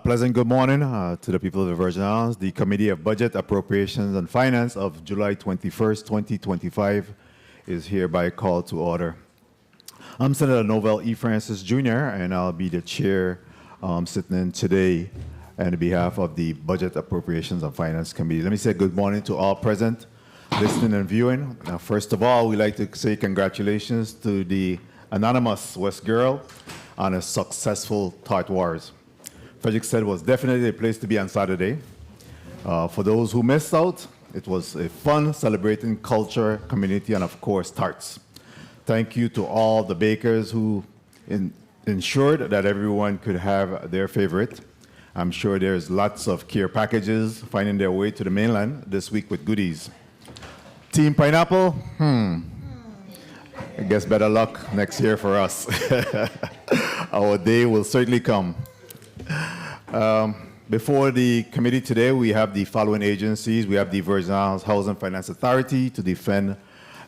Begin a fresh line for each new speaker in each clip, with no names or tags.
Pleasant good morning to the people of the Virgin Islands. The Committee of Budget, Appropriations and Finance of July 21st, 2025 is hereby called to order. I'm Senator Novell E. Francis Jr., and I'll be the chair sitting in today on behalf of the Budget, Appropriations and Finance Committee. Let me say good morning to all present, listening and viewing. First of all, we'd like to say congratulations to the anonymous West girl on a successful Tart Wars. Frederick said it was definitely a place to be on Saturday. For those who missed out, it was a fun celebrating culture, community, and of course, tarts. Thank you to all the bakers who ensured that everyone could have their favorite. I'm sure there's lots of care packages finding their way to the mainland this week with goodies. Team Pineapple, I guess better luck next year for us. Our day will certainly come. Before the committee today, we have the following agencies. We have the Virgin Islands Housing Finance Authority to defend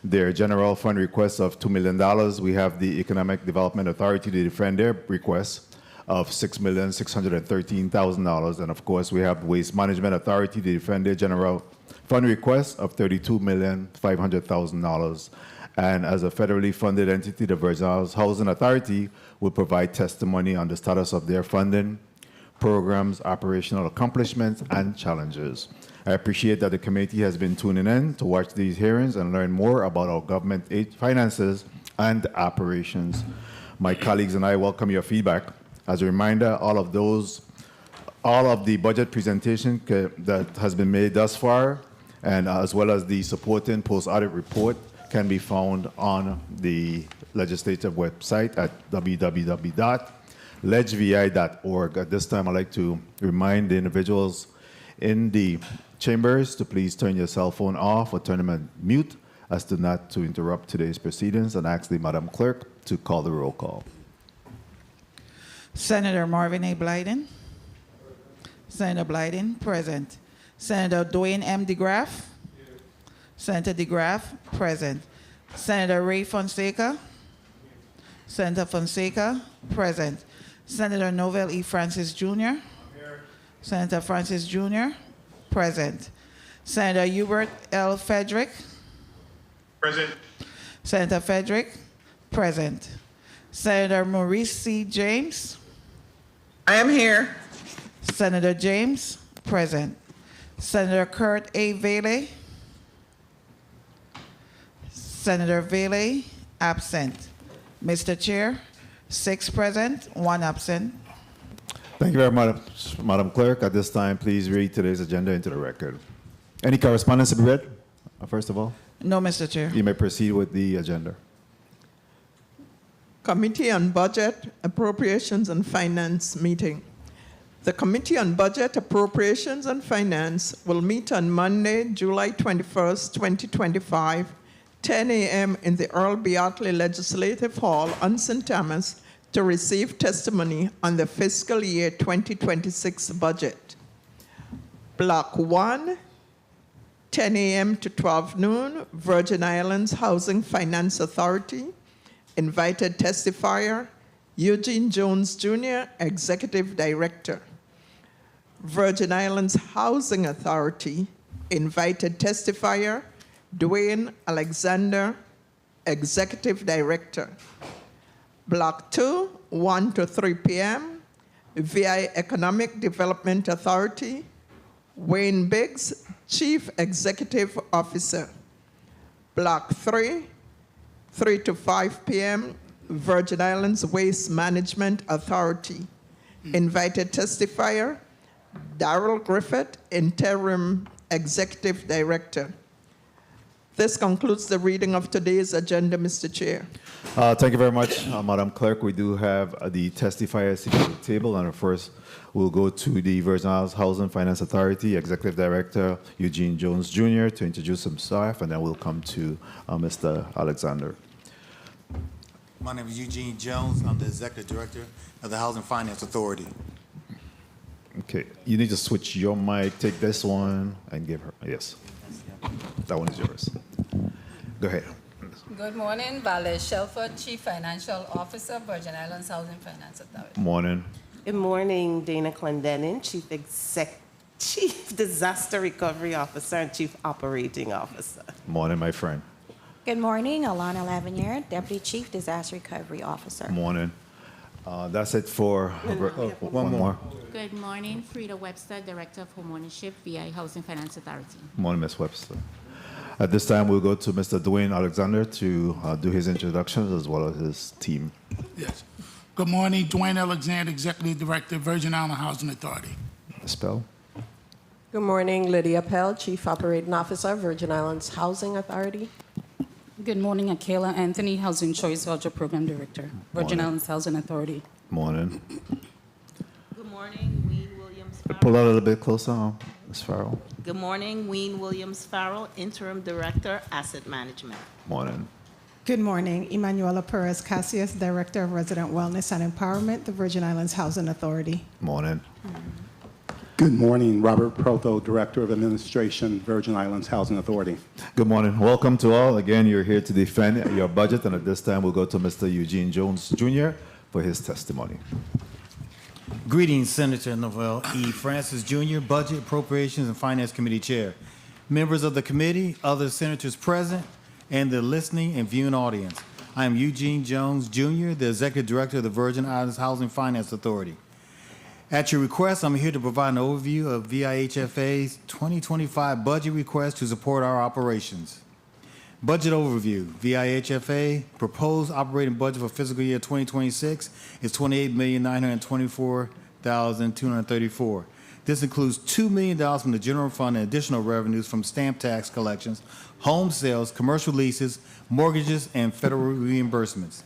their general fund request of $2 million. We have the Economic Development Authority to defend their request of $6,613,000. And of course, we have the Waste Management Authority to defend their general fund request of $32,500,000. And as a federally funded entity, the Virgin Islands Housing Authority will provide testimony on the status of their funding, programs, operational accomplishments, and challenges. I appreciate that the committee has been tuning in to watch these hearings and learn more about our government aid finances and operations. My colleagues and I welcome your feedback. As a reminder, all of the budget presentation that has been made thus far and as well as the supporting post-audit report can be found on the legislative website at www.legvi.org. At this time, I'd like to remind the individuals in the chambers to please turn your cell phone off or turn them on mute as to not to interrupt today's proceedings, and ask the Madam Clerk to call the roll call.
Senator Marvin A. Blyden. Senator Blyden, present. Senator Dwayne M. DeGraff. Senator DeGraff, present. Senator Ray Fonseca. Senator Fonseca, present. Senator Novell E. Francis Jr. Senator Francis Jr., present. Senator Hubert L. Frederick.
Present.
Senator Frederick, present. Senator Maurice C. James.
I am here.
Senator James, present. Senator Kurt A. Vele. Senator Vele, absent. Mr. Chair, 6 present, 1 absent.
Thank you very much, Madam Clerk. At this time, please read today's agenda into the record. Any correspondence to be read, first of all?
No, Mr. Chair.
You may proceed with the agenda.
Committee on Budget, Appropriations and Finance meeting. The Committee on Budget, Appropriations and Finance will meet on Monday, July 21st, 2025, 10 a.m. in the Earle B. Ottley Legislative Hall on St. Thomas to receive testimony on the fiscal year 2026 budget. Block 1, 10 a.m. to 12 noon, Virgin Islands Housing Finance Authority. Invited testifier, Eugene Jones Jr., Executive Director. Virgin Islands Housing Authority. Invited testifier, Dwayne Alexander, Executive Director. Block 2, 1 to 3 p.m., VI Economic Development Authority. Wayne Biggs, Chief Executive Officer. Block 3, 3 to 5 p.m., Virgin Islands Waste Management Authority. Invited testifier, Darrell Griffith, Interim Executive Director. This concludes the reading of today's agenda, Mr. Chair.
Thank you very much, Madam Clerk. We do have the testifiers sitting at the table, and first we'll go to the Virgin Islands Housing Finance Authority Executive Director Eugene Jones Jr. to introduce himself, and then we'll come to Mr. Alexander.
My name is Eugene Jones. I'm the Executive Director of the Housing Finance Authority.
Okay, you need to switch your mic. Take this one and give her. Yes, that one is yours. Go ahead.
Good morning, Valerie Shelford, Chief Financial Officer, Virgin Islands Housing Finance Authority.
Morning.
Good morning, Dana Clendenin, Chief Disaster Recovery Officer and Chief Operating Officer.
Morning, my friend.
Good morning, Alana Lavinier, Deputy Chief Disaster Recovery Officer.
Morning. That's it for one more.
Good morning, Frida Webster, Director of Homeownership, VI Housing Finance Authority.
Morning, Ms. Webster. At this time, we'll go to Mr. Dwayne Alexander to do his introductions as well as his team.
Yes. Good morning, Dwayne Alexander, Executive Director, Virgin Island Housing Authority.
Ms. Pell.
Good morning, Lydia Pell, Chief Operating Officer, Virgin Islands Housing Authority.
Good morning, Akela Anthony, Housing Choice Voucher Program Director, Virgin Islands Housing Authority.
Morning.
Good morning, Wayne Williams Farrell.
Pull out a little bit closer, Ms. Farrell.
Good morning, Wayne Williams Farrell, Interim Director, Asset Management.
Morning.
Good morning, Emanuela Perez Cassius, Director of Resident Wellness and Empowerment, the Virgin Islands Housing Authority.
Morning.
Good morning, Robert Proto, Director of Administration, Virgin Islands Housing Authority.
Good morning. Welcome to all. Again, you're here to defend your budget, and at this time, we'll go to Mr. Eugene Jones Jr. for his testimony.
Greetings, Senator Novell E. Francis Jr., Budget, Appropriations, and Finance Committee Chair, members of the committee, other senators present, and the listening and viewing audience. I am Eugene Jones Jr., the Executive Director of the Virgin Islands Housing Finance Authority. At your request, I'm here to provide an overview of VIHFA's 2025 budget request to support our operations. Budget overview. VIHFA proposed operating budget for fiscal year 2026 is $28,924,234. This includes $2 million from the general fund and additional revenues from stamp tax collections, home sales, commercial leases, mortgages, and federal reimbursements.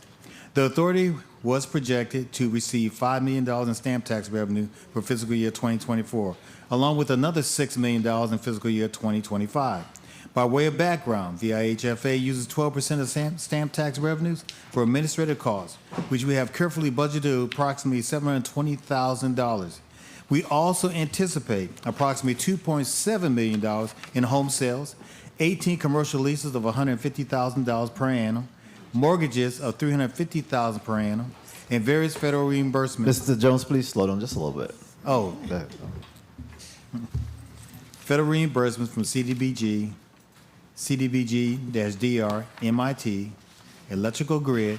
The authority was projected to receive $5 million in stamp tax revenue for fiscal year 2024, along with another $6 million in fiscal year 2025. By way of background, VIHFA uses 12% of stamp tax revenues for administrative costs, which we have carefully budgeted approximately $720,000. We also anticipate approximately $2.7 million in home sales, 18 commercial leases of $150,000 per annum, mortgages of $350,000 per annum, and various federal reimbursements.
Mr. Jones, please slow down just a little bit.
Oh,
Go ahead.
federal reimbursements from CDBG, CDBG-DR, MIT, Electrical Grid,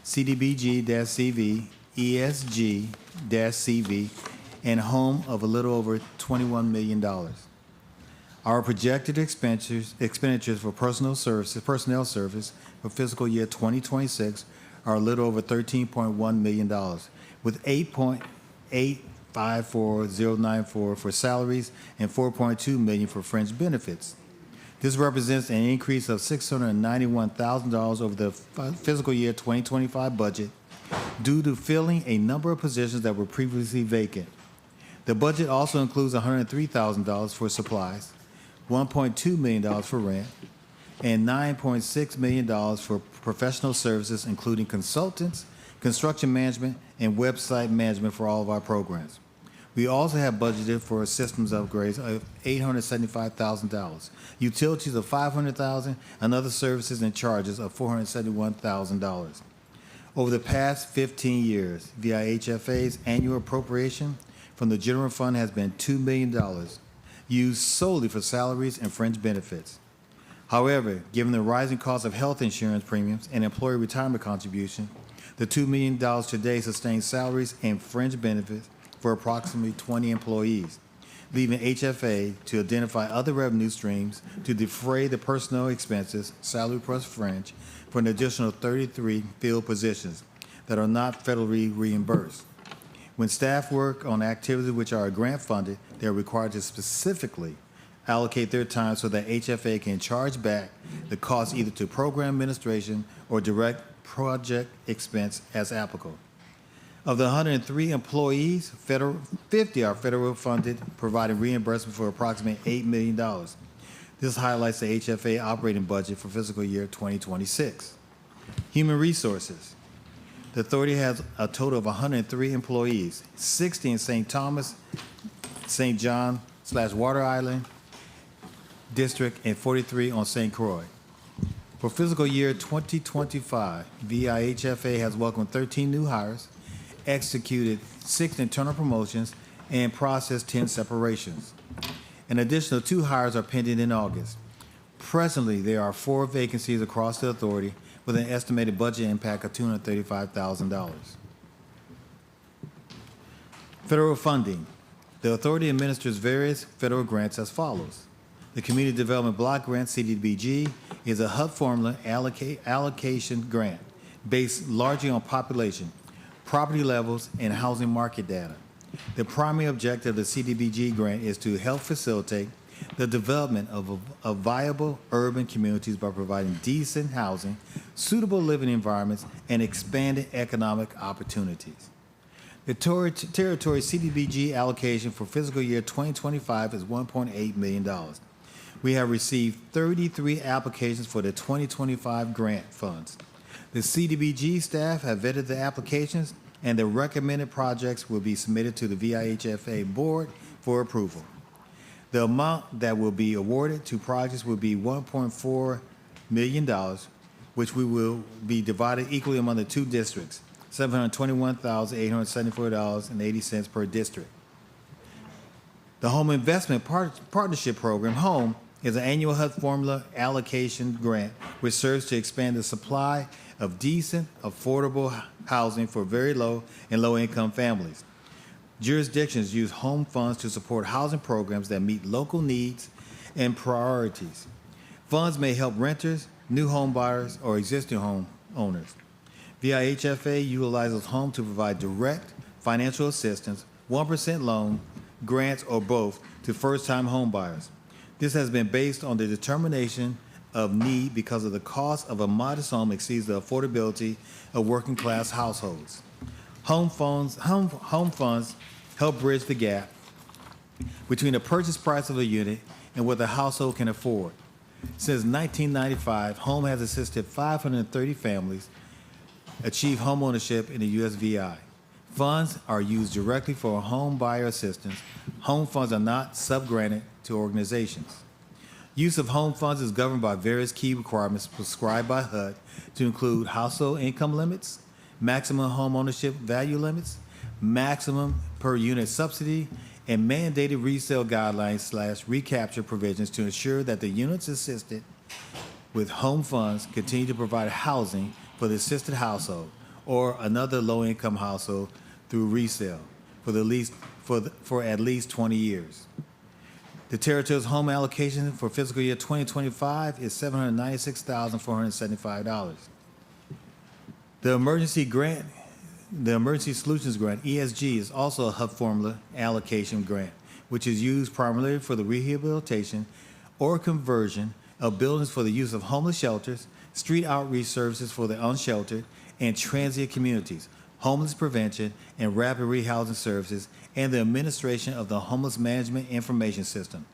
CDBG-CV, ESG-CV, and home of a little over $21 million. Our projected expenditures for personnel service for fiscal year 2026 are a little over $13.1 million, with $8.854094 for salaries and $4.2 million for fringe benefits. This represents an increase of $691,000 over the fiscal year 2025 budget due to filling a number of positions that were previously vacant. The budget also includes $103,000 for supplies, $1.2 million for rent, and $9.6 million for professional services, including consultants, construction management, and website management for all of our programs. We also have budgeted for systems upgrades of $875,000, utilities of $500,000, and other services and charges of $471,000. Over the past 15 years, VIHFA's annual appropriation from the general fund has been $2 million, used solely for salaries and fringe benefits. However, given the rising cost of health insurance premiums and employee retirement contribution, the $2 million today sustains salaries and fringe benefits for approximately 20 employees, leaving HFA to identify other revenue streams to defray the personnel expenses, salary plus fringe, for an additional 33 field positions that are not federally reimbursed. When staff work on activities which are grant funded, they are required to specifically allocate their time so that HFA can charge back the cost either to program administration or direct project expense as applicable. Of the 103 employees, 50 are federal funded, providing reimbursement for approximately $8 million. This highlights the HFA operating budget for fiscal year 2026. Human resources. The authority has a total of 103 employees, 60 in St. Thomas, St. John/Water Island District, and 43 on St. Croix. For fiscal year 2025, VIHFA has welcomed 13 new hires, executed 6 internal promotions, and processed 10 separations. An additional 2 hires are pending in August. Presently, there are 4 vacancies across the authority with an estimated budget impact of $235,000. Federal funding. The authority administers various federal grants as follows. The Community Development Block Grant, CDBG, is a HUD formula allocation grant based largely on population, property levels, and housing market data. The primary objective of the CDBG grant is to help facilitate the development of viable urban communities by providing decent housing, suitable living environments, and expanded economic opportunities. The territory CDBG allocation for fiscal year 2025 is $1.8 million. We have received 33 applications for the 2025 grant funds. The CDBG staff have vetted the applications, and the recommended projects will be submitted to the VIHFA board for approval. The amount that will be awarded to projects will be $1.4 million, which we will be divided equally among the 2 districts, $721,874.80 per district. The Home Investment Partnership Program, HOME, is an annual HUD formula allocation grant which serves to expand the supply of decent, affordable housing for very low and low-income families. Jurisdictions use home funds to support housing programs that meet local needs and priorities. Funds may help renters, new home buyers, or existing home owners. VIHFA utilizes HOME to provide direct financial assistance, 1% loan, grants, or both to first-time home buyers. This has been based on the determination of need because of the cost of a modest home exceeds the affordability of working-class households. Home funds help bridge the gap between the purchase price of a unit and what the household can afford. Since 1995, Home has assisted 530 families achieve home ownership in the USVI. Funds are used directly for home buyer assistance. Home funds are not sub-granted to organizations. Use of home funds is governed by various key requirements prescribed by HUD to include household income limits, maximum home ownership value limits, maximum per unit subsidy, and mandated resale guidelines / recapture provisions to ensure that the units assisted with home funds continue to provide housing for the assisted household or another low-income household through resale for at least 20 years. The territory's home allocation for fiscal year 2025 is $796,475. The Emergency Solutions Grant, ESG, is also a HUD formula allocation grant, which is used primarily for the rehabilitation or conversion of buildings for the use of homeless shelters, street outreach services for the unsheltered, and transient communities, homeless prevention and rapid rehousing services, and the administration of the Homeless Management Information System.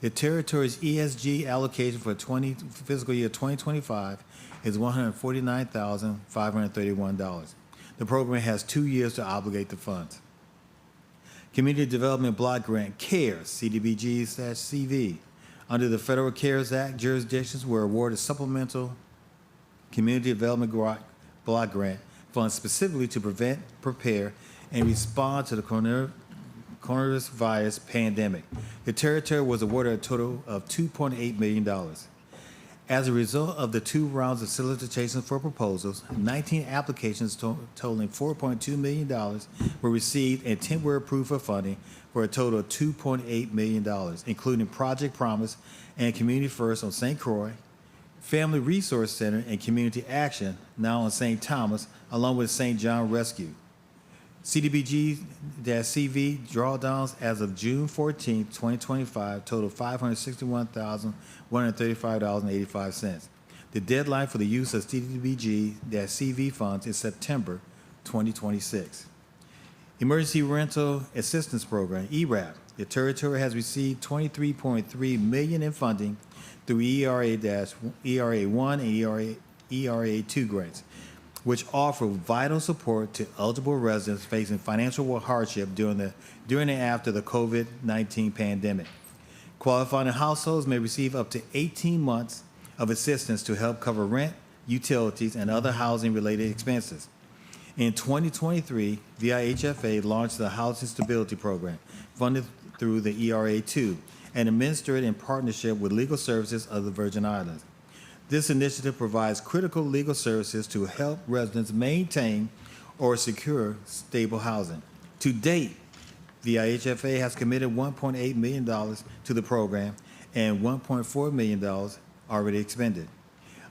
The territory's ESG allocation for fiscal year 2025 is $149,531. The program has 2 years to obligate the funds. Community Development Block Grant, CARES, CDBG/CV. Under the Federal CARES Act, jurisdictions were awarded supplemental Community Development Block Grant funds specifically to prevent, prepare, and respond to the coronavirus pandemic. The territory was awarded a total of $2.8 million. As a result of the 2 rounds of solicitations for proposals, 19 applications totaling $4.2 million were received and 10 were approved for funding for a total of $2.8 million, including Project Promise and Community First on St. Croix, Family Resource Center and Community Action, now on St. Thomas, along with St. John Rescue. CDBG-CV drawdowns as of June 14, 2025 total $561,135.85. The deadline for the use of CDBG-CV funds is September 2026. Emergency Rental Assistance Program, ERAP. The territory has received $23.3 million in funding through ERA-1 and ERA-2 grants, which offer vital support to eligible residents facing financial hardship during and after the COVID-19 pandemic. Qualifying households may receive up to 18 months of assistance to help cover rent, utilities, and other housing-related expenses. In 2023, VIHFA launched the Housing Stability Program, funded through the ERA-2, and administered in partnership with Legal Services of the Virgin Islands. This initiative provides critical legal services to help residents maintain or secure stable housing. To date, VIHFA has committed $1.8 million to the program and $1.4 million already expended.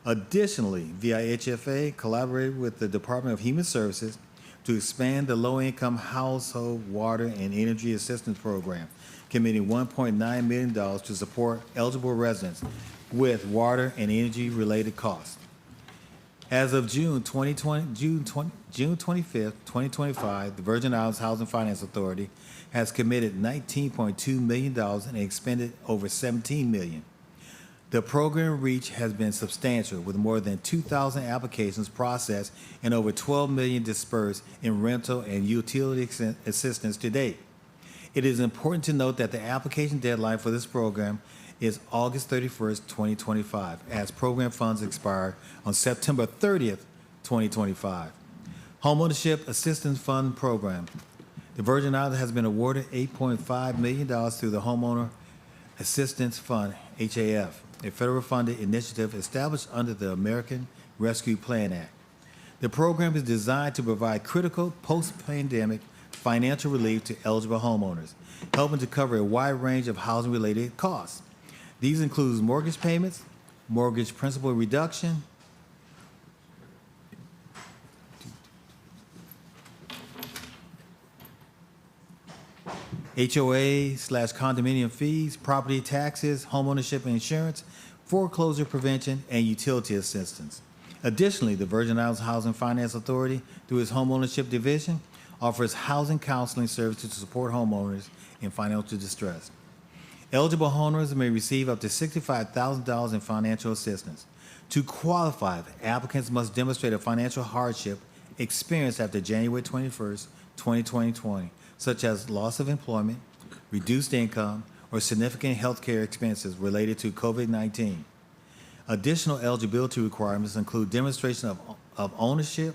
Additionally, VIHFA collaborated with the Department of Human Services to expand the low-income household water and energy assistance program, committing $1.9 million to support eligible residents with water and energy-related costs. As of June 25, 2025, the Virgin Islands Housing Finance Authority has committed $19.2 million and expended over $17 million. The program reach has been substantial, with more than 2,000 applications processed and over $12 million dispersed in rental and utility assistance to date. It is important to note that the application deadline for this program is August 31st, 2025, as program funds expire on September 30th, 2025. Homeownership Assistance Fund Program. The Virgin Islands has been awarded $8.5 million through the Homeowner Assistance Fund, HAF, a federal-funded initiative established under the American Rescue Plan Act. The program is designed to provide critical post-pandemic financial relief to eligible homeowners, helping to cover a wide range of housing-related costs. These include mortgage payments, mortgage principal reduction, HOA/condominium fees, property taxes, homeownership and insurance, foreclosure prevention, and utility assistance. Additionally, the Virgin Islands Housing Finance Authority, through its homeownership division, offers housing counseling services to support homeowners in financial distress. Eligible homeowners may receive up to $65,000 in financial assistance. To qualify, the applicants must demonstrate a financial hardship experienced after January 21st, 2020, such as loss of employment, reduced income, or significant health care expenses related to COVID-19. Additional eligibility requirements include demonstration of ownership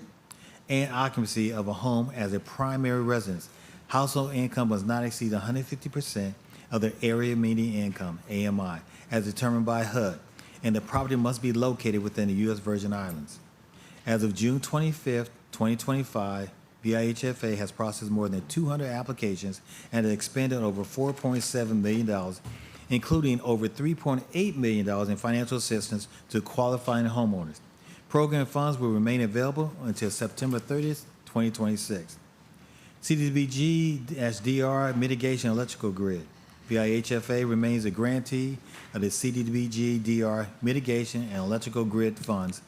and occupancy of a home as a primary residence. Household income must not exceed 150% of the area median income, AMI, as determined by HUD, and the property must be located within the U.S. Virgin Islands. As of June 25th, 2025, VIHFA has processed more than 200 applications and has expended over $4.7 million, including over $3.8 million in financial assistance to qualifying homeowners. Program funds will remain available until September 30th, 2026. CDBG-DR Mitigation Electrical Grid. VIHFA remains a grantee of the CDBG-DR Mitigation and Electrical Grid Funds.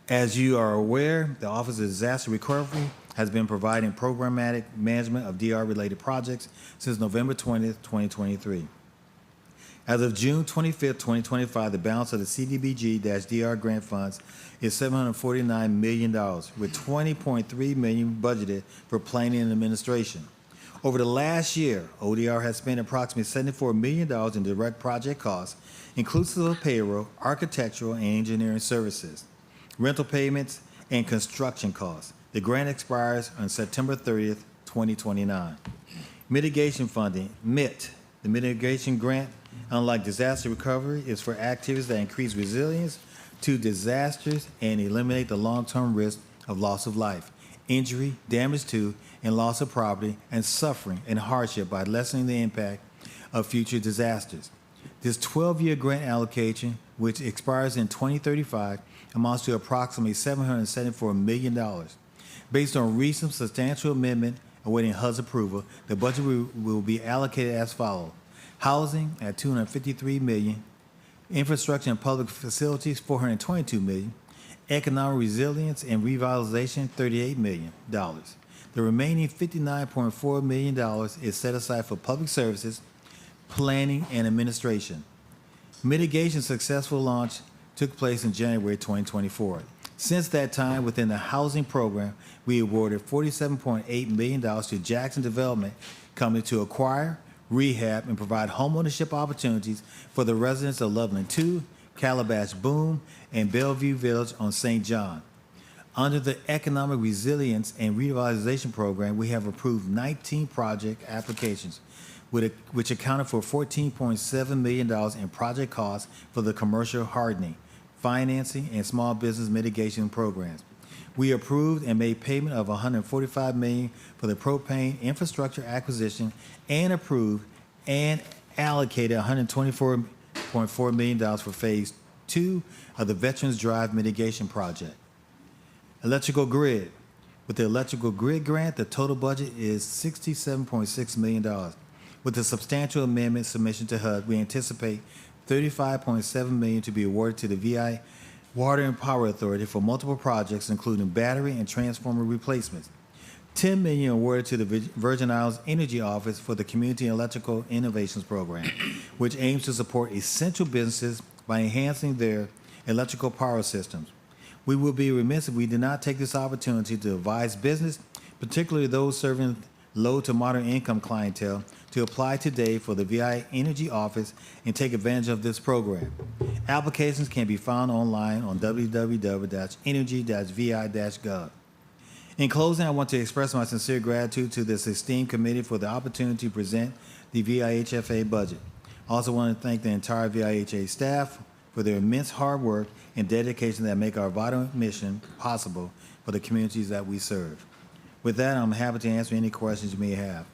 As you are aware, the Office of Disaster Recovery has been providing programmatic management of DR-related projects since November 20th, 2023. As of June 25th, 2025, the balance of the CDBG-DR grant funds is $749 million, with $20.3 million budgeted for planning and administration. Over the last year, ODR has spent approximately $74 million in direct project costs, inclusive of payroll, architectural, and engineering services, rental payments, and construction costs. The grant expires on September 30th, 2029. Mitigation funding, MIT. The mitigation grant, unlike disaster recovery, is for activities that increase resilience to disasters and eliminate the long-term risk of loss of life, injury, damage to, and loss of property, and suffering and hardship by lessening the impact of future disasters. This 12-year grant allocation, which expires in 2035, amounts to approximately $774 million. Based on recent substantial amendment awaiting HUD's approval, the budget will be allocated as follows. Housing at $253 million, infrastructure and public facilities $422 million, economic resilience and revitalization $38 million. The remaining $59.4 million is set aside for public services, planning, and administration. Mitigation successful launch took place in January 2024. Since that time, within the housing program, we awarded $47.8 million to Jackson Development Company to acquire, rehab, and provide homeownership opportunities for the residents of Loveland 2, Calabash Boom, and Bellevue Village on St. John. Under the Economic Resilience and Revitalization Program, we have approved 19 project applications, which accounted for $14.7 million in project costs for the commercial hardening, financing, and small business mitigation programs. We approved and made payment of $145 million for the propane infrastructure acquisition and approved and allocated $124.4 million for Phase 2 of the Veterans Drive Mitigation Project. Electrical grid. With the electrical grid grant, the total budget is $67.6 million. With the substantial amendment submission to HUD, we anticipate $35.7 million to be awarded to the VI Water and Power Authority for multiple projects, including battery and transformer replacements. $10 million awarded to the Virgin Islands Energy Office for the Community Electrical Innovations Program, which aims to support essential businesses by enhancing their electrical power systems. We would be remiss if we did not take this opportunity to advise business, particularly those serving low to moderate income clientele, to apply today for the VI Energy Office and take advantage of this program. Applications can be found online on www.energy-vi-gov. In closing, I want to express my sincere gratitude to this esteemed committee for the opportunity to present the VIHFA budget. I also want to thank the entire VIHA staff for their immense hard work and dedication that make our vital mission possible for the communities that we serve. With that, I'm happy to answer any questions you may have.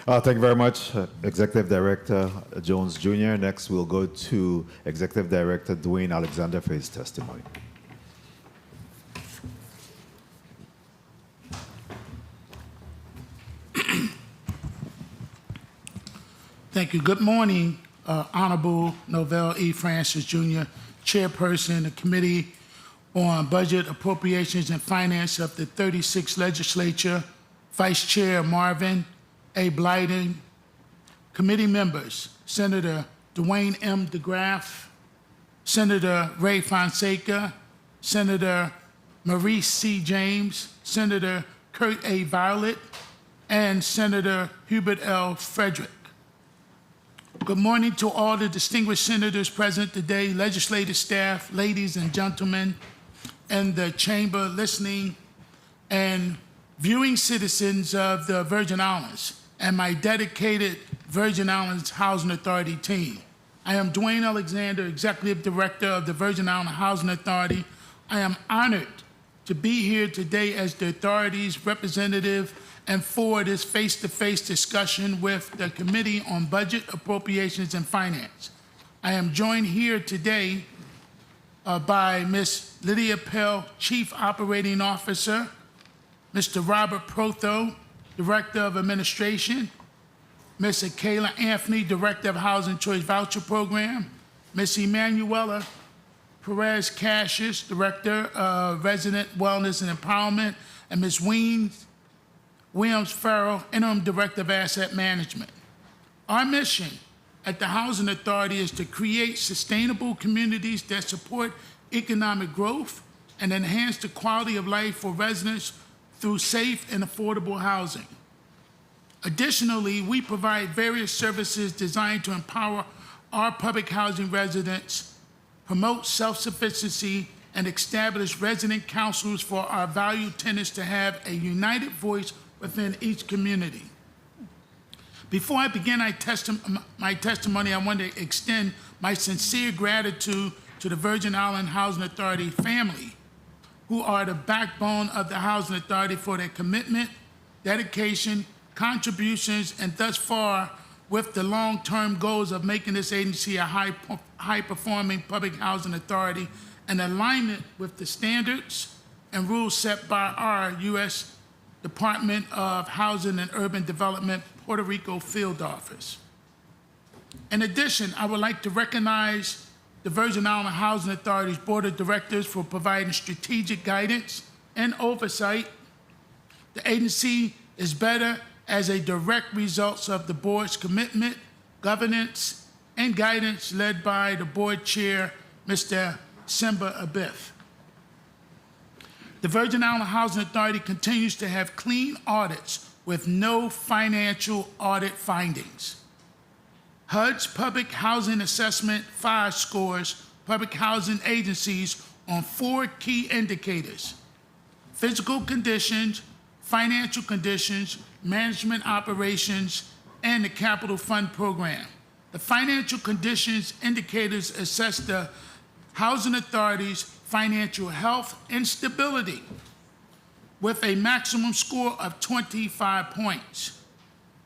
Thank you very much, Executive Director Jones Jr. Next, we'll go to Executive Director Dwayne Alexander for his testimony.
Thank you. Good morning, Honorable Novell E. Francis Jr., Chairperson of the Committee on Budget, Appropriations, and Finance of the 36th Legislature, Vice Chair Marvin A. Blyden, committee members, Senator Dwayne M. DeGraff, Senator Ray Fonseca, Senator Maurice C. James, Senator Kurt A. Violet, and Senator Hubert L. Frederick. Good morning to all the distinguished senators present today, legislative staff, ladies and gentlemen, and the chamber listening and viewing citizens of the Virgin Islands and my dedicated Virgin Islands Housing Authority team. I am Dwayne Alexander, Executive Director of the Virgin Island Housing Authority. I am honored to be here today as the authority's representative and for this face-to-face discussion with the Committee on Budget, Appropriations, and Finance. I am joined here today by Ms. Lydia Pell, Chief Operating Officer, Mr. Robert Protho, Director of Administration, Ms. Akela Anthony, Director of Housing Choice Voucher Program, Ms. Emanuela Perez Cassius, Director of Resident Wellness and Empowerment, and Ms. Williams Farrell, Interim Director of Asset Management. Our mission at the Housing Authority is to create sustainable communities that support economic growth and enhance the quality of life for residents through safe and affordable housing. Additionally, we provide various services designed to empower our public housing residents, promote self-sufficiency, and establish resident councils for our valued tenants to have a united voice within each community. Before I begin my testimony, I want to extend my sincere gratitude to the Virgin Island Housing Authority family, who are the backbone of the Housing Authority, for their commitment, dedication, contributions, and thus far with the long-term goals of making this agency a high-performing public housing authority in alignment with the standards and rules set by our U.S. Department of Housing and Urban Development, Puerto Rico Field Office. In addition, I would like to recognize the Virgin Island Housing Authority's Board of Directors for providing strategic guidance and oversight. The agency is better as a direct result of the board's commitment, governance, and guidance led by the board chair, Mr. Simba Abith. The Virgin Island Housing Authority continues to have clean audits with no financial audit findings. HUD's Public Housing Assessment 5 scores public housing agencies on 4 key indicators: physical conditions, financial conditions, management operations, and the capital fund program. The financial conditions indicators assess the Housing Authority's financial health and stability with a maximum score of 25 points.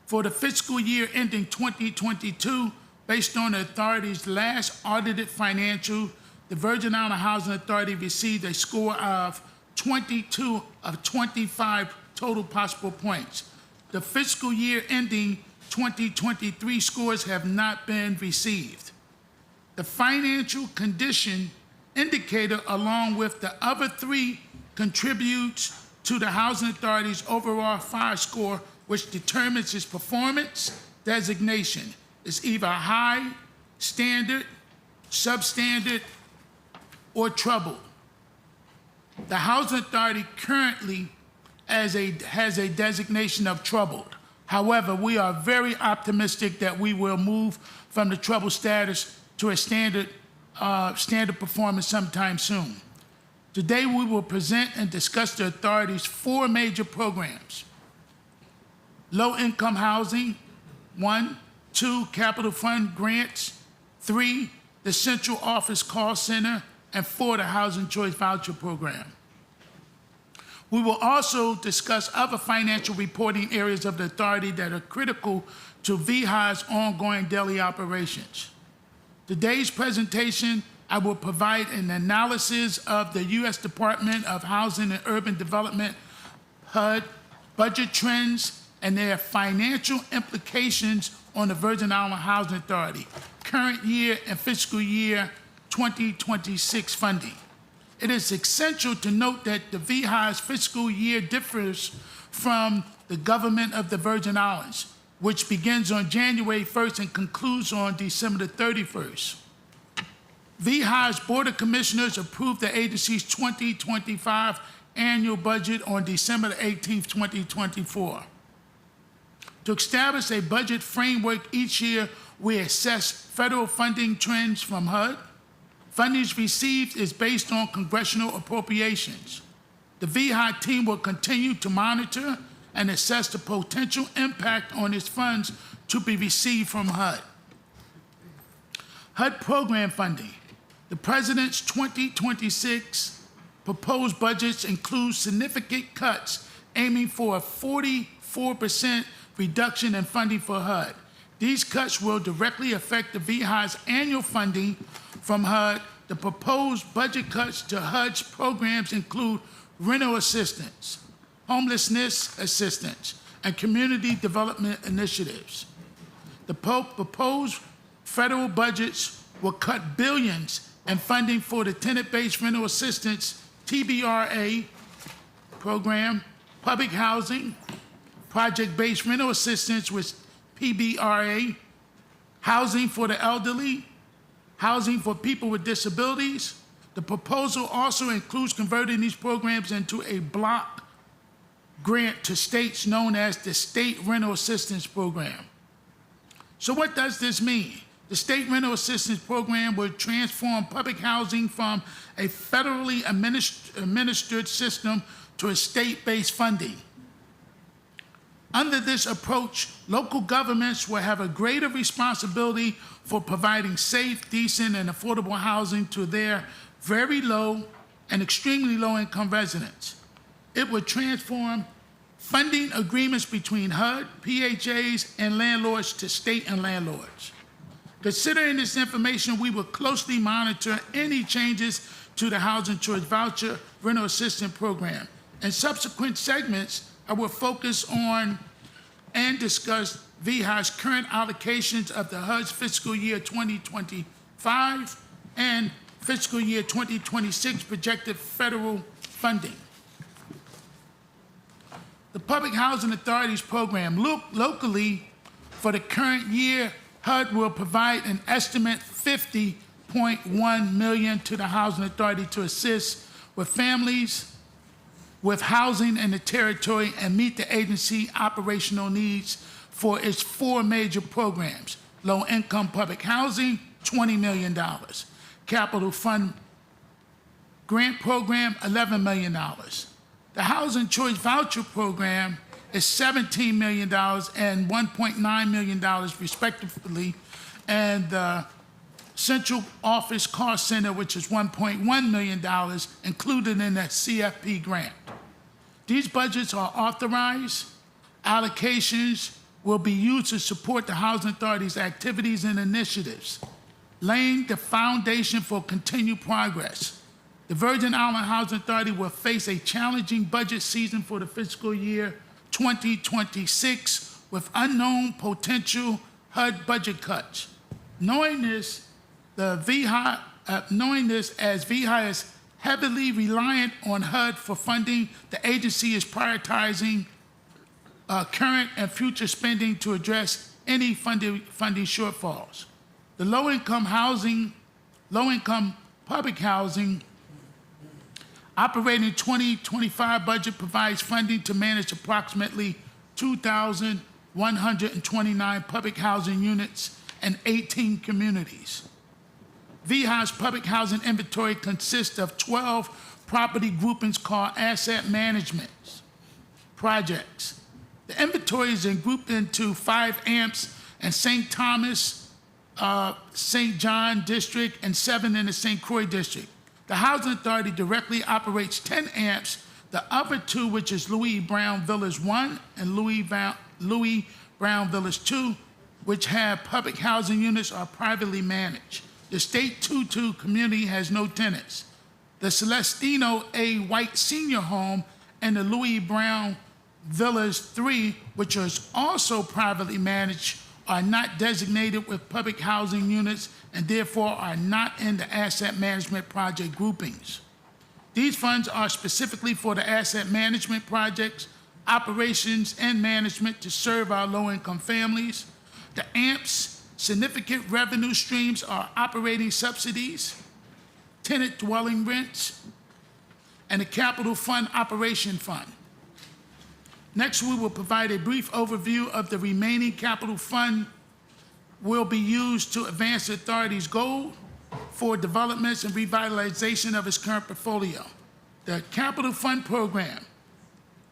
For the fiscal year ending 2022, based on the authority's last audited financial, the Virgin Island Housing Authority received a score of 22 of 25 total possible points. The fiscal year ending 2023 scores have not been received. The financial condition indicator, along with the other 3, contributes to the Housing Authority's overall 5 score, which determines its performance designation. It's either high, standard, substandard, or troubled. The Housing Authority currently has a designation of troubled. However, we are very optimistic that we will move from the troubled status to a standard performance sometime soon. Today, we will present and discuss the authority's 4 major programs: low-income housing, 1, 2, capital fund grants, 3, the central office call center, and 4, the Housing Choice Voucher Program. We will also discuss other financial reporting areas of the authority that are critical to VHI's ongoing daily operations. Today's presentation, I will provide an analysis of the U.S. Department of Housing and Urban Development, HUD, budget trends and their financial implications on the Virgin Island Housing Authority, current year and fiscal year 2026 funding. It is essential to note that the VHI's fiscal year differs from the government of the Virgin Islands, which begins on January 1st and concludes on December the 31st. VHI's Board of Commissioners approved the agency's 2025 annual budget on December the 18th, 2024. To establish a budget framework each year, we assess federal funding trends from HUD. Funding received is based on congressional appropriations. The VHI team will continue to monitor and assess the potential impact on its funds to be received from HUD. HUD program funding. The President's 2026 proposed budgets include significant cuts aiming for a 44% reduction in funding for HUD. These cuts will directly affect the VHI's annual funding from HUD. The proposed budget cuts to HUD's programs include rental assistance, homelessness assistance, and community development initiatives. The proposed federal budgets will cut billions in funding for the tenant-based rental assistance TBRA program, public housing, project-based rental assistance with PBRA, housing for the elderly, housing for people with disabilities. The proposal also includes converting these programs into a block grant to states known as the State Rental Assistance Program. So what does this mean? The State Rental Assistance Program will transform public housing from a federally administered system to a state-based funding. Under this approach, local governments will have a greater responsibility for providing safe, decent, and affordable housing to their very low and extremely low-income residents. It will transform funding agreements between HUD, PHAs, and landlords to state and landlords. Considering this information, we will closely monitor any changes to the Housing Choice Voucher Rental Assistance Program. In subsequent segments, I will focus on and discuss VHI's current allocations of the HUD's fiscal year 2025 and fiscal year 2026 projected federal funding. The Public Housing Authority's program. Locally, for the current year, HUD will provide an estimate $50.1 million to the Housing Authority to assist with families with housing in the territory and meet the agency operational needs for its four major programs. Low-income public housing, $20 million. Capital Fund Grant Program, $11 million. The Housing Choice Voucher Program is $17 million and $1.9 million respectively, and the Central Office Cost Center, which is $1.1 million, included in the CFP grant. These budgets are authorized. Allocations will be used to support the Housing Authority's activities and initiatives, laying the foundation for continued progress. The Virgin Island Housing Authority will face a challenging budget season for the fiscal year 2026 with unknown potential HUD budget cuts. Knowing this, as VHI is heavily reliant on HUD for funding, the agency is prioritizing current and future spending to address any funding shortfalls. The low-income public housing operating 2025 budget provides funding to manage approximately 2,129 public housing units in 18 communities. VHI's public housing inventory consists of 12 property groupings called asset management projects. The inventory is grouped into 5 amps in St. Thomas, St. John District, and 7 in the St. Croix District. The Housing Authority directly operates 10 amps. The other 2, which is Louis Brown Villas 1 and Louis Brown Villas 2, which have public housing units, are privately managed. The State 22 community has no tenants. The Celestino A. White Senior Home and the Louis Brown Villas 3, which is also privately managed, are not designated with public housing units and therefore are not in the asset management project groupings. These funds are specifically for the asset management projects, operations, and management to serve our low-income families. The AMP's significant revenue streams are operating subsidies, tenant dwelling rents, and the Capital Fund Operation Fund. Next, we will provide a brief overview of the remaining capital fund will be used to advance the authority's goal for developments and revitalization of its current portfolio. The Capital Fund Program.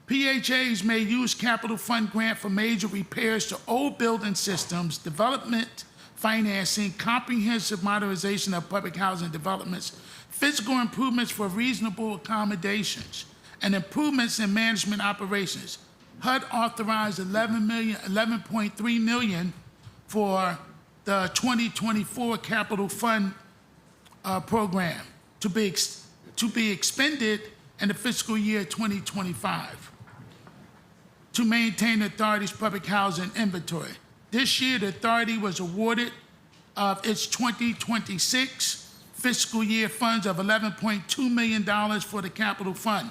PHAs may use Capital Fund grant for major repairs to old building systems, development financing, comprehensive modernization of public housing developments, physical improvements for reasonable accommodations, and improvements in management operations. HUD authorized $11.3 million for the 2024 Capital Fund program to be expended in the fiscal year 2025 to maintain the authority's public housing inventory. This year, the authority was awarded of its 2026 fiscal year funds of $11.2 million for the Capital Fund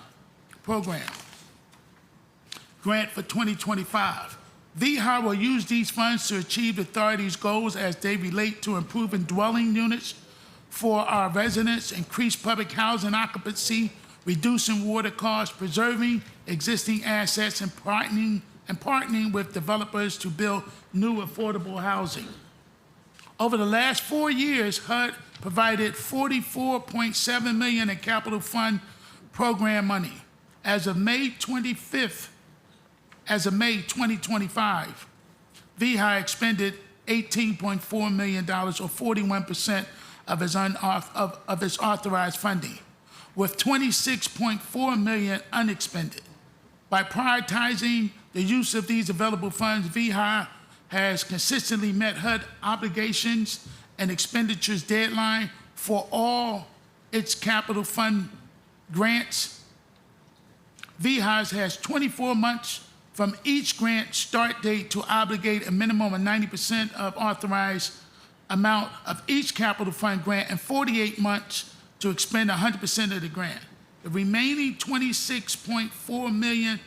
program grant for 2025. VHAR will use these funds to achieve the authority's goals as they relate to improving dwelling units for our residents, increase public housing occupancy, reducing water costs, preserving existing assets, and partnering with developers to build new affordable housing. Over the last 4 years, HUD provided $44.7 million in capital fund program money. As of May 2025, VHI expended $18.4 million, or 41% of its authorized funding, with $26.4 million unexpended. By prioritizing the use of these available funds, VHI has consistently met HUD obligations and expenditures deadline for all its capital fund grants. VHI has 24 months from each grant start date to obligate a minimum of 90% of authorized amount of each capital fund grant and 48 months to expend 100% of the grant. The remaining $26.4 million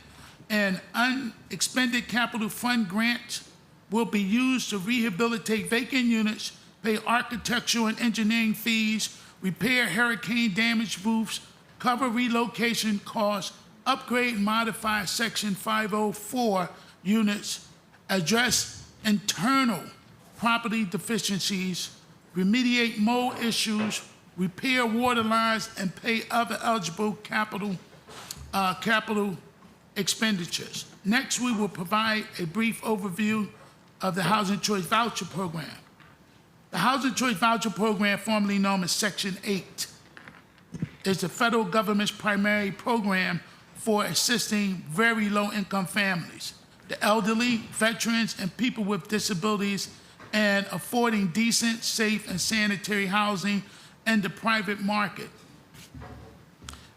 in unexpended capital fund grants will be used to rehabilitate vacant units, pay architectural and engineering fees, repair hurricane damaged roofs, cover relocation costs, upgrade and modify Section 504 units, address internal property deficiencies, remediate mold issues, repair water lines, and pay other eligible capital expenditures. Next, we will provide a brief overview of the Housing Choice Voucher Program. The Housing Choice Voucher Program, formerly known as Section 8, is the federal government's primary program for assisting very low-income families, the elderly, veterans, and people with disabilities, and affording decent, safe, and sanitary housing in the private market.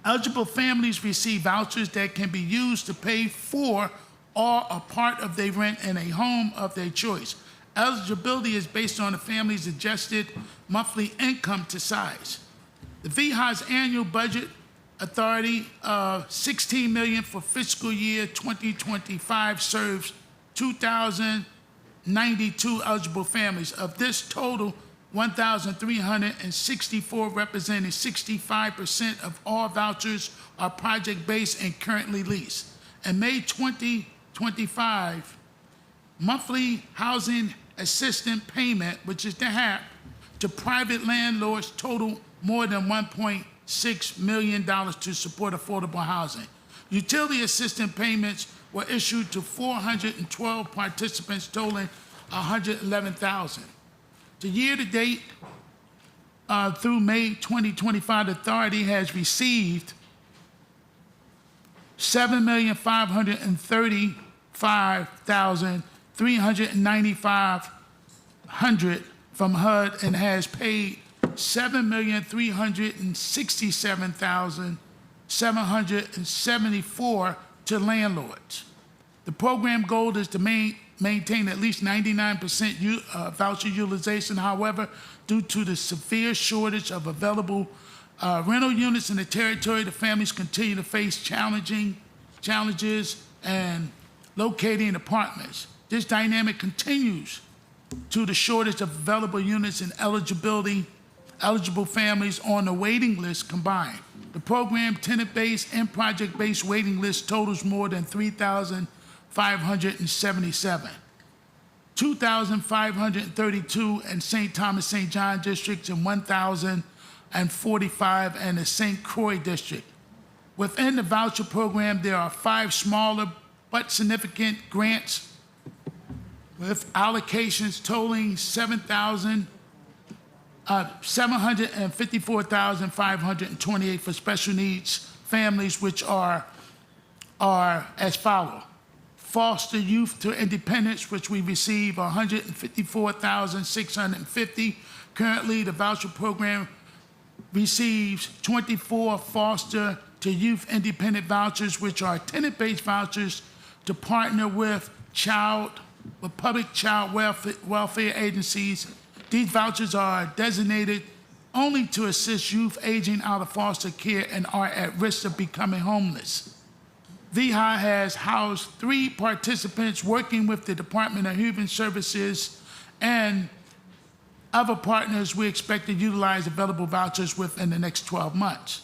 Eligible families receive vouchers that can be used to pay for or a part of their rent in a home of their choice. Eligibility is based on the family's adjusted monthly income to size. The VHI's annual budget authority of $16 million for fiscal year 2025 serves 2,092 eligible families. Of this total, 1,364, representing 65% of all vouchers, are project-based and currently leased. In May 2025, monthly housing assistance payment, which is the HAP, to private landlords total more than $1.6 million to support affordable housing. Utility assistance payments were issued to 412 participants, totaling $111,000. The year-to-date through May 2025, the authority has received $7,535,395 from HUD and has paid $7,367,774 to landlords. The program goal is to maintain at least 99% voucher utilization. However, due to the severe shortage of available rental units in the territory, the families continue to face challenges and locating apartments. This dynamic continues to the shortage of available units and eligible families on the waiting list combined. The program tenant-based and project-based waiting list totals more than 3,577. 2,532 in St. Thomas, St. John districts and 1,045 in the St. Croix district. Within the voucher program, there are 5 smaller but significant grants with allocations totaling $754,528 for special needs families, which are as follows. Foster youth to independence, which we receive $154,650. Currently, the voucher program receives 24 foster to youth independent vouchers, which are tenant-based vouchers to partner with public child welfare agencies. These vouchers are designated only to assist youth aging out of foster care and are at risk of becoming homeless. VHI has housed 3 participants working with the Department of Human Services and other partners we expect to utilize available vouchers within the next 12 months.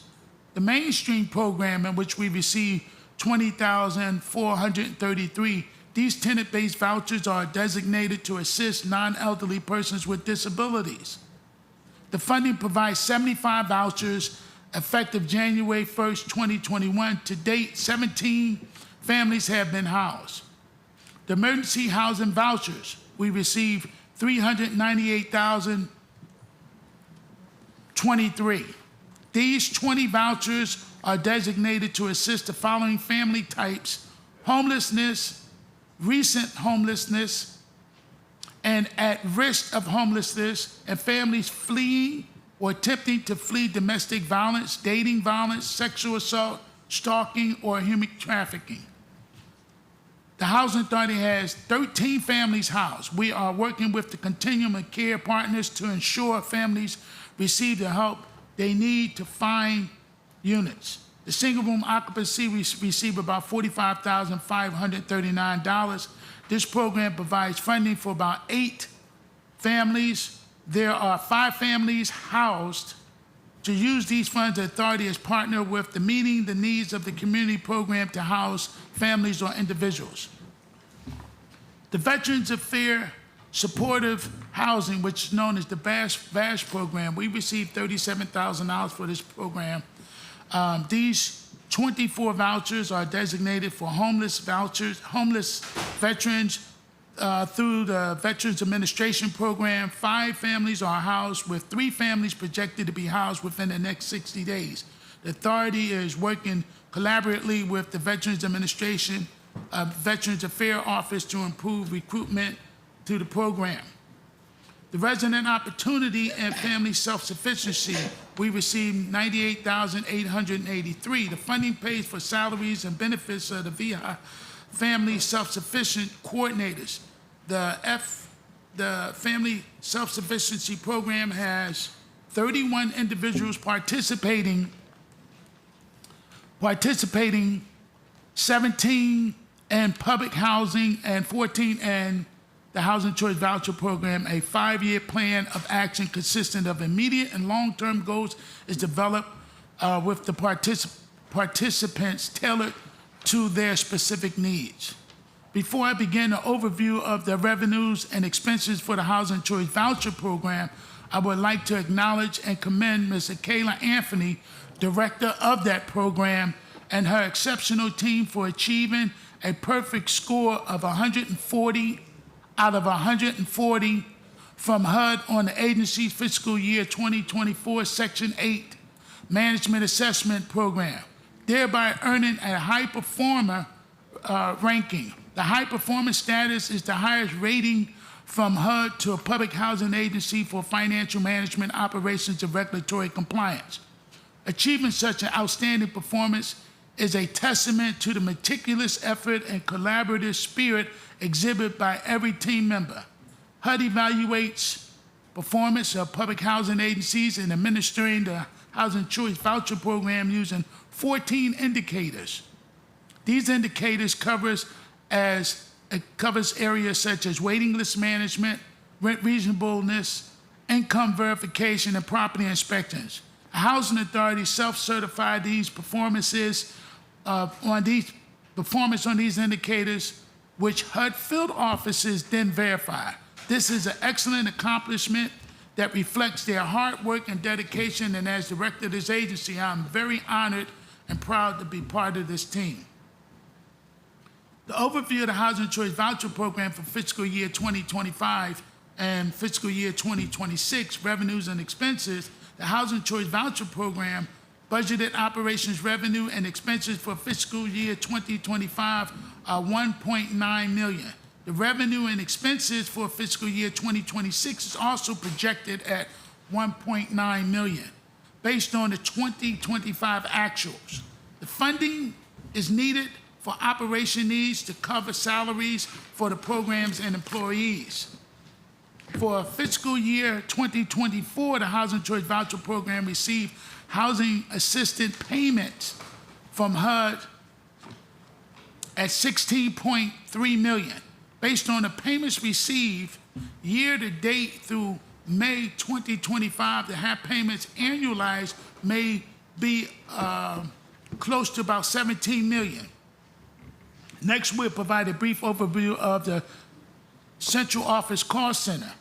The mainstream program, in which we receive $20,433, these tenant-based vouchers are designated to assist non-elderly persons with disabilities. The funding provides 75 vouchers effective January 1st, 2021. To date, 17 families have been housed. The emergency housing vouchers, we received $398,023. These 20 vouchers are designated to assist the following family types: homelessness, recent homelessness, and at risk of homelessness, and families fleeing or attempting to flee domestic violence, dating violence, sexual assault, stalking, or human trafficking. The Housing Authority has 13 families housed. We are working with the Continuum of Care partners to ensure families receive the help they need to find units. The single-room occupancy, we receive about $45,539. This program provides funding for about 8 families. There are 5 families housed. To use these funds, the authority is partnered with the Meeting the Needs of the Community program to house families or individuals. The Veterans Affairs Supportive Housing, which is known as the VASH program, we received $37,000 for this program. These 24 vouchers are designated for homeless veterans through the Veterans Administration Program. 5 families are housed, with 3 families projected to be housed within the next 60 days. The authority is working collaboratively with the Veterans Administration, Veterans Affairs Office to improve recruitment to the program. The Resident Opportunity and Family Self-Sufficiency, we received $98,883. The funding pays for salaries and benefits of the VHI Family Self-Sufficient Coordinators. The Family Self-Sufficiency Program has 31 individuals participating, 17 in public housing and 14 in the Housing Choice Voucher Program. A 5-year plan of action consistent of immediate and long-term goals is developed with the participants tailored to their specific needs. Before I begin the overview of the revenues and expenses for the Housing Choice Voucher Program, I would like to acknowledge and commend Ms. Kayla Anthony, director of that program, and her exceptional team for achieving a perfect score of 140 out of 140 from HUD on the agency's fiscal year 2024 Section 8 Management Assessment Program, thereby earning a high performer ranking. The high performance status is the highest rating from HUD to a public housing agency for financial management, operations, and regulatory compliance. Achieving such an outstanding performance is a testament to the meticulous effort and collaborative spirit exhibited by every team member. HUD evaluates performance of public housing agencies in administering the Housing Choice Voucher Program using 14 indicators. These indicators covers areas such as waiting list management, rent reasonableness, income verification, and property inspections. The Housing Authority self-certified these performances on these indicators, which HUD field offices then verify. This is an excellent accomplishment that reflects their hard work and dedication, and as director of this agency, I'm very honored and proud to be part of this team. The overview of the Housing Choice Voucher Program for fiscal year 2025 and fiscal year 2026 revenues and expenses. The Housing Choice Voucher Program budgeted operations revenue and expenses for fiscal year 2025 are $1.9 million. The revenue and expenses for fiscal year 2026 is also projected at $1.9 million, based on the 2025 actuals. The funding is needed for operation needs to cover salaries for the programs and employees. For fiscal year 2024, the Housing Choice Voucher Program received housing assistance payments from HUD at $16.3 million. Based on the payments received year to date through May 2025, the HUD payments annualized may be close to about $17 million. Next, we'll provide a brief overview of the Central Office Call Center.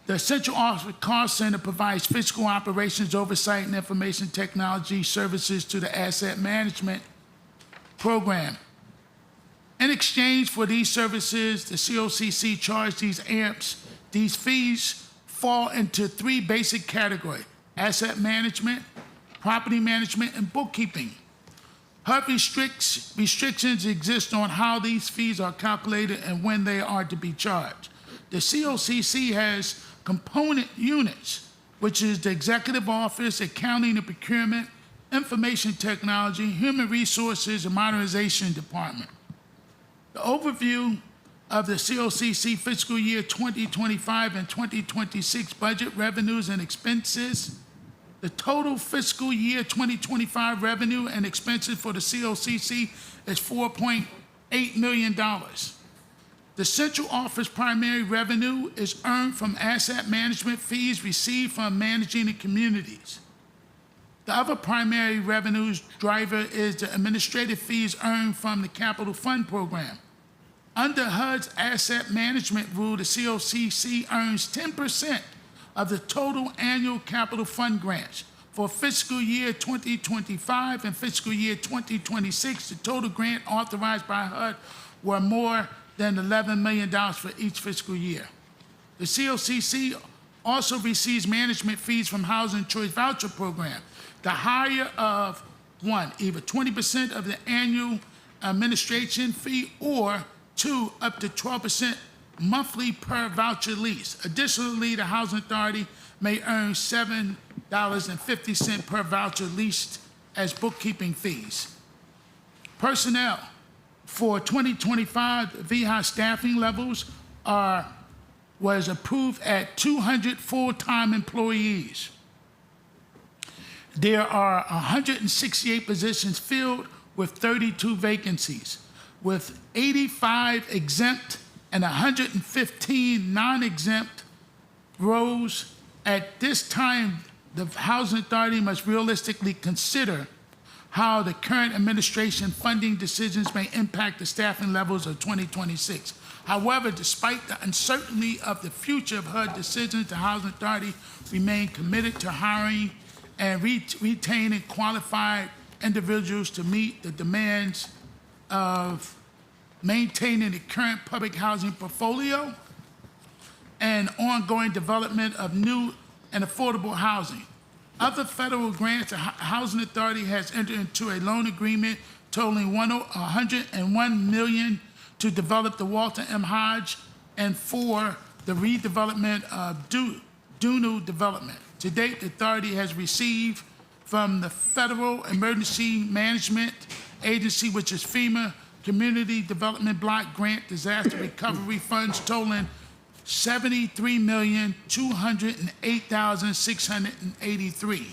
The Central Office Call Center provides fiscal operations, oversight, and information technology services to the asset management program. In exchange for these services, the COCC charges these AMPs. These fees fall into three basic categories: asset management, property management, and bookkeeping. HUD restrictions exist on how these fees are calculated and when they are to be charged. The COCC has component units, which is the Executive Office, Accounting and Procurement, Information Technology, Human Resources, and Modernization Department. The overview of the COCC fiscal year 2025 and 2026 budget revenues and expenses. The total fiscal year 2025 revenue and expenses for the COCC is $4.8 million. The central office primary revenue is earned from asset management fees received from managing the communities. The other primary revenues driver is the administrative fees earned from the Capital Fund Program. Under HUD's asset management rule, the COCC earns 10% of the total annual capital fund grants. For fiscal year 2025 and fiscal year 2026, the total grant authorized by HUD were more than $11 million for each fiscal year. The COCC also receives management fees from Housing Choice Voucher Program. The higher of one, either 20% of the annual administration fee, or two, up to 12% monthly per voucher lease. Additionally, the Housing Authority may earn $7.50 per voucher leased as bookkeeping fees. Personnel. For 2025, VHI staffing levels was approved at 200 full-time employees. There are 168 positions filled with 32 vacancies, with 85 exempt and 115 non-exempt roles. At this time, the Housing Authority must realistically consider how the current administration funding decisions may impact the staffing levels of 2026. However, despite the uncertainty of the future of HUD decisions, the Housing Authority remains committed to hiring and retaining qualified individuals to meet the demands of maintaining the current public housing portfolio and ongoing development of new and affordable housing. Other federal grants, the Housing Authority has entered into a loan agreement totaling $101 million to develop the Walter M. Hodge and for the redevelopment of Dunu development. To date, the authority has received from the Federal Emergency Management Agency, which is FEMA, Community Development Block Grant Disaster Recovery Funds totaling $73,208,683.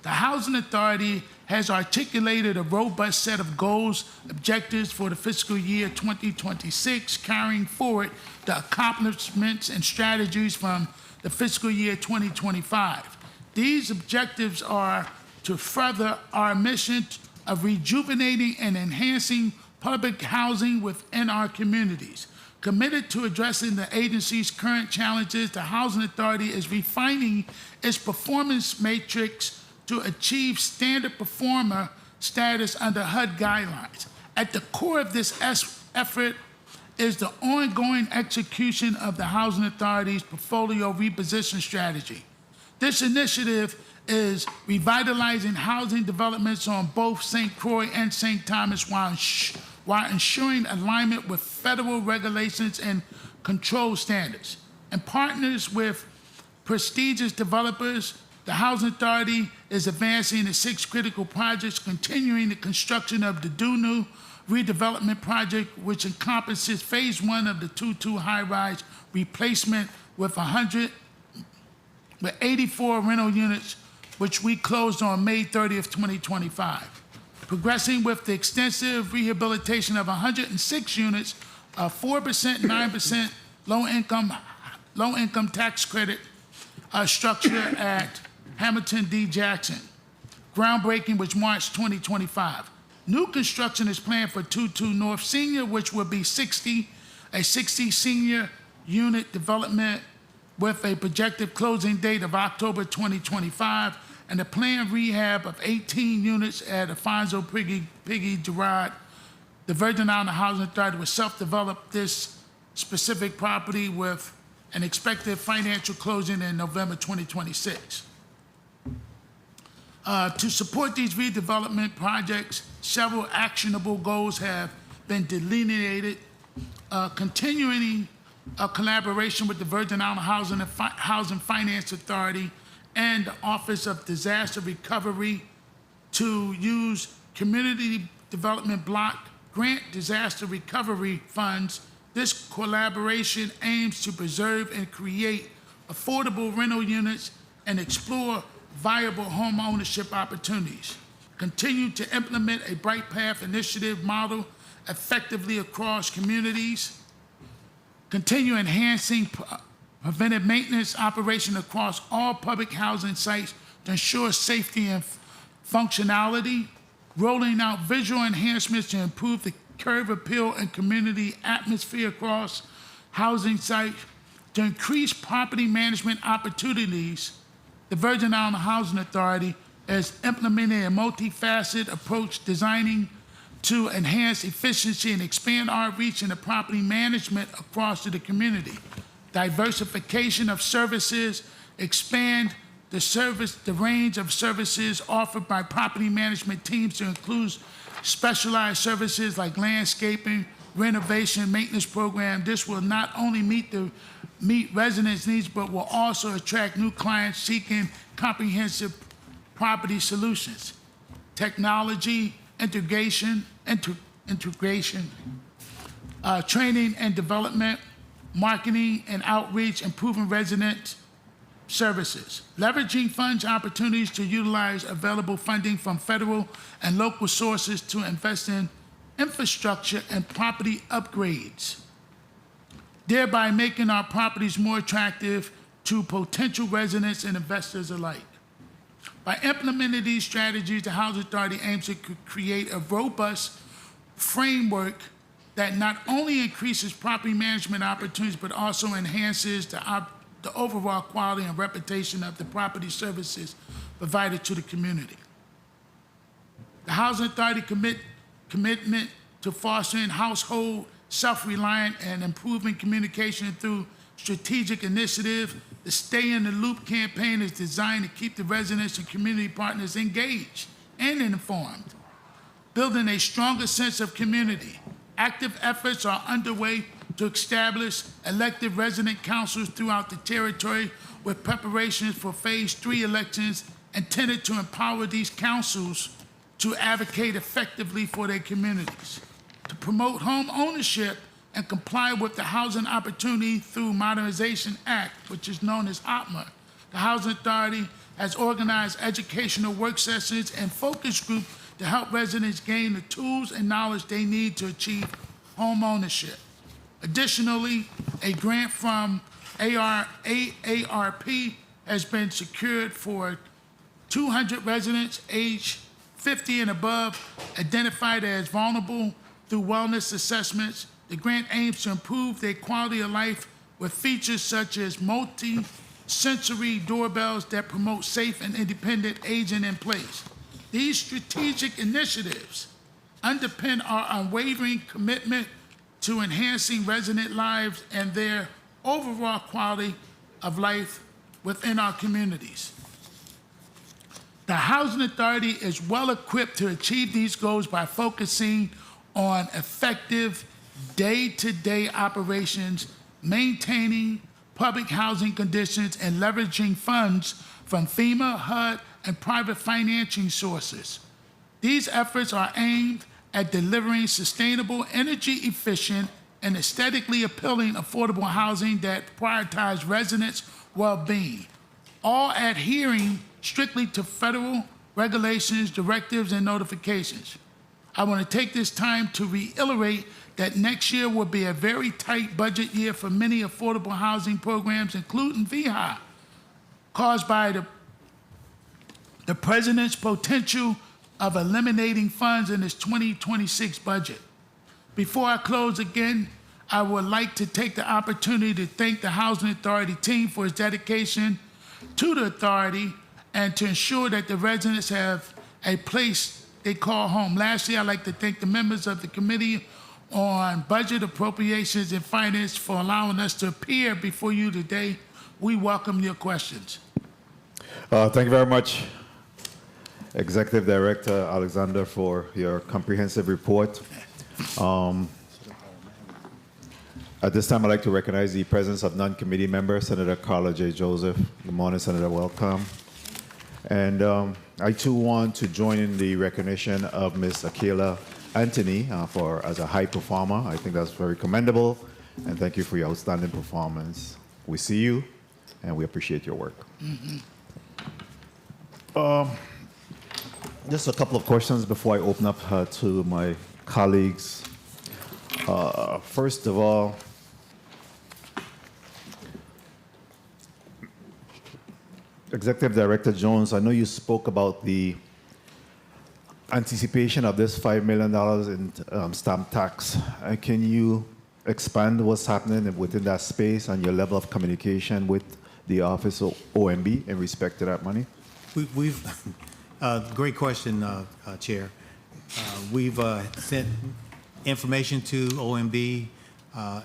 The Housing Authority has articulated a robust set of goals, objectives for the fiscal year 2026, carrying forward the accomplishments and strategies from the fiscal year 2025. These objectives are to further our mission of rejuvenating and enhancing public housing within our communities. Committed to addressing the agency's current challenges, the Housing Authority is refining its performance matrix to achieve standard performer status under HUD guidelines. At the core of this effort is the ongoing execution of the Housing Authority's portfolio reposition strategy. This initiative is revitalizing housing developments on both St. Croix and St. Thomas while ensuring alignment with federal regulations and control standards. In partners with prestigious developers, the Housing Authority is advancing the 6 critical projects, continuing the construction of the Dunu redevelopment project, which encompasses phase 1 of the 2-2 high-rise replacement with 84 rental units, which we closed on May 30th, 2025. Progressing with the extensive rehabilitation of 106 units, a 4%, 9% low-income tax credit structure at Hamilton D. Jackson. Groundbreaking was March 2025. New construction is planned for 2-2 North Senior, which will be a 60 senior unit development with a projected closing date of October 2025, and a planned rehab of 18 units at Alfonso Piggy Gerard. The Virgin Island Housing Authority will self-develop this specific property with an expected financial closing in November 2026. To support these redevelopment projects, several actionable goals have been delineated, continuing a collaboration with the Virgin Island Housing Finance Authority and the Office of Disaster Recovery to use Community Development Block Grant Disaster Recovery Funds. This collaboration aims to preserve and create affordable rental units and explore viable home ownership opportunities. Continue to implement a Bright Path initiative model effectively across communities. Continue enhancing preventive maintenance operation across all public housing sites to ensure safety and functionality. Rolling out visual enhancements to improve the curb appeal and community atmosphere across housing sites. To increase property management opportunities, the Virgin Island Housing Authority is implementing a multifaceted approach designing to enhance efficiency and expand our reach in the property management across to the community. Diversification of services, expand the range of services offered by property management teams to include specialized services like landscaping, renovation, maintenance program. This will not only meet residents' needs, but will also attract new clients seeking comprehensive property solutions. Technology, integration, training and development, marketing and outreach, improving resident services. Leveraging funds opportunities to utilize available funding from federal and local sources to invest in infrastructure and property upgrades, thereby making our properties more attractive to potential residents and investors alike. By implementing these strategies, the Housing Authority aims to create a robust framework that not only increases property management opportunities, but also enhances the overall quality and reputation of the property services provided to the community. The Housing Authority commitment to fostering household self-reliant and improving communication through strategic initiative. The Stay in the Loop campaign is designed to keep the residents and community partners engaged and informed, building a stronger sense of community. Active efforts are underway to establish elected resident councils throughout the territory with preparations for Phase 3 elections intended to empower these councils to advocate effectively for their communities, to promote home ownership and comply with the Housing Opportunity Through Modernization Act, which is known as OPMA. The Housing Authority has organized educational work sessions and focus groups to help residents gain the tools and knowledge they need to achieve home ownership. Additionally, a grant from AARP has been secured for 200 residents aged 50 and above identified as vulnerable through wellness assessments. The grant aims to improve their quality of life with features such as multi-sensory doorbells that promote safe and independent aging in place. These strategic initiatives underpin our unwavering commitment to enhancing resident lives and their overall quality of life within our communities. The Housing Authority is well equipped to achieve these goals by focusing on effective day-to-day operations, maintaining public housing conditions, and leveraging funds from FEMA, HUD, and private financing sources. These efforts are aimed at delivering sustainable, energy-efficient, and aesthetically appealing affordable housing that prioritizes residents' well-being, all adhering strictly to federal regulations, directives, and notifications. I want to take this time to reiterate that next year will be a very tight budget year for many affordable housing programs, including VHI, caused by the President's potential of eliminating funds in his 2026 budget. Before I close again, I would like to take the opportunity to thank the Housing Authority team for its dedication to the authority and to ensure that the residents have a place they call home. Lastly, I'd like to thank the members of the Committee on Budget, Appropriations, and Finance for allowing us to appear before you today. We welcome your questions.
Thank you very much, Executive Director Alexander, for your comprehensive report. At this time, I'd like to recognize the presence of non-committee member, Senator Carla J. Joseph. Good morning, Senator. Welcome. And I, too, want to join in the recognition of Ms. Akela Anthony as a high performer. I think that's very commendable, and thank you for your outstanding performance. We see you, and we appreciate your work. Just a couple of questions before I open up to my colleagues. First of all, Executive Director Jones, I know you spoke about the anticipation of this $5 million in stamp tax. Can you expand what's happening within that space and your level of communication with the Office of OMB in respect to that money?
Great question, Chair. We've sent information to OMB.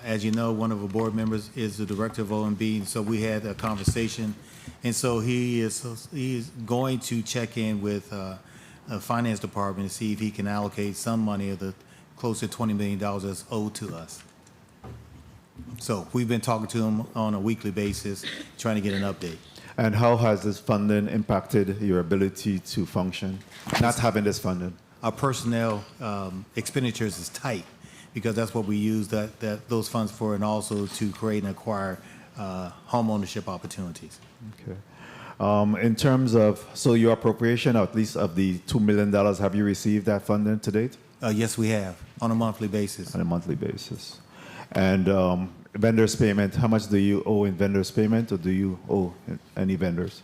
As you know, one of our board members is the director of OMB, and so we had a conversation. And so he is going to check in with the finance department to see if he can allocate some money of the close to $20 million that's owed to us. So we've been talking to him on a weekly basis, trying to get an update.
And how has this funding impacted your ability to function, not having this funding?
Our personnel expenditures is tight because that's what we use those funds for, and also to create and acquire home ownership opportunities.
Okay. In terms of, so your appropriation, at least of the $2 million, have you received that funding to date?
Yes, we have, on a monthly basis.
On a monthly basis. And vendors payment, how much do you owe in vendors payment, or do you owe any vendors?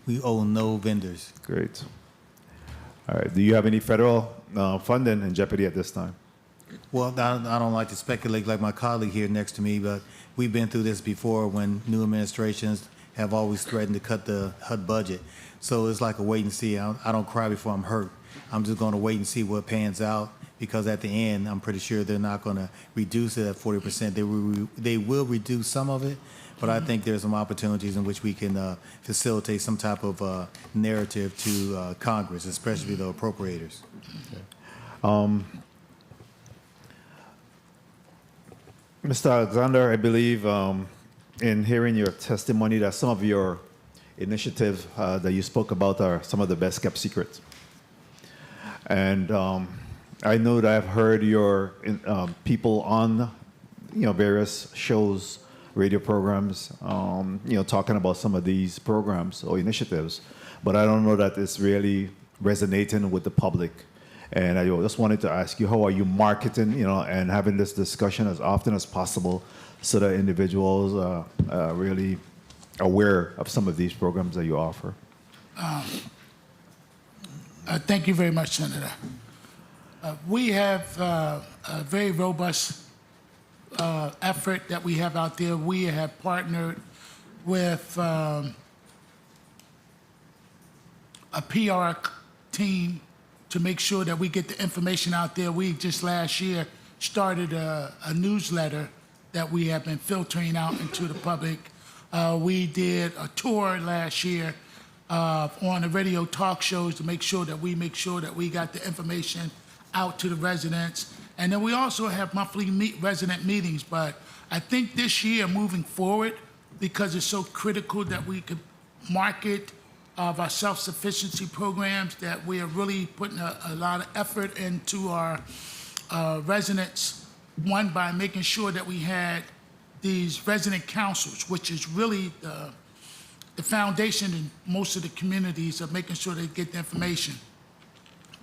We owe no vendors.
Great. All right. Do you have any federal funding in jeopardy at this time?
Well, I don't like to speculate like my colleague here next to me, but we've been through this before when new administrations have always threatened to cut the HUD budget. So it's like a wait and see. I don't cry before I'm hurt. I'm just going to wait and see what pans out, because at the end, I'm pretty sure they're not going to reduce it at 40%. They will reduce some of it, but I think there's some opportunities in which we can facilitate some type of narrative to Congress, especially the appropriators.
Okay. Mr. Alexander, I believe in hearing your testimony that some of your initiatives that you spoke about are some of the best kept secrets. And I know that I've heard your people on, various shows, radio programs, talking about some of these programs or initiatives, but I don't know that it's really resonating with the public. And I just wanted to ask you, how are you marketing, and having this discussion as often as possible so that individuals are really aware of some of these programs that you offer?
Thank you very much, Senator. We have a very robust effort that we have out there. We have partnered with a PR team to make sure that we get the information out there. We just last year started a newsletter that we have been filtering out into the public. We did a tour last year on the radio talk shows to make sure that we got the information out to the residents. And then we also have monthly resident meetings. But I think this year, moving forward, because it's so critical that we could market of our self-sufficiency programs, that we are really putting a lot of effort into our residents. One, by making sure that we had these resident councils, which is really the foundation in most of the communities of making sure they get the information.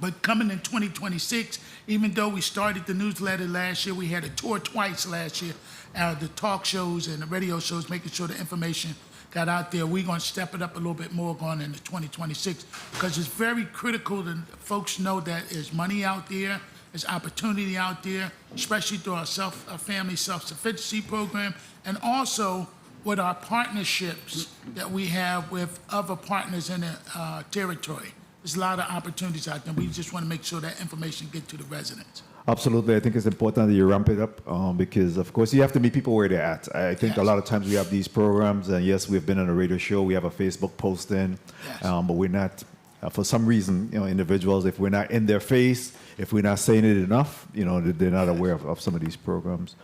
But coming in 2026, even though we started the newsletter last year, we had a tour twice last year, the talk shows and the radio shows, making sure the information got out there. We're going to step it up a little bit more going into 2026, because it's very critical that folks know that there's money out there, there's opportunity out there, especially through our family self-sufficiency program, and also with our partnerships that we have with other partners in the territory. There's a lot of opportunities out there. We just want to make sure that information gets to the residents.
Absolutely. I think it's important that you ramp it up because, of course, you have to meet people where they're at. I think a lot of times we have these programs, and yes, we've been on a radio show, we have a Facebook posting, but we're not, for some reason, individuals, if we're not in their face, if we're not saying it enough, they're not aware of some of these programs.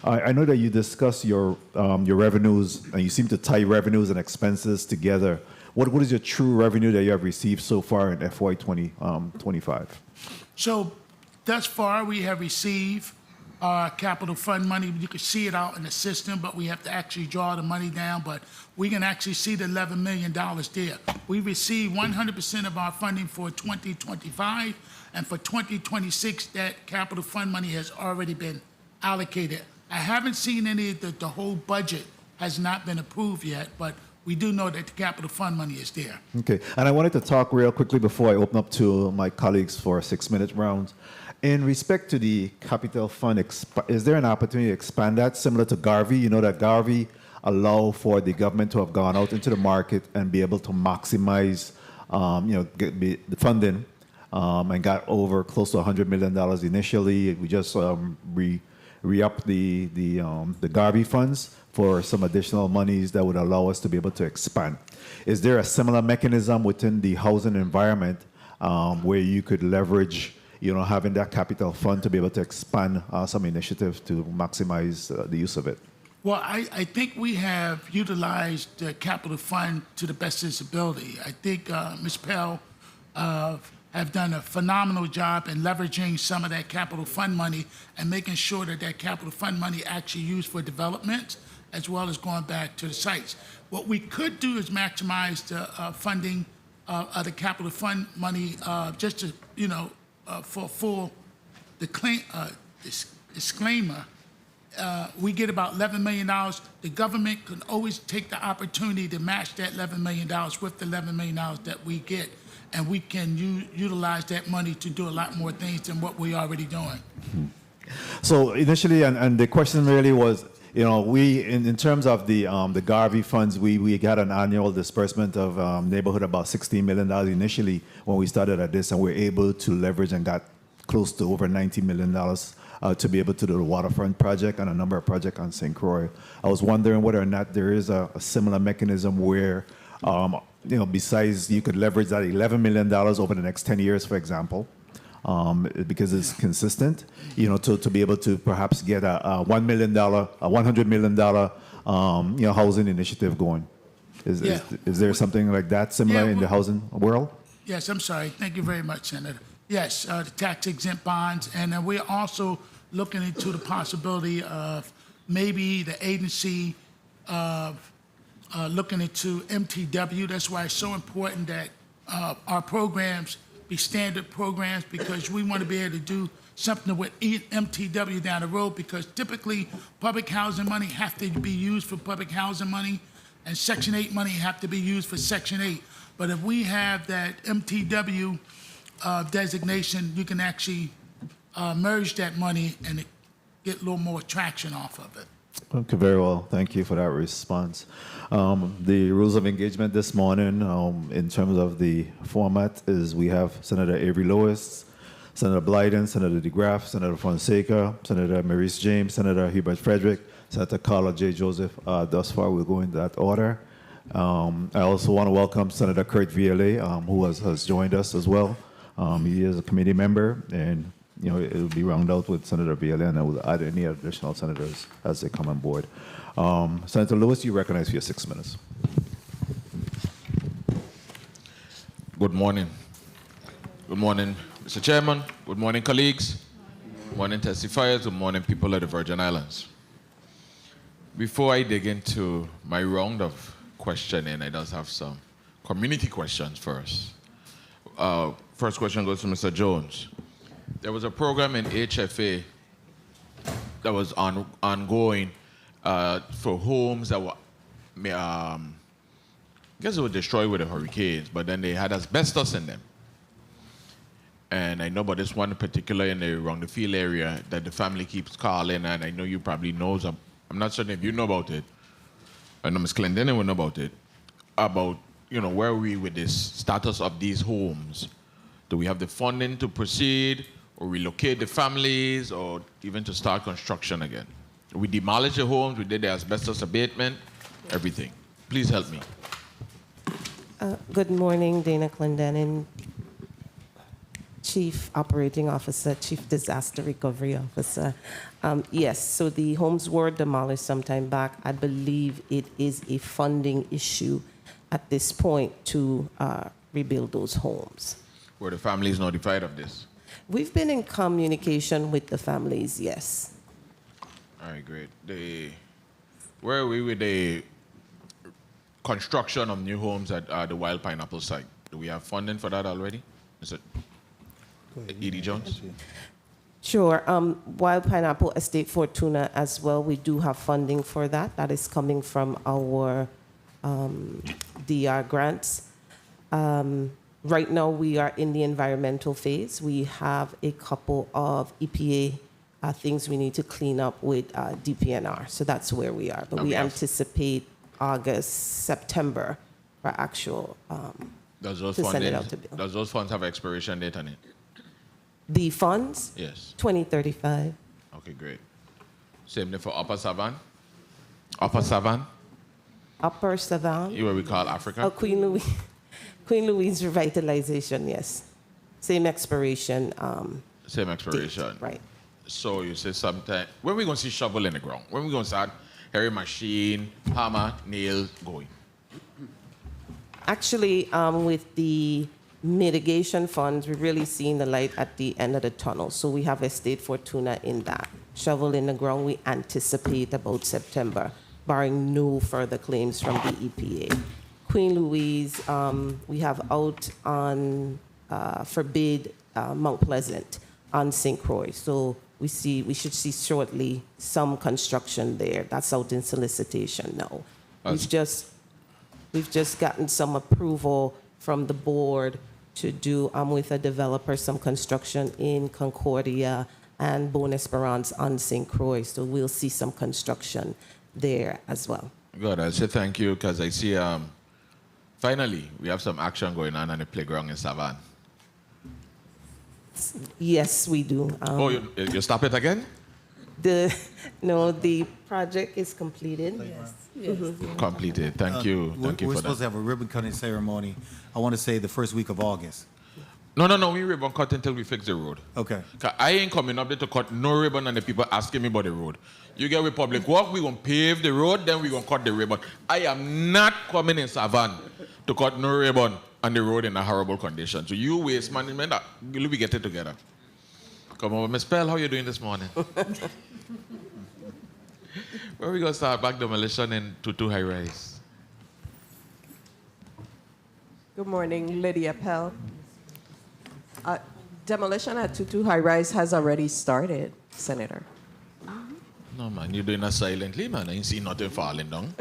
I know that you discuss your revenues, and you seem to tie revenues and expenses together. What is your true revenue that you have received so far in FY 2025?
So thus far, we have received our capital fund money. You can see it out in the system, but we have to actually draw the money down. But we can actually see the $11 million there. We received 100% of our funding for 2025, and for 2026, that capital fund money has already been allocated. I haven't seen any of the whole budget has not been approved yet, but we do know that the capital fund money is there.
Okay, and I wanted to talk real quickly before I open up to my colleagues for a 6-minute round. In respect to the capital fund, is there an opportunity to expand that, similar to Garvey? You know that Garvey allow for the government to have gone out into the market and be able to maximize, the funding, and got over close to $100 million initially. We just re-upped the Garvey funds for some additional monies that would allow us to be able to expand. Is there a similar mechanism within the housing environment where you could leverage, having that capital fund to be able to expand some initiatives to maximize the use of it?
Well, I think we have utilized the capital fund to the best of its ability. I think Ms. Pell have done a phenomenal job in leveraging some of that capital fund money and making sure that that capital fund money actually used for development, as well as going back to the sites. What we could do is maximize the funding of the capital fund money, just to, for full disclaimer. We get about $11 million. The government can always take the opportunity to match that $11 million with the $11 million that we get, and we can utilize that money to do a lot more things than what we're already doing.
Mm-hmm. So initially, and the question really was, we in terms of the Garvey funds, we got an annual disbursement of neighborhood about $16 million initially when we started at this, and we're able to leverage and got close to over $90 million to be able to do the waterfront project and a number of projects on St. Croix. I was wondering whether or not there is a similar mechanism where, besides you could leverage that $11 million over the next 10 years, for example, because it's consistent, to be able to perhaps get a $100 million, housing initiative going. Is there something like that similar in the housing world?
Yes, I'm sorry. Thank you very much, Senator. Yes, the tax exempt bonds, and we're also looking into the possibility of maybe the agency of looking into MTW. That's why it's so important that our programs be standard programs, because we want to be able to do something with MTW down the road, because typically public housing money have to be used for public housing money, and Section 8 money have to be used for Section 8. But if we have that MTW designation, you can actually merge that money and get a little more traction off of it.
Okay, very well. Thank you for that response. The rules of engagement this morning, in terms of the format, is we have Senator Avery Lewis, Senator Blyden, Senator DeGraff, Senator Fonseca, Senator Maurice James, Senator Hubert Frederick, Senator Carla J. Joseph. Thus far, we'll go in that order. I also want to welcome Senator Kurt Vielle, who has joined us as well. He is a committee member, and it will be rounded out with Senator Vielle, and I will add any additional senators as they come on board. Senator Lewis, you recognize for your 6 minutes.
Good morning. Good morning, Mr. Chairman. Good morning, colleagues. Good morning, testifiers. Good morning, people of the Virgin Islands. Before I dig into my round of questioning, I just have some community questions first. First question goes to Mr. Jones. There was a program in HFA that was ongoing for homes that were, I guess they were destroyed with the hurricanes, but then they had asbestos in them. And I know about this one in particular around the field area that the family keeps calling, and I know you probably know. I'm not certain if you know about it. I know Ms. Clendenin will know about it. About, where are we with this status of these homes? Do we have the funding to proceed or relocate the families or even to start construction again? We demolished the homes, we did the asbestos abatement, everything. Please help me.
Good morning, Dana Clendenin, Chief Operating Officer, Chief Disaster Recovery Officer. Yes, so the homes were demolished some time back. I believe it is a funding issue at this point to rebuild those homes.
Were the families notified of this?
We've been in communication with the families, yes.
All right, great. Where are we with the construction of new homes at the Wild Pineapple site? Do we have funding for that already? Is it E.D. Jones?
Sure. Wild Pineapple Estate Fortuna as well, we do have funding for that. That is coming from our DR grants. Right now, we are in the environmental phase. We have a couple of EPA things we need to clean up with DPNR. So that's where we are. But we anticipate August, September for actual to send it out to bill.
Does those funds have expiration date on it?
The funds?
Yes.
2035.
Okay, great. Same thing for Upper Savannah? Upper Savannah?
Upper Savannah?
What we call Africa?
Oh, Queen Louise revitalization, yes. Same expiration.
Same expiration.
Date, right.
So you say sometime, when are we going to see shovel in the ground? When are we going to start heavy machine, hammer, nail going?
Actually, with the mitigation funds, we're really seeing the light at the end of the tunnel. So we have Estate Fortuna in that. Shovel in the ground, we anticipate about September, barring no further claims from the EPA. Queen Louise, we have out on forbid Mount Pleasant on St. Croix. So we should see shortly some construction there. That's out in solicitation now. We've just gotten some approval from the board to do with a developer some construction in Concordia and Bon Esperance on St. Croix. So we'll see some construction there as well.
Good. I say thank you because I see finally we have some action going on the playground in Savannah.
Yes, we do.
You stop it again?
The project is completed.
Yes.
Mm-hmm.
Completed. Thank you. Thank you
We're
for
supposed to
that.
have a ribbon cutting ceremony, I want to say the first week of August.
No, we ribbon cut until we fix the road.
Okay.
'Cause I ain't coming up there to cut no ribbon and the people asking me about the road. You get with public work, we gonna pave the road, then we gonna cut the ribbon. I am not coming in Savannah to cut no ribbon on the road in a horrible condition. So you waste management, we get it together. Come on, Miss Pell, how you doing this morning? Where we gonna start back demolition in Tutu High Rise?
Good morning, Lydia Pell. Demolition at Tutu High Rise has already started, Senator.
No, man, you're doing that silently, man. I ain't see nothing falling down.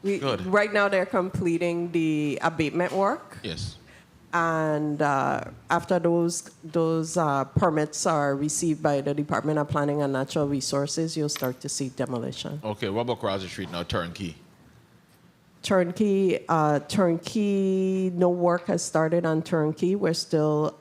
Good.
Right now, they're completing the abatement work.
Yes.
And after those permits are received by the Department of Planning and Natural Resources, you'll start to see demolition.
Okay, what about across the street now? Turnkey.
Turnkey, no work has started on Turnkey. We're still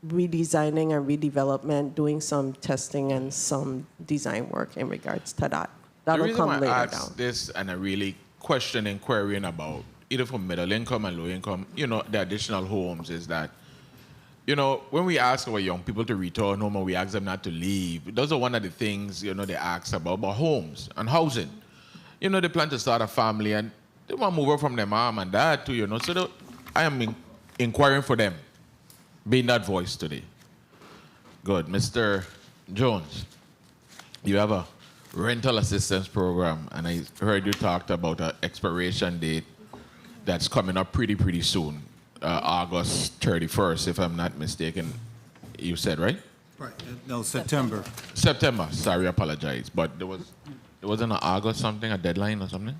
redesigning and redevelopment, doing some testing and some design work in regards to that. That'll come later
I
down.
asked this and I really questioning, querying about either for middle income and low income, the additional homes is that, when we ask our young people to return home or we ask them not to leave, those are one of the things, they ask about homes and housing. They plan to start a family and they want to move over from their mom and dad to, so I am inquiring for them, being that voice today. Good. Mr. Jones, you have a rental assistance program, and I heard you talked about an expiration date that's coming up pretty soon, August 31st, if I'm not mistaken. You said, right?
Right. No, September.
September. Sorry, I apologize. But there wasn't an August something, a deadline or something?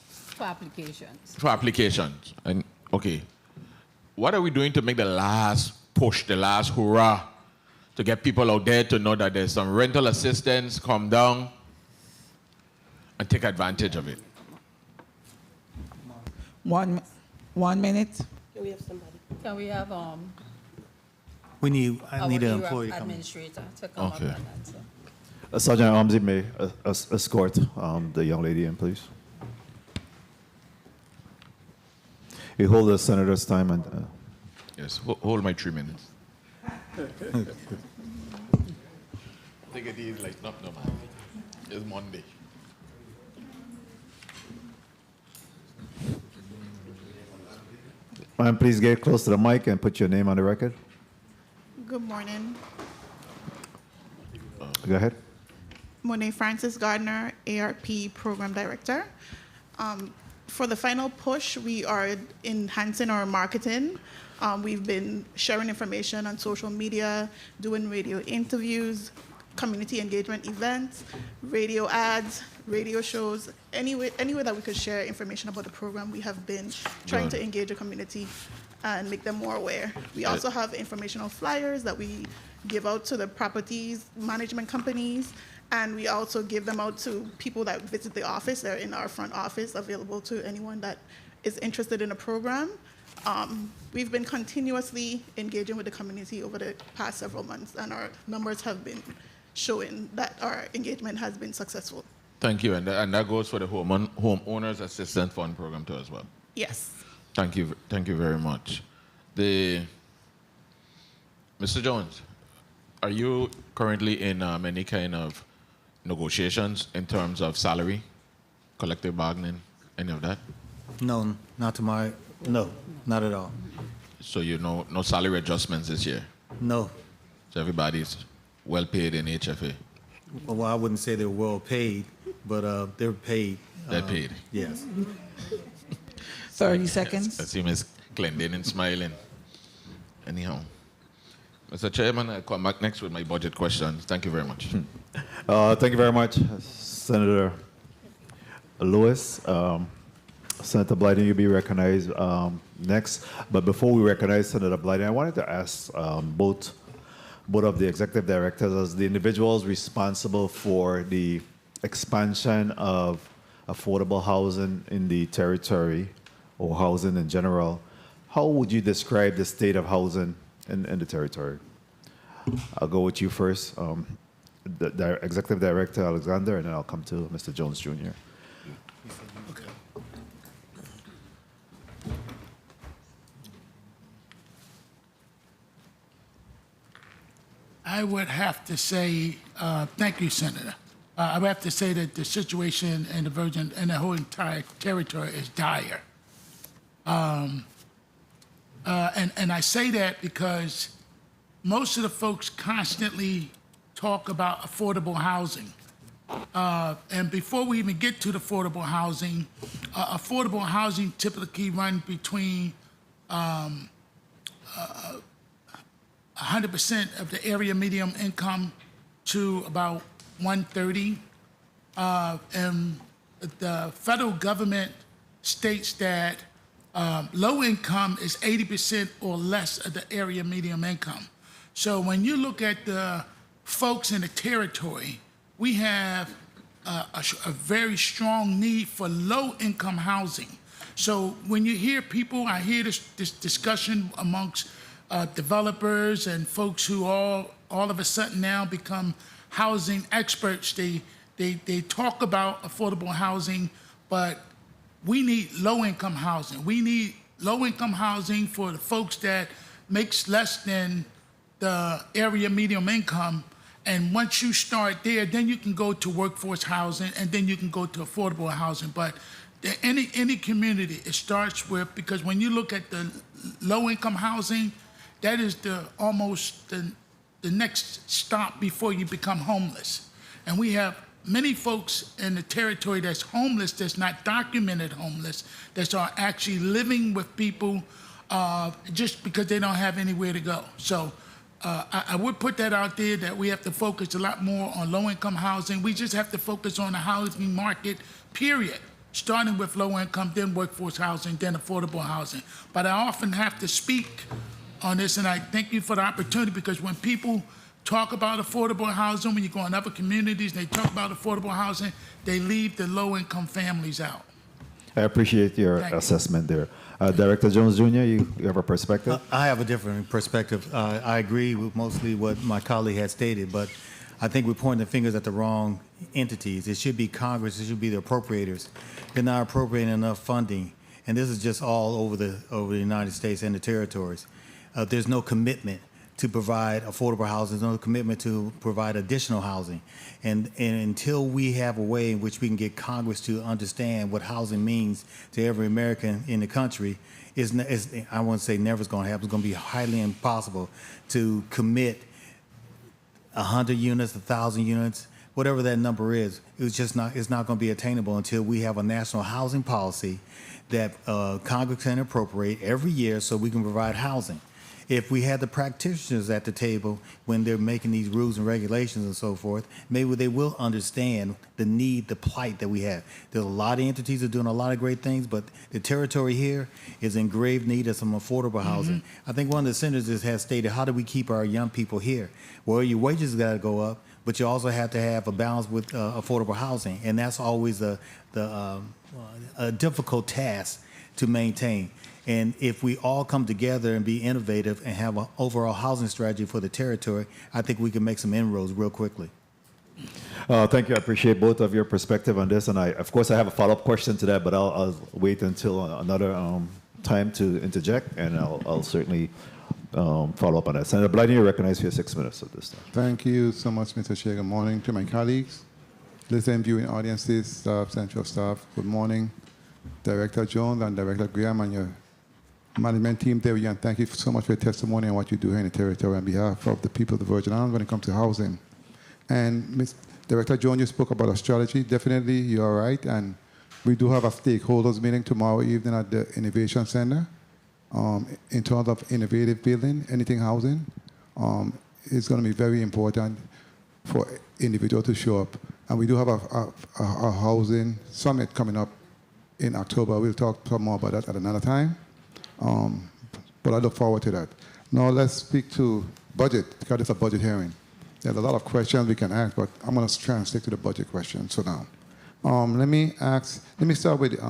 For applications.
For applications. And okay. What are we doing to make the last push, the last hurrah, to get people out there to know that there's some rental assistance, come down and take advantage of it?
1 minute.
Can we have somebody?
Can we have
I need an employee coming.
administrator to come
Okay.
up on that? So.
Sergeant Armsy may escort the young lady in, please. You hold the senator's time and.
Yes, hold my 3 minutes. Take it easy, like, no, man. It's Monday.
Ma'am, please get close to the mic and put your name on the record.
Good morning.
Go ahead.
Monet Francis Gardner, ARP Program Director. For the final push, we are enhancing our marketing. We've been sharing information on social media, doing radio interviews, community engagement events, radio ads, radio shows, anywhere that we could share information about the program. We have been trying to engage the community and make them more aware. We also have informational flyers that we give out to the properties management companies, and we also give them out to people that visit the office. They're in our front office, available to anyone that is interested in a program. We've been continuously engaging with the community over the past several months, and our numbers have been showing that our engagement has been successful.
Thank you, and that goes for the Homeowners Assistance Fund program too as well.
Yes.
Thank you very much. Mr. Jones, are you currently in any kind of negotiations in terms of salary, collective bargaining, any of that?
No, not at all.
So no salary adjustments this year?
No.
So everybody's well paid in HFA?
Well, I wouldn't say they're well paid, but they're paid.
They're paid?
Yes.
30 seconds.
I see Ms. Glendon smiling. Anyhow. Mr. Chairman, I'll come back next with my budget questions. Thank you very much.
Thank you very much, Senator Lewis. Senator Blyden, you'll be recognized next. But before we recognize Senator Blyden, I wanted to ask both of the executive directors, as the individuals responsible for the expansion of affordable housing in the territory, or housing in general, how would you describe the state of housing in the territory? I'll go with you first, the Executive Director Alexander, and then I'll come to Mr. Jones Jr.
I would have to say, thank you, Senator. I would have to say that the situation in the Virgin and the whole entire territory is dire. And I say that because most of the folks constantly talk about affordable housing. And before we even get to the affordable housing typically runs between 100% of the area median income to about 130. And the federal government states that low income is 80% or less of the area median income. So when you look at the folks in the territory, we have a very strong need for low-income housing. So when you hear people, I hear this discussion amongst developers and folks who all of a sudden now become housing experts. They talk about affordable housing, but we need low-income housing. We need low-income housing for the folks that makes less than the area median income. And once you start there, then you can go to workforce housing, and then you can go to affordable housing. But any community, it starts with, because when you look at the low-income housing, that is almost the next stop before you become homeless. And we have many folks in the territory that's homeless, that's not documented homeless, that are actually living with people just because they don't have anywhere to go. So I would put that out there, that we have to focus a lot more on low-income housing. We just have to focus on the housing market, period, starting with low-income, then workforce housing, then affordable housing. But I often have to speak on this, and I thank you for the opportunity, because when people talk about affordable housing, when you go in other communities, they talk about affordable housing, they leave the low-income families out.
I appreciate your assessment there. Director Jones Jr., you have a perspective?
I have a different perspective. I agree with mostly what my colleague had stated, but I think we're pointing the fingers at the wrong entities. It should be Congress. It should be the appropriators. They're not appropriating enough funding, and this is just all over the United States and the territories. There's no commitment to provide affordable housing. There's no commitment to provide additional housing. And until we have a way in which we can get Congress to understand what housing means to every American in the country, I won't say never is going to happen. It's going to be highly impossible to commit 100 units, 1,000 units, whatever that number is. It's not going to be attainable until we have a national housing policy that Congress can appropriate every year so we can provide housing. If we had the practitioners at the table when they're making these rules and regulations and so forth, maybe they will understand the need, the plight that we have. There's a lot of entities that are doing a lot of great things, but the territory here is in grave need of some affordable housing. I think one of the senators has stated, how do we keep our young people here? Well, your wages got to go up, but you also have to have a balance with affordable housing, and that's always a difficult task to maintain. And if we all come together and be innovative and have an overall housing strategy for the territory, I think we can make some inroads real quickly.
Thank you. I appreciate both of your perspective on this. And of course, I have a follow-up question to that, but I'll wait until another time to interject, and I'll certainly follow up on that. Senator Blyden, you're recognized for your 6 minutes of this time.
Thank you so much, Mr. Chair. Good morning to my colleagues, listening, viewing audiences, staff, central staff. Good morning, Director Jones and Director Graham and your management team there. And thank you so much for your testimony and what you do here in the territory on behalf of the people of the Virgin Islands when it comes to housing. And Ms. Director Jones, you spoke about a strategy. Definitely, you're right. And we do have a stakeholders meeting tomorrow evening at the Innovation Center in terms of innovative building, anything housing. It's going to be very important for individuals to show up. And we do have a housing summit coming up in October. We'll talk more about that at another time. But I look forward to that. Now let's speak to budget, because it's a budget hearing. There's a lot of questions we can ask, but I'm going to try and stick to the budget questions. So now, let me start with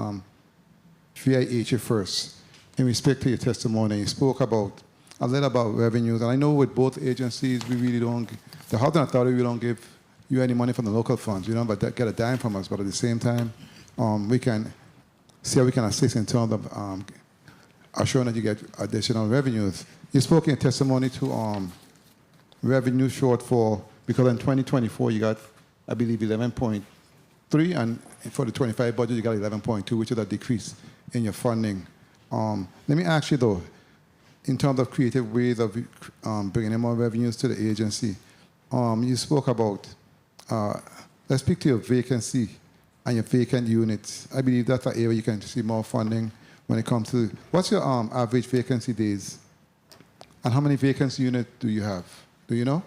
VIH first. In respect to your testimony, you spoke a little about revenues, and I know with both agencies, we really don't, the Housing Authority, we don't give you any money from the local funds, but they get a dime from us, but at the same time, we can see how we can assist in terms of assuring that you get additional revenues. You spoke in testimony to revenue shortfall, because in 2024 you got, I believe, 11.3, and for the 25 budget you got 11.2, which is a decrease in your funding. Let me ask you though, in terms of creative ways of bringing in more revenues to the agency, you spoke about, let's speak to your vacancy and your vacant units. I believe that's an area you can see more funding when it comes to, what's your average vacancy days? And how many vacancy units do you have? Do you know?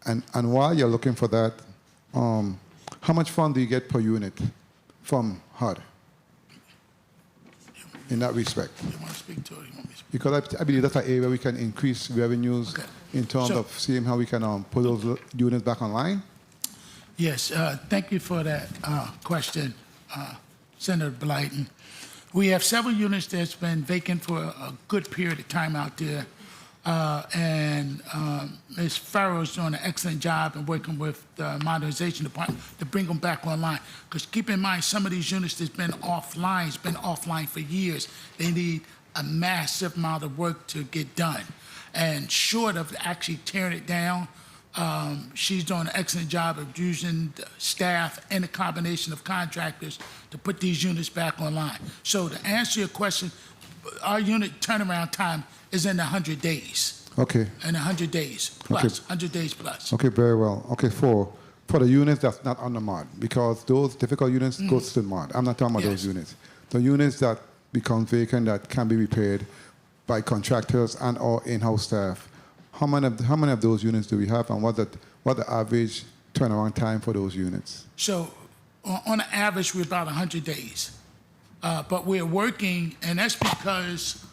And while you're looking for that, how much fund do you get per unit from HUD in that respect?
You want to speak to it? You want me to speak?
Because I believe that's an area we can increase revenues in terms of seeing how we can put those units back online.
Yes, thank you for that question, Senator Blyton. We have several units that's been vacant for a good period of time out there. And Ms. Farrell's doing an excellent job in working with the modernization department to bring them back online. Because keep in mind, some of these units that's been offline, it's been offline for years. They need a massive amount of work to get done. And short of actually tearing it down, she's doing an excellent job of using the staff and a combination of contractors to put these units back online. So to answer your question, our unit turnaround time is in 100 days.
Okay.
In 100 days plus,
Okay.
100 days plus.
Okay, very well. Okay, for the units that's not on the mod, because those difficult units goes to the mod. I'm not talking about those units. The units that become vacant that can be repaired by contractors and or in-house staff. How many of those units do we have, and what the average turnaround time for those units?
So on an average, we're about 100 days. But we're working, and that's because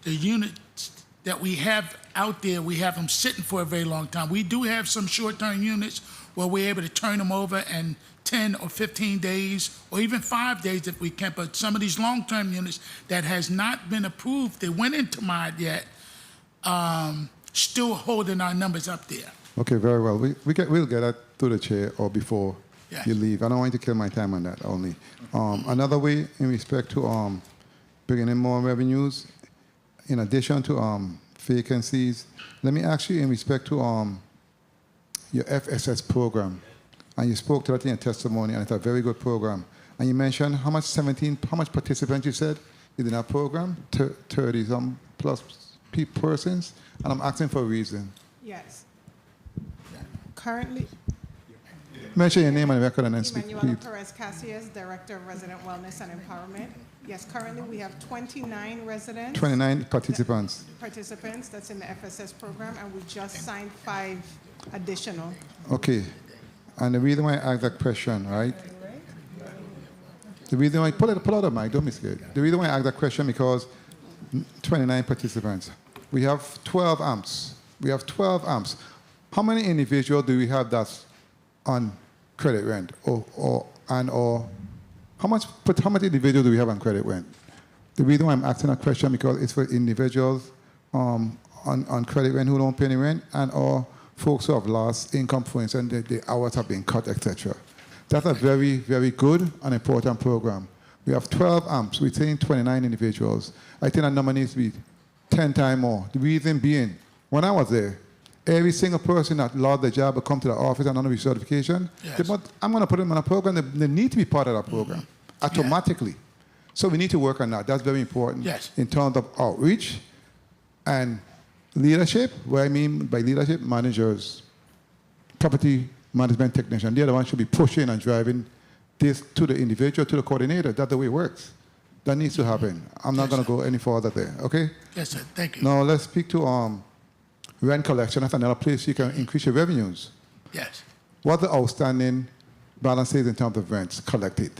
the units that we have out there, we have them sitting for a very long time. We do have some short-term units where we're able to turn them over in 10 or 15 days, or even 5 days if we can. But some of these long-term units that has not been approved, they went into mod yet, still holding our numbers up there.
Okay, very well. We'll get that to the chair or before you leave. I don't want you to kill my time on that only. Another way in respect to bringing in more revenues, in addition to vacancies, let me ask you in respect to your FSS program. And you spoke to that in your testimony, and it's a very good program. And you mentioned how much participants you said is in that program? 30-some plus persons? And I'm asking for a reason.
Yes. Currently,
Mention your name and record and then speak.
Emanuela Perez Casillas, Director of Resident Wellness and Empowerment. Yes, currently we have 29 residents.
29 participants.
Participants that's in the FSS program, and we just signed 5 additional.
Okay. And the reason why I asked that question, right? The reason why, pull out the mic, don't be scared. The reason why I asked that question because 29 participants. We have 12 amps. We have 12 amps. How many individuals do we have that's on credit rent? Or how much individuals do we have on credit rent? The reason why I'm asking that question because it's for individuals on credit rent who don't pay any rent and or folks who have lost income, for instance, the hours have been cut, etc. That's a very, very good and important program. We have 12 amps. We're saying 29 individuals. I think that number needs to be 10 times more. The reason being, when I was there, every single person that lost their job will come to the office and on a recertification. Yes. I'm going to put them on a program. They need to be part of that program automatically. So we need to work on that. That's very important in terms of outreach and leadership. What I mean by leadership, managers, property management technician. The other one should be pushing and driving this to the individual, to the coordinator. That's the way it works. That needs to happen. I'm not going to go any further there, okay?
Yes, sir. Thank you.
Now let's speak to rent collection. That's another place you can increase your revenues.
Yes.
What the outstanding balances in terms of rents collected?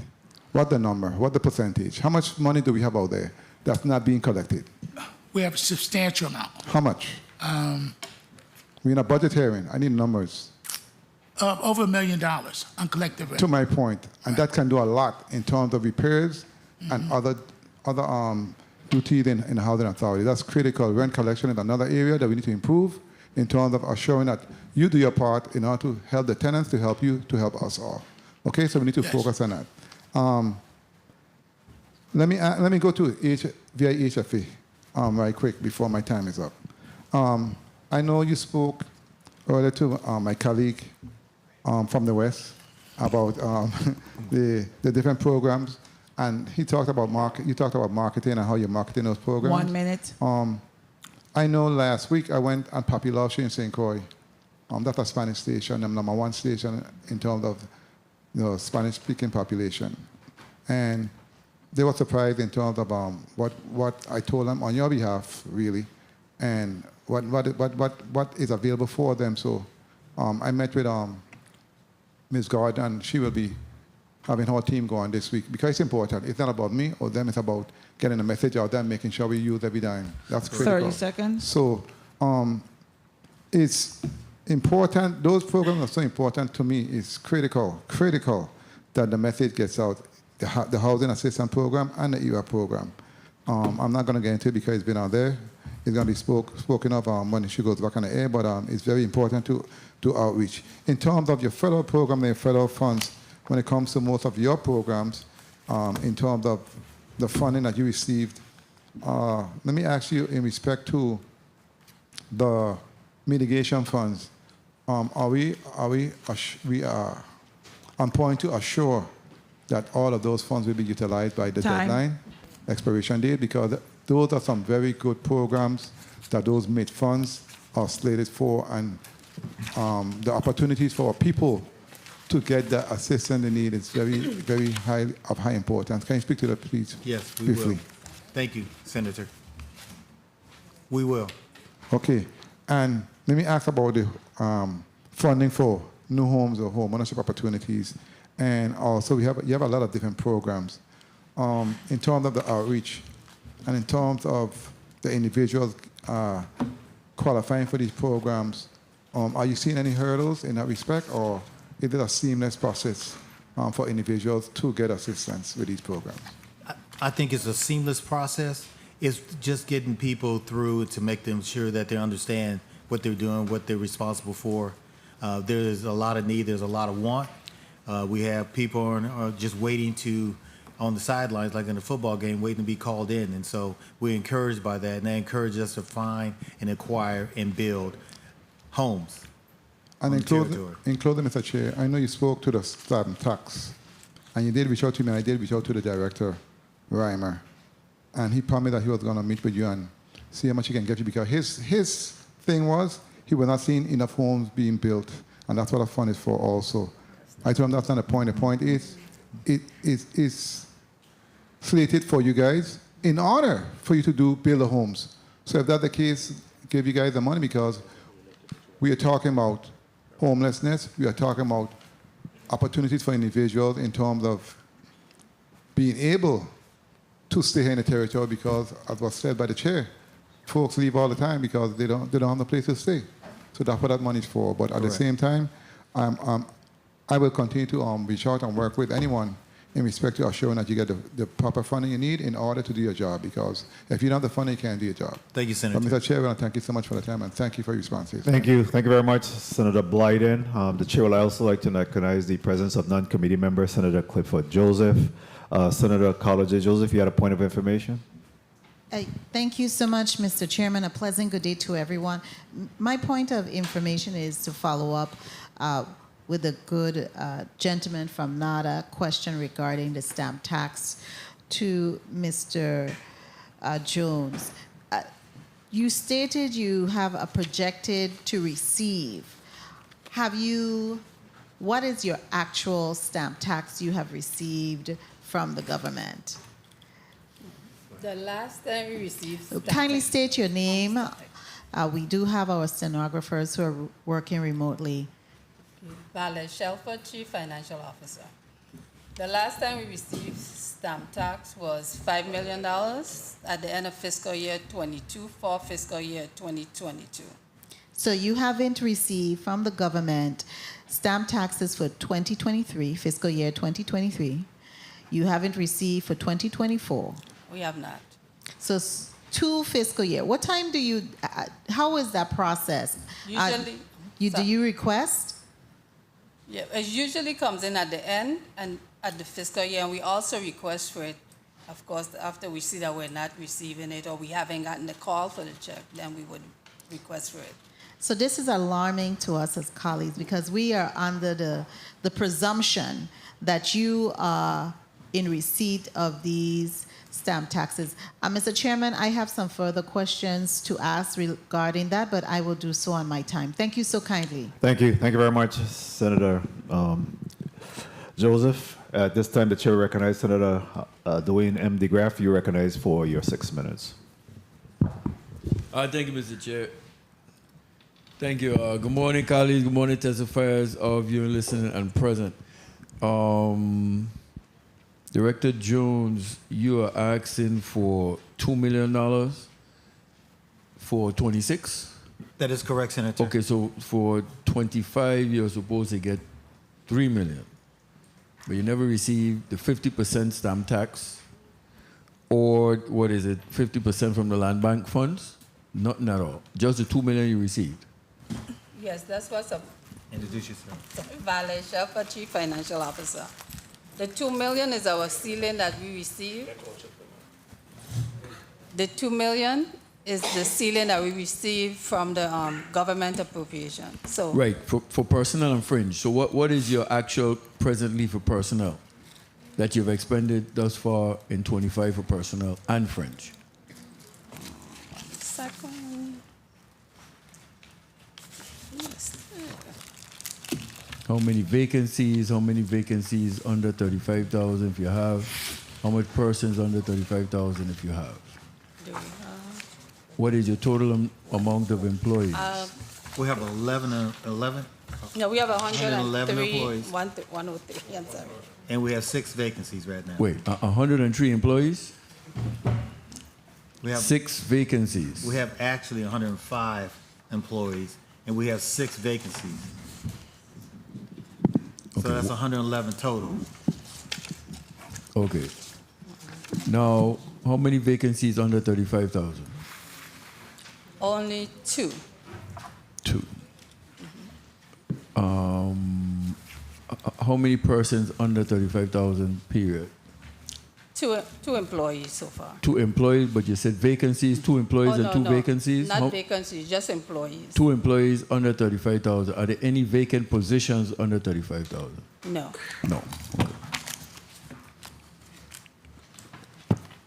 What the number? What the percentage? How much money do we have out there that's not being collected?
We have a substantial amount.
How much? We're in a budget hearing. I need numbers.
Over $1 million uncollected rent.
To my point, and that can do a lot in terms of repairs and other duties in the housing authority. That's critical. Rent collection is another area that we need to improve in terms of assuring that you do your part in order to help the tenants, to help you, to help us all. Okay, so we need to focus on that. Let me go to via HFA. right quick before my time is up. I know you spoke earlier to my colleague from the West about the different programs, and he talked about you talked about marketing and how you're marketing those programs.
1 minute.
I know last week I went on Papiloche in St. Croix. That's a Spanish station, the #1 station in terms of Spanish-speaking population. And they were surprised in terms of what I told them on your behalf, really, and what is available for them. So I met with Ms. Gordon, and she will be having her team go on this week, because it's important. It's not about me or them, it's about getting the message out there, making sure we use every dime. That's critical.
30 seconds.
So it's important. Those programs are so important to me. It's critical that the message gets out. The Housing Assistance Program and the ERA program. I'm not going to get into it because it's been out there. It's going to be spoken of when she goes back on the air, but it's very important to outreach. In terms of your federal program and federal funds, when it comes to most of your programs, in terms of the funding that you received, let me ask you in respect to the mitigation funds, are we on point to assure that all of those funds will be utilized by the deadline, expiration date? Because those are some very good programs that those MIT funds are slated for, and the opportunities for people to get the assistance they need is very high importance. Can you speak to that, please?
Yes, we
briefly?
will. Thank you, Senator. We will.
Okay, and let me ask about the funding for new homes or home ownership opportunities, and also you have a lot of different programs. In terms of the outreach, and in terms of the individuals qualifying for these programs, are you seeing any hurdles in that respect, or is it a seamless process for individuals to get assistance with these programs?
I think it's a seamless process. It's just getting people through to make them sure that they understand what they're doing, what they're responsible for. There's a lot of need, there's a lot of want. We have people just waiting on the sidelines, like in a football game, waiting to be called in. And so we're encouraged by that, and they encourage us to find and acquire and build homes.
And in closing, Mr. Chair, I know you spoke to the stamp tax, and you did reach out to me, and I did reach out to the director, Reimer, and he promised that he was going to meet with you and see how much he can get you, because his thing was he was not seeing enough homes being built, and that's what the fund is for also. I told him that's not the point. The point is it is slated for you guys in order for you to build the homes. So if that's the case, give you guys the money, because we are talking about homelessness. We are talking about opportunities for individuals in terms of being able to stay here in the territory, because, as was said by the chair, folks leave all the time because they don't have a place to stay. So that's what that money is for. But at the same time, I will continue to reach out and work with anyone in respect to assuring that you get the proper funding you need in order to do your job, because if you don't have the funding, you can't do your job.
Thank you, Senator.
But Mr. Chair, I want to thank you so much for the time, and thank you for your responses.
Thank you. Thank you very much, Senator Blyden. The chair would also like to recognize the presence of non-committee member, Senator Clifford Joseph. Senator Carla J. Joseph, you had a point of information?
Thank you so much, Mr. Chairman. A pleasant good day to everyone. My point of information is to follow up with a good gentleman from NADA question regarding the stamp tax to Mr. Jones. You stated you have a projected to receive. What is your actual stamp tax you have received from the government?
The last time we received...
Kindly state your name. We do have our stenographers who are working remotely.
Valerie Shelford, Chief Financial Officer. The last time we received stamp tax was $5 million at the end of fiscal year 22 for fiscal year 2022.
So you haven't received from the government stamp taxes for 2023, fiscal year 2023. You haven't received for 2024.
We have not.
So 2 fiscal year. What time do you, how is that process?
Usually.
Do you request?
Yeah, it usually comes in at the end and at the fiscal year, and we also request for it Of course, after we see that we're not receiving it or we haven't gotten the call for the check, then we would request for it.
So this is alarming to us as colleagues because we are under the presumption that you are in receipt of these stamp taxes. Mr. Chairman, I have some further questions to ask regarding that, but I will do so on my time. Thank you so kindly.
Thank you. Thank you very much, Senator Joseph. At this time, the chair recognizes Senator Dwayne M. DeGraff. You recognize for your 6 minutes.
Thank you, Mr. Chair. Thank you. Good morning, colleagues. Good morning, testifiers, all of you listening and present. Director Jones, you are asking for $2 million for 26?
That is correct, Senator.
Okay, so for 25, you're supposed to get $3 million. But you never received the 50% stamp tax or, what is it, 50% from the land bank funds? Nothing at all. Just the $2 million you received.
Yes, that's what's up.
Introduce yourself.
Valerie Shelfer, Chief Financial Officer. The $2 million is our ceiling that we received. The $2 million is the ceiling that we received from the government appropriation. So
Right, for personnel and fringe. So what is your actual presently for personnel that you've expended thus far in 25 for personnel and fringe?
Second. Yes.
How many vacancies? How many vacancies under 35,000 if you have? How much persons under 35,000 if you have?
Do we have?
What is your total amount of employees?
We have 11.
No, we have
111
103,
employees.
103, I'm sorry.
And we have 6 vacancies right now.
Wait, 103 employees?
We have
6 vacancies.
We have actually 105 employees, and we have 6 vacancies. So that's 111 total.
Okay. Now, how many vacancies under 35,000?
Only 2.
2. How many persons under 35,000 period?
Two employees so far.
2 employees, but you said vacancies, 2 employees and 2 vacancies?
Not vacancies, just employees.
2 employees under 35,000. Are there any vacant positions under 35,000?
No.
No.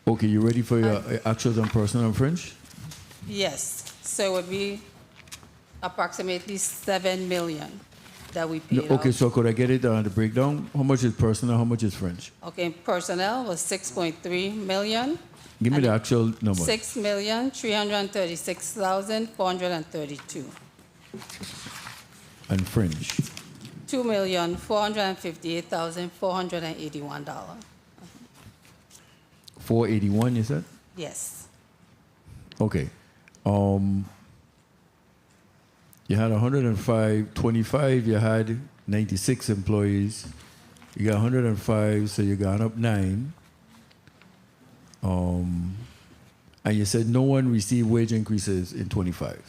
Okay, you ready for your actuals on personal and fringe?
Yes. So it would be approximately $7 million that we paid
Okay,
out.
so could I get it the breakdown? How much is personal, how much is fringe?
Okay, personnel was $6.3 million.
Give me the actual number.
$6,336,432.
And fringe?
$2,458,481.
481, you said?
Yes.
Okay. You had 105, 25, you had 96 employees. You got 105, so you got up 9. And you said no one received wage increases in 25.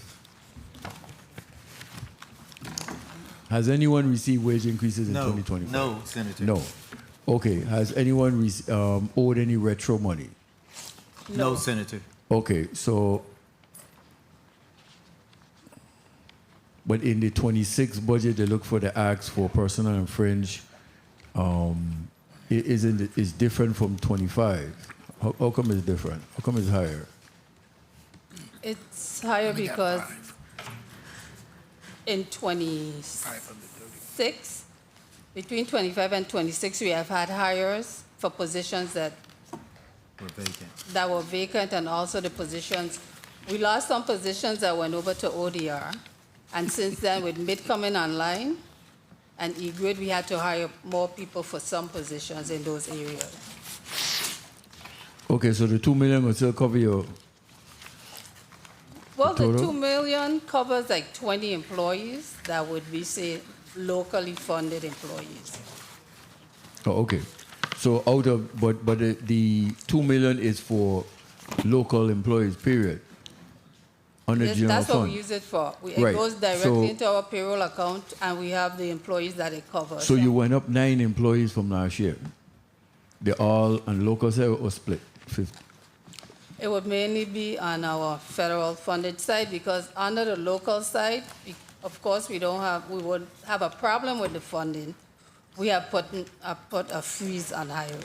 Has anyone received wage increases in 2025?
No, Senator.
No. Okay. Has anyone owed any retro money?
No, Senator.
Okay, so, but in the 26 budget, they look for the acts for personal and fringe. It's different from 25. How come it's different? How come it's higher?
It's higher because in 26, between 25 and 26, we have had hires for positions that were vacant, and also the positions. We lost some positions that went over to ODR, and since then, with MID coming online and E-Grid, we had to hire more people for some positions in those areas.
Okay, so the 2 million will still cover your.
Well, the
total?
2 million covers like 20 employees that would be, say, locally funded employees.
Oh, okay. So out of, but the 2 million is for local employees, period. Under
Yes,
general
that's what
fund.
we use it for. It
Right.
goes directly
So-
into our payroll account, and we have the employees that it covers.
So you went up 9 employees from last year. They're all on local side or split? 50.
It would mainly be on our federal funded side because under the local side, of course, we would have a problem with the funding. We have put a freeze on hiring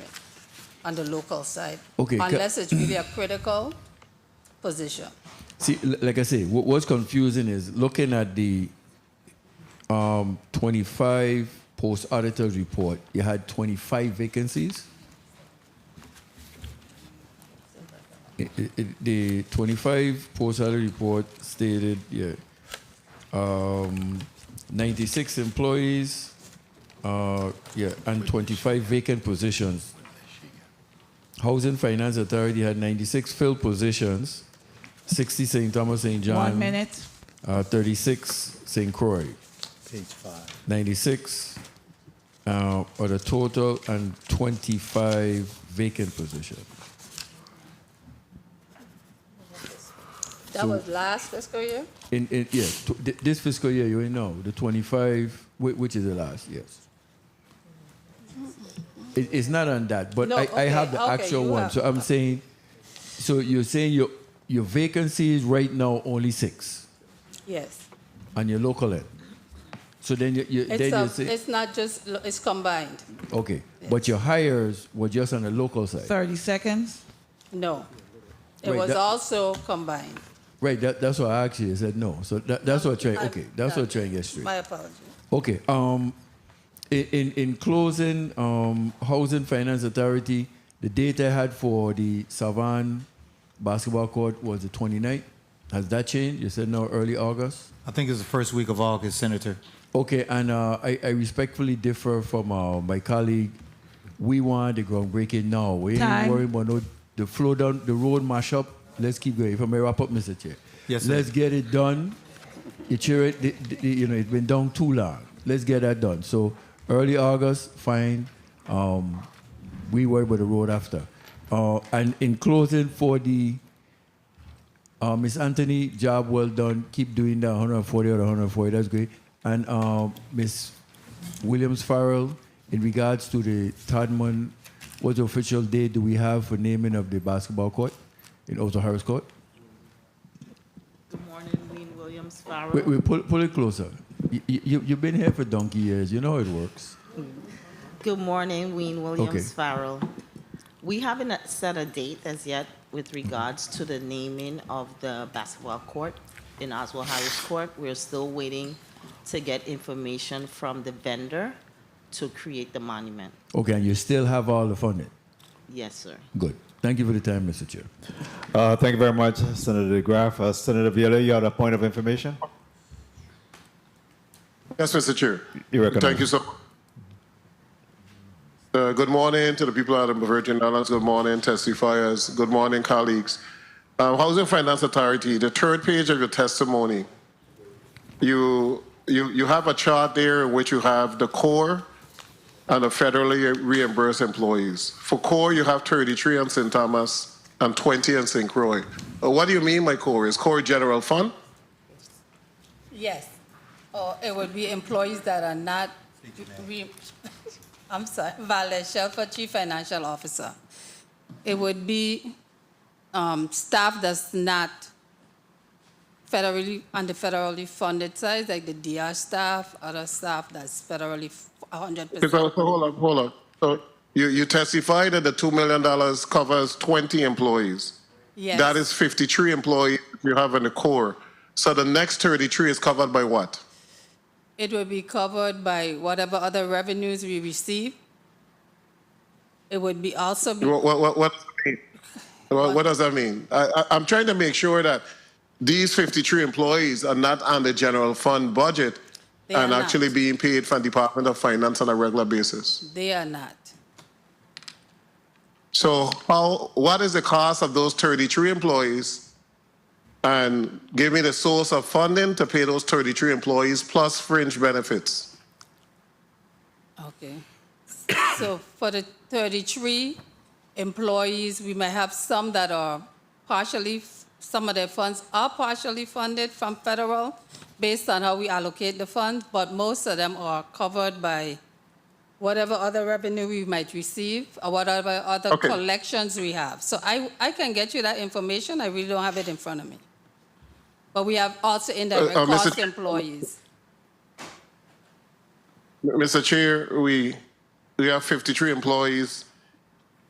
on the local side.
Okay,
unless it's really a critical position.
See, like I say, what's confusing is looking at the 25 post-auditor's report, you had 25 vacancies. The 25 post-auditor report stated, 96 employees, and 25 vacant positions. Housing Finance Authority had 96 filled positions, 60 St. Thomas St. John.
1 minute.
36 St. Croix.
Page 5.
96 are the total, and 25 vacant positions.
That was last fiscal year?
This fiscal year, you know, the 25, which is the last, yes. It's not on that, but
No,
I have the
okay,
actual
you
one.
have-
So I'm saying, so you're saying your vacancies right now only 6
Yes.
on your local end. So then you say,
It's not just, it's combined.
okay, but your hires were just on the local side.
30 seconds.
No. It
Right,
was
that-
also combined.
Right, that's what I actually said no. So that's what I'm trying, okay, that's what I'm trying to get straight.
My apologies.
Okay. In closing, Housing Finance Authority, the date I had for the Savan basketball court was the 29th. Has that changed? You said no, early August?
I think it's the first week of August, Senator.
Okay, and I respectfully differ from my colleague. We want the groundbreaking now. We ain't
Time.
worried about the flow down the road mashup. Let's keep going. If I may wrap up, Mr. Chair.
Yes, sir.
Let's get it done. It's been down too long. Let's get that done. So early August, fine. We worry about the road after. And in closing for the Miss Anthony, job well done. Keep doing that 140 or 140. That's great. And Miss Williams Farrell, in regards to the Tadman, what official date do we have for naming of the basketball court in Otto Harris Court?
Good morning, Wayne Williams Farrell.
Wait, pull it closer. You've been here for donkey years. You know how it works.
Good morning, Wayne Williams
Okay.
Farrell. We haven't set a date as yet with regards to the naming of the basketball court in Oswald Harris Court. We're still waiting to get information from the vendor to create the monument.
Okay, and you still have all the funding?
Yes, sir.
Good. Thank you for the time, Mr. Chair.
Thank you very much, Senator DeGraff. Senator Viola, you have a point of information?
Yes, Mr. Chair.
You're recommended.
Thank you so much. Good morning to the people out of the Virgin Islands. Good morning, testifiers. Good morning, colleagues. Housing Finance Authority, the third page of your testimony, you have a chart there in which you have the core and the federally reimbursed employees. For core, you have 33 on St. Thomas and 20 on St. Croix. What do you mean by core? Is core general fund?
Yes. Or it would be employees that are not, I'm sorry, Valerie Shelfer, Chief Financial Officer. It would be staff that's not on the federally funded side, like the DR staff, other staff that's federally 100%.
So hold on. So you testified that the $2 million covers 20 employees.
Yes.
That is 53 employees you have in the core. So the next 33 is covered by what?
It will be covered by whatever other revenues we receive. It would be also be.
What does that mean? What does that mean? I'm trying to make sure that these 53 employees are not on the general fund budget
They
and
are
actually
not.
being paid from Department of Finance on a regular basis.
They are not.
So what is the cost of those 33 employees? And give me the source of funding to pay those 33 employees plus fringe benefits.
Okay. So for the 33 employees, we may have some that are some of their funds are partially funded from federal based on how we allocate the funds, but most of them are covered by whatever other revenue we might receive or whatever other
Okay.
collections we have. So I can get you that information. I really don't have it in front of me. But we have also indirect
Mr.
cost employees.
Mr. Chair, we have 53 employees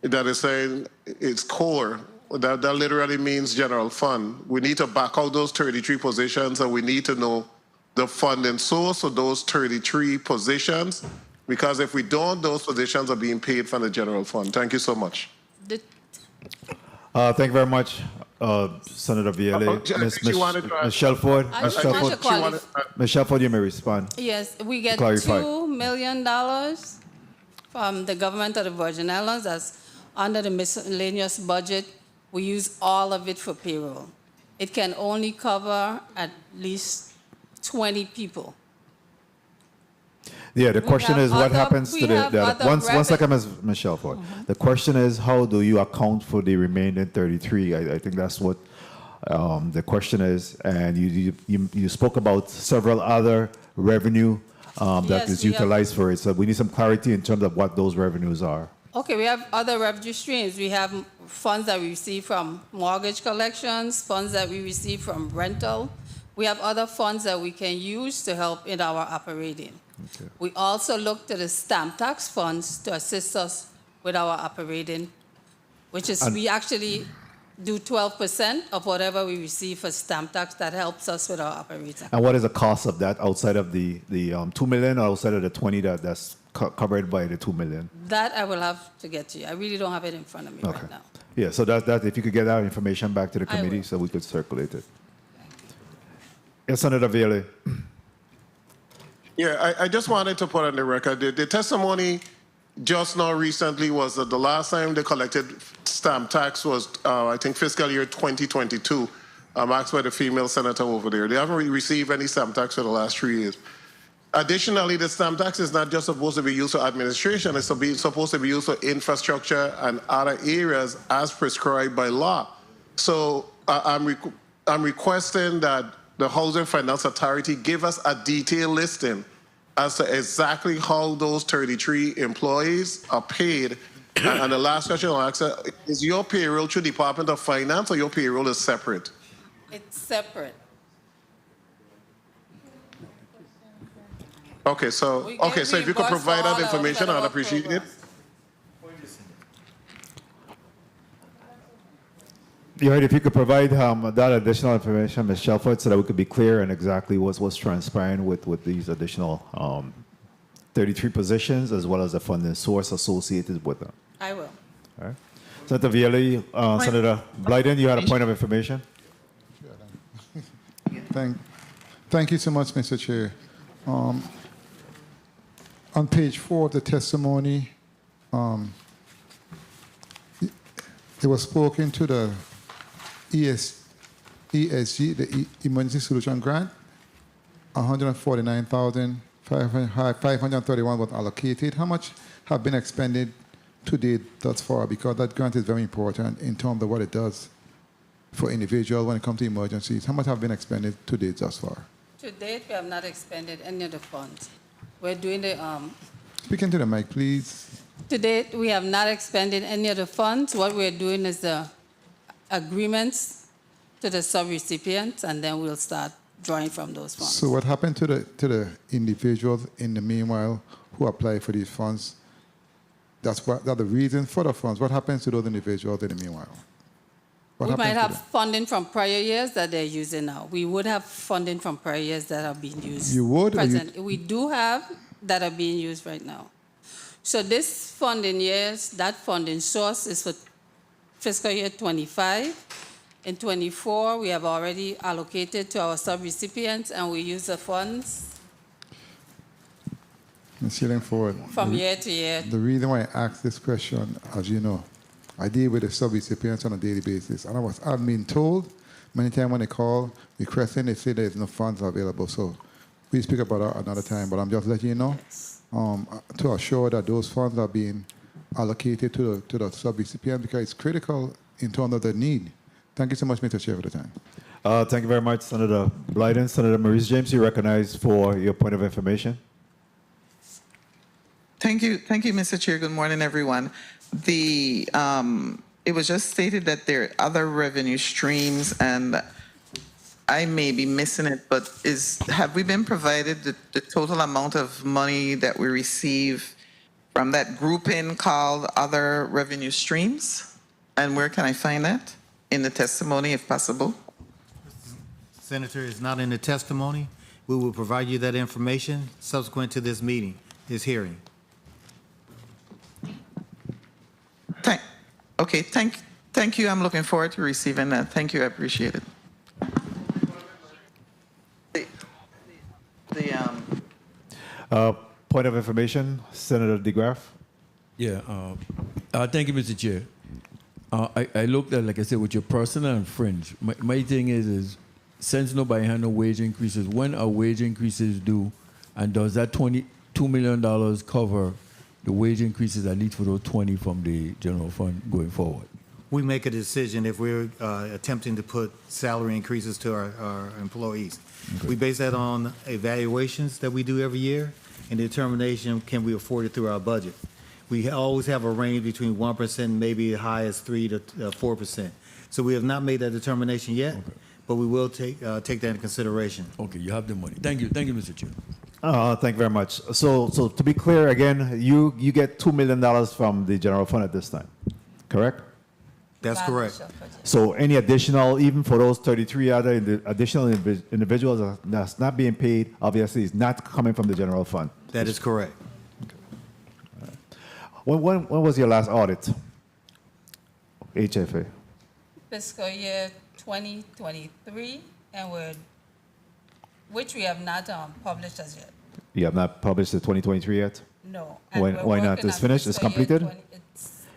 that is saying it's core. That literally means general fund. We need to back out those 33 positions, and we need to know the funding source of those 33 positions, because if we don't, those positions are being paid from the general fund. Thank you so much.
Thank you very much, Senator Vielle.
she wanted to
Ms. Shelford,
I
Ms.
should
Shelford,
qualify.
Ms. Shelford, you may respond.
Yes, we get
Clarify.
$2 million from the government of the Virgin Islands. That's under the miscellaneous budget. We use all of it for payroll. It can only cover at least 20 people.
Yeah, the question is what happens to the
other
one second, Ms. Shelford. The question is how do you account for the remaining 33? I think that's what the question is. And you spoke about several other revenue that
Yes,
is
we have-
utilized for it. So we need some clarity in terms of what those revenues are.
Okay, we have other revenue streams. We have funds that we receive from mortgage collections, funds that we receive from rental. We have other funds that we can use to help in our operating.
Okay.
We also look to the stamp tax funds to assist us with our operating, which is we actually do 12% of whatever we receive for stamp tax. That helps us with our operating.
And what is the cost of that outside of the 2 million or outside of the 20 that's covered by the 2 million?
That I will have to get to you. I really don't have it in front of me right now.
Yeah, so that if you could get that information back to the
I
committee
will.
so we could circulate it. Yes, Senator Vielle.
Yeah, I just wanted to put on the record, the testimony just now recently was that the last time they collected stamp tax was, I think, fiscal year 2022, asked by the female senator over there. They haven't received any stamp tax for the last 3 years. Additionally, the stamp tax is not just supposed to be used for administration, it's supposed to be used for infrastructure and other areas as prescribed by law. So I'm requesting that the Housing Finance Authority give us a detailed listing as to exactly how those 33 employees are paid. And the last question I'll ask is your payroll through Department of Finance or your payroll is separate?
It's separate.
Okay, so if you could provide that information, I'd appreciate it.
You heard if you could provide that additional information, Ms. Shelford, so that we could be clear on exactly what's transpiring with these additional 33 positions as well as the funding source associated with them.
I will.
All right. Senator Vielle, Senator Blyden, you had a point of information?
Thank you so much, Mr. Chair. On page 4 of the testimony, it was spoken to the ESG, the Emergency Solution Grant. 149,531 was allocated. How much have been expended to date thus far? Because that grant is very important in terms of what it does for individuals when it comes to emergencies. How much have been expended to date thus far?
To date, we have not expended any of the funds. We're doing the
Speak into the mic, please.
To date, we have not expended any of the funds. What we're doing is the agreements to the subrecipients, and then we'll start drawing from those funds.
So what happened to the individuals in the meanwhile who apply for these funds? That's the reason for the funds. What happens to those individuals in the meanwhile?
We might have funding from prior years that they're using now. We would have funding from prior years that are being used.
You would?
We do have that are being used right now. So this funding years, that funding source is for fiscal year 25. In 24, we have already allocated to our subrecipients, and we use the funds from year to year.
The reason why I asked this question, as you know, I deal with the subrecipients on a daily basis, and I've been told many times when they call requesting, they say there's no funds available. So we speak about that another time, but I'm just letting you know to assure that those funds are being allocated to the subrecipient because it's critical in terms of the need. Thank you so much, Mr. Chair, for the time.
Thank you very much, Senator Blyden. Senator Maurice James, you recognized for your point of information.
Thank
Thank you, Mr. Chair. Good morning, everyone. It was just stated that there are other revenue streams, and I may be missing it, but have we been provided the total amount of money that we receive from that grouping called other revenue streams? And where can I find that? In the testimony, if possible.
Senator, is not in the testimony. We will provide you that information subsequent to this meeting, this hearing.
Okay, thank you. I'm looking forward to receiving that. Thank you, I appreciate it.
Point of information, Senator DeGraff.
Yeah. Thank you, Mr. Chair. I looked at, like I said, with your personal and fringe. My thing is since nobody had no wage increases, when are wage increases due? And does that $22 million cover the wage increases at least for those 20 from the general fund going forward?
We make a decision if we're attempting to put salary increases to our employees. Okay. We base that on evaluations that we do every year and determination, can we afford it through our budget? We always have a range between 1%, maybe as high as 3 to 4%. So we have not made that determination yet, okay, but we will take that into consideration.
Okay, you have the money. Thank you, Mr. Chair.
Thank you very much. So to be clear again, you get $2 million from the general fund at this time, correct?
That's correct.
So any additional, even for those 33 other additional individuals that's not being paid, obviously is not coming from the general fund.
That is correct.
Okay. When was your last audit? HFA.
Fiscal year 2023, and which we have not published as yet.
You have not published the 2023 yet?
No.
Why not? It's finished? It's completed?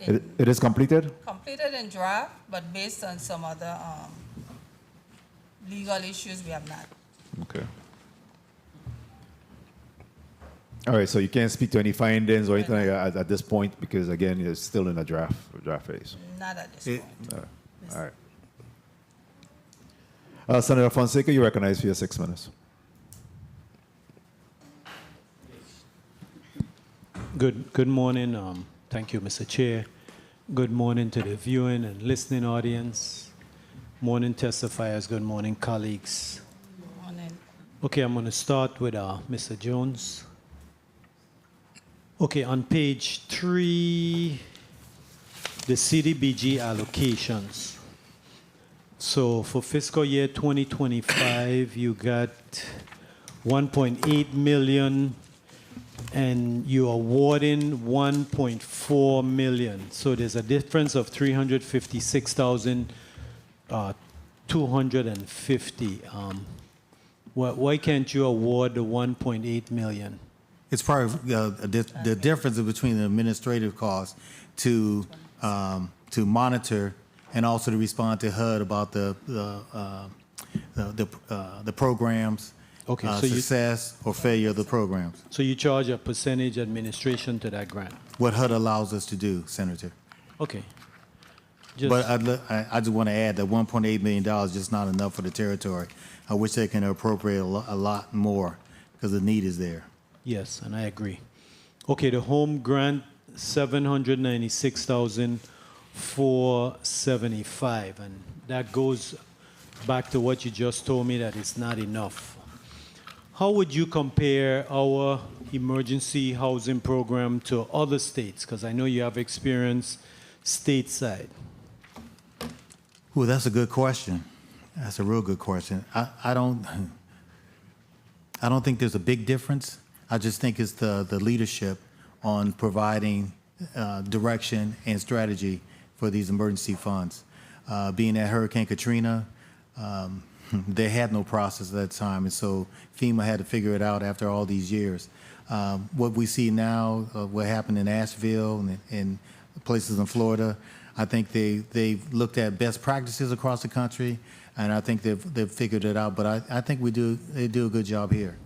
It is completed?
Completed in draft, but based on some other legal issues, we have not.
Okay. All right, so you can't speak to any findings or anything like that at this point because, again, it's still in a draft phase.
Not at this point.
All right. Senator Fonseca, you recognize for your 6 minutes.
Good morning. Thank you, Mr. Chair. Good morning to the viewing and listening audience. Morning testifiers. Good morning, colleagues.
Good morning.
Okay, I'm going to start with Mr. Jones. Okay, on page 3, the CDBG allocations. So for fiscal year 2025, you got 1.8 million and you're awarding 1.4 million. So there's a difference of 356,250. Why can't you award the 1.8 million?
It's part of the difference between the administrative costs to monitor and also to respond to HUD about the programs,
okay, so
success or failure of the programs.
So you charge a percentage administration to that grant?
What HUD allows us to do, Senator.
Okay.
But I just want to add that $1.8 million is just not enough for the territory. I wish they can appropriate a lot more because the need is there.
Yes, and I agree. Okay, the home grant, 796,475, and that goes back to what you just told me that it's not enough. How would you compare our emergency housing program to other states? Because I know you have experience stateside.
Well, that's a good question. That's a real good question. I don't think there's a big difference. I just think it's the leadership on providing direction and strategy for these emergency funds. Being at Hurricane Katrina, they had no process at that time, and so FEMA had to figure it out after all these years. What we see now, what happened in Asheville and places in Florida, I think they've looked at best practices across the country, and I think they've figured it out. But I think they do a good job here.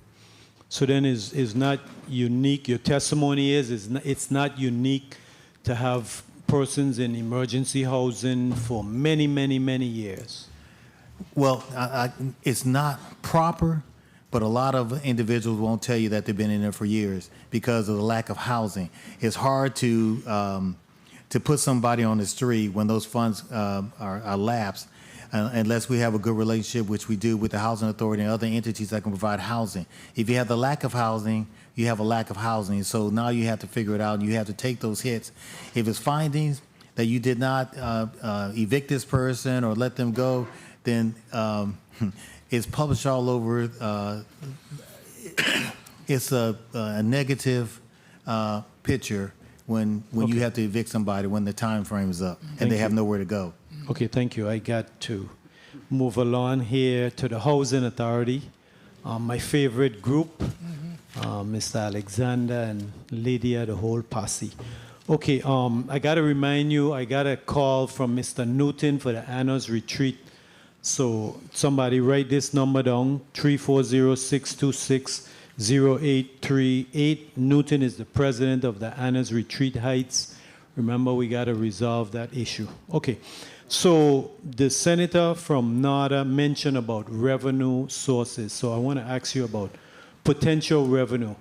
So then is not unique, your testimony it's not unique to have persons in emergency housing for many, many, many years?
Well, it's not proper, but a lot of individuals won't tell you that they've been in there for years because of the lack of housing. It's hard to put somebody on the street when those funds are lapsed, unless we have a good relationship, which we do with the Housing Authority and other entities that can provide housing. If you have the lack of housing, you have a lack of housing. So now you have to figure it out, and you have to take those hits. If it's findings that you did not evict this person or let them go, then it's published all over. It's a negative picture when you have to evict somebody when the time frame is up and they have nowhere to go.
Okay, thank you. I got to move along here to the Housing Authority. My favorite group, Mr. Alexander and Lydia, the whole posse. Okay, I got to remind you, I got a call from Mr. Newton for the Anna's Retreat. So somebody write this number down, 340-626-0838. Newton is the president of the Anna's Retreat Heights. Remember, we got to resolve that issue. Okay, so the senator from NADA mentioned about revenue sources. So I want to ask you about potential revenue.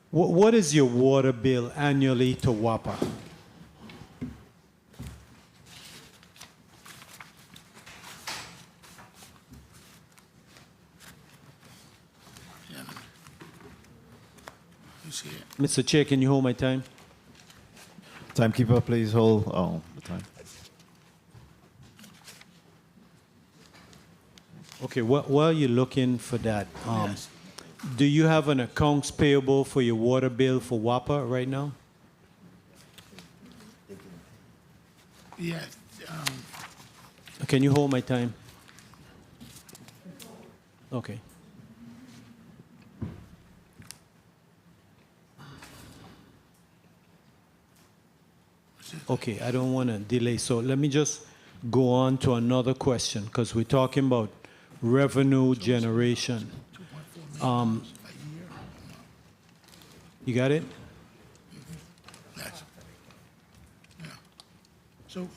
What is your water bill annually to WAPA? Mr. Chair, can you hold my time?
Timekeeper, please hold the time.
Okay, while you're looking for that,
Yes.
do you have an accounts payable for your water bill for WAPA right now?
Yeah.
Can you hold my time? Okay. Okay, I don't want to delay. So let me just go on to another question because we're talking about revenue generation. You got it?
Yes. Yeah. So,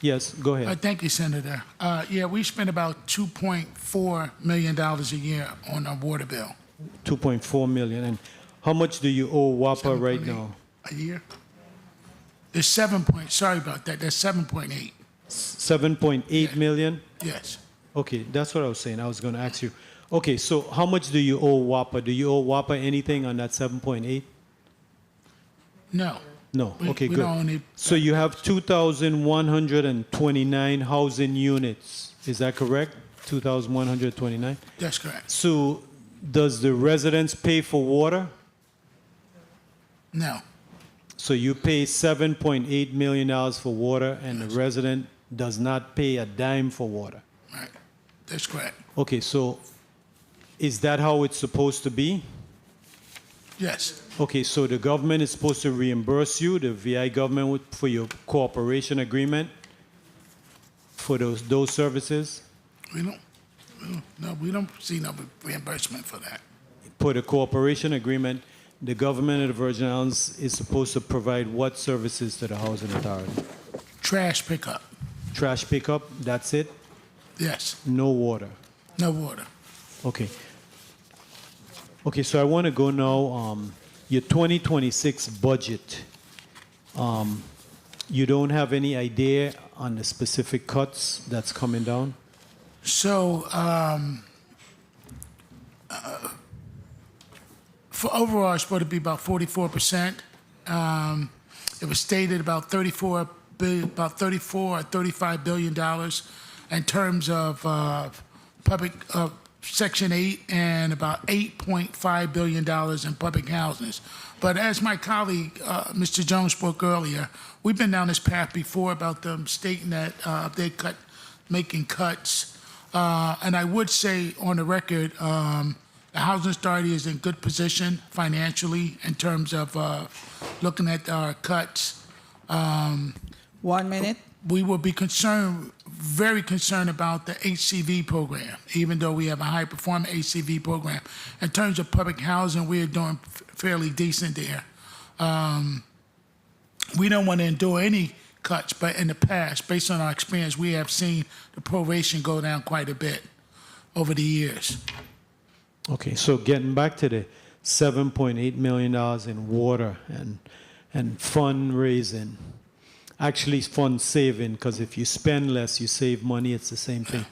Yes, go ahead.
thank you, Senator. Yeah, we spend about $2.4 million a year on our water bill.
2.4 million. And how much do you owe WAPA right now?
A year? There's sorry about that, that's 7.8.
7.8 million?
Yes.
Okay, that's what I was saying. I was going to ask you. Okay, so how much do you owe WAPA? Do you owe WAPA anything on that 7.8?
No.
No. Okay,
we
good.
don't need-
So you have 2,129 housing units. Is that correct? 2,129?
That's correct.
So does the residents pay for water?
No.
So you pay $7.8 million for water, and the resident does not pay a dime for water.
Right. That's correct.
Okay, so is that how it's supposed to be?
Yes.
Okay, so the government is supposed to reimburse you, the VI government, for your cooperation agreement for those services?
We don't see no reimbursement for that.
For the cooperation agreement, the government of the Virgin Islands is supposed to provide what services to the Housing Authority?
Trash pickup.
Trash pickup, that's it?
Yes.
No water?
No water.
Okay. Okay, so I want to go now, your 2026 budget. You don't have any idea on the specific cuts that's coming down?
So, for overall, it's supposed to be about 44%. It was stated about 34 or 35 billion dollars in terms of public Section 8 and about $8.5 billion in public houses. But as my colleague, Mr. Jones, spoke earlier, we've been down this path before about them stating that making cuts. And I would say on the record, the Housing Authority is in good position financially in terms of looking at our cuts.
1 minute.
We will be very concerned about the HCV program, even though we have a high-performing HCV program. In terms of public housing, we are doing fairly decent there. We don't want to endure any cuts, but in the past, based on our experience, we have seen the proration go down quite a bit over the years.
Okay, so getting back to the $7.8 million in water and fundraising, actually fund saving, because if you spend less, you save money, it's the same thing.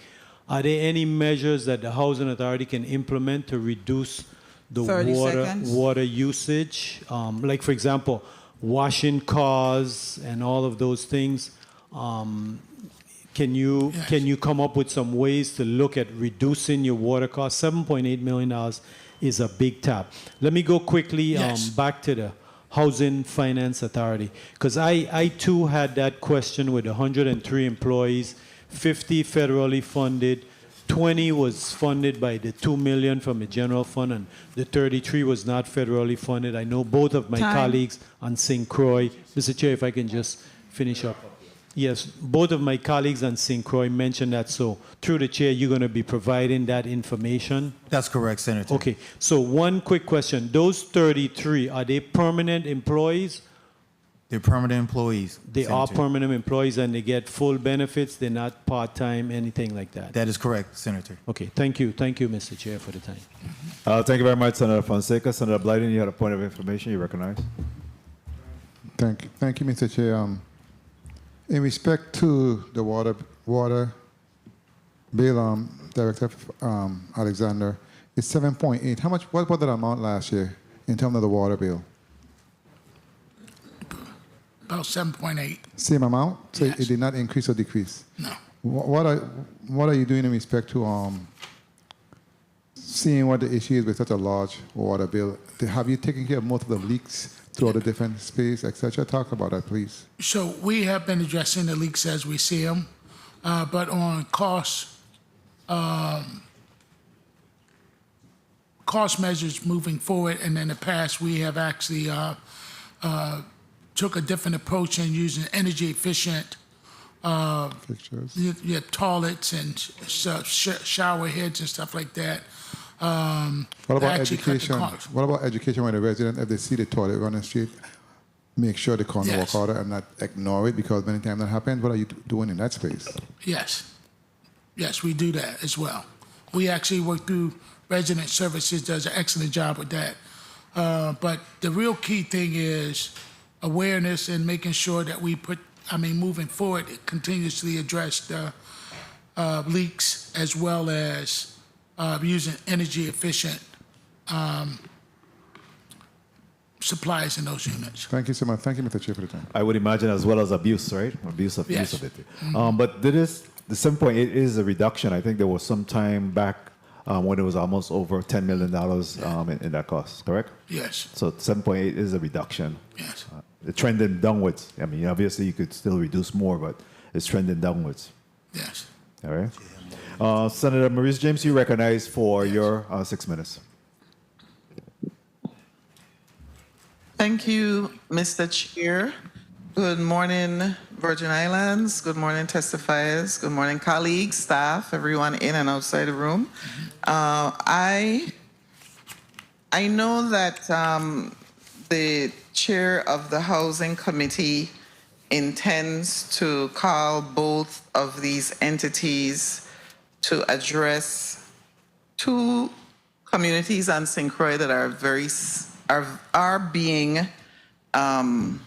Are there any measures that the Housing Authority can implement to reduce the
30 seconds.
water usage? Like, for example, washing cars and all of those things. Can you come up with some ways to look at reducing your water costs? $7.8 million is a big tap. Let me go quickly back to the Housing Finance Authority, because I too had that question with 103 employees, 50 federally funded, 20 was funded by the $2 million from the general fund, and the 33 was not federally funded. I know both of my colleagues on St. Croix. Mr. Chair, if I can just finish up. Yes, both of my colleagues on St. Croix mentioned that, so through the chair, you're going to be providing that information?
That's correct, Senator.
Okay, so one quick question. Those 33, are they permanent employees?
They're permanent employees.
They are
Senator.
permanent employees and they get full benefits? They're not part-time, anything like that?
That is correct, Senator.
Okay, thank you. Thank you, Mr. Chair, for the time.
Thank you very much, Senator Fonseca. Senator Blyden, you had a point of information. You recognize?
Thank you, Mr. Chair. In respect to the water bill, Director Alexander, it's 7.8. How much? What was that amount last year in terms of the water bill?
About 7.8.
Same amount? So
Yes.
it did not increase or decrease?
No.
What are you doing in respect to seeing what the issue is with such a large water bill? Have you taken care of most of the leaks throughout the different space, etc.? Talk about that, please.
So we have been addressing the leaks as we see them, but on cost measures moving forward, and in the past, we have actually took a different approach in using energy efficient toilets and shower heads and stuff like that.
What about education? What about education when the resident, if they see the toilet running straight, make sure they call the walk order and not ignore it, because many times that happens? What are you doing in that space?
Yes. Yes, we do that as well. We actually work through resident services, does an excellent job with that. But the real key thing is awareness and making sure that we moving forward, continuously address the leaks as well as using energy efficient supplies in those units.
Thank you so much. Thank you, Mr. Chair, for the time.
I would imagine as well as abuse, right? Abuse of
Yes.
use of it. But the 7.8 is a reduction. I think there was some time back when it was almost over $10 million in that cost, correct?
Yes.
So 7.8 is a reduction.
Yes.
The trending downwards. I mean, obviously you could still reduce more, but it's trending downwards.
Yes.
All right. Senator Maurice James, you recognize for your 6 minutes.
Thank you, Mr. Chair. Good morning, Virgin Islands. Good morning, testifiers. Good morning, colleagues, staff, everyone in and outside the room. I know that the chair of the Housing Committee intends to call both of these entities to address two communities on St. Croix that are being, I'm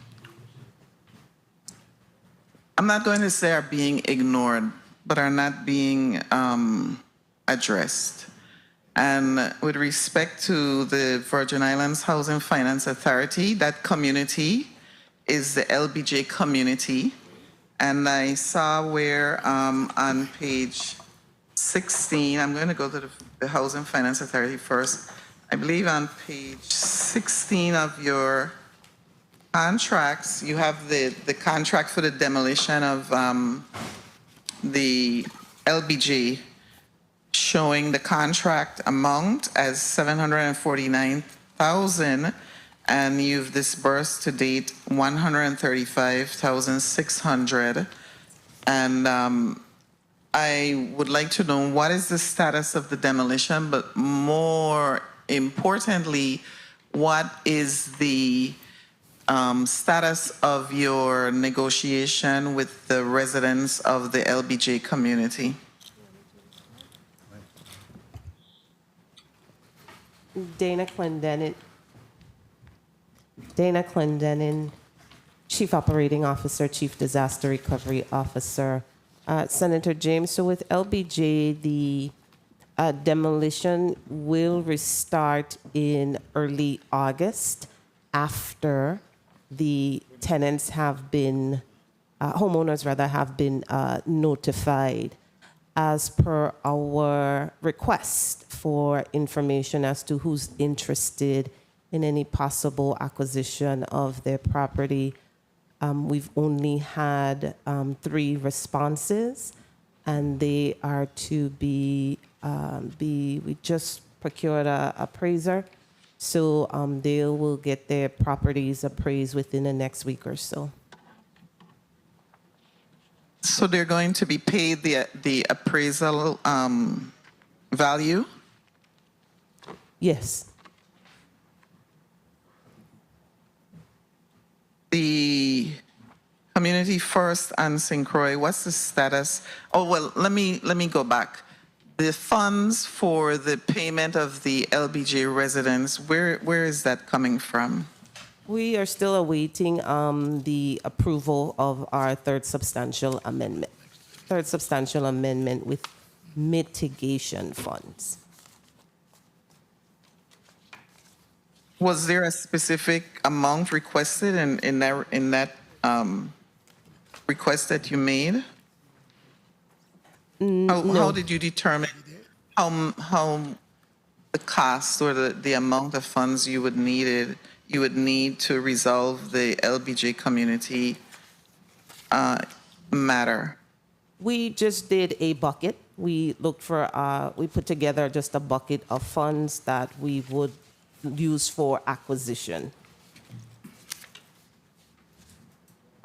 not going to say are being ignored, but are not being addressed. And with respect to the Virgin Islands Housing Finance Authority, that community is the LBJ community. And I saw where on page 16, I'm going to go to the Housing Finance Authority first. I believe on page 16 of your contracts, you have the contract for the demolition of the LBJ, showing the contract amount as $749,000, and you've disbursed to date $135,600. And I would like to know what is the status of the demolition, but more importantly, what is the status of your negotiation with the residents of the LBJ community.
Dana Clendenin, Chief Operating Officer, Chief Disaster Recovery Officer. Senator James, so with LBJ, the demolition will restart in early August after the tenants have been, homeowners rather, have been notified as per our request for information as to who's interested in any possible acquisition of their property. We've only had 3 responses, and they are to be, we just procured an appraiser, so they will get their properties appraised within the next week or so.
So they're going to be paid the appraisal value?
Yes.
The Community First and St. Croix, what's the status? Oh, well, let me go back. The funds for the payment of the LBJ residents, where is that coming from?
We are still awaiting the approval of our third substantial amendment. Third substantial amendment with mitigation funds.
Was there a specific amount requested in that request that you made? How did you determine how the cost or the amount of funds you would need to resolve the LBJ community matter?
We just did a bucket. We looked for, we put together just a bucket of funds that we would use for acquisition.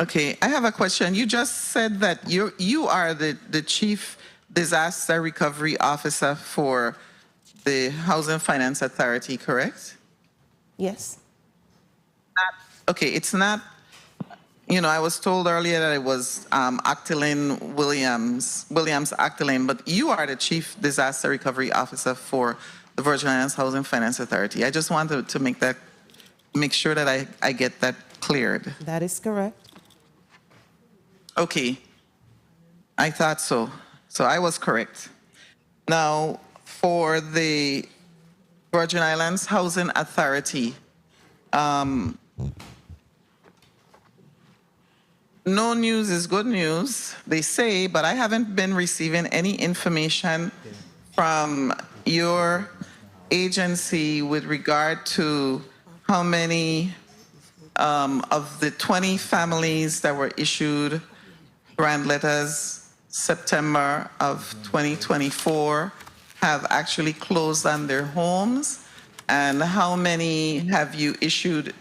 Okay, I have a question. You just said that you are the Chief Disaster Recovery Officer for the Housing Finance Authority, correct?
Yes.
Okay, it's not, I was told earlier that it was Octilin Williams Octilin, but you are the Chief Disaster Recovery Officer for the Virgin Islands Housing Finance Authority. I just wanted to make sure that I get that cleared.
That is correct.
Okay, I thought so. So I was correct. Now, for the Virgin Islands Housing Authority, no news is good news, they say, but I haven't been receiving any information from your agency with regard to how many of the 20 families that were issued grant letters September of 2024 have actually closed on their homes, and how many have you issued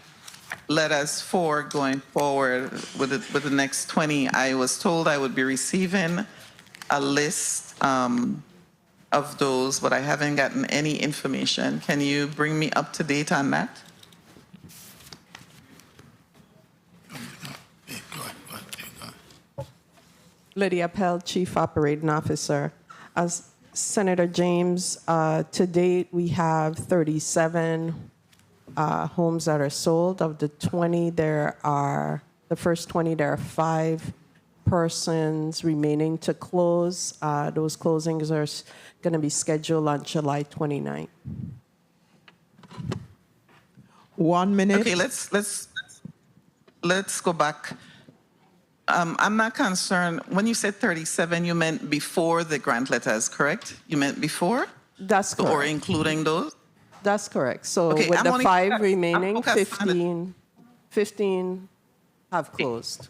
letters for going forward with the next 20? I was told I would be receiving a list of those, but I haven't gotten any information. Can you bring me up to date on that?
Lydia Pell, Chief Operating Officer. As Senator James, to date we have 37 homes that are sold. Of the 20, the first 20, there are 5 persons remaining to close. Those closings are going to be scheduled on July 29th.
1 minute. Okay, let's go back. I'm not concerned. When you said 37, you meant before the grant letters, correct? You meant before?
That's correct.
Or including those?
That's correct. So
Okay,
with
I'm
the
only
5 remaining,
I'm focused on
15 have closed.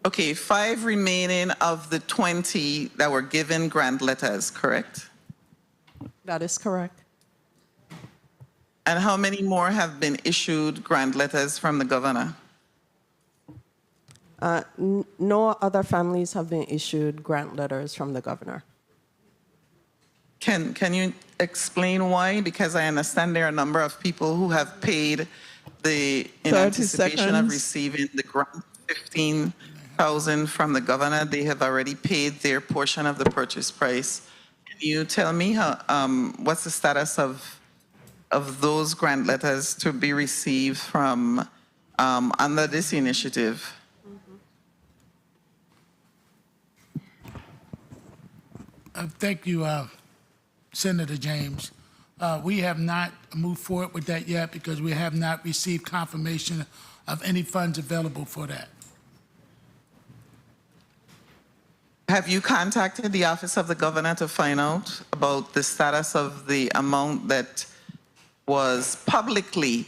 Okay, 5 remaining of the 20 that were given grant letters, correct?
That is correct.
And how many more have been issued grant letters from the governor?
No other families have been issued grant letters from the governor.
Can you explain why? Because I understand there are a number of people who have paid in
30
anticipation of
seconds.
receiving the grant, 15,000 from the governor, they have already paid their portion of the purchase price. Can you tell me what's the status of those grant letters to be received from under this initiative?
Thank you, Senator James. We have not moved forward with that yet because we have not received confirmation of any funds available for that.
Have you contacted the Office of the Governor to find out about the status of the amount that was publicly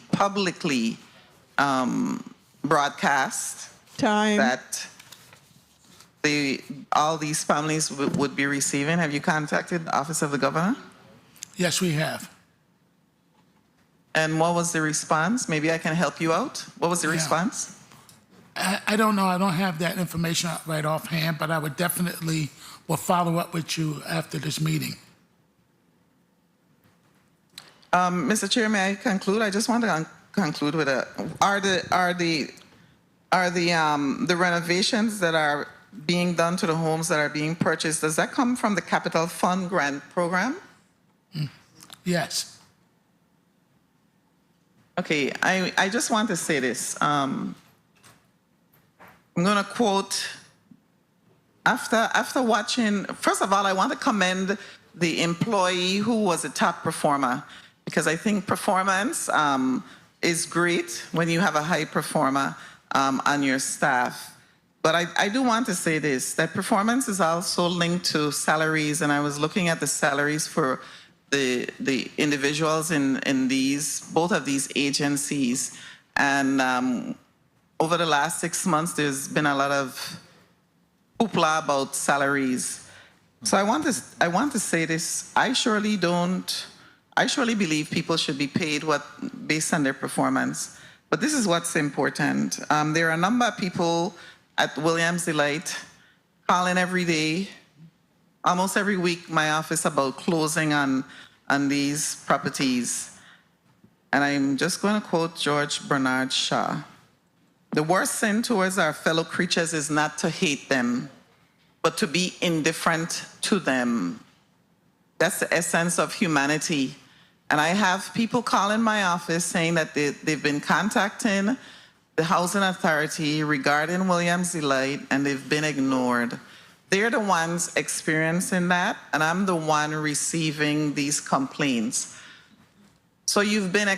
broadcast?
Time.
That all these families would be receiving? Have you contacted the Office of the Governor?
Yes, we have.
And what was the response? Maybe I can help you out. What was the response?
I don't know. I don't have that information right offhand, but I would definitely will follow up with you after this meeting.
Mr. Chair, may I conclude? I just want to conclude with are the renovations that are being done to the homes that are being purchased, does that come from the Capital Fund Grant Program?
Yes.
Okay, I just want to say this. I'm going to quote, after watching, first of all, I want to commend the employee who was a top performer, because I think performance is great when you have a high performer on your staff. But I do want to say this, that performance is also linked to salaries, and I was looking at the salaries for the individuals in both of these agencies, and over the last 6 months, there's been a lot of hoopla about salaries. So I want to say this, I surely believe people should be paid based on their performance. But this is what's important. There are a number of people at Williams Delight calling every day, almost every week, my office about closing on these properties. And I'm just going to quote George Bernard Shaw. The worst sin towards our fellow creatures is not to hate them, but to be indifferent to them. That's the essence of humanity. And I have people calling my office saying that they've been contacting the Housing Authority regarding Williams Delight, and they've been ignored. They're the ones experiencing that, and I'm the one receiving these complaints. So you've been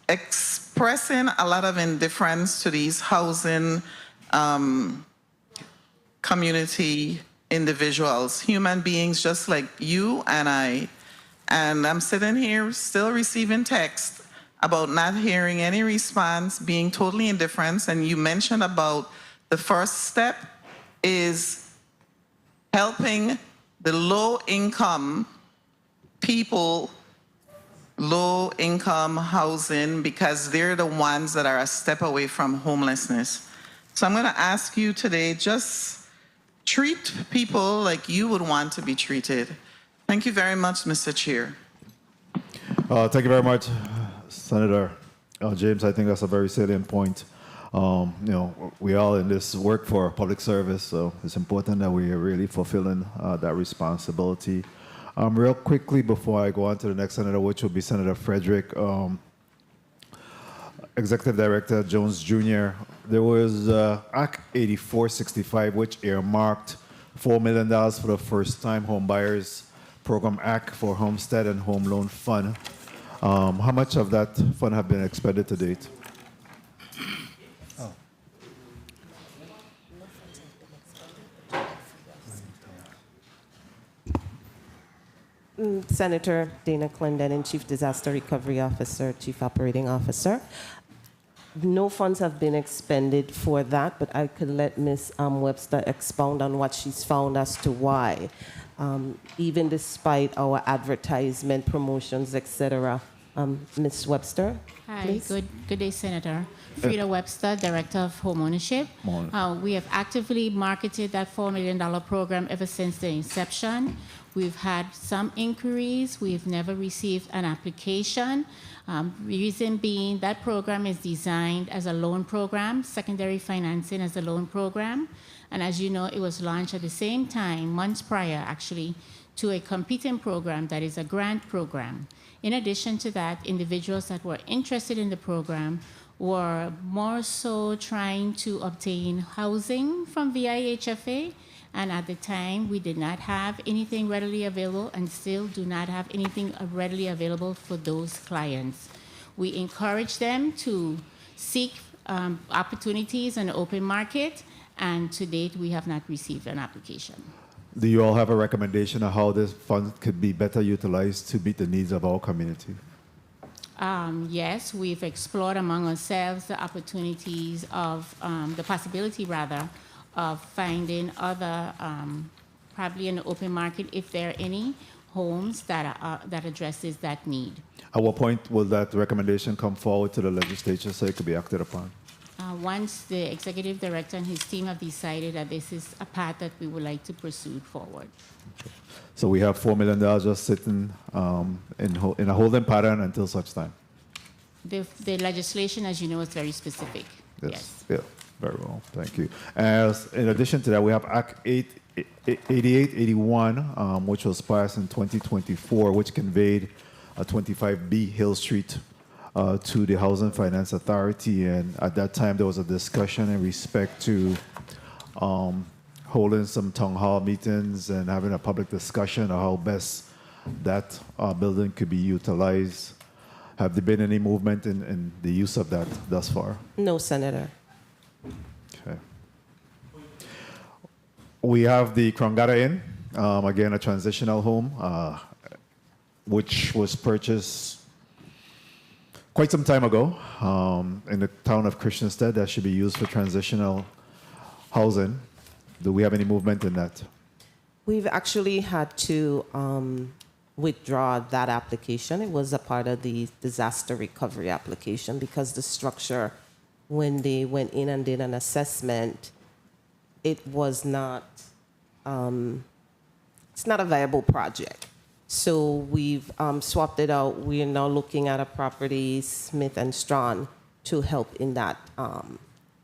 expressing a lot of indifference to these housing community individuals, human beings just like you and I. And I'm sitting here still receiving texts about not hearing any response, being totally indifferent. And you mentioned about the first step is helping the low-income people, low-income housing, because they're the ones that are a step away from homelessness. So I'm going to ask you today, just treat people like you would want to be treated. Thank you very much, Mr. Chair.
Thank you very much, Senator James. I think that's a very salient point. We all in this work for public service, so it's important that we are really fulfilling that responsibility. Real quickly, before I go on to the next senator, which will be Senator Frederick, Executive Director Jones Jr., there was Act 8465, which earmarked $4 million for the First-Time Home Buyers Program Act for Homestead and Home Loan Fund. How much of that fund have been expended to date?
Senator Dana Clendenin, Chief Disaster Recovery Officer, Chief Operating Officer. No funds have been expended for that, but I could let Ms. Webster expound on what she's found as to why, even despite our advertisement, promotions, etc. Ms. Webster,
Hi,
please.
good day, Senator. Frida Webster, Director of Homeownership. We have actively marketed that $4 million program ever since the inception. We've had some inquiries. We've never received an application. Reason being that program is designed as a loan program, secondary financing as a loan program. And as you know, it was launched at the same time, months prior actually, to a competing program that is a grant program. In addition to that, individuals that were interested in the program were more so trying to obtain housing from VIHFA. And at the time, we did not have anything readily available and still do not have anything readily available for those clients. We encourage them to seek opportunities in the open market, and to date, we have not received an application.
Do you all have a recommendation of how this fund could be better utilized to meet the needs of our community?
Yes, we've explored among ourselves the opportunities of, the possibility rather, of finding other, probably in the open market, if there are any, homes that addresses that need.
At what point will that recommendation come forward to the legislature so it could be acted upon?
Once the executive director and his team have decided that this is a path that we would like to pursue forward.
So we have $4 million just sitting in a holding pattern until such time.
The legislation, as you know, is very specific. Yes.
Yeah, very well. Thank you. As in addition to that, we have Act 8881, which was passed in 2024, which conveyed 25B Hill Street to the Housing Finance Authority. And at that time, there was a discussion in respect to holding some town hall meetings and having a public discussion of how best that building could be utilized. Have there been any movement in the use of that thus far?
No, Senator.
Okay. We have the Krongata Inn, again, a transitional home, which was purchased quite some time ago in the town of Christiansted that should be used for transitional housing. Do we have any movement in that?
We've actually had to withdraw that application. It was a part of the disaster recovery application because the structure, when they went in and did an assessment, it was not, it's not a viable project. So we've swapped it out. We are now looking at a property, Smith and Strawn, to help in that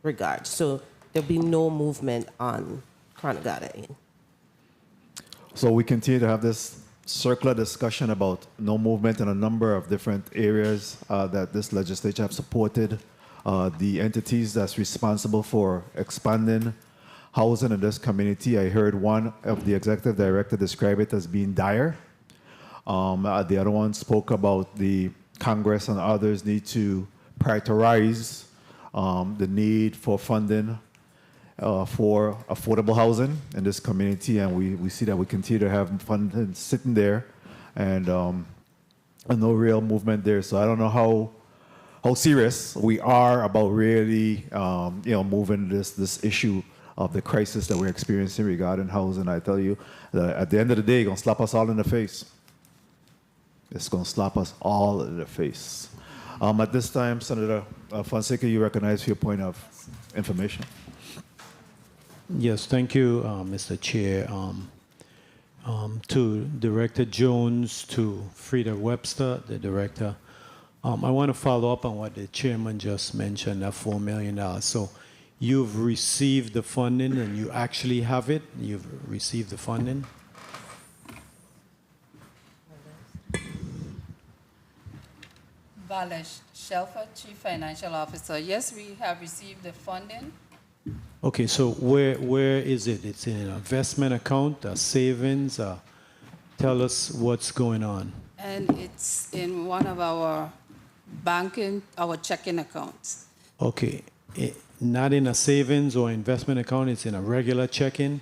regard. So there'll be no movement on Krongata Inn.
So we continue to have this circular discussion about no movement in a number of different areas that this legislature have supported. The entities that's responsible for expanding housing in this community. I heard one of the executive director describe it as being dire. The other one spoke about the Congress and others need to prioritize the need for funding for affordable housing in this community, and we see that we continue to have funding sitting there and no real movement there. So I don't know how serious we are about really moving this issue of the crisis that we're experiencing regarding housing. I tell you that at the end of the day, it's gonna slap us all in the face. It's going to slap us all in the face. At this time, Senator Fonseca, you recognize for your point of information.
Yes, thank you, Mr. Chair. To Director Jones, to Frida Webster, the director, I want to follow up on what the chairman just mentioned, that $4 million. So you've received the funding and you actually have it? You've received the funding?
Valesh Shelfer, Chief Financial Officer. Yes, we have received the funding.
Okay, so where is it? It's in an investment account, a savings? Tell us what's going on.
And it's in one of our our checking accounts.
Okay, not in a savings or investment account, it's in a regular checking?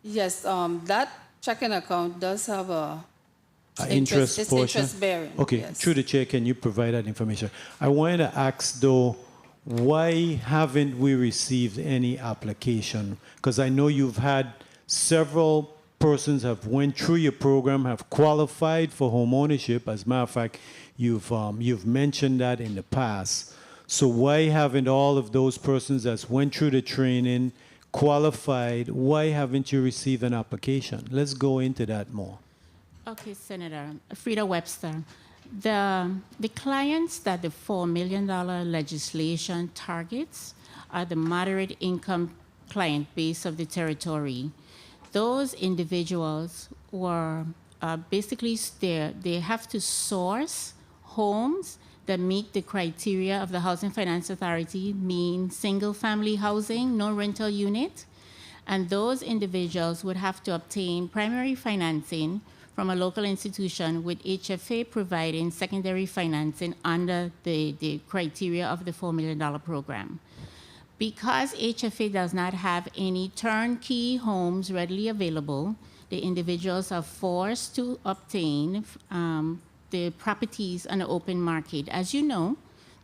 Yes, that checking account does have a
interest
it's
portion?
interest bearing.
Okay,
yes.
through the chair, can you provide that information? I wanted to ask though, why haven't we received any application? Because I know you've had several persons have went through your program, have qualified for home ownership. As a matter of fact, you've mentioned that in the past. So why haven't all of those persons that went through the training, qualified, why haven't you received an application? Let's go into that more.
Okay, Senator Frida Webster. The clients that the $4 million legislation targets are the moderate income client base of the territory. Those individuals were basically they have to source homes that meet the criteria of the Housing Finance Authority, mean single-family housing, no rental unit, and those individuals would have to obtain primary financing from a local institution with HFA providing secondary financing under the criteria of the $4 million program. Because HFA does not have any turnkey homes readily available, the individuals are forced to obtain the properties on the open market. As you know,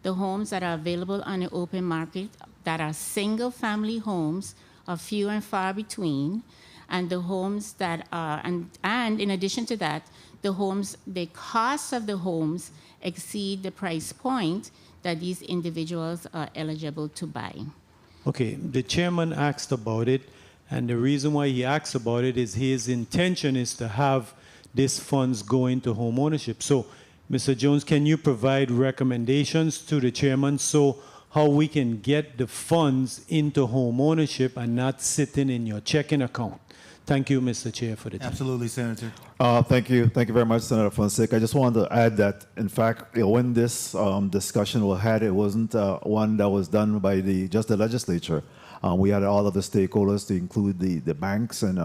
the homes that are available on the open market that are single-family homes are few and far between, and the homes that are, and in addition to that, the costs of the homes exceed the price point that these individuals are eligible to buy.
Okay, the chairman asked about it, and the reason why he asked about it is his intention is to have these funds go into home ownership. So, Mr. Jones, can you provide recommendations to the chairman so how we can get the funds into home ownership and not sitting in your checking account? Thank you, Mr. Chair, for the time.
Absolutely, Senator.
Thank you. Thank you very much, Senator Fonseca. I just wanted to add that, in fact, when this discussion was had, it wasn't one that was done by just the legislature. We had all of the stakeholders to include the banks and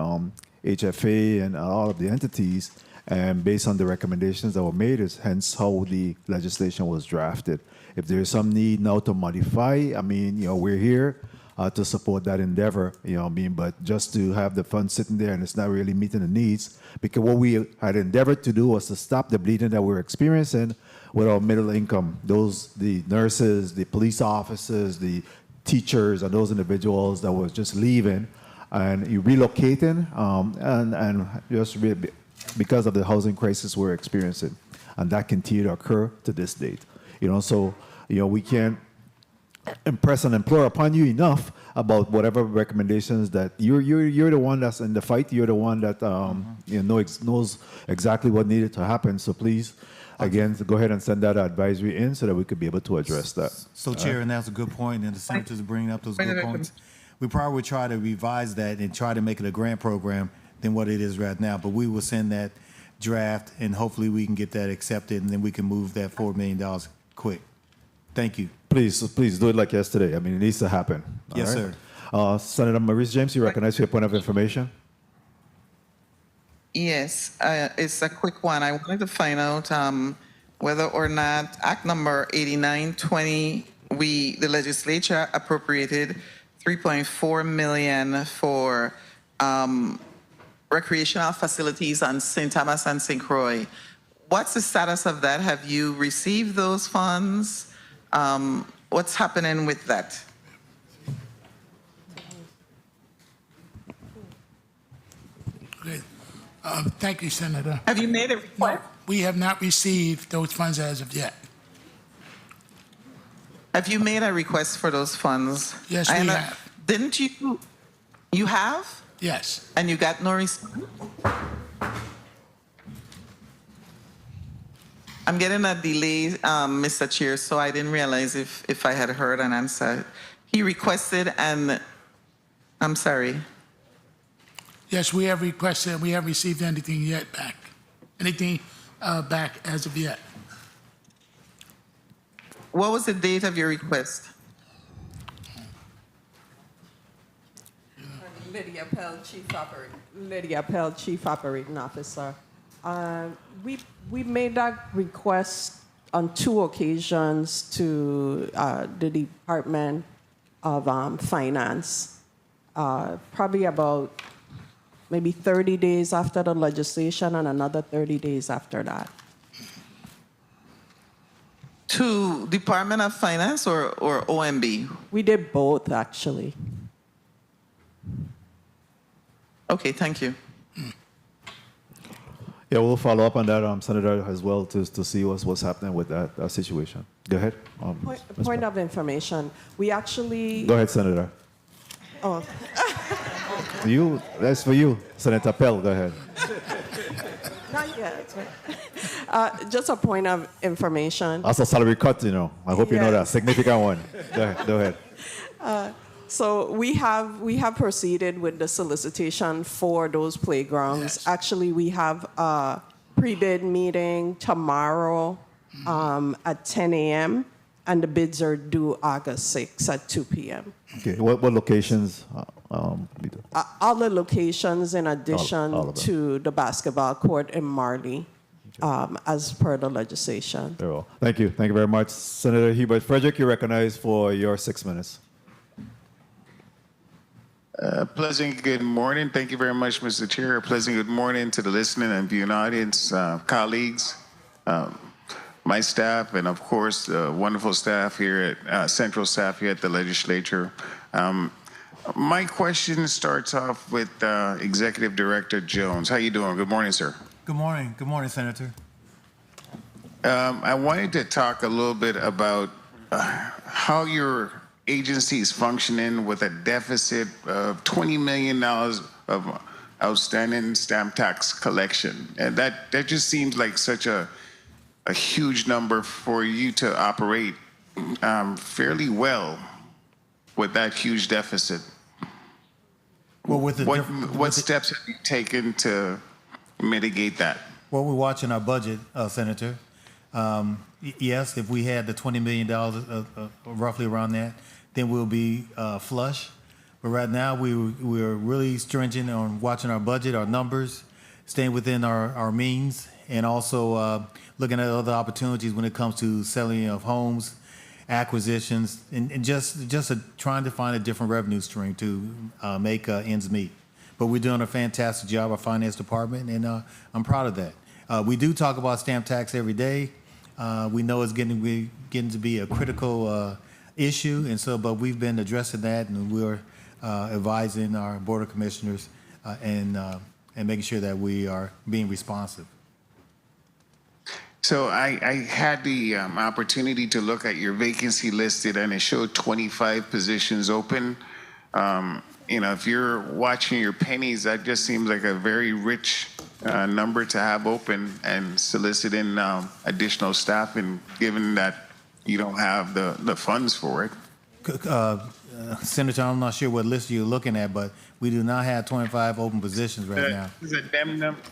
HFA and all of the entities, and based on the recommendations that were made, is hence how the legislation was drafted. If there is some need now to modify, I mean, we're here to support that endeavor, but just to have the funds sitting there and it's not really meeting the needs, because what we had endeavored to do was to stop the bleeding that we're experiencing with our middle income, the nurses, the police officers, the teachers, and those individuals that was just leaving and relocating, and just because of the housing crisis we're experiencing, and that continued to occur to this date. So we can't impress and implore upon you enough about whatever recommendations that you're the one that's in the fight. You're the one that knows exactly what needed to happen. So please, again, go ahead and send that advisory in so that we could be able to address that.
So, Chair, and that's a good point, and the senators are bringing up those good points. We probably would try to revise that and try to make it a grant program than what it is right now, but we will send that draft, and hopefully we can get that accepted, and then we can move that $4 million quick. Thank you.
Please do it like yesterday. I mean, it needs to happen.
Yes,
sir. Senator Maurice James, you recognize your point of information?
Yes, it's a quick one. I wanted to find out whether or not Act number 8920, the legislature appropriated $3.4 million for recreational facilities on St. Thomas and St. Croix. What's the status of that? Have you received those funds? What's happening with that?
Okay. Thank you, Senator.
Have you made a request?
We have not received those funds as of yet.
Have you made a request for those funds?
Yes, we have.
Didn't you? You have?
Yes.
And you got no response? I'm getting a delay, Mr. Chair, so I didn't realize if I had heard an answer. He requested, and I'm sorry.
Yes, we have requested. We haven't received anything yet back. Anything back as of yet.
What was the date of your request?
Lydia Pell, Chief Operating Officer. We made that request on 2 occasions to the Department of Finance, probably about maybe 30 days after the legislation and another 30 days after that.
To Department of Finance or OMB?
We did both, actually.
Okay, thank you.
Yeah, we'll follow up on that, Senator, as well, to see what's happening with that situation. Go ahead.
Point of information. We actually...
Go ahead, Senator.
Oh.
That's for you. Senator Pell, go ahead.
Not yet. Just a point of information.
That's a salary cut, you know. I hope you know that. Significant one. Go ahead.
So we have proceeded with the solicitation for those playgrounds. Yes. Actually, we have a pre-bid meeting tomorrow at 10 a.m. and the bids are due August 6th at 2 p.m.
Okay. What locations?
All the locations in addition all to the basketball court in Marley, as per the legislation.
Very well. Thank you. Thank you very much. Senator Hubert Frederick, you're recognized for your 6 minutes.
Pleasant good morning. Thank you very much, Mr. Chair. Pleasant good morning to the listening and viewing audience, colleagues, my staff, and of course, the wonderful staff here at central staff here at the legislature. My question starts off with Executive Director Jones. How you doing? Good morning, sir.
Good morning. Good morning, Senator. I
wanted to talk a little bit about how your agency is functioning with a deficit of $20 million of outstanding stamp tax collection. And that just seems like such a huge number for you to operate fairly well with that huge deficit.
Well,
what steps have you taken to mitigate that?
Well, we're watching our budget, Senator. Yes, if we had the $20 million, roughly around that, then we'll be flush. But right now, we're really stringent on watching our budget, our numbers, staying within our means, and also looking at other opportunities when it comes to selling of homes, acquisitions, and just trying to find a different revenue stream to make ends meet. But we're doing a fantastic job, our finance department, and I'm proud of that. We do talk about stamp tax every day. We know it's getting to be a critical issue, and so, but we've been addressing that, and we're advising our Board of Commissioners and making sure that we are being responsive.
So I had the opportunity to look at your vacancy listed, and it showed 25 positions open. If you're watching your pennies, that just seems like a very rich number to have open and soliciting additional staff, and given that you don't have the funds for it.
Senator, I'm not sure what list you're looking at, but we do not have 25 open positions right now.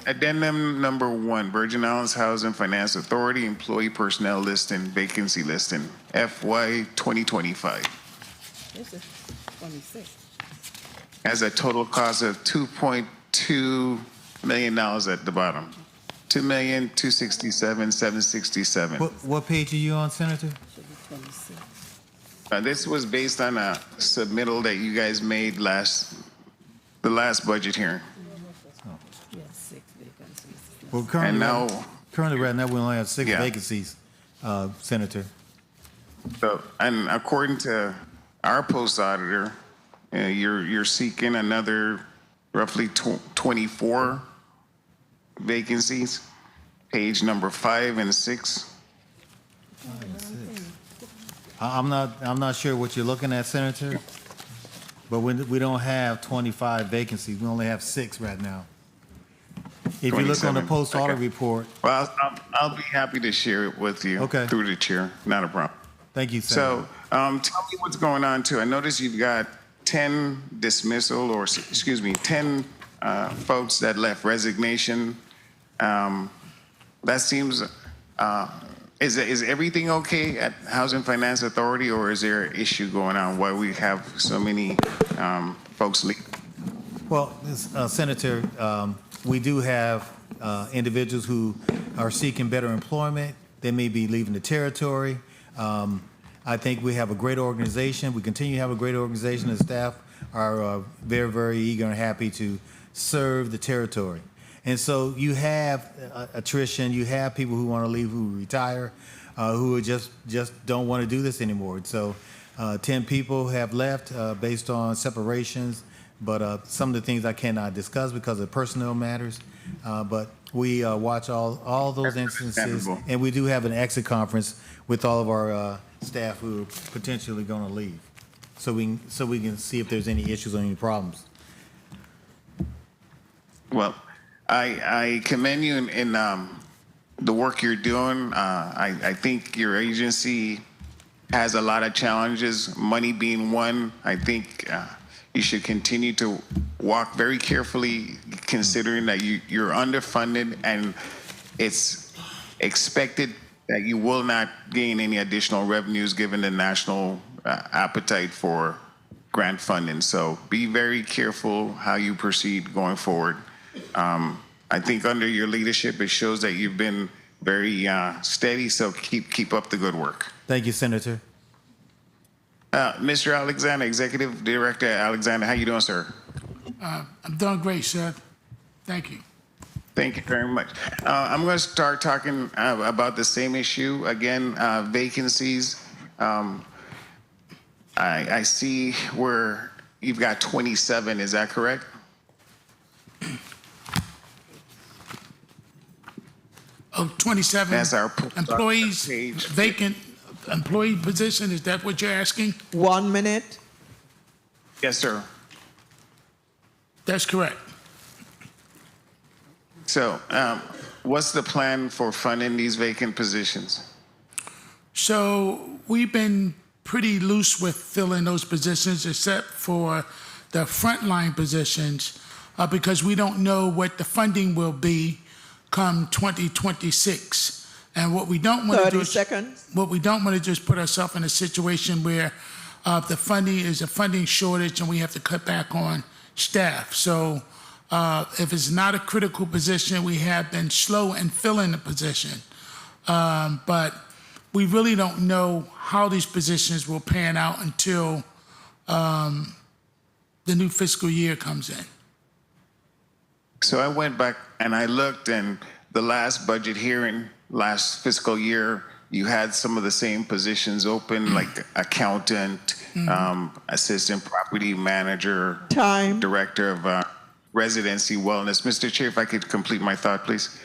Addendum number 1, Virgin Islands Housing Finance Authority Employee Personnel Listing, Vacancy Listing, FY 2025.
This is 26.
Has a total cost of $2.2 million at the bottom. $2,267,767.
What page are you on, Senator?
This was based on a submittal that you guys made the last budget hearing.
Well, currently right now we only have 6 vacancies, Senator.
So, and according to our post auditor, you're seeking another roughly 24 vacancies, page number 5 and 6.
I'm not sure what you're looking at, Senator, but we don't have 25 vacancies. We only have 6 right now. If you look on the post audit report.
Well, I'll be happy to share it with you through the chair. Not a problem.
Thank you, Senator.
So tell me what's going on too. I noticed you've got 10 dismissal, or excuse me, 10 folks that left resignation. That seems, is everything okay at Housing Finance Authority, or is there an issue going on why we have so many folks leave?
Well, Senator, we do have individuals who are seeking better employment. They may be leaving the territory. I think we have a great organization. We continue to have a great organization, and staff are very, very eager and happy to serve the territory. And so you have attrition, you have people who want to leave, who retire, who just don't want to do this anymore. And so 10 people have left based on separations, but some of the things I cannot discuss because of personnel matters. But we watch all those instances, and we do have an exit conference with all of our staff who are potentially going to leave, so we can see if there's any issues or any problems.
Well, I commend you in the work you're doing. I think your agency has a lot of challenges, money being one. I think you should continue to walk very carefully, considering that you're underfunded and it's expected that you will not gain any additional revenues given the national appetite for grant funding. So be very careful how you proceed going forward. I think under your leadership, it shows that you've been very steady, so keep up the good work.
Thank you, Senator.
Mr. Alexander, Executive Director Alexander, how you doing, sir?
I'm doing great, sir. Thank you.
Thank you very much. I'm going to start talking about the same issue again, vacancies. I see where you've got 27, is that correct?
Oh, 27
That's our
employees, vacant employee position, is that what you're asking?
1 minute.
Yes, sir.
That's correct.
So what's the plan for funding these vacant positions?
So we've been pretty loose with filling those positions except for the frontline positions because we don't know what the funding will be come 2026. And what we don't want to do is, what we don't want to do is put ourselves in a situation where the funding is a funding shortage and we have to cut back on staff. So if it's not a critical position, we have been slow in filling the position. But we really don't know how these positions will pan out until the new fiscal year comes in.
So I went back and I looked, and the last budget hearing, last fiscal year, you had some of the same positions open, like accountant, assistant property manager, director of residency wellness. Mr. Chair, if I could complete my thought, please.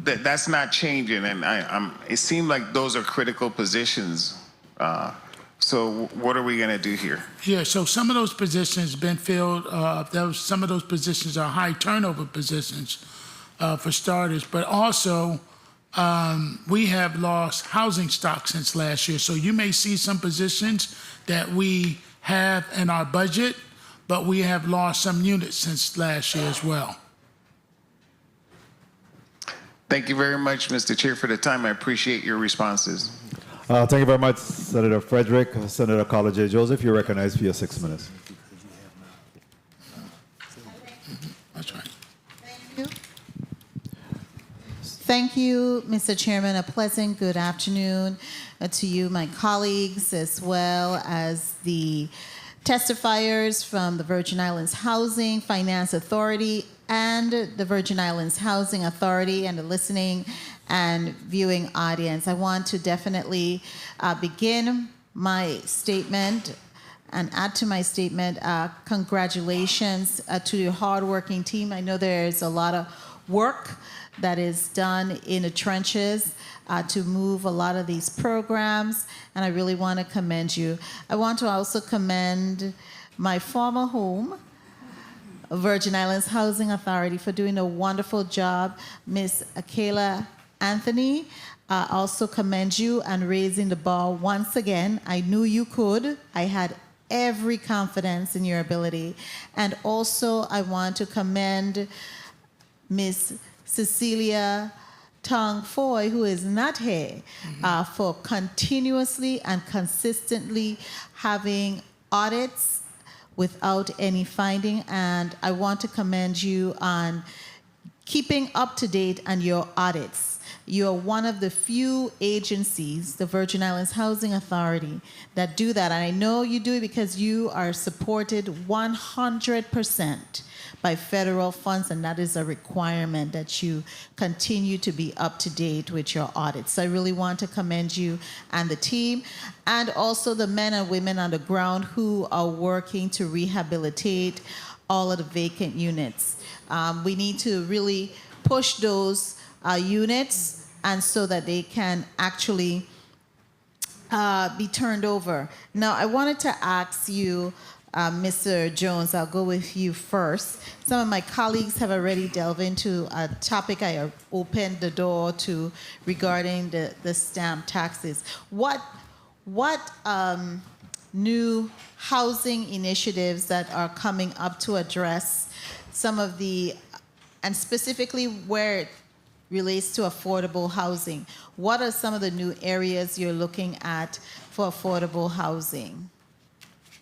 That's not changing, and it seemed like those are critical positions. So what are we going to do here?
Yeah, so some of those positions been filled. Some of those positions are high turnover positions for starters, but also we have lost housing stock since last year. So you may see some positions that we have in our budget, but we have lost some units since last year as well.
Thank you very much, Mr. Chair, for the time. I appreciate your responses.
Thank you very much, Senator Frederick. Senator Carla J. Joseph, you're recognized for your 6 minutes.
That's right.
Thank you. Thank you, Mr. Chairman. A pleasant good afternoon to you, my colleagues, as well as the testifiers from the Virgin Islands Housing Finance Authority and the Virgin Islands Housing Authority and the listening and viewing audience. I want to definitely begin my statement and add to my statement, congratulations to your hardworking team. I know there's a lot of work that is done in the trenches to move a lot of these programs, and I really want to commend you. I want to also commend my former home, Virgin Islands Housing Authority, for doing a wonderful job. Ms. Akela Anthony, also commend you on raising the bar once again. I knew you could. I had every confidence in your ability. And also I want to commend Ms. Cecilia Tong Foy, who is not here, for continuously and consistently having audits without any finding. And I want to commend you on keeping up to date on your audits. You're one of the few agencies, the Virgin Islands Housing Authority, that do that. And I know you do it because you are supported 100% by federal funds, and that is a requirement that you continue to be up to date with your audits. So I really want to commend you and the team, and also the men and women on the ground who are working to rehabilitate all of the vacant units. We need to really push those units, and so that they can actually be turned over. Now, I wanted to ask you Mr. Jones, I'll go with you first. Some of my colleagues have already delved into a topic I opened the door to regarding the stamp taxes. What new housing initiatives that are coming up to address some of the, and specifically where it relates to affordable housing, what are some of the new areas you're looking at for affordable housing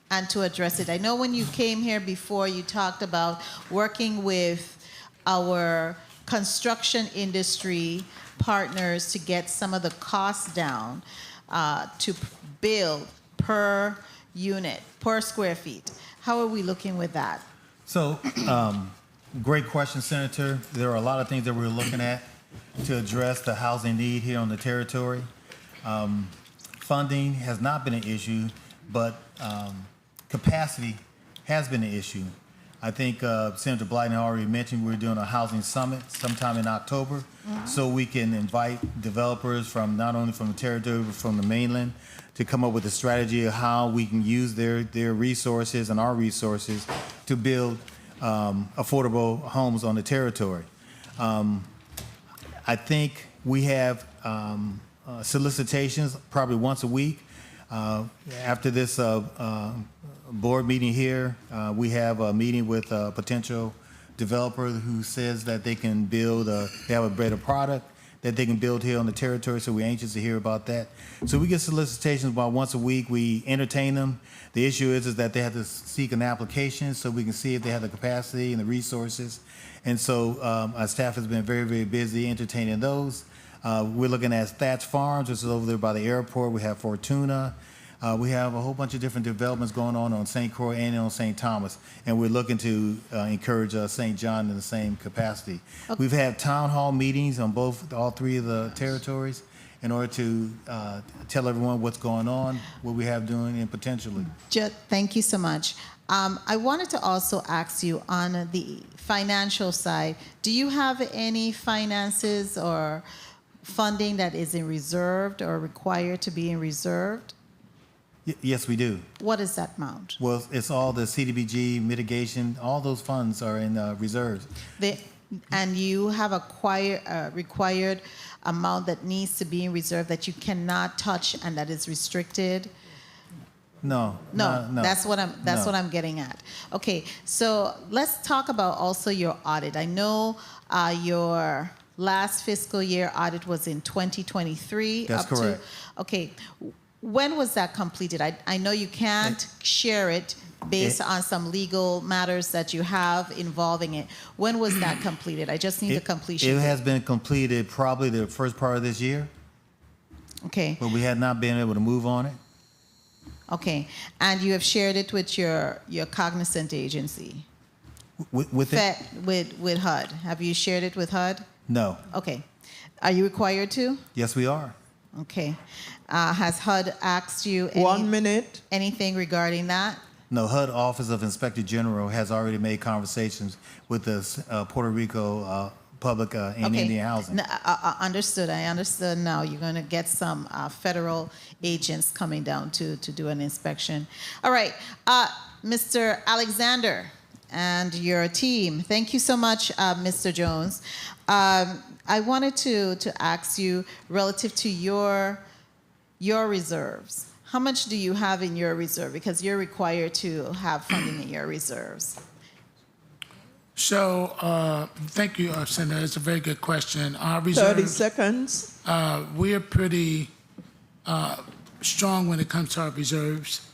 and to address it? I know when you came here before, you talked about working with our construction industry partners to get some of the costs down to build per unit, per square feet. How are we looking with that?
So, great question, Senator. There are a lot of things that we're looking at to address the housing need here on the territory. Funding has not been an issue, but capacity has been an issue. I think Senator Blyden already mentioned we're doing a housing summit sometime in October, so we can invite developers from not only from the territory but from the mainland to come up with a strategy of how we can use their resources and our resources to build affordable homes on the territory. I think we have solicitations probably once a week. After this board meeting here, we have a meeting with a potential developer who says that they can build, they have a better product that they can build here on the territory, so we're anxious to hear about that. So we get solicitations about once a week. We entertain them. The issue is that they have to seek an application so we can see if they have the capacity and the resources. And so our staff has been very, very busy entertaining those. We're looking at Thatch Farms, which is over there by the airport. We have Fortuna. We have a whole bunch of different developments going on St. Croix and on St. Thomas, and we're looking to encourage St. John in the same capacity. Okay. We've had town hall meetings on all three of the territories in order to tell everyone what's going on, what we have doing, and potentially.
Thank you so much. I wanted to also ask you on the financial side, do you have any finances or funding that is in reserved or required to be in reserved?
Yes, we do.
What is that amount?
Well, it's all the CDBG mitigation. All those funds are in reserves.
And you have a required amount that needs to be in reserve that you cannot touch and that is restricted?
No.
That's what I'm getting at. Okay, so let's talk about also your audit. I know your last fiscal year audit was in 2023.
That's correct.
Okay. When was that completed? I know you can't share it based on some legal matters that you have involving it. When was that completed? I just need the completion.
It has been completed probably the first part of this year.
Okay.
But we had not been able to move on it.
Okay. And you have shared it with your cognizant agency?
With
HUD. Have you shared it with HUD?
No.
Okay. Are you required to?
Yes, we are.
Okay. Has HUD asked you anything regarding that?
No, HUD Office of Inspector General has already made conversations with the Puerto Rico Public and Indian Housing.
Understood. I understood now. You're going to get some federal agents coming down to do an inspection. All right. Mr. Alexander and your team, thank you so much, Mr. Jones. I wanted to ask you relative to your reserves. How much do you have in your reserve? Because you're required to have funding in your reserves.
So, thank you, Senator. It's a very good question. Our reserves,
30 seconds.
We're pretty strong when it comes to our reserves.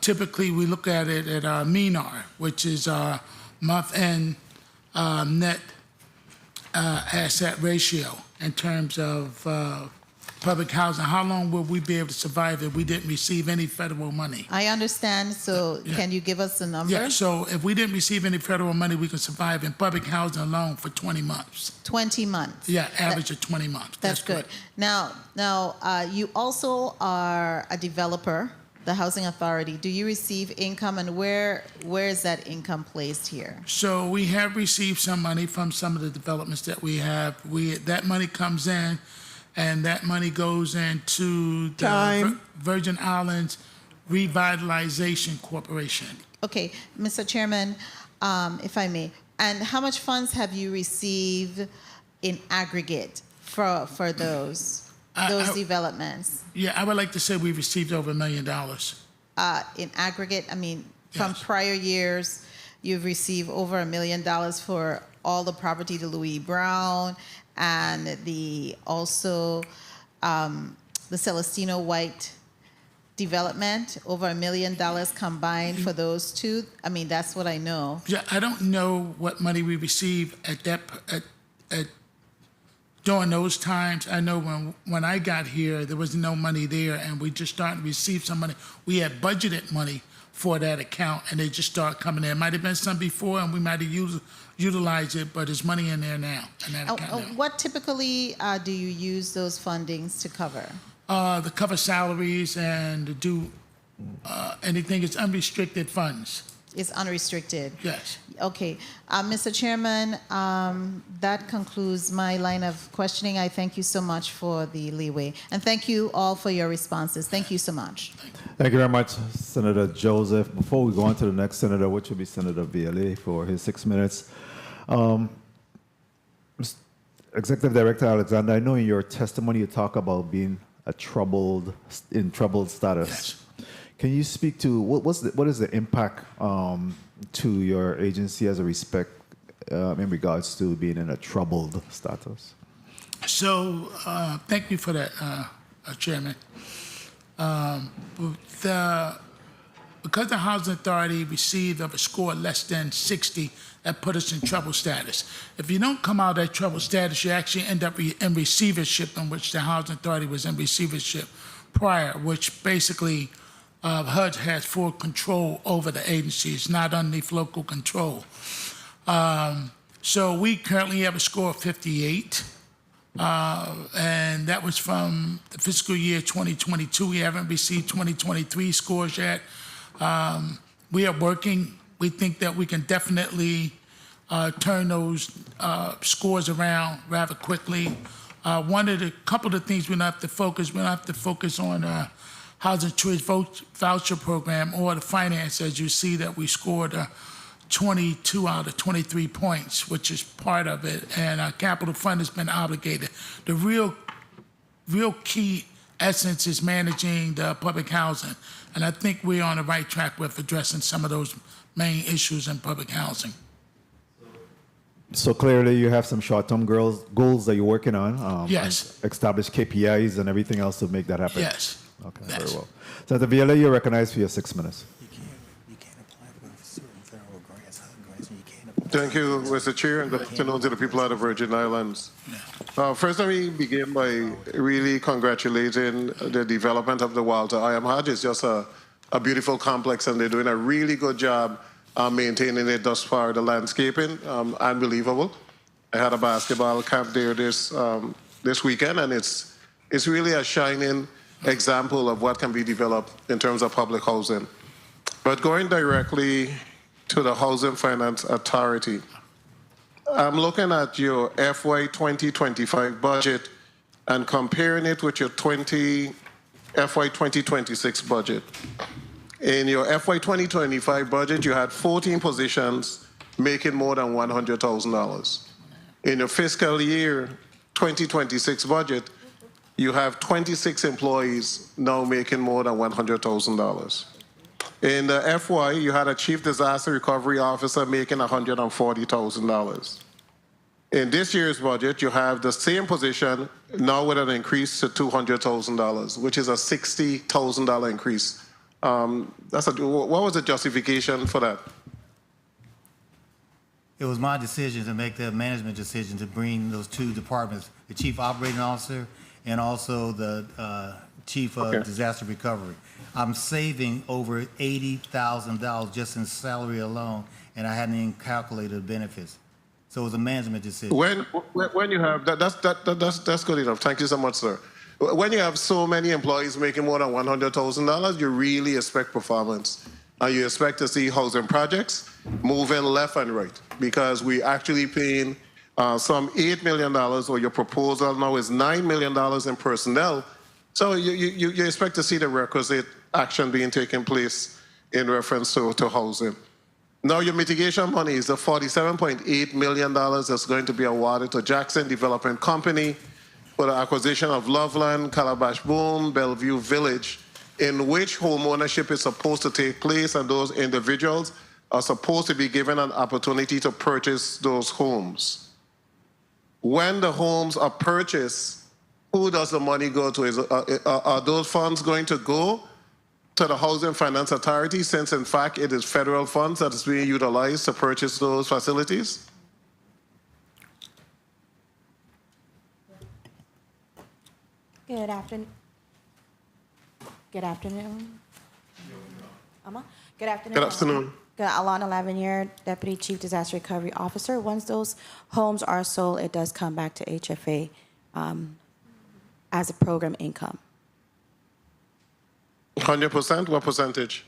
Typically, we look at it at our MENAR, which is our month-end net asset ratio in terms of public housing. How long will we be able to survive if we didn't receive any federal money?
I understand. So can you give us a number?
Yeah, so if we didn't receive any federal money, we can survive in public housing alone for 20 months.
20 months?
Yeah, average of 20 months.
That's good. Now, you also are a developer, the Housing Authority. Do you receive income, and where is that income placed here?
So we have received some money from some of the developments that we have. That money comes in, and that money goes into the Virgin Islands Revitalization Corporation.
Okay, Mr. Chairman, if I may, and how much funds have you received in aggregate for those developments?
Yeah, I would like to say we received over $1 million.
In aggregate, I mean, from prior years, you've received over $1 million for all the property to Louis Brown and also the Celestino White development, over $1 million combined for those two. I mean, that's what I know.
Yeah, I don't know what money we received during those times. I know when I got here, there was no money there, and we just started to receive some money. We had budgeted money for that account, and they just started coming in. It might have been some before, and we might have utilized it, but there's money in there now. In that account now.
What typically do you use those fundings to cover?
To cover salaries and to do anything. It's unrestricted funds.
It's unrestricted?
Yes.
Okay. Mr. Chairman, that concludes my line of questioning. I thank you so much for the leeway. And thank you all for your responses. Thank you so much.
Thank you very much, Senator Joseph. Before we go on to the next senator, which will be Senator VLA for his 6 minutes. Executive Director Alexander, I know in your testimony you talk about being in troubled status.
Yes.
Can you speak to what is the impact to your agency as a respect in regards to being in a troubled status?
So thank you for that, Chairman. Because the Housing Authority received of a score less than 60, that put us in trouble status. If you don't come out of that trouble status, you actually end up in receivership, in which the Housing Authority was in receivership prior, which basically HUD has full control over the agency. It's not underneath local control. So we currently have a score of 58. And that was from the fiscal year 2022. We haven't received 2023 scores yet. We are working. We think that we can definitely turn those scores around rather quickly. Couple of things we don't have to focus on Housing Choice Voucher Program or the finance. As you see that we scored 22 out of 23 points, which is part of it, and our capital fund has been obligated. The real key essence is managing the public housing, and I think we're on the right track with addressing some of those main issues in public housing.
So clearly you have some short-term goals that you're working on.
Yes.
And establish KPIs and everything else to make that happen.
Yes.
Okay,
Yes.
very well. Senator Viola, you're recognized for your 6 minutes.
Thank you, Mr. Chair, and good afternoon to the people of the Virgin Islands. First, let me begin by really congratulating the development of the Walter I am Hodge. It's just a beautiful complex, and they're doing a really good job maintaining it thus far. The landscaping, unbelievable. I had a basketball camp there this weekend, and it's really a shining example of what can be developed in terms of public housing. But going directly to the Housing Finance Authority, I'm looking at your FY 2025 budget and comparing it with your FY 2026 budget. In your FY 2025 budget, you had 14 positions making more than $100,000. In your fiscal year 2026 budget, you have 26 employees now making more than $100,000. In the FY, you had a Chief Disaster Recovery Officer making $140,000. In this year's budget, you have the same position now with an increase to $200,000, which is a $60,000 increase. What was the justification for that?
It was my decision to make the management decision to bring those two departments, the Chief Operating Officer and also the Chief of Disaster Recovery. I'm saving over $80,000 just in salary alone, and I hadn't even calculated the benefits. So it was a management decision.
When you have that's good enough. Thank you so much, sir. When you have so many employees making more than $100,000, you really expect performance, and you expect to see housing projects moving left and right, because we actually paying some $8 million, or your proposal now is $9 million in personnel. So you expect to see the requisite action being taken place in reference to housing. Now, your mitigation money is the $47.8 million that's going to be awarded to Jackson Development Company for the acquisition of Loveland, Calabash Boom, Bellevue Village, in which home ownership is supposed to take place, and those individuals are supposed to be given an opportunity to purchase those homes. When the homes are purchased, who does the money go to? Are those funds going to go to the Housing Finance Authority, since in fact it is federal funds that is being utilized to purchase those facilities?
Good afternoon. Good afternoon. Good afternoon.
Good afternoon.
Good. Alana Lavinier, Deputy Chief Disaster Recovery Officer. Once those homes are sold, it does come back to HFA as a program income.
100%? What percentage?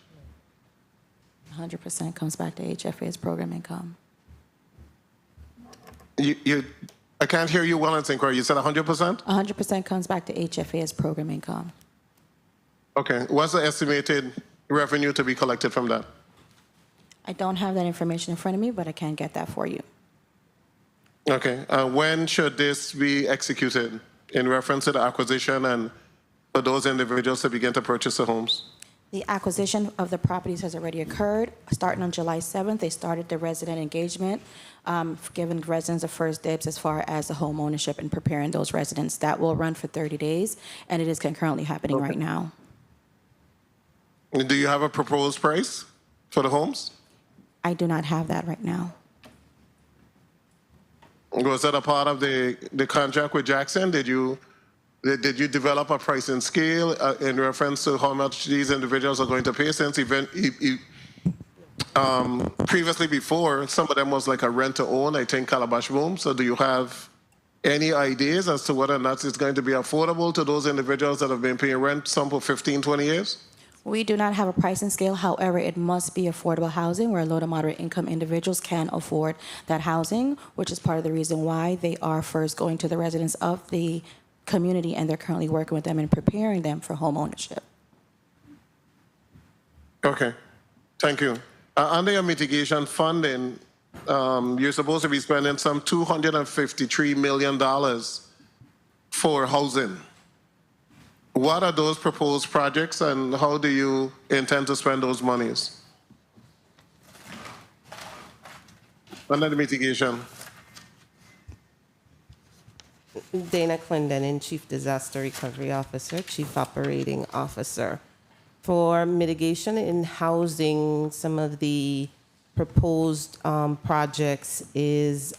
100% comes back to HFA as program income.
I can't hear you well, you said 100%?
100% comes back to HFA as program income.
Okay. What's the estimated revenue to be collected from that?
I don't have that information in front of me, but I can get that for you.
Okay. When should this be executed in reference to the acquisition and for those individuals to begin to purchase the homes?
The acquisition of the properties has already occurred. Starting on July 7th, they started the resident engagement, giving residents the first dibs as far as the home ownership and preparing those residents. That will run for 30 days, and it is concurrently happening right now.
Do you have a proposed price for the homes?
I do not have that right now.
Was that a part of the contract with Jackson? Did you develop a pricing scale in reference to how much these individuals are going to pay? Since previously before, some of them was like a rent to own, I think Calabash Boom. So do you have any ideas as to whether or not it's going to be affordable to those individuals that have been paying rent, some for 15, 20 years?
We do not have a pricing scale. However, it must be affordable housing where low to moderate income individuals can afford that housing, which is part of the reason why they are first going to the residents of the community, and they're currently working with them and preparing them for home ownership.
Okay, thank you. Under your mitigation funding, you're supposed to be spending some $253 million for housing. What are those proposed projects, and how do you intend to spend those monies? Under the mitigation.
Dana Clendenin, Chief Disaster Recovery Officer, Chief Operating Officer. For mitigation in housing, some of the proposed projects is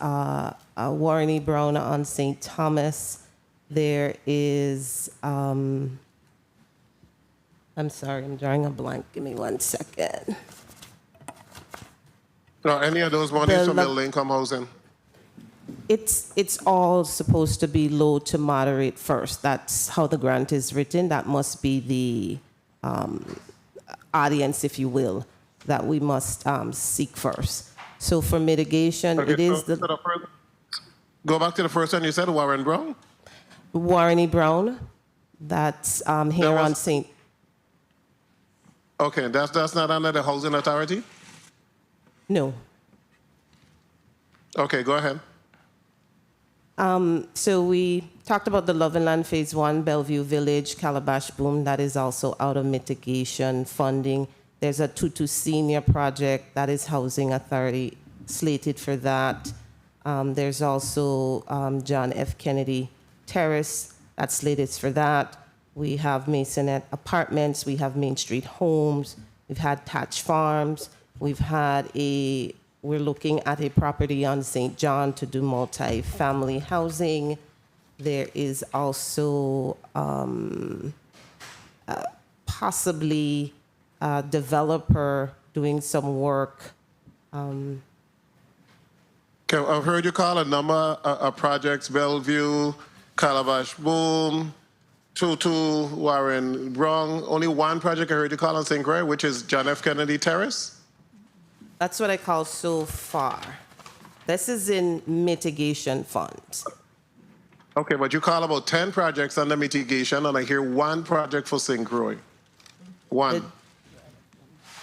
Warren E. Brown on St. Thomas. There is, I'm sorry, I'm drawing a blank. Give me 1 second.
No, any of those monies from middle income housing?
It's all supposed to be low to moderate first. That's how the grant is written. That must be the audience, if you will, that we must seek first. So for mitigation,
Okay,
it is
go back to the first one you said, Warren Brown?
Warren E. Brown. That's here on St.
Okay, that's not under the Housing Authority?
No.
Okay, go ahead.
So we talked about the Love and Land Phase 1, Bellevue Village, Calabash Boom. That is also out of mitigation funding. There's a Tutu Senior project that is Housing Authority slated for that. There's also John F. Kennedy Terrace that's slated for that. We have Masonette Apartments. We have Main Street Homes. We've had Thatch Farms. We've had we're looking at a property on St. John to do multi-family housing. There is also possibly a developer doing some work.
Okay, I've heard you call a number of projects, Bellevue, Calabash Boom, Tutu, Warren Brown. Only one project I heard you call on St. Croix, which is John F. Kennedy Terrace?
That's what I call so far. This is in mitigation funds.
Okay, but you call about 10 projects under mitigation, and I hear one project for St. Croix. One.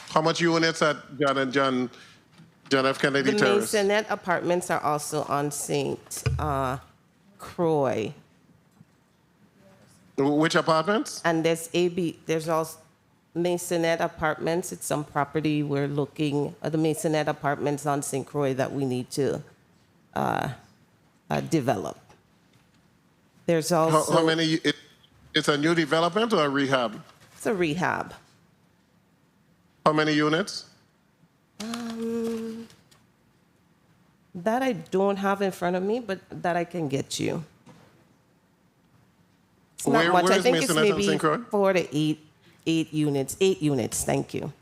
How much units at John F. Kennedy
The
Terrace?
Masonette apartments are also on St. Croix.
Which apartments?
And there's also Masonette apartments. It's some property we're looking at, the Masonette apartments on St. Croix that we need to develop. There's also.
How many? It's a new development or a rehab?
It's a rehab.
How many units?
That I don't have in front of me, but that I can get you. It's not much. I think it's maybe 4 to 8 units. 8 units, thank you.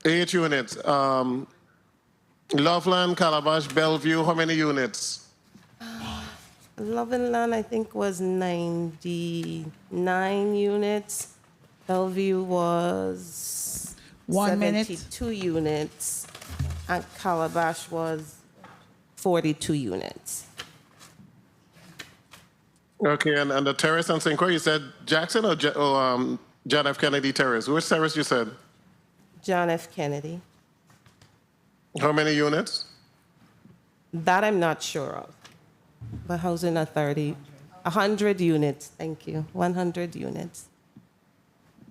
8 units. Loveland, Calabash, Bellevue, how many units?
Loveland, I think, was 99 units. Bellevue was 72 units. And Calabash was 42 units.
Okay, and the terrace on St. Croix, you said Jackson or John F. Kennedy Terrace? Which terrace you said?
John F. Kennedy.
How many units?
That I'm not sure of. But Housing Authority, 100 units, thank you, 100 units.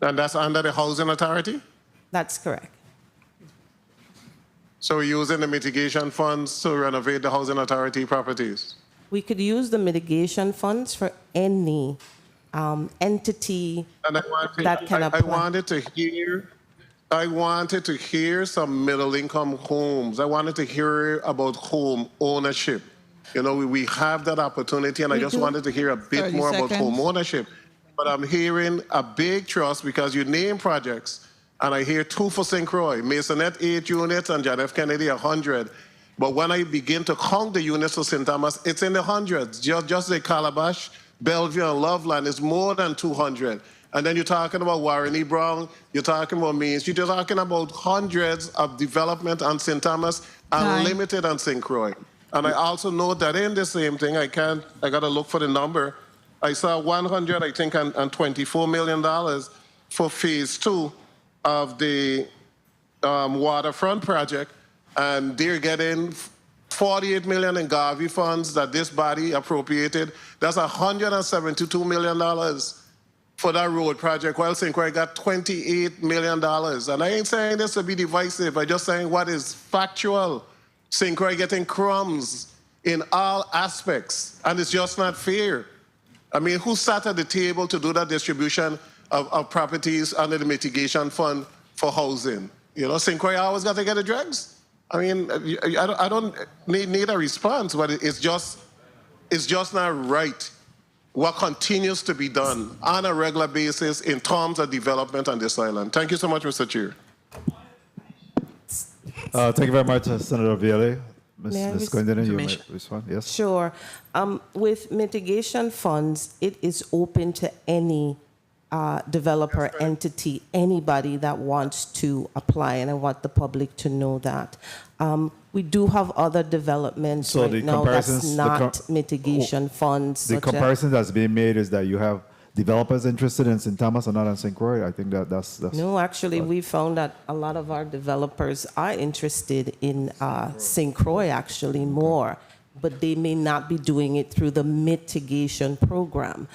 And that's under the Housing Authority?
That's correct.
So we're using the mitigation funds to renovate the Housing Authority properties?
We could use the mitigation funds for any entity that can apply.
I wanted to hear some middle-income homes. I wanted to hear about home ownership. You know, we have that opportunity, and I just wanted to hear a bit more about home ownership. But I'm hearing a big trust because you name projects, and I hear 2 for St. Croix, Masonette 8 units, and John F. Kennedy 100. But when I begin to count the units for St. Thomas, it's in the hundreds. Just the Calabash, Bellevue, and Loveland is more than 200. And then you're talking about Warren E. Brown, you're talking about Main Street, you're talking about hundreds of development on St. Thomas, unlimited on St. Croix. And I also know that in the same thing, I got to look for the number. I saw 100, I think, and $24 million for phase 2 of the waterfront project. And they're getting $48 million in Garvey funds that this body appropriated. That's $172 million for that road project, while St. Croix got $28 million. And I ain't saying this to be divisive, I'm just saying what is factual. St. Croix getting crumbs in all aspects, and it's just not fair. I mean, who sat at the table to do that distribution of properties under the mitigation fund for housing? You know, St. Croix always got to get the drugs. I mean, I don't need a response, but it's just not right what continues to be done on a regular basis in terms of development on this island. Thank you so much, Mr. Chair.
Thank you very much, Senator Viale.
May
Ms. Glendon, you might respond. Yes.
Sure. With mitigation funds, it is open to any developer, entity, anybody that wants to apply, and I want the public to know that. We do have other developments
So
right
the
now that's
comparisons,
not mitigation funds.
The
such
comparison that's being made is that you have developers interested in St. Thomas and not in St. Croix. I think that's
No, actually, we found that a lot of our developers are interested in St. Croix, actually, more, but they may not be doing it through the mitigation program.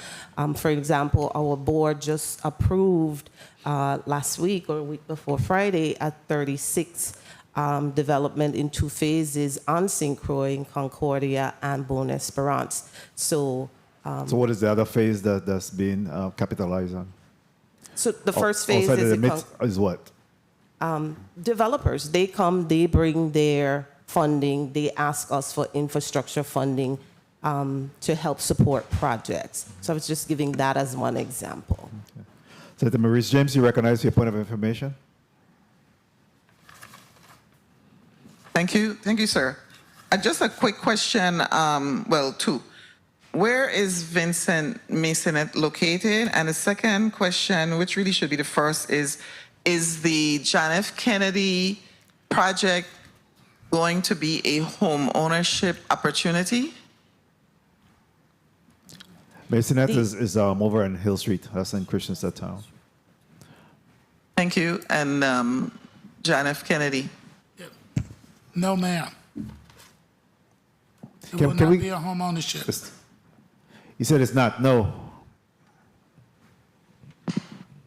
For example, our board just approved last week or week before Friday a 36 development in 2 phases on St. Croix, in Concordia, and Bon Esperance. So
what is the other phase that's being capitalized on?
So the first phase
is what?
Developers. They come, they bring their funding, they ask us for infrastructure funding to help support projects. So I was just giving that as one example.
Okay. Senator Maurice James, you recognize your point of information?
Thank you, sir. Just a quick question, well, 2. Where is Vincent Masonette located? And the second question, which really should be the first, is the John F. Kennedy project going to be a home ownership opportunity?
Masonette is over on Hill Street. That's in Christiansted Town.
Thank you. And John F. Kennedy.
No, ma'am. It
Can
will not
we-
be a home ownership.
You said it's not. No.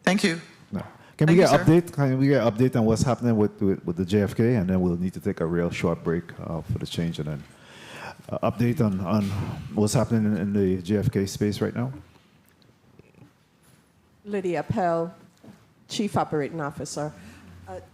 Thank you.
No. Can we get update? Can we get update on what's happening with the JFK, and then we'll need to take a real short break for the change, and then update on what's happening in the JFK space right now.
Lydia Pell, Chief Operating Officer.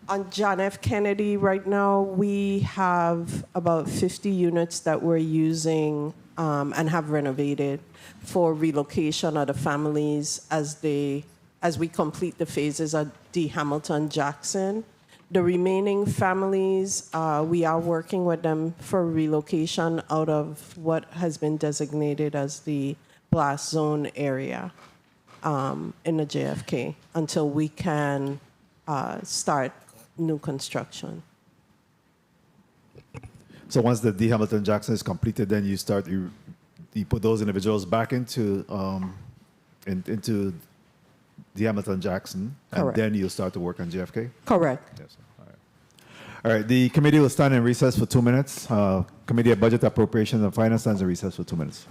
On John F. Kennedy right now, we have about 50 units that we're using and have renovated for relocation of the families as we complete the phases of D. Hamilton Jackson. The remaining families, we are working with them for relocation out of what has been designated as the blast zone area in the JFK until we can start new construction.
So once the D. Hamilton Jackson is completed, then you put those individuals back into D. Hamilton Jackson, and
Correct.
then you'll start to work on JFK?
Correct.
Yes. All right. The committee will stand in recess for 2 minutes. Committee of Budget, Appropriations and Finance stands in recess for 2 minutes.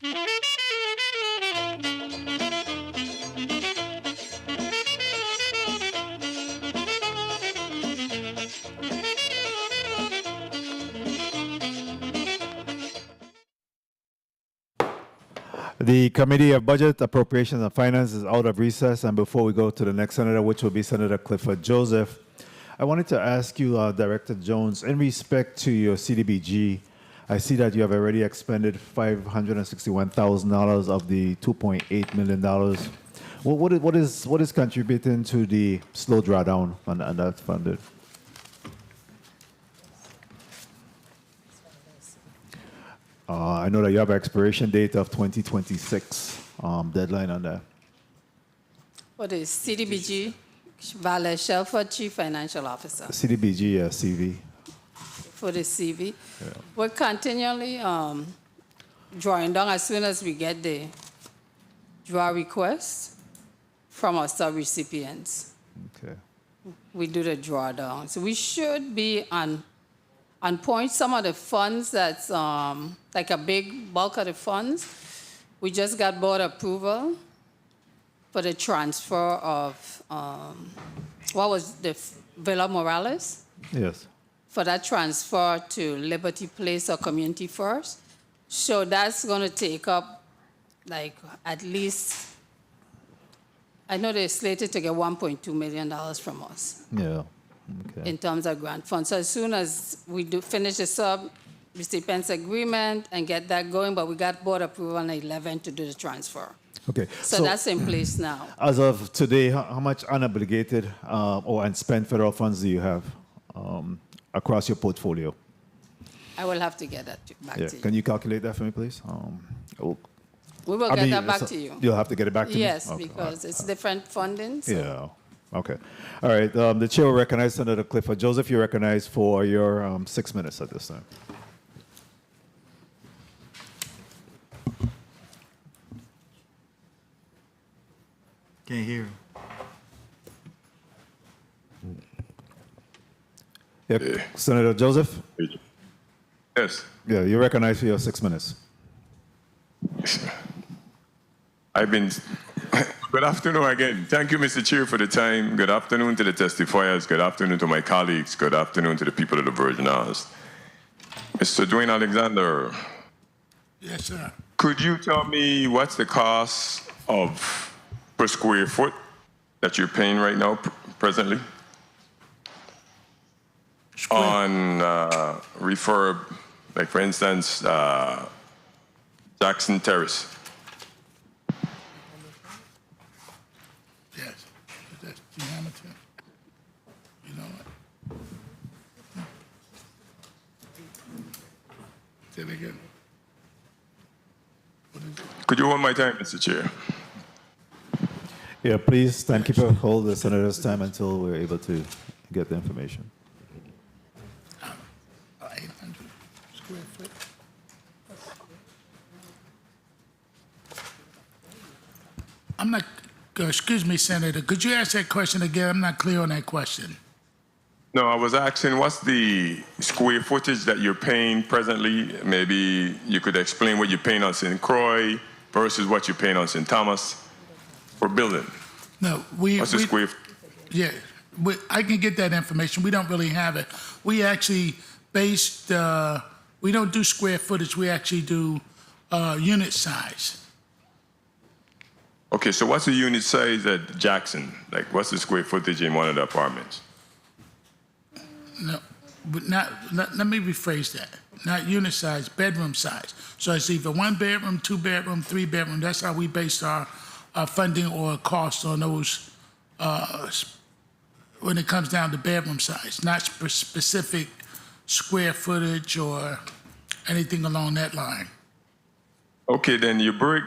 The Committee of Budget, Appropriations and Finance is out of recess, and before we go to the next senator, which will be Senator Clifford Joseph, I wanted to ask you, Director Jones, in respect to your CDBG, I see that you have already expended $561,000 of the $2.8 million. What is contributing to the slow drawdown on that funded? I know that you have an expiration date of 2026, deadline on that.
For the CDBG, Valerie Shelford, Chief Financial Officer.
CDBG, CV.
For the CV. We're continually drawing down as soon as we get the draw requests from our sub-recipients.
Okay.
We do the drawdown. So we should be on point. Some of the funds that's like a big bulk of the funds, we just got board approval for the transfer of, what was the Villa Morales?
Yes.
For that transfer to Liberty Place or Community First. So that's going to take up like at least, I know they're slated to get $1.2 million from us.
Yeah. Okay.
In terms of grant funds. So as soon as we do finish the sub-recipients agreement and get that going, but we got board approval on the 11th to do the transfer.
Okay.
So that's in place now.
As of today, how much unobligated or unspent federal funds do you have across your portfolio?
I will have to get that back to you.
Can you calculate that for me, please?
We will get that back to you.
You'll have to get it back to me?
Yes,
Okay.
because it's different funding. So.
Yeah. Okay. All right. The chair will recognize Senator Clifford Joseph. You're recognized for your 6 minutes at this time.
Can't hear.
Yeah. Senator Joseph?
Yes.
Yeah, you're recognized for your 6 minutes.
I've been. Good afternoon again. Thank you, Mr. Chair, for the time. Good afternoon to the testifiers. Good afternoon to my colleagues. Good afternoon to the people of the Virgin Islands. Mr. Dwayne Alexander.
Yes, sir.
Could you tell me what's the cost of per square foot that you're paying right now, presently? On refurb, like for instance, Jackson Terrace.
Yes. That's the amateur. You know what? Say it again.
Could you hold my time, Mr. Chair?
Yeah, please, timekeeper, hold the senator's time until we're able to get the information.
800 square foot. I'm not, excuse me, Senator, could you ask that question again? I'm not clear on that question.
No, I was asking what's the square footage that you're paying presently? Maybe you could explain what you're paying on St. Croix versus what you're paying on St. Thomas for building.
No,
What's the square?
Yeah, I can get that information. We don't really have it. We actually based, we don't do square footage. We actually do unit size.
Okay, so what's the unit size at Jackson? Like, what's the square footage in one of the apartments?
No, but let me rephrase that. Not unit size, bedroom size. So it's either 1 bedroom, 2 bedroom, 3 bedroom. That's how we base our funding or cost on those when it comes down to bedroom size, not specific square footage or anything along that line.
Okay, then you broke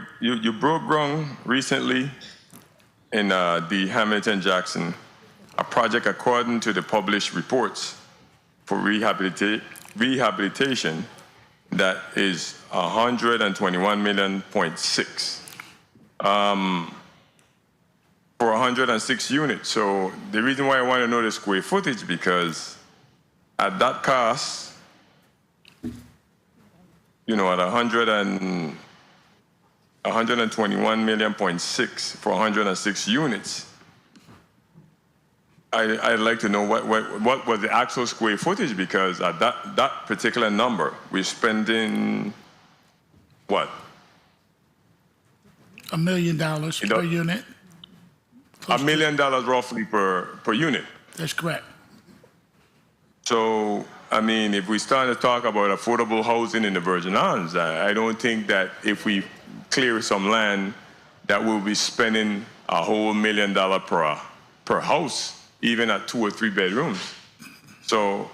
ground recently in the Hamilton Jackson, a project according to the published reports for rehabilitation that is 121.6 million for 106 units. So the reason why I want to know the square footage, because at that cost, you know, at 121.6 million for 106 units. I'd like to know what was the actual square footage, because at that particular number, we're spending what?
$1 million per unit.
$1 million roughly per unit.
That's correct.
So, I mean, if we start to talk about affordable housing in the Virgin Islands, I don't think that if we clear some land, that we'll be spending a whole $1 million per house, even at 2 or 3 bedrooms. So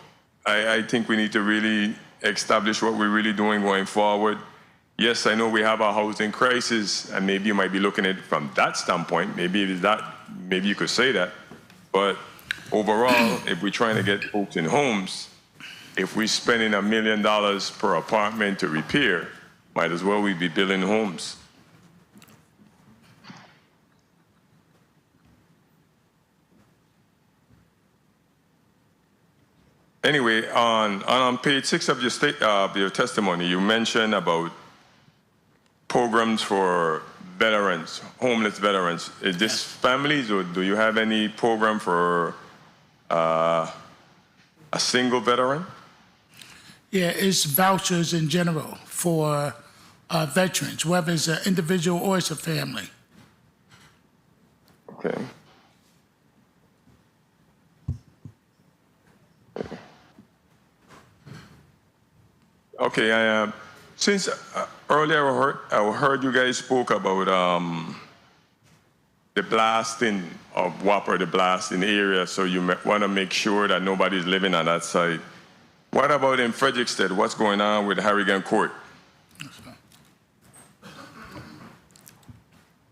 I think we need to really establish what we're really doing going forward. Yes, I know we have a housing crisis, and maybe you might be looking at it from that standpoint. Maybe you could say that. But overall, if we're trying to get folks in homes, if we're spending $1 million per apartment to repair, might as well we be building homes. Anyway, on page 6 of your testimony, you mentioned about programs for veterans, homeless veterans. Is this families, or do you have any program for a single veteran?
Yeah, it's vouchers in general for veterans, whether it's an individual or it's a family.
Okay. Okay, since earlier I heard you guys spoke about the blasting of Whopper, the blast in the area, so you want to make sure that nobody's living on that site. What about in Frederickstead? What's going on with Harrigan Court?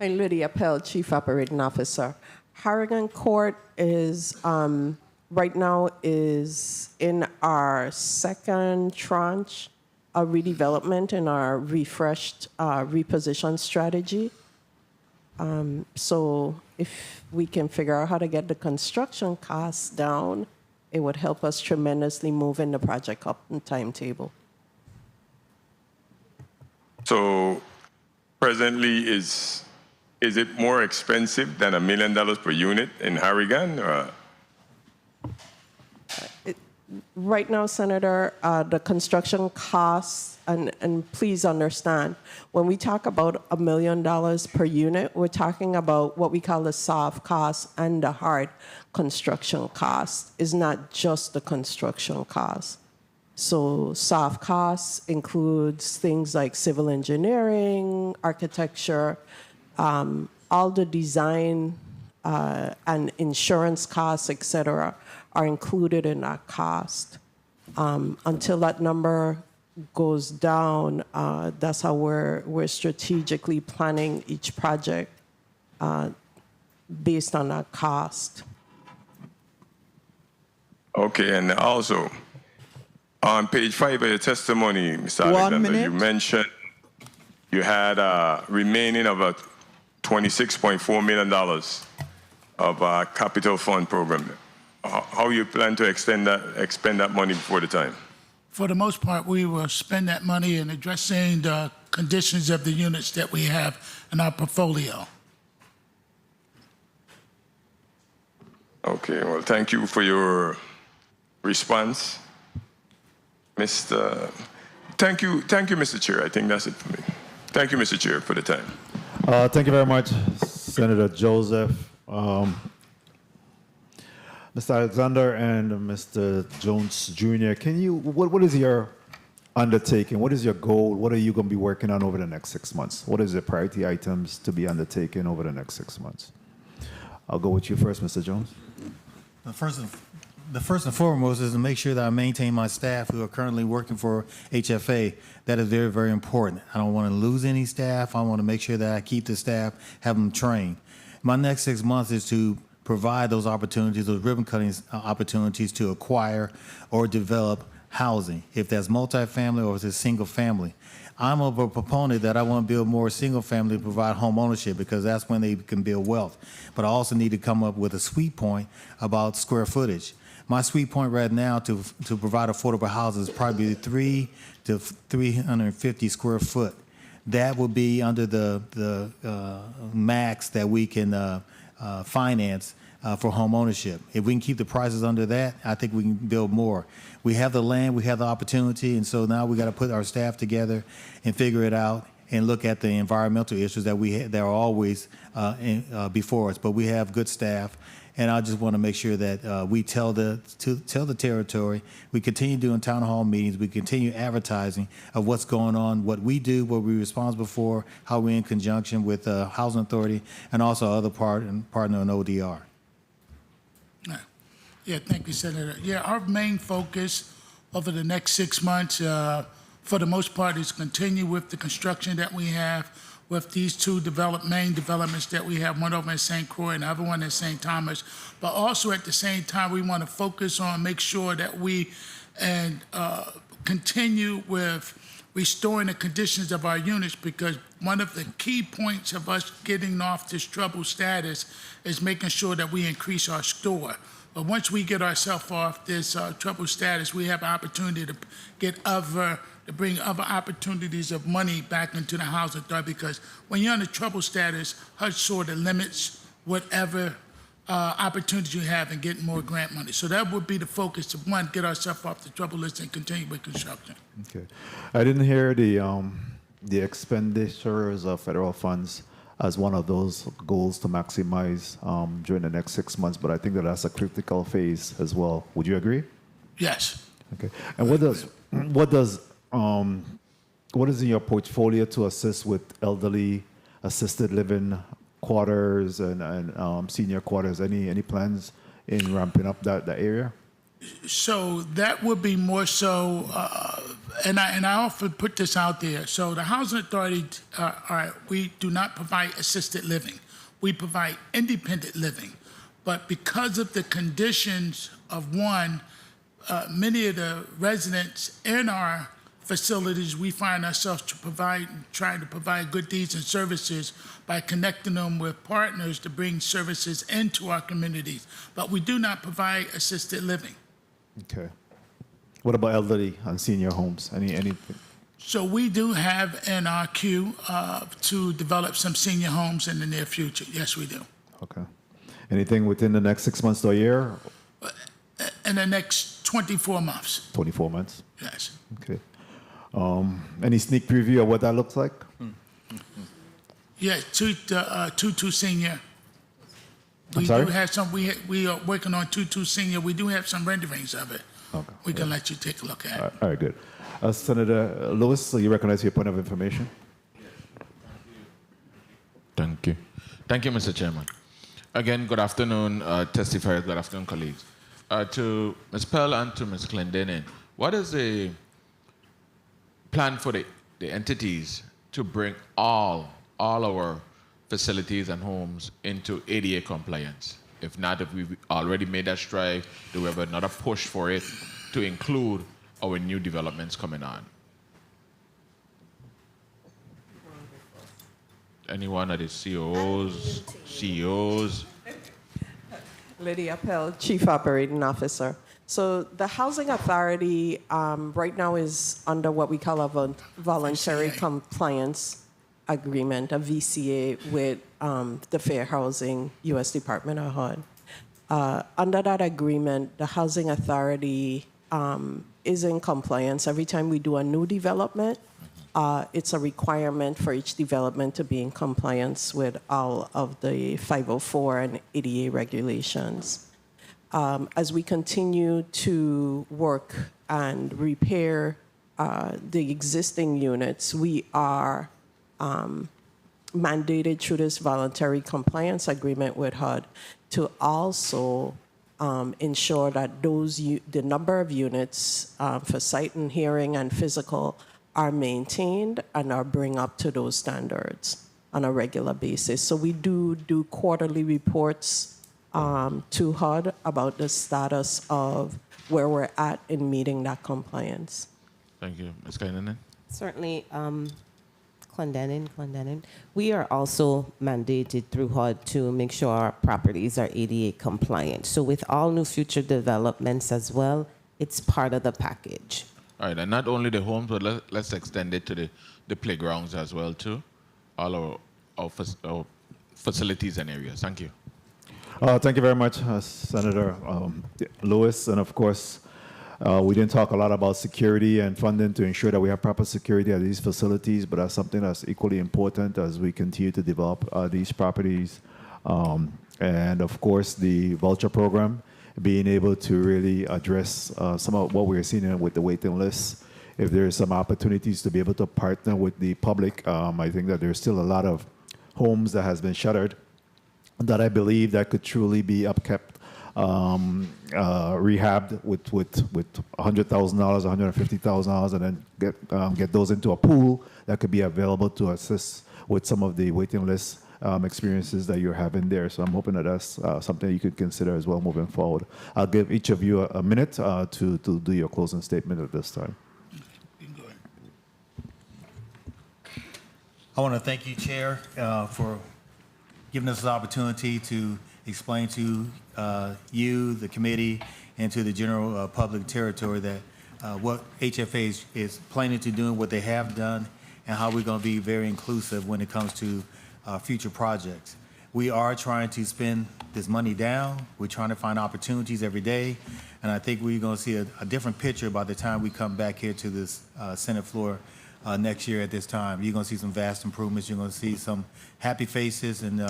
I'm Lydia Pell, Chief Operating Officer. Harrigan Court is right now is in our second tranche of redevelopment in our refreshed reposition strategy. So if we can figure out how to get the construction costs down, it would help us tremendously moving the project up in timetable.
So presently, is it more expensive than $1 million per unit in Harrigan?
Right now, Senator, the construction costs, and please understand, when we talk about $1 million per unit, we're talking about what we call the soft cost and the hard construction cost. It's not just the construction cost. So soft costs includes things like civil engineering, architecture, all the design and insurance costs, et cetera, are included in that cost. Until that number goes down, that's how we're strategically planning each project based on that cost.
Okay, and also, on page 5 of your testimony, Mr. Alexander, you mentioned you had a remaining of a $26.4 million of a capital fund program. How you plan to expend that money before the time?
For the most part, we will spend that money in addressing the conditions of the units that we have in our portfolio.
Okay, well, thank you for your response. Thank you, Mr. Chair. I think that's it for me. Thank you, Mr. Chair, for the time.
Thank you very much, Senator Joseph. Mr. Alexander and Mr. Jones Jr., what is your undertaking? What is your goal? What are you going to be working on over the next 6 months? What is the priority items to be undertaken over the next 6 months? I'll go with you first, Mr. Jones.
The first and foremost is to make sure that I maintain my staff who are currently working for HFA. That is very, very important. I don't want to lose any staff. I want to make sure that I keep the staff, have them trained. My next 6 months is to provide those opportunities, those ribbon cutting opportunities to acquire or develop housing, if that's multifamily or if it's single family. I'm a proponent that I want to build more single family to provide home ownership because that's when they can build wealth. But I also need to come up with a sweet point about square footage. My sweet point right now to provide affordable houses is probably 3 to 350 square foot. that will be under the max that we can finance for home ownership. If we can keep the prices under that, I think we can build more. We have the land, we have the opportunity, and so now we got to put our staff together and figure it out and look at the environmental issues that that are always before us. But we have good staff, and I just want to make sure that we tell the territory. We continue doing town hall meetings. We continue advertising of what's going on, what we do, what we're responsible for, how we're in conjunction with the Housing Authority, and also other partner in ODR.
Yeah, thank you, Senator. Yeah, our main focus over the next 6 months, for the most part, is continue with the construction that we have with these two main developments that we have, one over in St. Croix and the other one in St. Thomas. But also at the same time, we want to focus on make sure that we continue with restoring the conditions of our units, because one of the key points of us getting off this trouble status is making sure that we increase our store. But once we get ourselves off this trouble status, we have an opportunity to bring other opportunities of money back into the housing authority, because when you're on the trouble status, HUD sort of limits whatever opportunities you have in getting more grant money. So that would be the focus of, one, get ourselves off the trouble list and continue with construction.
Okay. I didn't hear the expenditures of federal funds as one of those goals to maximize during the next 6 months, but I think that's a critical phase as well. Would you agree?
Yes.
Okay. And what is in your portfolio to assist with elderly assisted living quarters and senior quarters? Any plans in ramping up that area?
So that would be more so, and I often put this out there. So the Housing Authority, we do not provide assisted living. We provide independent living. But because of the conditions of many of the residents in our facilities, we find ourselves trying to provide good deeds and services by connecting them with partners to bring services into our communities. But we do not provide assisted living.
Okay. What about elderly and senior homes? Anything?
So we do have in our queue to develop some senior homes in the near future. Yes, we do.
Okay. Anything within the next 6 months to a year?
In the next 24 months.
24 months?
Yes.
Okay. Any sneak preview of what that looks like?
Yeah, two senior.
I'm sorry?
Do have some. We are working on 2-2 senior. We do have some renderings of it.
Okay.
We can let you take a look at it.
All right, good. Senator Lewis, so you recognize your point of information?
Thank you. Thank you, Mr. Chairman. Again, good afternoon, testifiers. Good afternoon, colleagues. To Ms. Pearl and to Ms. Clendenin, what is the plan for the entities to bring all our facilities and homes into ADA compliance? If not, if we've already made that stride, do we have another push for it to include our new developments coming on? Anyone of the COOs, CEOs?
Lydia Pell, Chief Operating Officer. So the Housing Authority right now is under what we call a voluntary compliance agreement, a VCA, with the Fair Housing U.S. Department of HUD. Under that agreement, the Housing Authority is in compliance. Every time we do a new development, it's a requirement for each development to be in compliance with all of the 504 and ADA regulations. As we continue to work and repair the existing units, we are mandated through this voluntary compliance agreement with HUD to also ensure that the number of units for sight and hearing and physical are maintained and are bring up to those standards on a regular basis. So we do quarterly reports to HUD about the status of where we're at in meeting that compliance.
Thank you. Ms. Kainanen?
Certainly, Clendenin. We are also mandated through HUD to make sure our properties are ADA compliant. So with all new future developments as well, it's part of the package.
All right, and not only the homes, but let's extend it to the playgrounds as well, too. All our facilities and areas. Thank you.
Thank you very much, Senator Lewis. And of course, we didn't talk a lot about security and funding to ensure that we have proper security at these facilities, but that's something that's equally important as we continue to develop these properties. And of course, the voucher program, being able to really address some of what we're seeing with the waiting lists. If there's some opportunities to be able to partner with the public, I think that there's still a lot of homes that has been shuttered that I believe that could truly be upkept, rehabbed with $100,000, $150,000, and then get those into a pool that could be available to assist with some of the waiting list experiences that you're having there. So I'm hoping that that's something you could consider as well moving forward. I'll give each of you a minute to do your closing statement at this time.
I want to thank you, Chair, for giving us the opportunity to explain to you, the committee, and to the general public territory that what HFA is planning to do and what they have done, and how we're going to be very inclusive when it comes to future projects. We are trying to spend this money down. We're trying to find opportunities every day, and I think we're going to see a different picture by the time we come back here to this Senate floor next year at this time. You're going to see some vast improvements. You're going to see some happy faces, and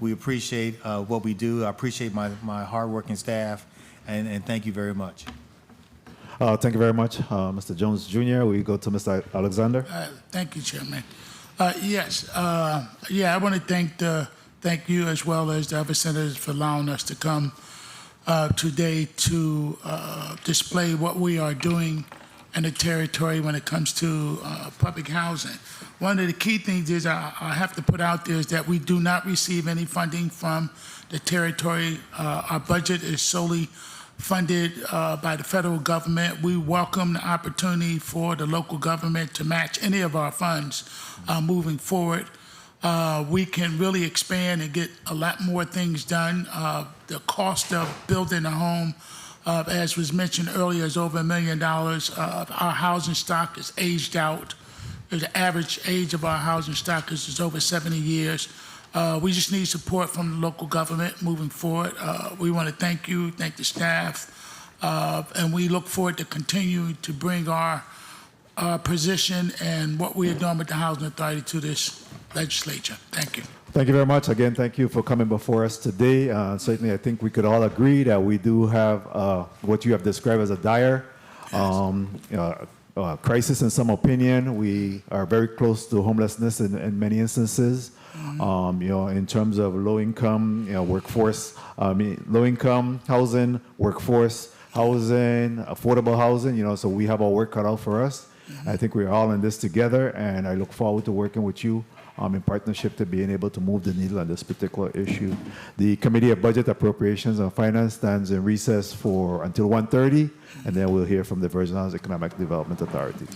we appreciate what we do. I appreciate my hardworking staff, and thank you very much.
Thank you very much, Mr. Jones Jr. We go to Mr. Alexander.
Thank you, Chairman. Yes, I want to thank you as well as the other senators for allowing us to come today to display what we are doing in the territory when it comes to public housing. One of the key things is I have to put out there is that we do not receive any funding from the territory. Our budget is solely funded by the federal government. We welcome the opportunity for the local government to match any of our funds moving forward. We can really expand and get a lot more things done. The cost of building a home, as was mentioned earlier, is over $1 million. Our housing stock is aged out. The average age of our housing stock is over 70 years. We just need support from the local government moving forward. We want to thank you, thank the staff, and we look forward to continuing to bring our position and what we are doing with the Housing Authority to this legislature. Thank you.
Thank you very much. Again, thank you for coming before us today. Certainly, I think we could all agree that we do have what you have described as a dire crisis in some opinion. We are very close to homelessness in many instances. In terms of low-income workforce, low-income housing, workforce housing, affordable housing. So we have our work cut out for us. I think we're all in this together, and I look forward to working with you in partnership to being able to move the needle on this particular issue. The Committee of Budget, Appropriations and Finance stands in recess until 1:30, and then we'll hear from the Virgin Islands Economic Development Authority.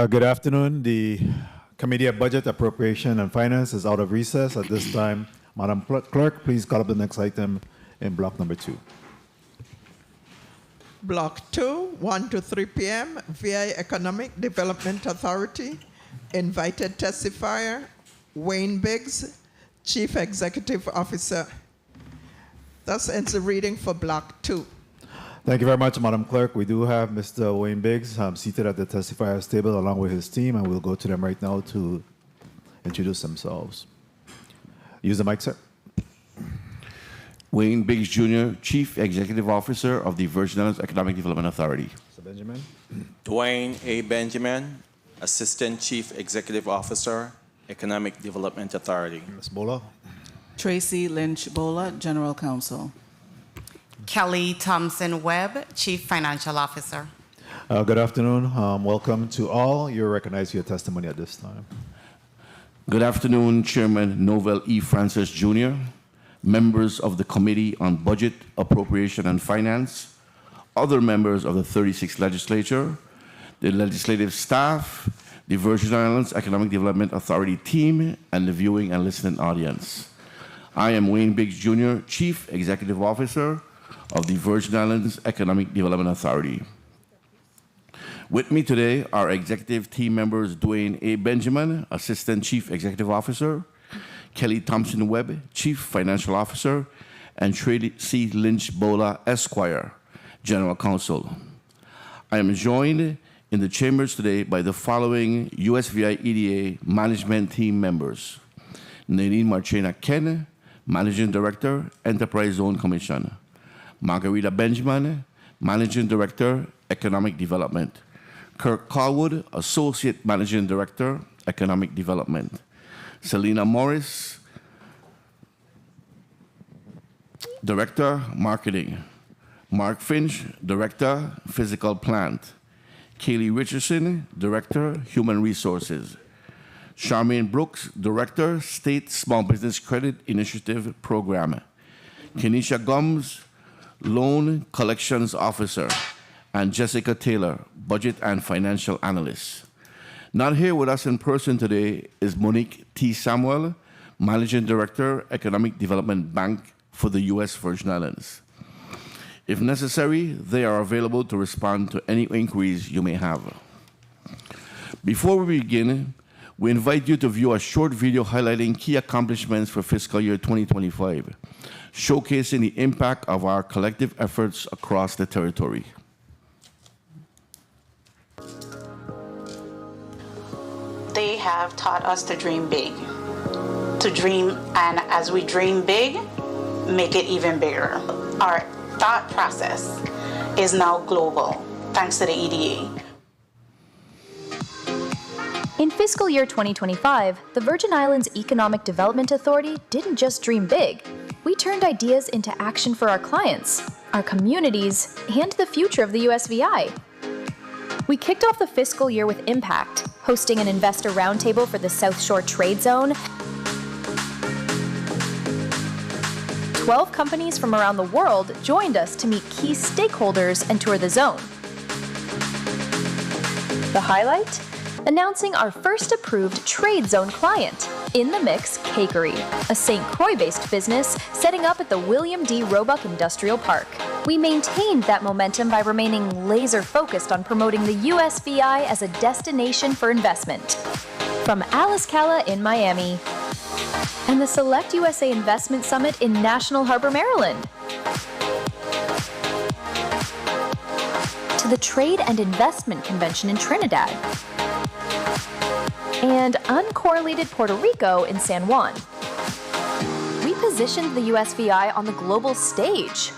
Good afternoon. The Committee of Budget, Appropriation and Finance is out of recess at this time. Madam Clerk, please call up the next item in block number 2.
Block 2, 1 to 3 p.m., VI Economic Development Authority. Invited testifier, Wayne Biggs, Chief Executive Officer. Thus ends the reading for Block 2.
Thank you very much, Madam Clerk. We do have Mr. Wayne Biggs seated at the testifier's table along with his team, and we'll go to them right now to introduce themselves. Use the mic, sir.
Wayne Biggs Jr., Chief Executive Officer of the Virgin Islands Economic Development Authority.
Mr. Benjamin.
Dwayne A. Benjamin, Assistant Chief Executive Officer, Economic Development Authority.
Ms. Bola.
Tracy Lynch Bola, General Counsel.
Kelly Thompson Webb, Chief Financial Officer.
Good afternoon. Welcome to all. You're recognized for your testimony at this time.
Good afternoon, Chairman Novell E. Francis Jr., members of the Committee on Budget, Appropriation and Finance, other members of the 36th Legislature, the legislative staff, the Virgin Islands Economic Development Authority team, and the viewing and listening audience. I am Wayne Biggs Jr., Chief Executive Officer of the Virgin Islands Economic Development Authority. With me today are executive team members Dwayne A. Benjamin, Assistant Chief Executive Officer, Kelly Thompson Webb, Chief Financial Officer, and Tracy Lynch Bola, Esquire, General Counsel. I am joined in the chambers today by the following USVI EDA management team members: Nadine Marchena Ken, Managing Director, Enterprise Zone Commission; Margarita Benjamin, Managing Director, Economic Development; Kirk Carwood, Associate Managing Director, Economic Development; Selena Morris, Director, Marketing; Mark Finch, Director, Physical Plant; Kaylee Richardson, Director, Human Resources; Charmaine Brooks, Director, State Small Business Credit Initiative Program; Kenisha Gums, Loan Collections Officer; and Jessica Taylor, Budget and Financial Analyst. Not here with us in person today is Monique T. Samuel, Managing Director, Economic Development Bank for the U.S. Virgin Islands. If necessary, they are available to respond to any inquiries you may have. Before we begin, we invite you to view a short video highlighting key accomplishments for fiscal year 2025, showcasing the impact of our collective efforts across the territory.
they have taught us to dream big. To dream, and as we dream big, make it even bigger. Our thought process is now global, thanks to the EDA.
In fiscal year 2025, the Virgin Islands Economic Development Authority didn't just dream big. We turned ideas into action for our clients, our communities, and the future of the USVI. We kicked off the fiscal year with impact, hosting an investor roundtable for the South Shore Trade Zone. 12 companies from around the world joined us to meet key stakeholders and tour the zone. The highlight? Announcing our first approved trade zone client, In the Mix Cakery, a St. Croix-based business setting up at the William D. Roebuck Industrial Park. We maintained that momentum by remaining laser-focused on promoting the USVI as a destination for investment. From Alice Cala in Miami, and the Select USA Investment Summit in National Harbor, Maryland, to the Trade and Investment Convention in Trinidad, and uncorrelated Puerto Rico in San Juan. We positioned the USVI on the global stage.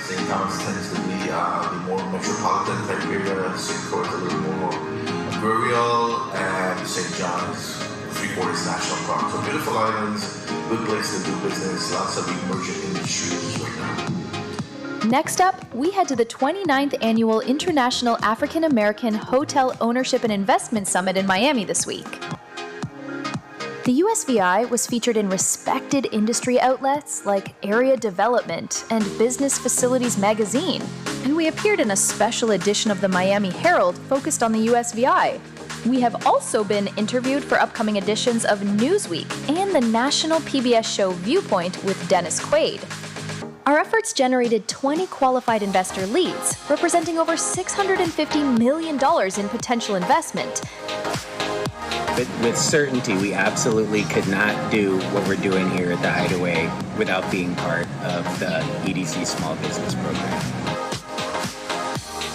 St. Thomas tends to be the more metropolitan type area. St. Croix is a little more rural, and St. John's three-quarters national park. So beautiful islands, good place to do business, lots of emerging industries right now.
Next up, we head to the 29th Annual International African American Hotel Ownership and Investment Summit in Miami this week. The USVI was featured in respected industry outlets like Area Development and Business Facilities Magazine, and we appeared in a special edition of the Miami Herald focused on the USVI. We have also been interviewed for upcoming editions of Newsweek and the national PBS show Viewpoint with Dennis Quaid. Our efforts generated 20 qualified investor leads, representing over $650 million in potential investment.
But with certainty, we absolutely could not do what we're doing here at the Hideaway without being part of the EDC Small Business Program.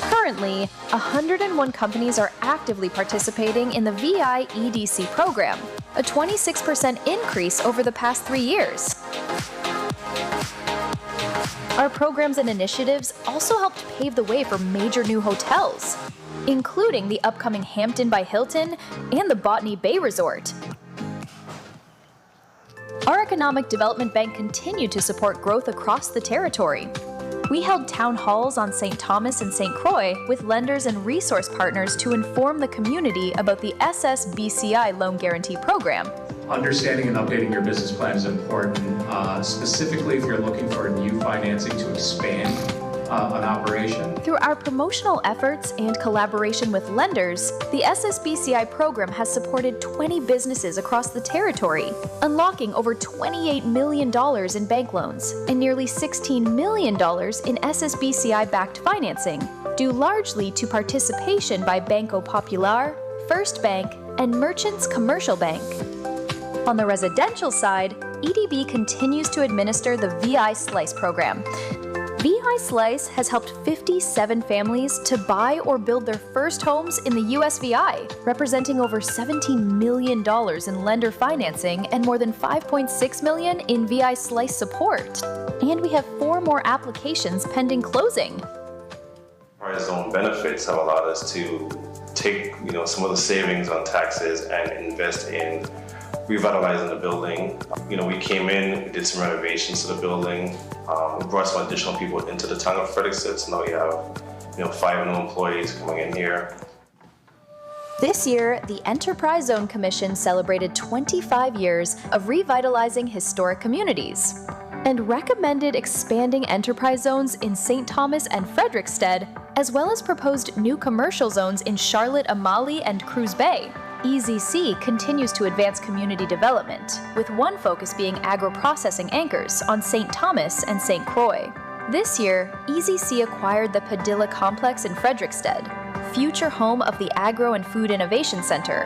Currently, 101 companies are actively participating in the VI EDC program, a 26% increase over the past 3 years. Our programs and initiatives also helped pave the way for major new hotels, including the upcoming Hampton by Hilton and the Botany Bay Resort. Our Economic Development Bank continued to support growth across the territory. We held town halls on St. Thomas and St. Croix with lenders and resource partners to inform the community about the SSBCI Loan Guarantee Program.
Understanding and updating your business plan is important, specifically if you're looking for new financing to expand an operation.
Through our promotional efforts and collaboration with lenders, the SSBCI program has supported 20 businesses across the territory, unlocking over $28 million in bank loans and nearly $16 million in SSBCI-backed financing, due largely to participation by Banco Popular, First Bank, and Merchants Commercial Bank. On the residential side, EDB continues to administer the VI Slice program. VI Slice has helped 57 families to buy or build their first homes in the USVI, representing over $17 million in lender financing and more than $5.6 million in VI Slice support. And we have 4 more applications pending closing.
Our zone benefits have allowed us to take, some of the savings on taxes and invest in revitalizing the building. We came in, we did some renovations to the building. We brought some additional people into the town of Frederickson. So now we have, 5 new employees coming in here.
This year, the Enterprise Zone Commission celebrated 25 years of revitalizing historic communities and recommended expanding enterprise zones in St. Thomas and Frederickstead, as well as proposed new commercial zones in Charlotte, Amali, and Cruz Bay. EZC continues to advance community development, with one focus being agro-processing anchors on St. Thomas and St. Croix. This year, EZC acquired the Padilla Complex in Frederickstead, future home of the Agro and Food Innovation Center.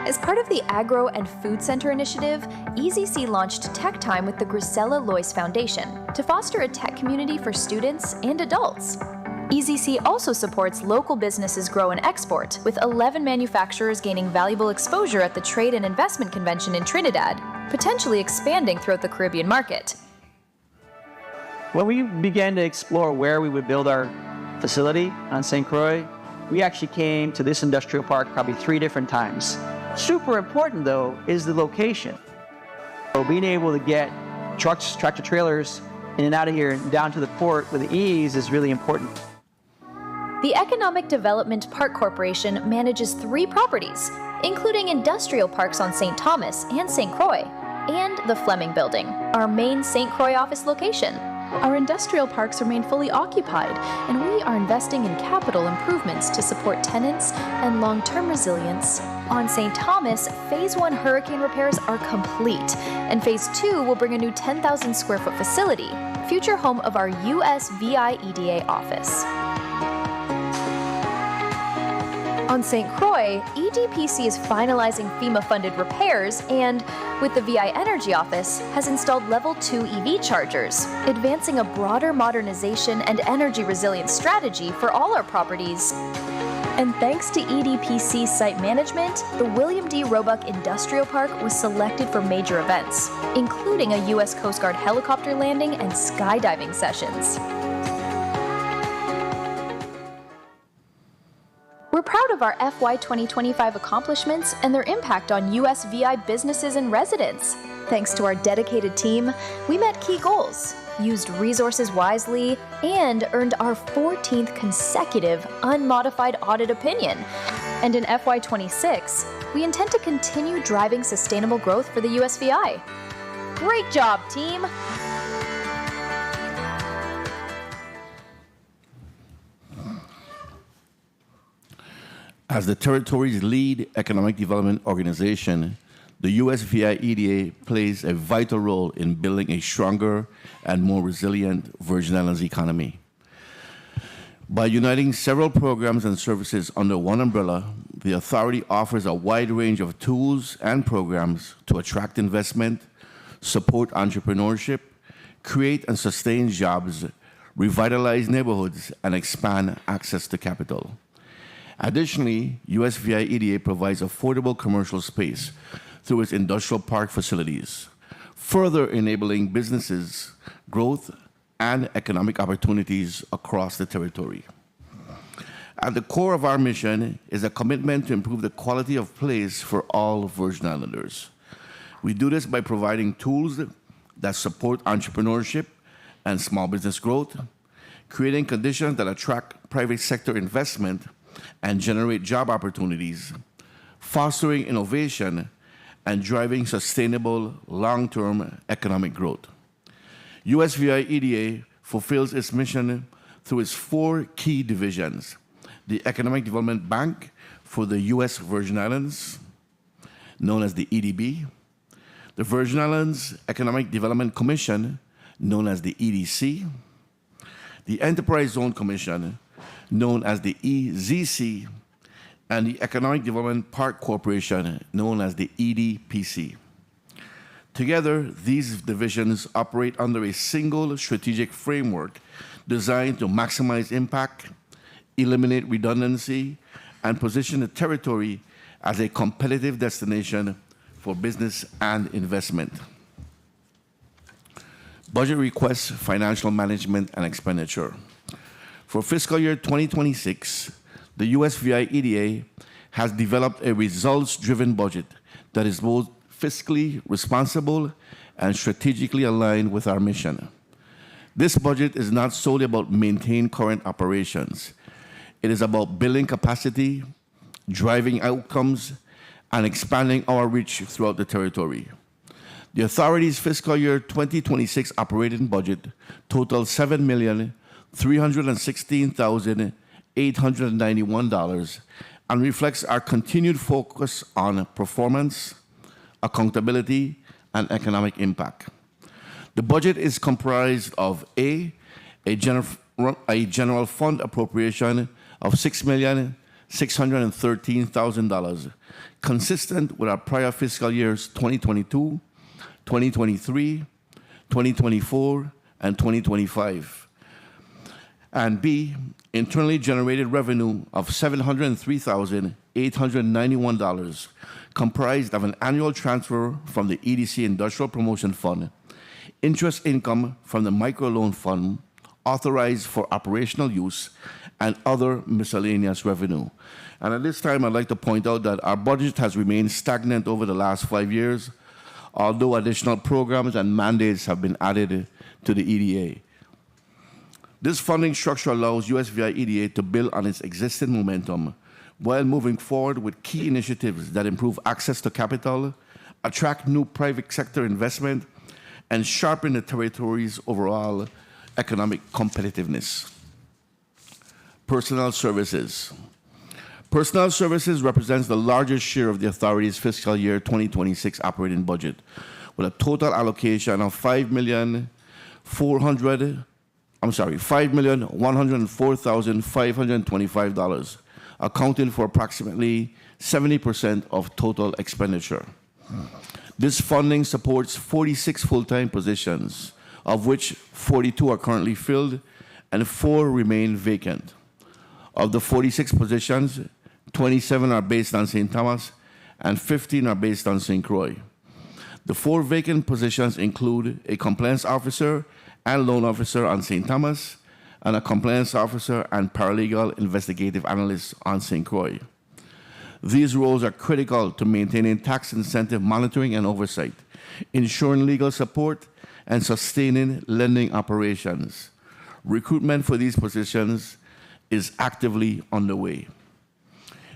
As part of the Agro and Food Center initiative, EZC launched Tech Time with the Grisella Lois Foundation to foster a tech community for students and adults. EZC also supports local businesses grow and export, with 11 manufacturers gaining valuable exposure at the Trade and Investment Convention in Trinidad, potentially expanding throughout the Caribbean market.
When we began to explore where we would build our facility on St. Croix, we actually came to this industrial park probably 3 different times. Super important, though, is the location. So being able to get trucks, tractor trailers in and out of here and down to the port with ease is really important.
The Economic Development Park Corporation manages 3 properties, including industrial parks on St. Thomas and St. Croix, and the Fleming Building, our main St. Croix office location. Our industrial parks remain fully occupied, and we are investing in capital improvements to support tenants and long-term resilience. On St. Thomas, Phase 1 hurricane repairs are complete, and Phase 2 will bring a new 10,000 square foot facility, future home of our USVI EDA office. On St. Croix, EDPC is finalizing FEMA-funded repairs and, with the VI Energy Office, has installed Level 2 EV chargers, advancing a broader modernization and energy resilience strategy for all our properties. And thanks to EDPC site management, the William D. Roebuck Industrial Park was selected for major events, including a U.S. Coast Guard helicopter landing and skydiving sessions. We're proud of our FY 2025 accomplishments and their impact on USVI businesses and residents. Thanks to our dedicated team, we met key goals, used resources wisely, and earned our 14th consecutive unmodified audit opinion. And in FY 26, we intend to continue driving sustainable growth for the USVI. Great job, team!
As the territory's lead economic development organization, the USVI EDA plays a vital role in building a stronger and more resilient Virgin Islands economy. By uniting several programs and services under one umbrella, the authority offers a wide range of tools and programs to attract investment, support entrepreneurship, create and sustain jobs, revitalize neighborhoods, and expand access to capital. Additionally, USVI EDA provides affordable commercial space through its industrial park facilities, further enabling businesses, growth, and economic opportunities across the territory. At the core of our mission is a commitment to improve the quality of place for all Virgin Islanders. We do this by providing tools that support entrepreneurship and small business growth, creating conditions that attract private sector investment and generate job opportunities, fostering innovation, and driving sustainable long-term economic growth. USVI EDA fulfills its mission through its 4 key divisions: the Economic Development Bank for the U.S. Virgin Islands, known as the EDB, the Virgin Islands Economic Development Commission, known as the EDC, the Enterprise Zone Commission, known as the EZC, and the Economic Development Park Corporation, known as the EDPC. Together, these divisions operate under a single strategic framework designed to maximize impact, eliminate redundancy, and position the territory as a competitive destination for business and investment. Budget requests, financial management, and expenditure. For fiscal year 2026, the USVI EDA has developed a results-driven budget that is both fiscally responsible and strategically aligned with our mission. This budget is not solely about maintaining current operations. It is about building capacity, driving outcomes, and expanding our reach throughout the territory. The authority's fiscal year 2026 operating budget totals $7,316,891 and reflects our continued focus on performance, accountability, and economic impact. The budget is comprised of a general fund appropriation of $6,613,000, consistent with our prior fiscal years 2022, 2023, 2024, and 2025. And B, internally generated revenue of $703,891, comprised of an annual transfer from the EDC Industrial Promotion Fund, interest income from the Microloan Fund, authorized for operational use, and other miscellaneous revenue. And at this time, I'd like to point out that our budget has remained stagnant over the last 5 years, although additional programs and mandates have been added to the EDA. This funding structure allows USVI EDA to build on its existing momentum while moving forward with key initiatives that improve access to capital, attract new private sector investment, and sharpen the territory's overall economic competitiveness. Personnel services. Personnel services represents the largest share of the authority's fiscal year 2026 operating budget, with a total allocation of $5,104,525, accounting for approximately 70% of total expenditure. This funding supports 46 full-time positions, of which 42 are currently filled and 4 remain vacant. Of the 46 positions, 27 are based on St. Thomas and 15 are based on St. Croix. The 4 vacant positions include a compliance officer and loan officer on St. Thomas, and a compliance officer and paralegal investigative analyst on St. Croix. These roles are critical to maintaining tax incentive monitoring and oversight, ensuring legal support, and sustaining lending operations. Recruitment for these positions is actively underway.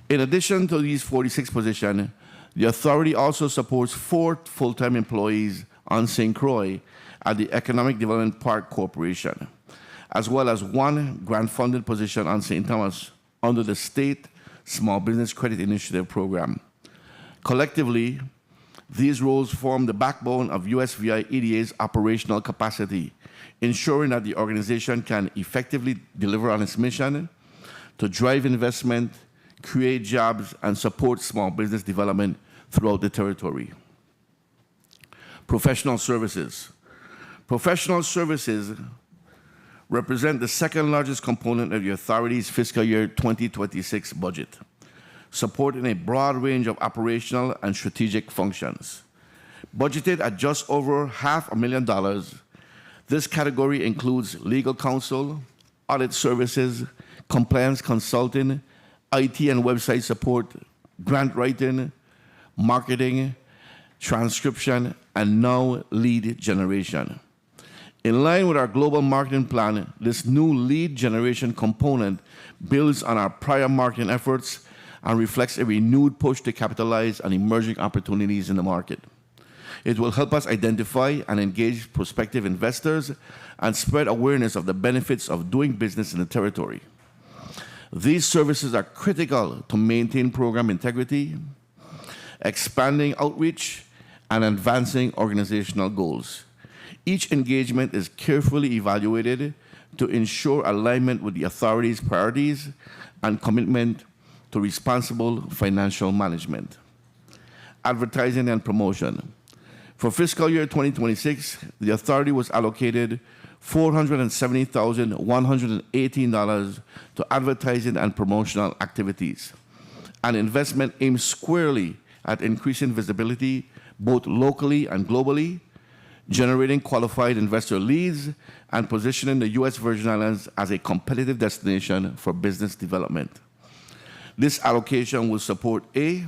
In addition to these 46 positions, the authority also supports 4 full-time employees on St. Croix at the Economic Development Park Corporation, as well as 1 grant-funded position on St. Thomas under the State Small Business Credit Initiative program. Collectively, these roles form the backbone of USVI EDA's operational capacity, ensuring that the organization can effectively deliver on its mission to drive investment, create jobs, and support small business development throughout the territory. Professional services. Professional services represent the second largest component of the authority's fiscal year 2026 budget, supporting a broad range of operational and strategic functions. Budgeted at just over $500,000, this category includes legal counsel, audit services, compliance consulting, IT and website support, grant writing, marketing, transcription, and now lead generation. In line with our global marketing plan, this new lead generation component builds on our prior marketing efforts and reflects a renewed push to capitalize on emerging opportunities in the market. It will help us identify and engage prospective investors and spread awareness of the benefits of doing business in the territory. These services are critical to maintain program integrity, expanding outreach, and advancing organizational goals. Each engagement is carefully evaluated to ensure alignment with the authority's priorities and commitment to responsible financial management. Advertising and promotion. For fiscal year 2026, the authority was allocated $470,118 to advertising and promotional activities. An investment aimed squarely at increasing visibility both locally and globally, generating qualified investor leads, and positioning the U.S. Virgin Islands as a competitive destination for business development. This allocation will support A,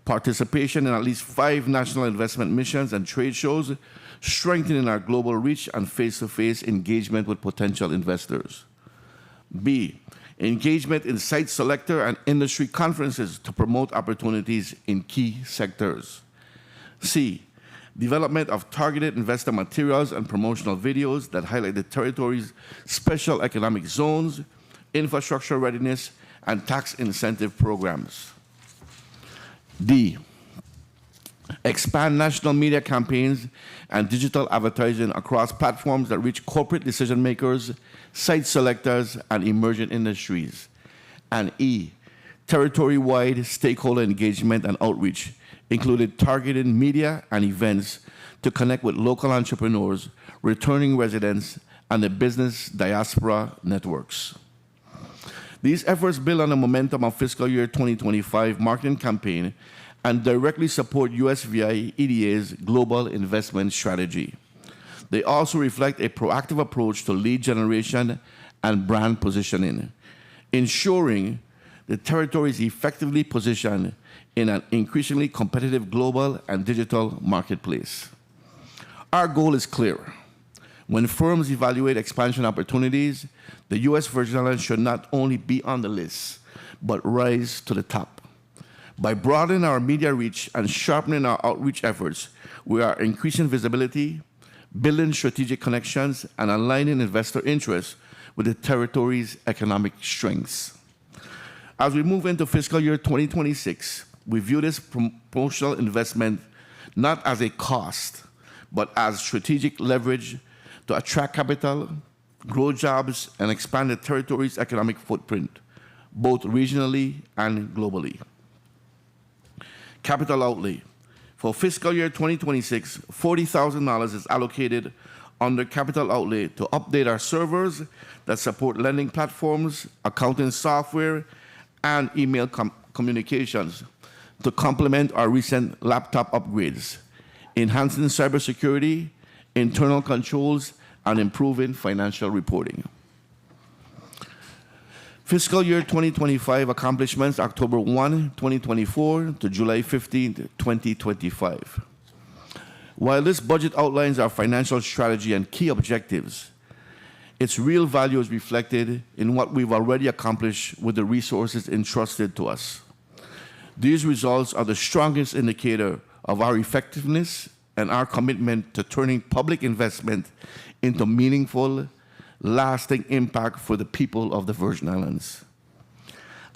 participation in at least 5 national investment missions and trade shows, strengthening our global reach and face-to-face engagement with potential investors. B, engagement in site selector and industry conferences to promote opportunities in key sectors. C, development of targeted investor materials and promotional videos that highlight the territory's special economic zones, infrastructure readiness, and tax incentive programs. D, expand national media campaigns and digital advertising across platforms that reach corporate decision makers, site selectors, and emerging industries. And E, territory-wide stakeholder engagement and outreach, included targeted media and events to connect with local entrepreneurs, returning residents, and the business diaspora networks. These efforts build on the momentum of fiscal year 2025 marketing campaign and directly support USVI EDA's global investment strategy. They also reflect a proactive approach to lead generation and brand positioning, ensuring the territory is effectively positioned in an increasingly competitive global and digital marketplace. Our goal is clear. When firms evaluate expansion opportunities, the U.S. Virgin Islands should not only be on the list, but rise to the top. By broadening our media reach and sharpening our outreach efforts, we are increasing visibility, building strategic connections, and aligning investor interests with the territory's economic strengths. As we move into fiscal year 2026, we view this promotional investment not as a cost, but as strategic leverage to attract capital, grow jobs, and expand the territory's economic footprint, both regionally and globally. Capital outlay. For fiscal year 2026, $40,000 is allocated under capital outlay to update our servers that support lending platforms, accounting software, and email communications to complement our recent laptop upgrades, enhancing cybersecurity, internal controls, and improving financial reporting. Fiscal year 2025 accomplishments, October 1, 2024 to July 15, 2025. While this budget outlines our financial strategy and key objectives, its real value is reflected in what we've already accomplished with the resources entrusted to us. These results are the strongest indicator of our effectiveness and our commitment to turning public investment into meaningful, lasting impact for the people of the Virgin Islands.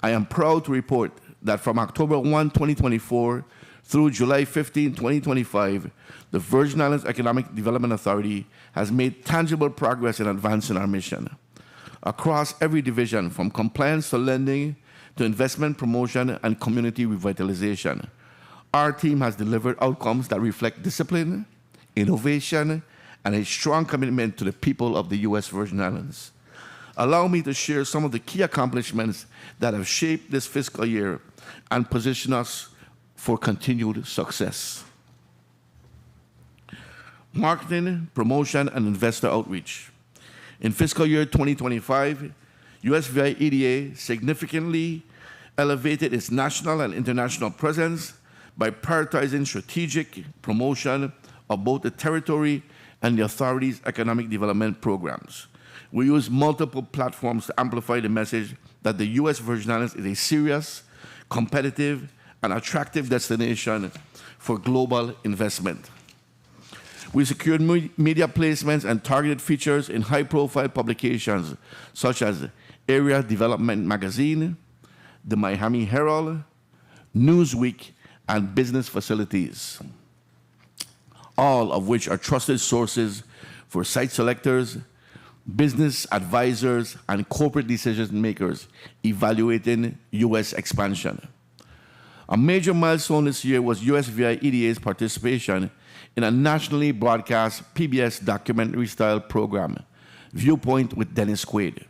I am proud to report that from October 1, 2024 through July 15, 2025, the Virgin Islands Economic Development Authority has made tangible progress in advancing our mission. Across every division, from compliance to lending to investment promotion and community revitalization, our team has delivered outcomes that reflect discipline, innovation, and a strong commitment to the people of the U.S. Virgin Islands. Allow me to share some of the key accomplishments that have shaped this fiscal year and position us for continued success. Marketing, promotion, and investor outreach. In fiscal year 2025, USVI EDA significantly elevated its national and international presence by prioritizing strategic promotion of both the territory and the authority's economic development programs. We use multiple platforms to amplify the message that the U.S. Virgin Islands is a serious, competitive, and attractive destination for global investment. We secured media placements and targeted features in high-profile publications such as Area Development Magazine, the Miami Herald, Newsweek, and Business Facilities, all of which are trusted sources for site selectors, business advisors, and corporate decision makers evaluating U.S. expansion. A major milestone this year was USVI EDA's participation in a nationally broadcast PBS documentary-style program, Viewpoint with Dennis Quaid.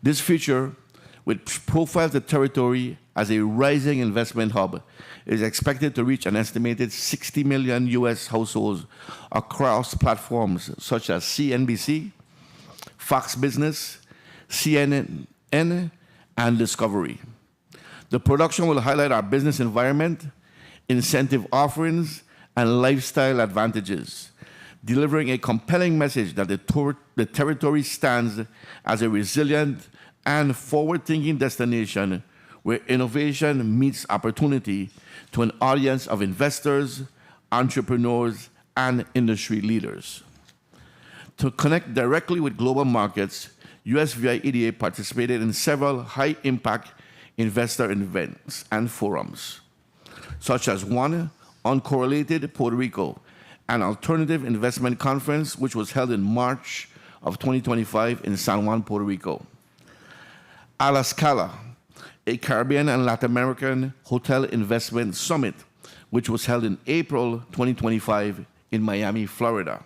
This feature, which profiles the territory as a rising investment hub, is expected to reach an estimated 60 million U.S. households across platforms such as CNBC, Fox Business, CNN, and Discovery. The production will highlight our business environment, incentive offerings, and lifestyle advantages, delivering a compelling message that the territory stands as a resilient and forward-thinking destination where innovation meets opportunity to an audience of investors, entrepreneurs, and industry leaders. To connect directly with global markets, USVI EDA participated in several high-impact investor events and forums, such as one, Uncorrelated Puerto Rico, an alternative investment conference which was held in March of 2025 in San Juan, Puerto Rico. A La Scala, a Caribbean and Latin American hotel investment summit, which was held in April 2025 in Miami, Florida.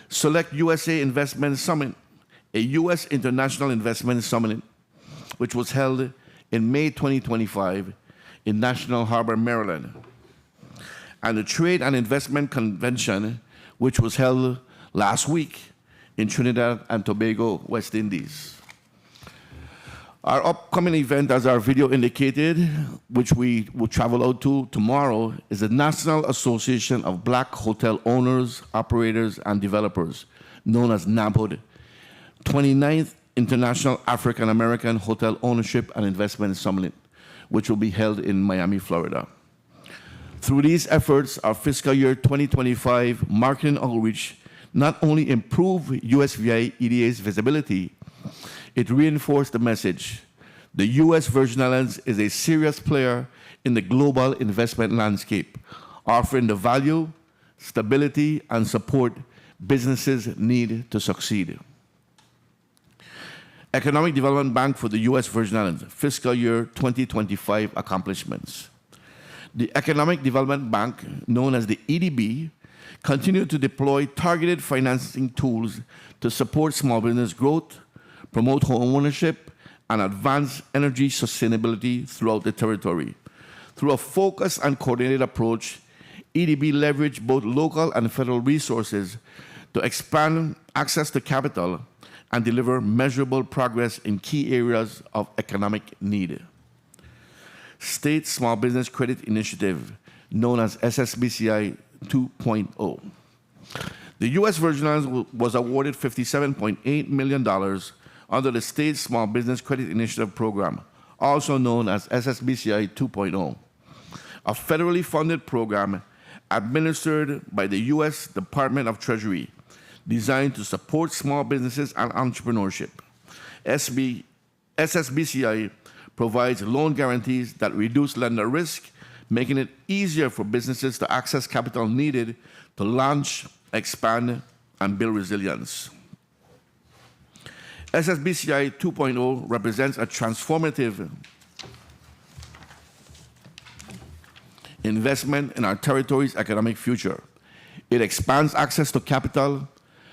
Select USA Investment Summit, a U.S. International Investment Summit, which was held in May 2025 in National Harbor, Maryland. And the Trade and Investment Convention, which was held last week in Trinidad and Tobago, West Indies. Our upcoming event, as our video indicated, which we will travel out to tomorrow, is the National Association of Black Hotel Owners, Operators, and Developers, known as NABHOD, 29th International African American Hotel Ownership and Investment Summit, which will be held in Miami, Florida. Through these efforts, our fiscal year 2025 marketing outreach not only improved USVI EDA's visibility, it reinforced the message: the U.S. Virgin Islands is a serious player in the global investment landscape, offering the value, stability, and support businesses need to succeed. Economic Development Bank for the U.S. Virgin Islands, fiscal year 2025 accomplishments. The Economic Development Bank, known as the EDB, continued to deploy targeted financing tools to support small business growth, promote home ownership, and advance energy sustainability throughout the territory. Through a focused and coordinated approach, EDB leveraged both local and federal resources to expand access to capital and deliver measurable progress in key areas of economic need. State Small Business Credit Initiative, known as SSBCI 2.0. The U.S. Virgin Islands was awarded $57.8 million under the State Small Business Credit Initiative Program, also known as SSBCI 2.0, a federally funded program administered by the U.S. Department of Treasury, designed to support small businesses and entrepreneurship. SSBCI provides loan guarantees that reduce lender risk, making it easier for businesses to access capital needed to launch, expand, and build resilience. SSBCI 2.0 represents a transformative investment in our territory's economic future. It expands access to capital,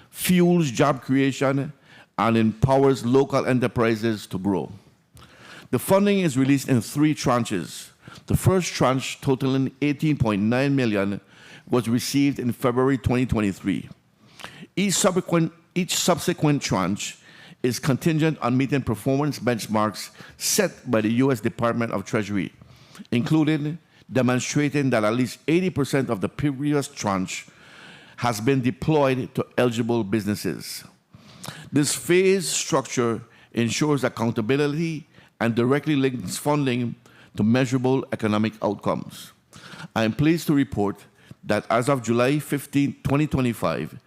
fuels job creation, and empowers local enterprises to grow. The funding is released in 3 tranches. The first tranche, totaling $18.9 million, was received in February 2023. Each subsequent tranche is contingent on meeting performance benchmarks set by the U.S. Department of Treasury, including demonstrating that at least 80% of the previous tranche has been deployed to eligible businesses. This phase structure ensures accountability and directly links funding to measurable economic outcomes. I am pleased to report that as of July 15, 2025,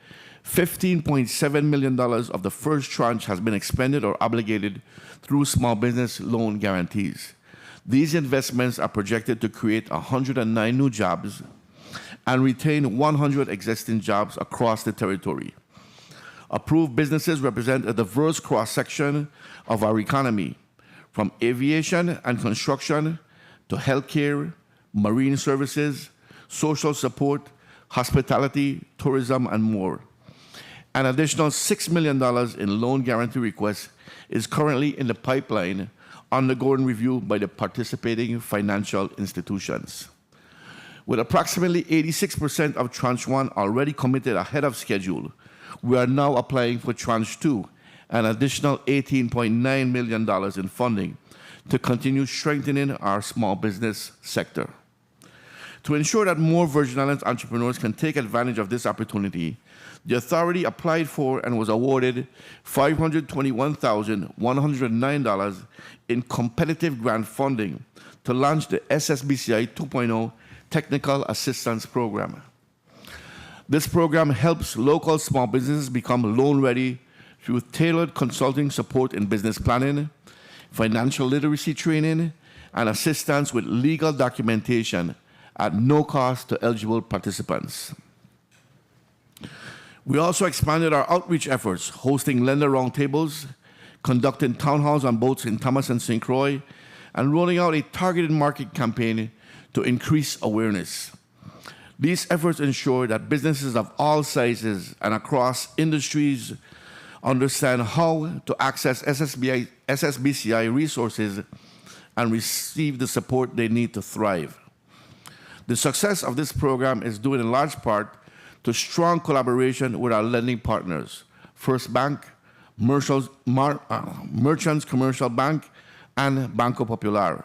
$15.7 million of the first tranche has been expended or obligated through small business loan guarantees. These investments are projected to create 109 new jobs and retain 100 existing jobs across the territory. Approved businesses represent a diverse cross-section of our economy, from aviation and construction to healthcare, marine services, social support, hospitality, tourism, and more. An additional $6 million in loan guarantee requests is currently in the pipeline, undergoing review by the participating financial institutions. With approximately 86% of Tranche 1 already committed ahead of schedule, we are now applying for Tranche 2, an additional $18.9 million in funding to continue strengthening our small business sector. To ensure that more Virgin Islands entrepreneurs can take advantage of this opportunity, the authority applied for and was awarded $521,109 in competitive grant funding to launch the SSBCI 2.0 Technical Assistance Program. This program helps local small businesses become loan-ready through tailored consulting support in business planning, financial literacy training, and assistance with legal documentation at no cost to eligible participants. We also expanded our outreach efforts, hosting lender roundtables, conducting town halls on both St. Thomas and St. Croix, and rolling out a targeted market campaign to increase awareness. These efforts ensure that businesses of all sizes and across industries understand how to access SSBCI resources and receive the support they need to thrive. The success of this program is due in large part to strong collaboration with our lending partners, First Bank, Merchants Commercial Bank, and Banco Popular.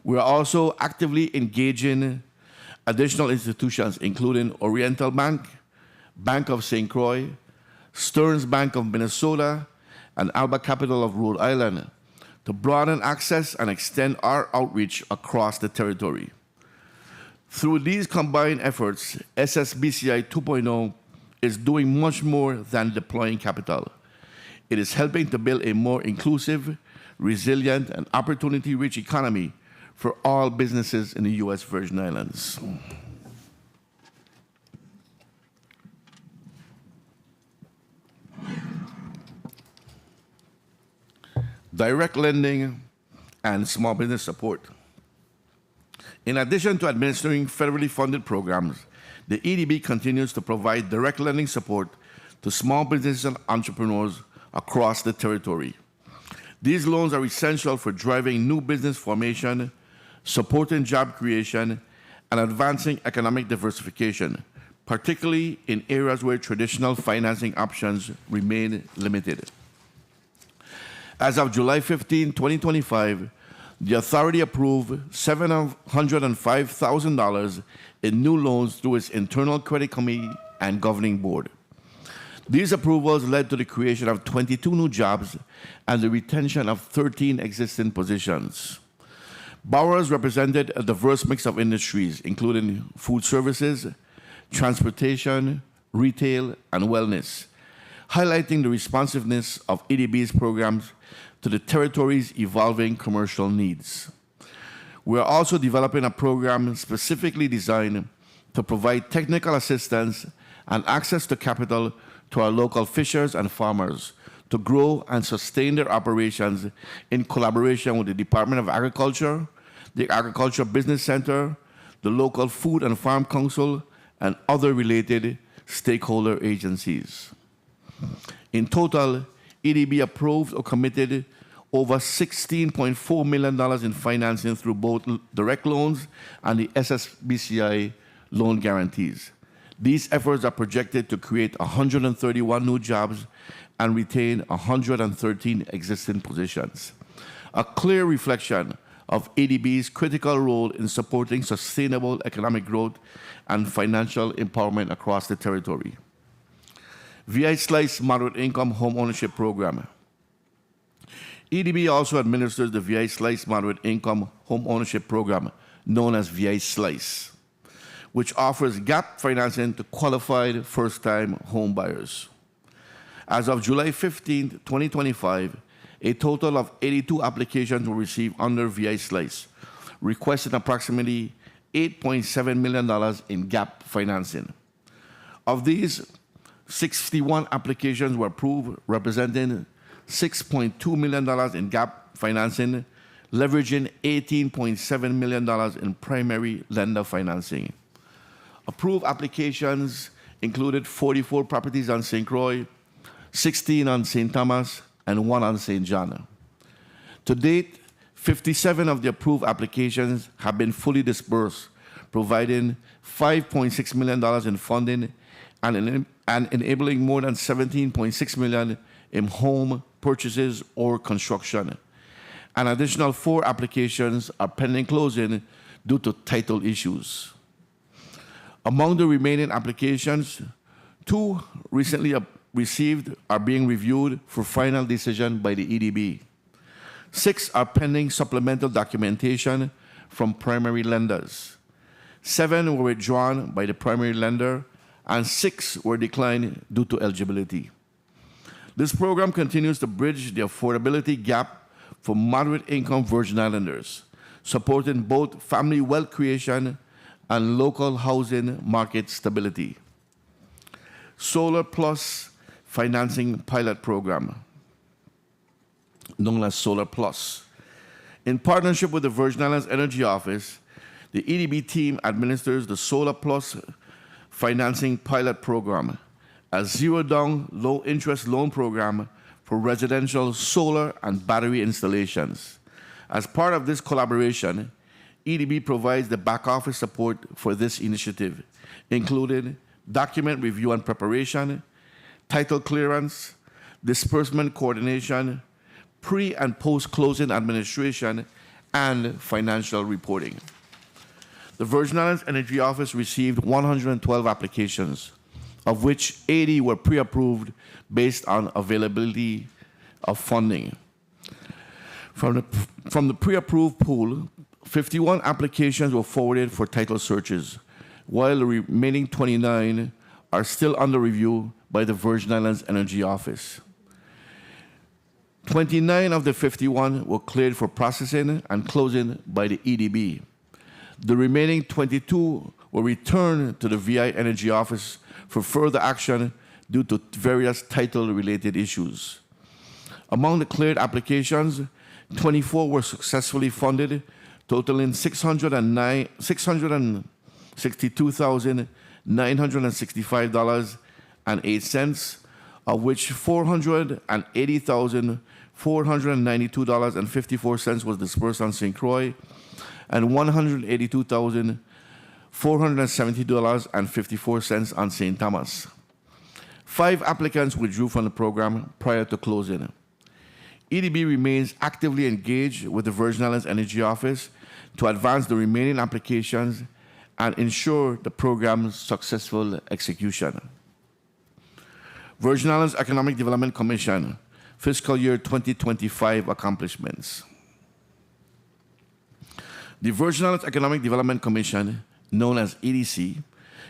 We are also actively engaging additional institutions, including Oriental Bank, Bank of St. Croix, Stearns Bank of Minnesota, and Alba Capital of Rhode Island, to broaden access and extend our outreach across the territory. Through these combined efforts, SSBCI 2.0 is doing much more than deploying capital. It is helping to build a more inclusive, resilient, and opportunity-rich economy for all businesses in the U.S. Virgin Islands. Direct lending and small business support. In addition to administering federally funded programs, the EDB continues to provide direct lending support to small businesses and entrepreneurs across the territory. These loans are essential for driving new business formation, supporting job creation, and advancing economic diversification, particularly in areas where traditional financing options remain limited. As of July 15, 2025, the authority approved $705,000 in new loans through its internal credit committee and governing board. These approvals led to the creation of 22 new jobs and the retention of 13 existing positions. Borrowers represented a diverse mix of industries, including food services, transportation, retail, and wellness, highlighting the responsiveness of EDB's programs to the territory's evolving commercial needs. We are also developing a program specifically designed to provide technical assistance and access to capital to our local fishers and farmers to grow and sustain their operations in collaboration with the Department of Agriculture, the Agriculture Business Center, the local Food and Farm Council, and other related stakeholder agencies. In total, EDB approved or committed over $16.4 million in financing through both direct loans and the SSBCI loan guarantees. These efforts are projected to create 131 new jobs and retain 113 existing positions, a clear reflection of EDB's critical role in supporting sustainable economic growth and financial empowerment across the territory. VI Slice Moderate Income Home Ownership Program. EDB also administers the VI Slice Moderate Income Home Ownership Program, known as VI Slice, which offers gap financing to qualified first-time home buyers. As of July 15, 2025, a total of 82 applications were received under VI Slice, requesting approximately $8.7 million in gap financing. Of these, 61 applications were approved, representing $6.2 million in gap financing, leveraging $18.7 million in primary lender financing. Approved applications included 44 properties on St. Croix, 16 on St. Thomas, and 1 on St. John. To date, 57 of the approved applications have been fully disbursed, providing $5.6 million in funding and enabling more than $17.6 million in home purchases or construction. An additional 4 applications are pending closing due to title issues. Among the remaining applications, 2 recently received are being reviewed for final decision by the EDB. 6 are pending supplemental documentation from primary lenders. 7 were withdrawn by the primary lender, and 6 were declined due to eligibility. This program continues to bridge the affordability gap for moderate income Virgin Islanders, supporting both family wealth creation and local housing market stability. Solar Plus Financing Pilot Program, known as Solar Plus. In partnership with the Virgin Islands Energy Office, The EDB team administers the Solar Plus Financing Pilot Program, a zero-down, low-interest loan program for residential solar and battery installations. As part of this collaboration, EDB provides the back office support for this initiative, including document review and preparation, title clearance, disbursement coordination, pre- and post-closing administration, and financial reporting. The Virgin Islands Energy Office received 112 applications, of which 80 were pre-approved based on availability of funding. From the pre-approved pool, 51 applications were forwarded for title searches, while the remaining 29 are still under review by the Virgin Islands Energy Office. 29 of the 51 were cleared for processing and closing by the EDB. The remaining 22 were returned to the VI Energy Office for further action due to various title-related issues. Among the cleared applications, 24 were successfully funded, totaling $662,965.08, of which $480,492.54 was dispersed on St. Croix, and $182,470.54 on St. Thomas. 5 applicants withdrew from the program prior to closing. EDB remains actively engaged with the Virgin Islands Energy Office to advance the remaining applications and ensure the program's successful execution. Virgin Islands Economic Development Commission, fiscal year 2025 accomplishments. The Virgin Islands Economic Development Commission, known as EDC,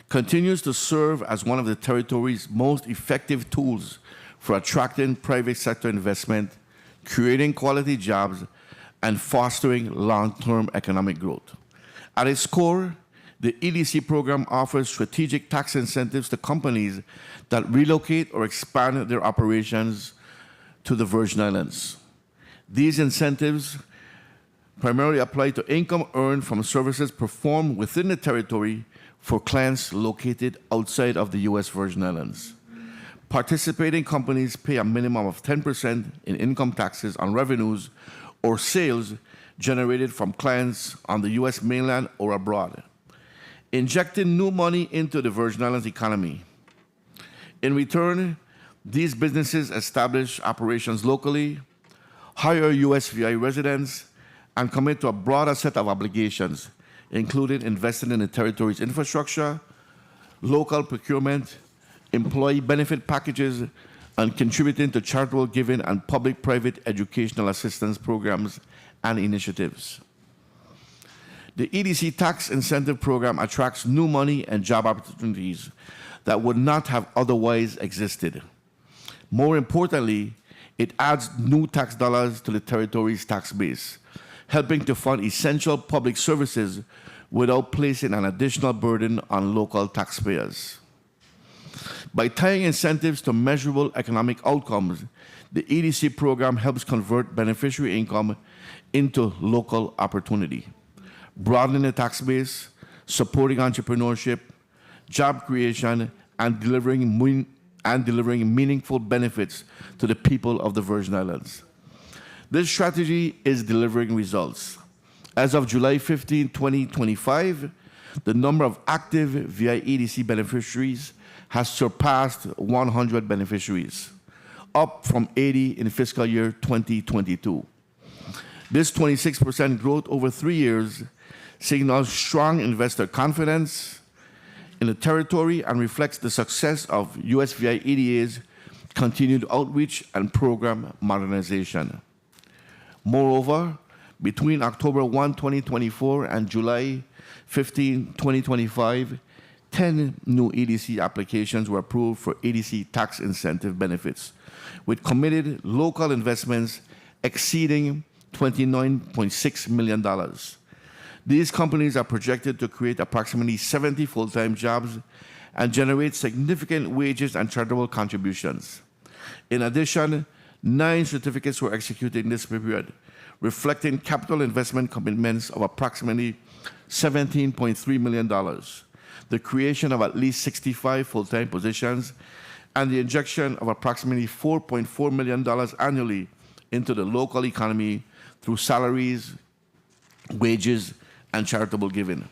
continues to serve as one of the territory's most effective tools for attracting private sector investment, creating quality jobs, and fostering long-term economic growth. At its core, the EDC program offers strategic tax incentives to companies that relocate or expand their operations to the Virgin Islands. These incentives primarily apply to income earned from services performed within the territory for clients located outside of the U.S. Virgin Islands. Participating companies pay a minimum of 10% in income taxes on revenues or sales generated from clients on the U.S. mainland or abroad, injecting new money into the Virgin Islands economy. In return, these businesses establish operations locally, hire U.S. VI residents, and commit to a broader set of obligations, including investing in the territory's infrastructure, local procurement, employee benefit packages, and contributing to charitable giving and public-private educational assistance programs and initiatives. The EDC Tax Incentive Program attracts new money and job opportunities that would not have otherwise existed. More importantly, it adds new tax dollars to the territory's tax base, helping to fund essential public services without placing an additional burden on local taxpayers. By tying incentives to measurable economic outcomes, the EDC program helps convert beneficiary income into local opportunity, broadening the tax base, supporting entrepreneurship, job creation, and delivering meaningful benefits to the people of the Virgin Islands. This strategy is delivering results. As of July 15, 2025, the number of active VI EDC beneficiaries has surpassed 100 beneficiaries, up from 80 in fiscal year 2022. This 26% growth over 3 years signals strong investor confidence in the territory and reflects the success of USVI EDA's continued outreach and program modernization. Moreover, between October 1, 2024 and July 15, 2025, 10 new EDC applications were approved for EDC tax incentive benefits, with committed local investments exceeding $29.6 million. These companies are projected to create approximately 70 full-time jobs and generate significant wages and charitable contributions. In addition, 9 certificates were executed in this period, reflecting capital investment commitments of approximately $17.3 million, the creation of at least 65 full-time positions, and the injection of approximately $4.4 million annually into the local economy through salaries, wages, and charitable giving.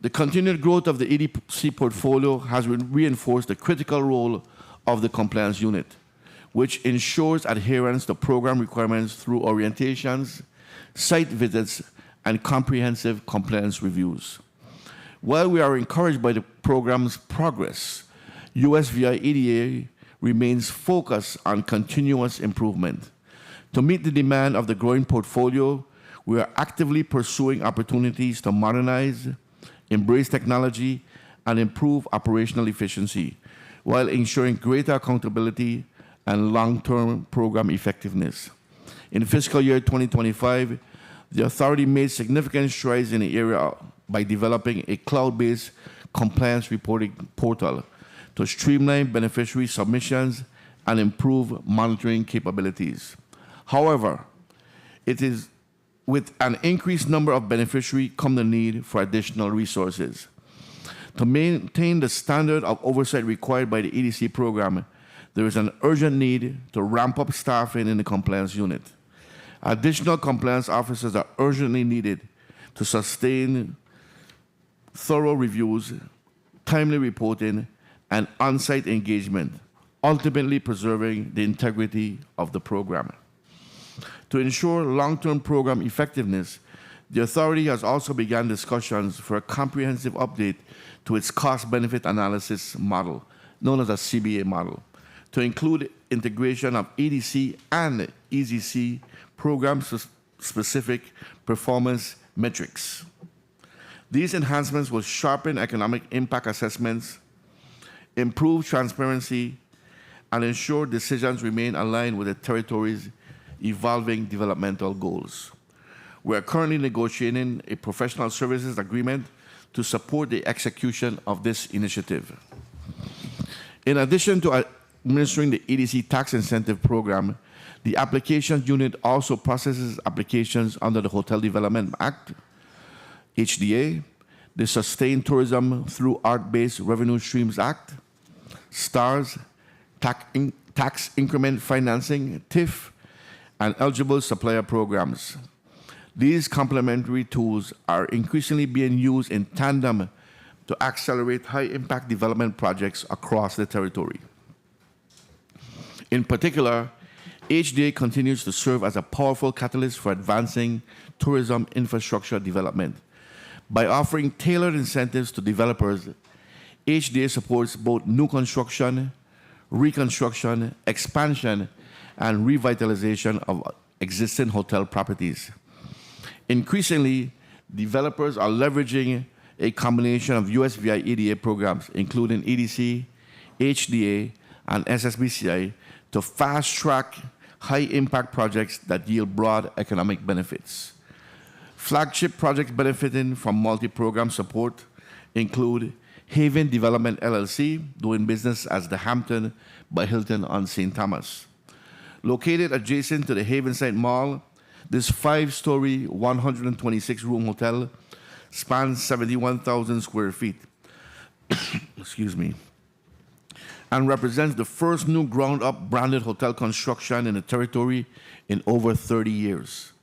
The continued growth of the EDC portfolio has reinforced the critical role of the compliance unit, which ensures adherence to program requirements through orientations, site visits, and comprehensive compliance reviews. While we are encouraged by the program's progress, USVI EDA remains focused on continuous improvement. To meet the demand of the growing portfolio, we are actively pursuing opportunities to modernize, embrace technology, and improve operational efficiency, while ensuring greater accountability and long-term program effectiveness. In fiscal year 2025, the authority made significant strides in the area by developing a cloud-based compliance reporting portal to streamline beneficiary submissions and improve monitoring capabilities. However, it is with an increased number of beneficiaries come the need for additional resources. To maintain the standard of oversight required by the EDC program, there is an urgent need to ramp up staffing in the compliance unit. Additional compliance officers are urgently needed to sustain thorough reviews, timely reporting, and on-site engagement, ultimately preserving the integrity of the program. To ensure long-term program effectiveness, the authority has also begun discussions for a comprehensive update to its cost-benefit analysis model, known as a CBA model, to include integration of EDC and EDC program-specific performance metrics. These enhancements will sharpen economic impact assessments, improve transparency, and ensure decisions remain aligned with the territory's evolving developmental goals. We are currently negotiating a professional services agreement to support the execution of this initiative. In addition to administering the EDC tax incentive program, the applications unit also processes applications under the Hotel Development Act, HDA, the Sustained Tourism Through Art-Based Revenue Streams Act, STARS, Tax Increment Financing, TIF, and eligible supplier programs. These complementary tools are increasingly being used in tandem to accelerate high-impact development projects across the territory. In particular, HDA continues to serve as a powerful catalyst for advancing tourism infrastructure development. By offering tailored incentives to developers, HDA supports both new construction, reconstruction, expansion, and revitalization of existing hotel properties. Increasingly, developers are leveraging a combination of USVI EDA programs, including EDC, HDA, and SSBCI, to fast-track high-impact projects that yield broad economic benefits. Flagship projects benefiting from multi-program support include Haven Development LLC, doing business as the Hampton by Hilton on St. Thomas. Located adjacent to the Havenside Mall, this 5-story, 126-room hotel spans 71,000 square feet, excuse me, and represents the first new ground-up branded hotel construction in the territory in over 30 years.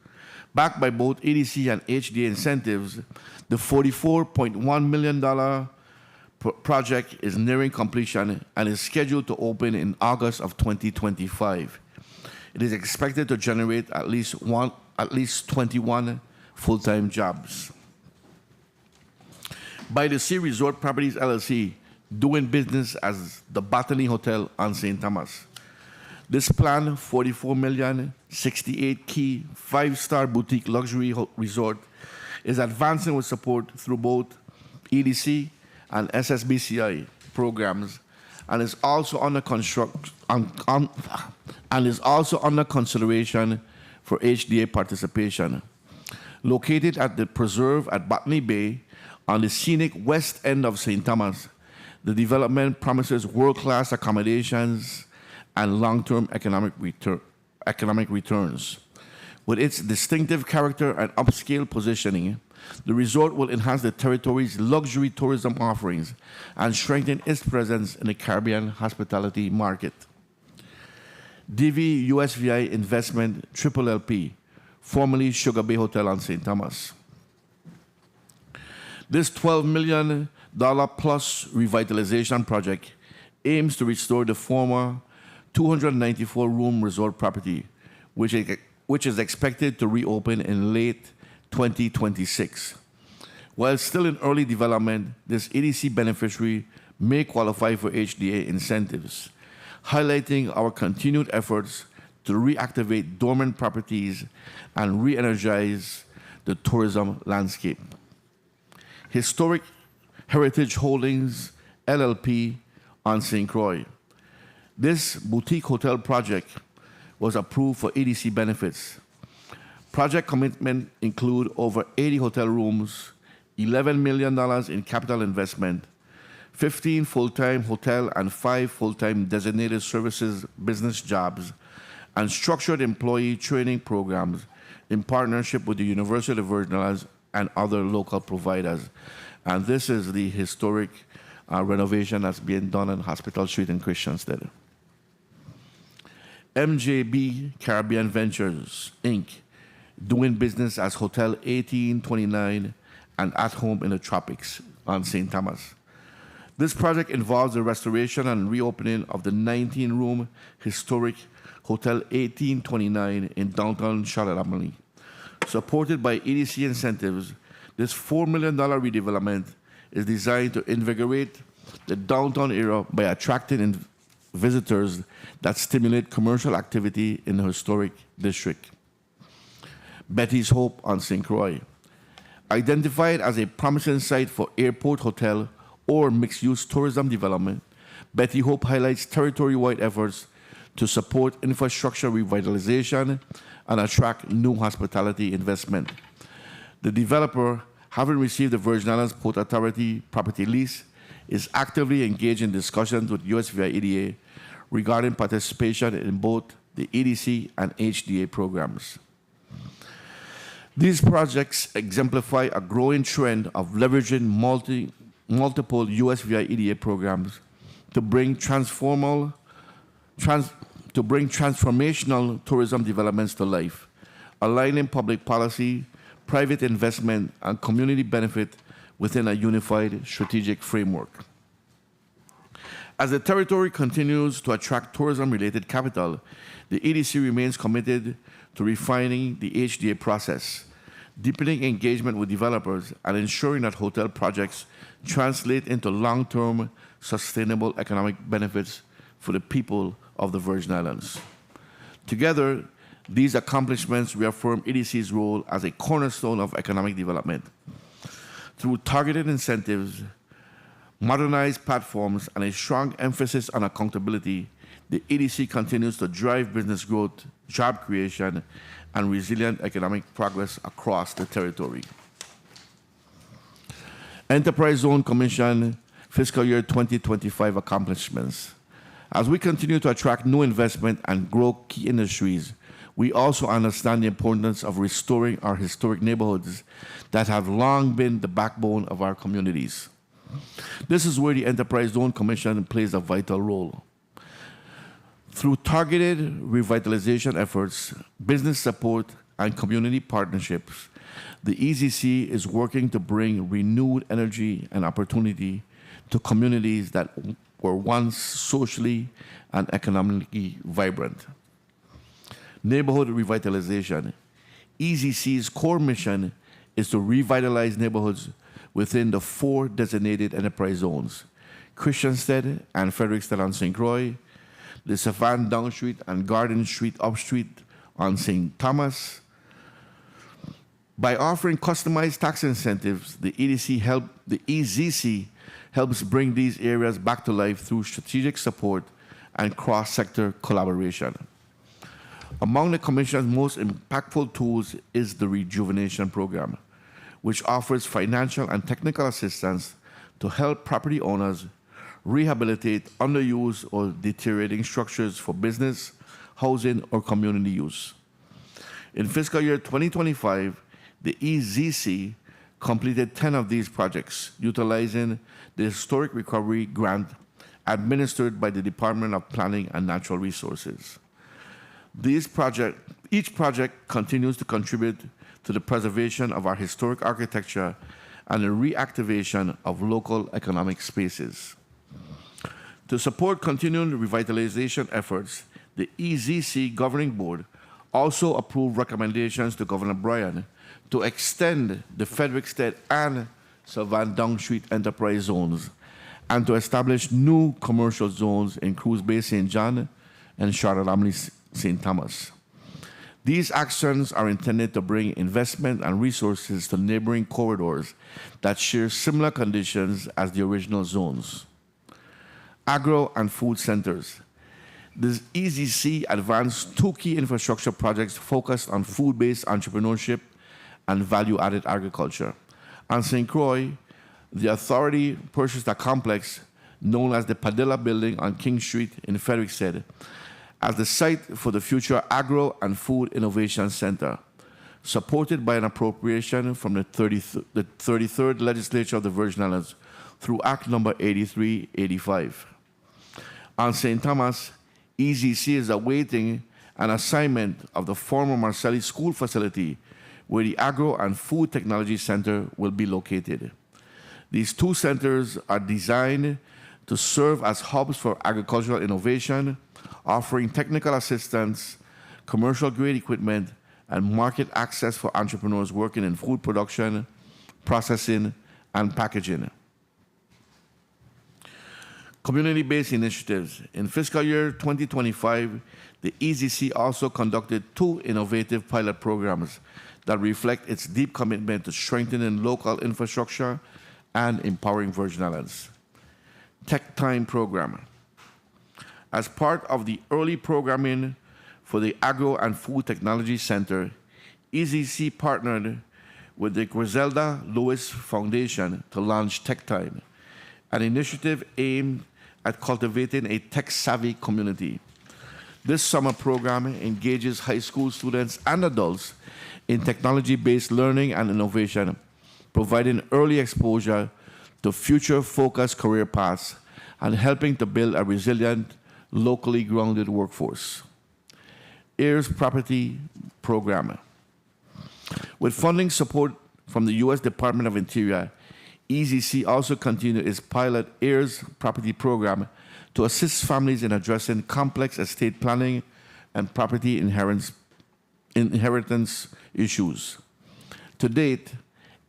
Backed by both EDC and HDA incentives, the $44.1 million project is nearing completion and is scheduled to open in August of 2025. It is expected to generate at least 21 full-time jobs. By the Sea Resort Properties LLC, doing business as the Botany Hotel on St. Thomas. This planned $44 million, 68-key, 5-star boutique luxury resort is advancing with support through both EDC and SSBCI programs, and is also under consideration for HDA participation. Located at the Preserve at Botany Bay on the scenic west end of St. Thomas, the development promises world-class accommodations and long-term economic returns. With its distinctive character and upscale positioning, the resort will enhance the territory's luxury tourism offerings and strengthen its presence in the Caribbean hospitality market. DV USVI Investment LLP, formerly Sugar Bay Hotel on St. Thomas. This $12 million plus revitalization project aims to restore the former 294-room resort property, which is expected to reopen in late 2026. While still in early development, this EDC beneficiary may qualify for HDA incentives, highlighting our continued efforts to reactivate dormant properties and re-energize the tourism landscape. Historic Heritage Holdings LLP on St. Croix. This boutique hotel project was approved for EDC benefits. Project commitment include over 80 hotel rooms, $11 million in capital investment, 15 full-time hotel and 5 full-time designated services business jobs, and structured employee training programs in partnership with the University of the Virgin Islands and other local providers. And this is the historic renovation that's being done on Hospital Street in Christiansted. MJB Caribbean Ventures, Inc., doing business as Hotel 1829 and At Home in the Tropics on St. Thomas. This project involves the restoration and reopening of the 19-room historic Hotel 1829 in downtown Charlotte. Supported by EDC incentives, this $4 million redevelopment is designed to invigorate the downtown area by attracting visitors that stimulate commercial activity in the historic district. Betty's Hope on St. Croix. Identified as a promising site for airport hotel or mixed-use tourism development, Betty Hope highlights territory-wide efforts to support infrastructure revitalization and attract new hospitality investment. The developer, having received the Virgin Islands Port Authority property lease, is actively engaged in discussions with USVI EDA regarding participation in both the EDC and HDA programs. These projects exemplify a growing trend of leveraging multiple USVI EDA programs to bring transformational tourism developments to life, aligning public policy, private investment, and community benefit within a unified strategic framework. As the territory continues to attract tourism-related capital, the EDC remains committed to refining the HDA process, deepening engagement with developers, and ensuring that hotel projects translate into long-term sustainable economic benefits for the people of the Virgin Islands. Together, these accomplishments reaffirm EDC's role as a cornerstone of economic development. Through targeted incentives, modernized platforms, and a strong emphasis on accountability, the EDC continues to drive business growth, job creation, and resilient economic progress across the territory. Enterprise Zone Commission Fiscal Year 2025 accomplishments. As we continue to attract new investment and grow key industries, we also understand the importance of restoring our historic neighborhoods that have long been the backbone of our communities. This is where the Enterprise Zone Commission plays a vital role. Through targeted revitalization efforts, business support, and community partnerships, the EZC is working to bring renewed energy and opportunity to communities that were once socially and economically vibrant. Neighborhood revitalization. EZC's core mission is to revitalize neighborhoods within the 4 designated enterprise zones: Christiansted and Frederickstead on St. Croix, the Savannah Down Street and Garden Street Up Street on St. Thomas. By offering customized tax incentives, the EZC helps bring these areas back to life through strategic support and cross-sector collaboration. Among the Commission's most impactful tools is the Rejuvenation Program, which offers financial and technical assistance to help property owners rehabilitate underused or deteriorating structures for business, housing, or community use. In fiscal year 2025, the EZC completed 10 of these projects, utilizing the Historic Recovery Grant administered by the Department of Planning and Natural Resources. Each project continues to contribute to the preservation of our historic architecture and the reactivation of local economic spaces. To support continuing revitalization efforts, the EZC Governing Board also approved recommendations to Governor Bryan to extend the Frederickstead and Sylvan Down Street enterprise zones and to establish new commercial zones in Cruz Bay St. John and Charlotte St. Thomas. These actions are intended to bring investment and resources to neighboring corridors that share similar conditions as the original zones. Agro and food centers. The EZC advanced 2 key infrastructure projects focused on food-based entrepreneurship and value-added agriculture. On St. Croix, the authority purchased a complex known as the Padilla Building on King Street in Frederickstead as the site for the future Agro and Food Innovation Center, supported by an appropriation from the 33rd Legislature of the Virgin Islands through Act number 8385. On St. Thomas, EZC is awaiting an assignment of the former Marcelli School facility where the Agro and Food Technology Center will be located. These 2 centers are designed to serve as hubs for agricultural innovation, offering technical assistance, commercial-grade equipment, and market access for entrepreneurs working in food production, processing, and packaging. Community-based initiatives. In fiscal year 2025, the EZC also conducted 2 innovative pilot programs that reflect its deep commitment to strengthening local infrastructure and empowering Virgin Islands. Tech Time Program. As part of the early programming for the Agro and Food Technology Center, EZC partnered with the Griselda Lewis Foundation to launch Tech Time, an initiative aimed at cultivating a tech-savvy community. This summer program engages high school students and adults in technology-based learning and innovation, providing early exposure to future-focused career paths and helping to build a resilient, locally grounded workforce. Heirs Property Program. With funding support from the U.S. Department of Interior, EZC also continued its pilot Heirs Property Program to assist families in addressing complex estate planning and property inheritance issues. To date,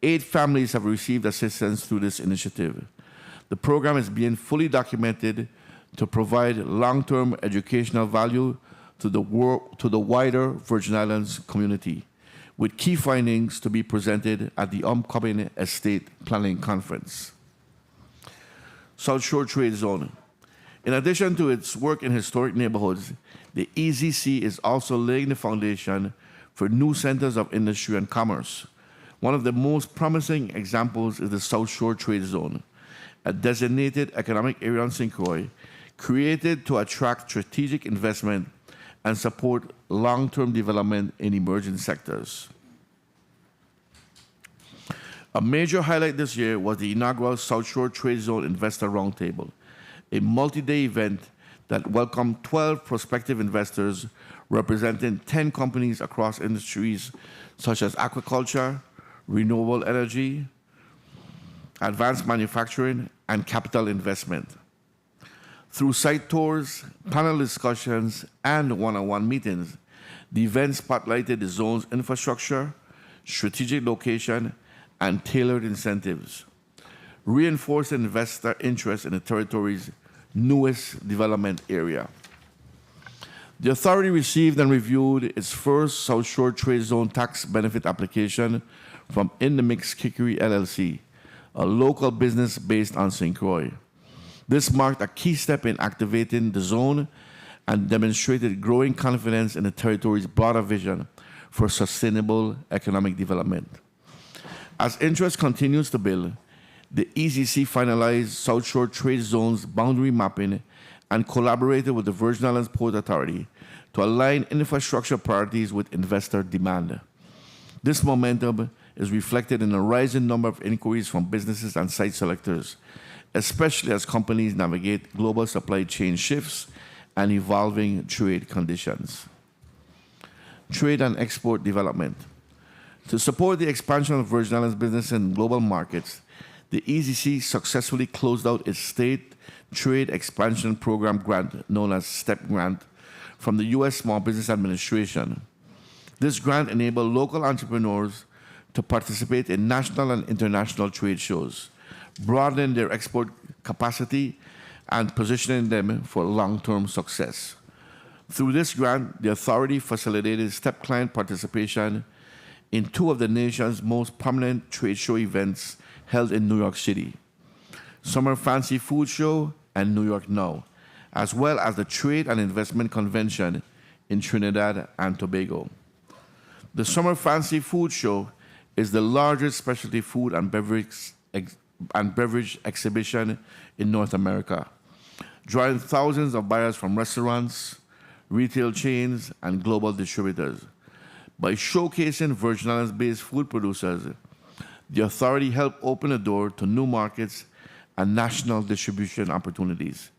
8 families have received assistance through this initiative. The program is being fully documented to provide long-term educational value to the wider Virgin Islands community, with key findings to be presented at the upcoming Estate Planning Conference. South Shore Trade Zone. In addition to its work in historic neighborhoods, the EZC is also laying the foundation for new centers of industry and commerce. One of the most promising examples is the South Shore Trade Zone, a designated economic area on St. Croix created to attract strategic investment and support long-term development in emerging sectors. A major highlight this year was the inaugural South Shore Trade Zone Investor Roundtable, a multi-day event that welcomed 12 prospective investors representing 10 companies across industries such as aquaculture, renewable energy, advanced manufacturing, and capital investment. Through site tours, panel discussions, and one-on-one meetings, the event spotlighted the zone's infrastructure, strategic location, and tailored incentives, reinforcing investor interest in the territory's newest development area. The authority received and reviewed its first South Shore Trade Zone tax benefit application from In the Mix Kikeri LLC, a local business based on St. Croix. This marked a key step in activating the zone and demonstrated growing confidence in the territory's broader vision for sustainable economic development. As interest continues to build, The EDC finalized South Shore Trade Zone's boundary mapping and collaborated with the Virgin Islands Port Authority to align infrastructure priorities with investor demand. This momentum is reflected in a rising number of inquiries from businesses and site selectors, especially as companies navigate global supply chain shifts and evolving trade conditions. Trade and export development. To support the expansion of Virgin Islands business in global markets, the EDC successfully closed out its State Trade Expansion Program grant, known as STEP grant, from the U.S. Small Business Administration. This grant enabled local entrepreneurs to participate in national and international trade shows, broadening their export capacity and positioning them for long-term success. Through this grant, the authority facilitated STEP client participation in two of the nation's most prominent trade show events held in New York City, Summer Fancy Food Show and New York Now, as well as the Trade and Investment Convention in Trinidad and Tobago. The Summer Fancy Food Show is the largest specialty food and beverage exhibition in North America, drawing thousands of buyers from restaurants, retail chains, and global distributors. By showcasing Virgin Islands-based food producers, the authority helped open the door to new markets and national distribution opportunities.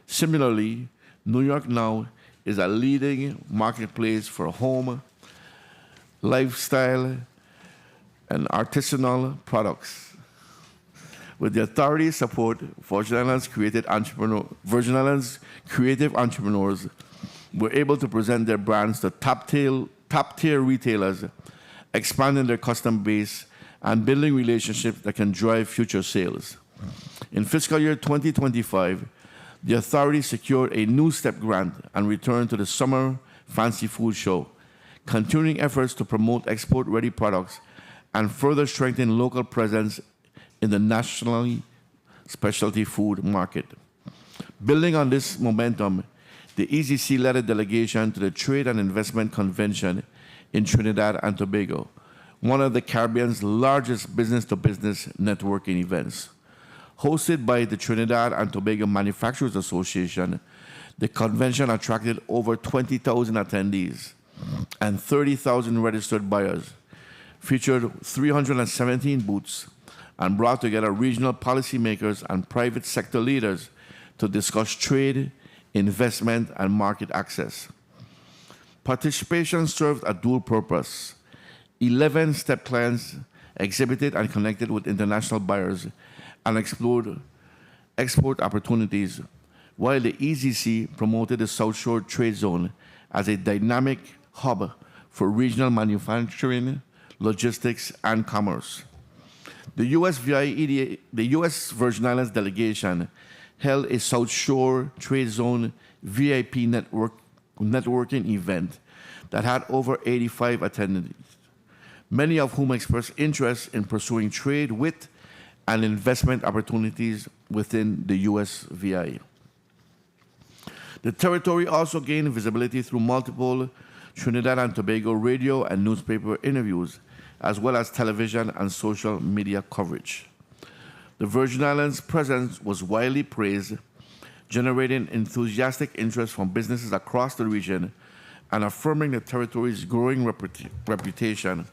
Similarly, New York Now is a leading marketplace for home, lifestyle, and artisanal products. With the authority's support, Virgin Islands creative entrepreneurs were able to present their brands to top-tier retailers, expanding their customer base and building relationships that can drive future sales. In fiscal year 2025, the authority secured a new STEP grant and returned to the Summer Fancy Food Show, continuing efforts to promote export-ready products and further strengthen local presence in the nationally specialty food market. Building on this momentum, the EDC led a delegation to the Trade and Investment Convention in Trinidad and Tobago, one of the Caribbean's largest business-to-business networking events. Hosted by the Trinidad and Tobago Manufacturers Association, the convention attracted over 20,000 attendees and 30,000 registered buyers, featured 317 booths, and brought together regional policymakers and private sector leaders to discuss trade, investment, and market access. Participation served a dual purpose. 11 STEP clients exhibited and connected with international buyers and explored export opportunities, while the EDC promoted the South Shore Trade Zone as a dynamic hub for regional manufacturing, logistics, and commerce. The U.S. Virgin Islands delegation held a South Shore Trade Zone VIP networking event that had over 85 attendees, many of whom expressed interest in pursuing trade with and investment opportunities within the U.S. VI. The territory also gained visibility through multiple Trinidad and Tobago radio and newspaper interviews, as well as television and social media coverage. The Virgin Islands' presence was widely praised, generating enthusiastic interest from businesses across the region and affirming the territory's growing reputation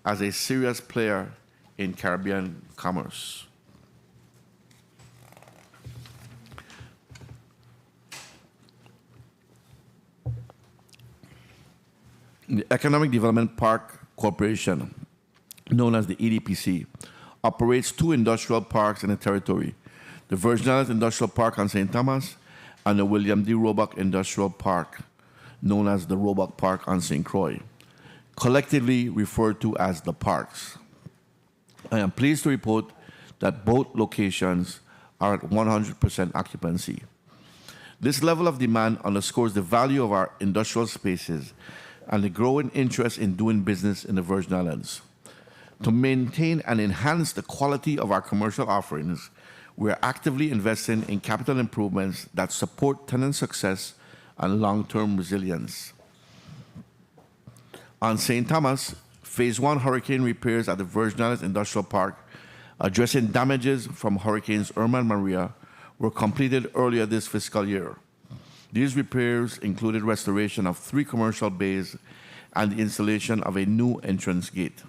as a serious player in Caribbean commerce. The Economic Development Park Corporation, known as the EDPC, operates two industrial parks in the territory, the Virgin Islands Industrial Park on St. Thomas and the William D. Roebuck Industrial Park, known as the Roebuck Park on St. Croix, collectively referred to as the parks. I am pleased to report that both locations are at 100% occupancy. This level of demand underscores the value of our industrial spaces and the growing interest in doing business in the Virgin Islands. To maintain and enhance the quality of our commercial offerings, we are actively investing in capital improvements that support tenant success and long-term resilience. On St. Thomas, Phase 1 hurricane repairs at the Virgin Islands Industrial Park addressing damages from Hurricanes Irma and Maria were completed earlier this fiscal year. These repairs included restoration of 3 commercial bays and the installation of a new entrance gate.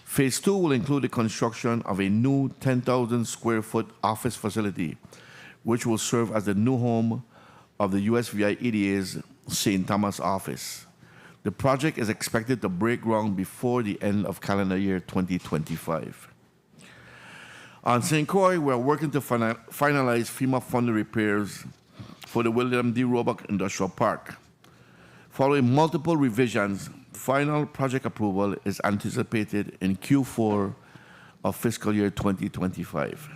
Phase 2 will include the construction of a new 10,000 square foot office facility, which will serve as the new home of the USVI EDA's St. Thomas office. The project is expected to break ground before the end of calendar year 2025. On St. Croix, we are working to finalize FEMA-funded repairs for the William D. Roebuck Industrial Park. Following multiple revisions, final project approval is anticipated in Q4 of fiscal year 2025.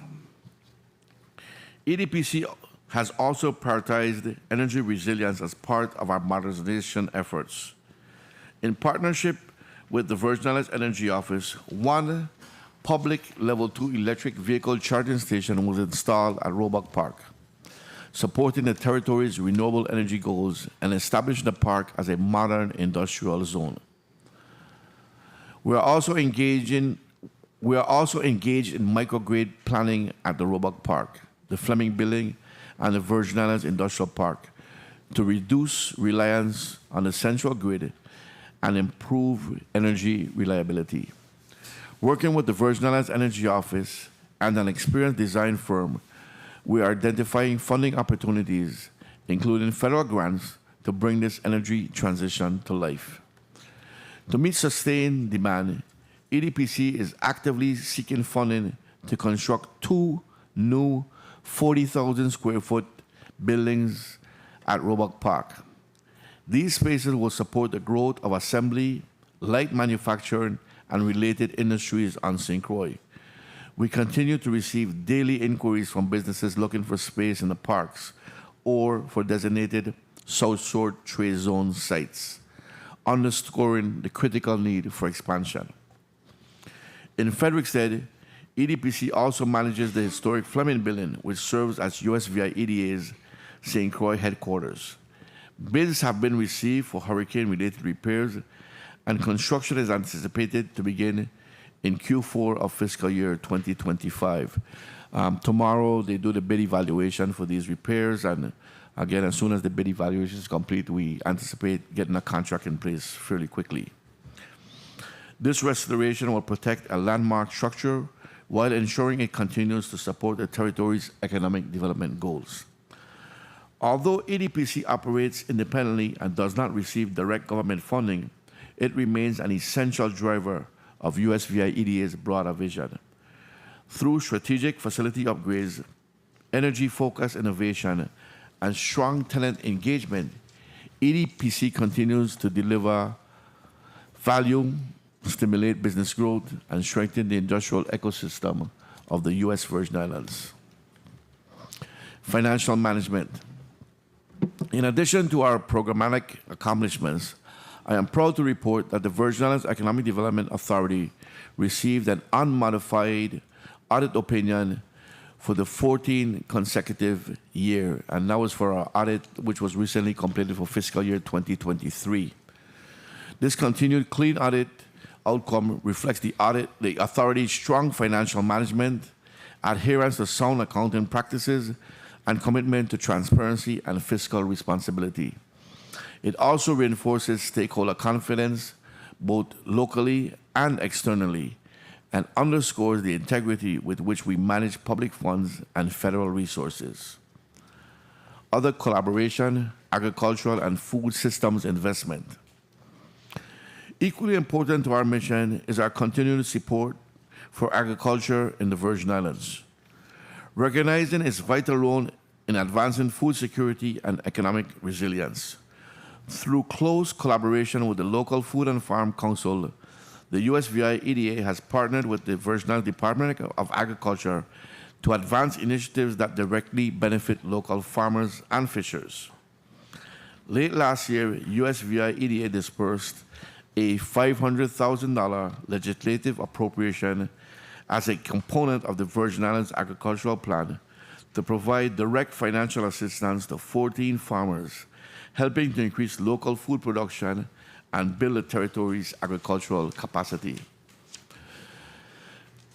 EDPC has also prioritized energy resilience as part of our modernization efforts. In partnership with the Virgin Islands Energy Office, 1 public Level 2 electric vehicle charging station was installed at Roebuck Park, supporting the territory's renewable energy goals and establishing the park as a modern industrial zone. We are also engaged in microgrid planning at the Roebuck Park, the Fleming Building, and the Virgin Islands Industrial Park to reduce reliance on the central grid and improve energy reliability. Working with the Virgin Islands Energy Office and an experienced design firm, we are identifying funding opportunities, including federal grants, to bring this energy transition to life. To meet sustained demand, EDPC is actively seeking funding to construct 2 new 40,000 square foot buildings at Roebuck Park. These spaces will support the growth of assembly, light manufacturing, and related industries on St. Croix. We continue to receive daily inquiries from businesses looking for space in the parks or for designated South Shore Trade Zone sites, underscoring the critical need for expansion. In Frederickstead, EDPC also manages the historic Fleming Building, which serves as USVI EDA's St. Croix headquarters. Bids have been received for hurricane-related repairs, and construction is anticipated to begin in Q4 of fiscal year 2025. Tomorrow, they do the bid evaluation for these repairs, and again, as soon as the bid evaluation is complete, we anticipate getting a contract in place fairly quickly. This restoration will protect a landmark structure while ensuring it continues to support the territory's economic development goals. Although EDPC operates independently and does not receive direct government funding, it remains an essential driver of USVI EDA's broader vision. Through strategic facility upgrades, energy-focused innovation, and strong tenant engagement, EDPC continues to deliver value, stimulate business growth, and strengthen the industrial ecosystem of the U.S. Virgin Islands. Financial management. In addition to our programmatic accomplishments, I am proud to report that the Virgin Islands Economic Development Authority received an unmodified audit opinion for the 14th consecutive year, and that was for our audit, which was recently completed for fiscal year 2023. This continued clean audit outcome reflects the authority's strong financial management, adherence to sound accounting practices, and commitment to transparency and fiscal responsibility. It also reinforces stakeholder confidence, both locally and externally, and underscores the integrity with which we manage public funds and federal resources. Other collaboration, agricultural and food systems investment. Equally important to our mission is our continued support for agriculture in the Virgin Islands. Recognizing its vital role in advancing food security and economic resilience. Through close collaboration with the local Food and Farm Council, the USVI EDA has partnered with the Virgin Islands Department of Agriculture to advance initiatives that directly benefit local farmers and fishers. Late last year, USVI EDA dispersed a $500,000 legislative appropriation as a component of the Virgin Islands Agricultural Plan to provide direct financial assistance to 14 farmers, helping to increase local food production and build the territory's agricultural capacity.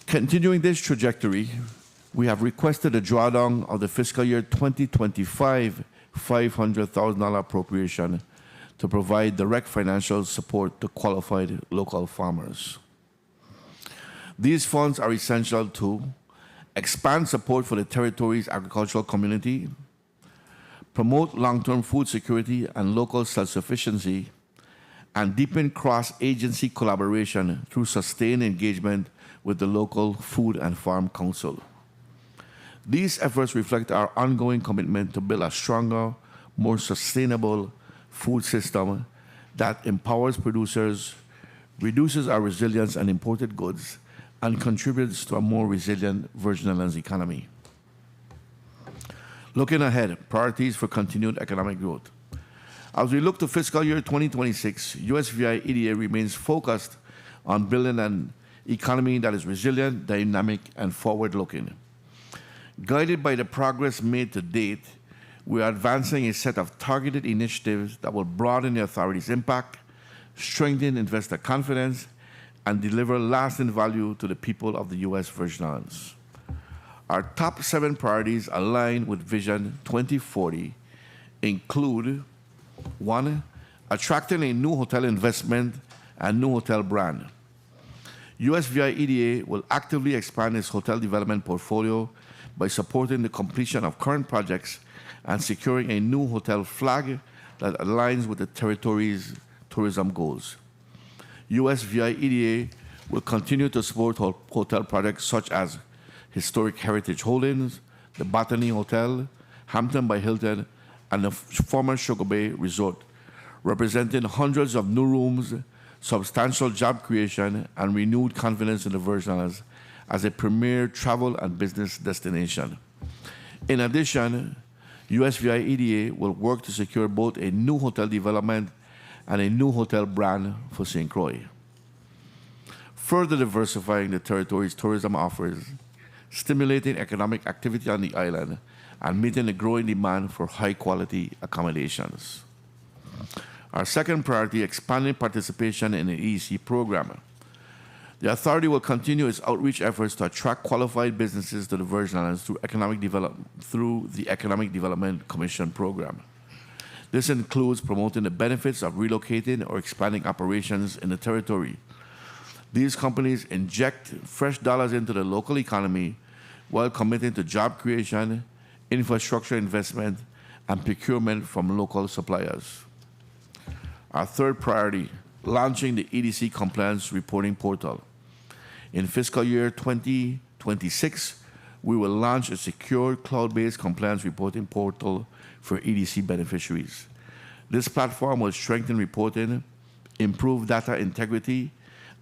Continuing this trajectory, we have requested a drawdown of the fiscal year 2025 $500,000 appropriation to provide direct financial support to qualified local farmers. These funds are essential to expand support for the territory's agricultural community, promote long-term food security and local self-sufficiency, and deepen cross-agency collaboration through sustained engagement with the local Food and Farm Council. These efforts reflect our ongoing commitment to build a stronger, more sustainable food system that empowers producers, reduces our reliance on imported goods, and contributes to a more resilient Virgin Islands economy. Looking ahead, priorities for continued economic growth. As we look to fiscal year 2026, USVI EDA remains focused on building an economy that is resilient, dynamic, and forward-looking. Guided by the progress made to date, we are advancing a set of targeted initiatives that will broaden the authority's impact, strengthen investor confidence, and deliver lasting value to the people of the U.S. Virgin Islands. Our top 7 priorities aligned with Vision 2040 include 1. Attracting a new hotel investment and new hotel brand. USVI EDA will actively expand its hotel development portfolio by supporting the completion of current projects and securing a new hotel flag that aligns with the territory's tourism goals. USVI EDA will continue to support hotel projects such as Historic Heritage Holdings, the Botany Hotel, Hampton by Hilton, and the former Sugar Bay Resort, representing hundreds of new rooms, substantial job creation, and renewed confidence in the Virgin Islands as a premier travel and business destination. In addition, USVI EDA will work to secure both a new hotel development and a new hotel brand for St. Croix, further diversifying the territory's tourism offers, stimulating economic activity on the island, and meeting the growing demand for high-quality accommodations. Our second priority, expanding participation in the EDC program. The authority will continue its outreach efforts to attract qualified businesses to the Virgin Islands through the Economic Development Commission program. This includes promoting the benefits of relocating or expanding operations in the territory. These companies inject fresh dollars into the local economy while committing to job creation, infrastructure investment, and procurement from local suppliers. Our third priority, launching the EDC Compliance Reporting Portal. In fiscal year 2026, we will launch a secure cloud-based compliance reporting portal for EDC beneficiaries. This platform will strengthen reporting, improve data integrity,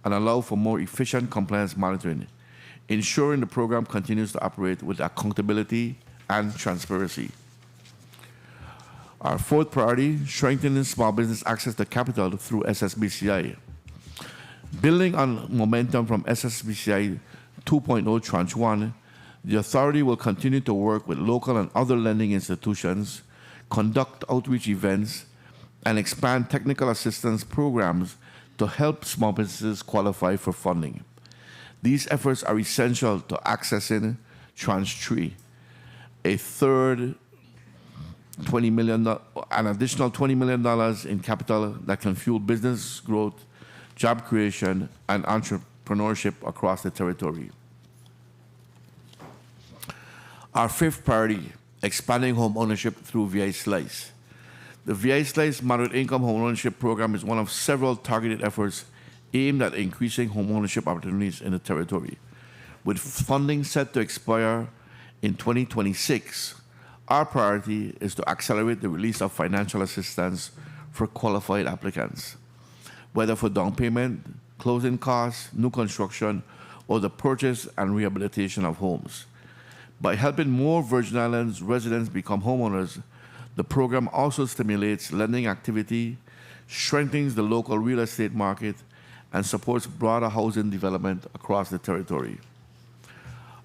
and allow for more efficient compliance monitoring, ensuring the program continues to operate with accountability and transparency. Our fourth priority, strengthening small business access to capital through SSBCI. Building on momentum from SSBCI 2.0 Tranche 1, the authority will continue to work with local and other lending institutions, conduct outreach events, and expand technical assistance programs to help small businesses qualify for funding. These efforts are essential to accessing Tranche 3, a third an additional $20 million in capital that can fuel business growth, job creation, and entrepreneurship across the territory. Our fifth priority, expanding home ownership through VI Slice. The VI Slice Moderate Income Home Ownership Program is one of several targeted efforts aimed at increasing home ownership opportunities in the territory. With funding set to expire in 2026, our priority is to accelerate the release of financial assistance for qualified applicants, whether for down payment, closing costs, new construction, or the purchase and rehabilitation of homes. By helping more Virgin Islands residents become homeowners, the program also stimulates lending activity, strengthens the local real estate market, and supports broader housing development across the territory.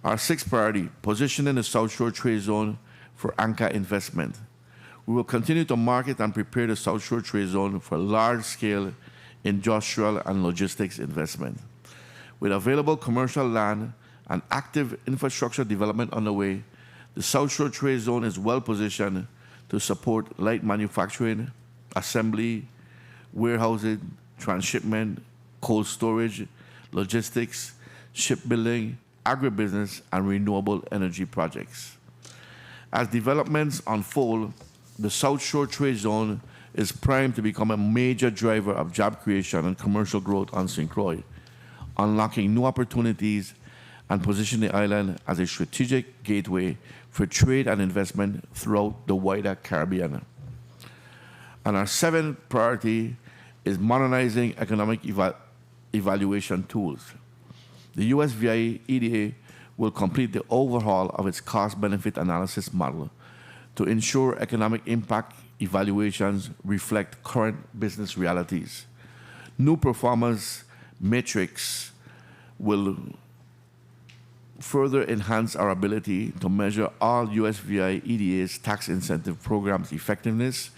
Our sixth priority, positioning the South Shore Trade Zone for anchor investment. We will continue to market and prepare the South Shore Trade Zone for large-scale industrial and logistics investment. With available commercial land and active infrastructure development underway, the South Shore Trade Zone is well positioned to support light manufacturing, assembly, warehousing, transshipment, cold storage, logistics, shipbuilding, agribusiness, and renewable energy projects. As developments unfold, the South Shore Trade Zone is primed to become a major driver of job creation and commercial growth on St. Croix, unlocking new opportunities and positioning the island as a strategic gateway for trade and investment throughout the wider Caribbean. And our seventh priority is modernizing economic evaluation tools. The USVI EDA will complete the overhaul of its cost-benefit analysis model to ensure economic impact evaluations reflect current business realities. New performance metrics will further enhance our ability to measure all USVI EDA's tax incentive programs' effectiveness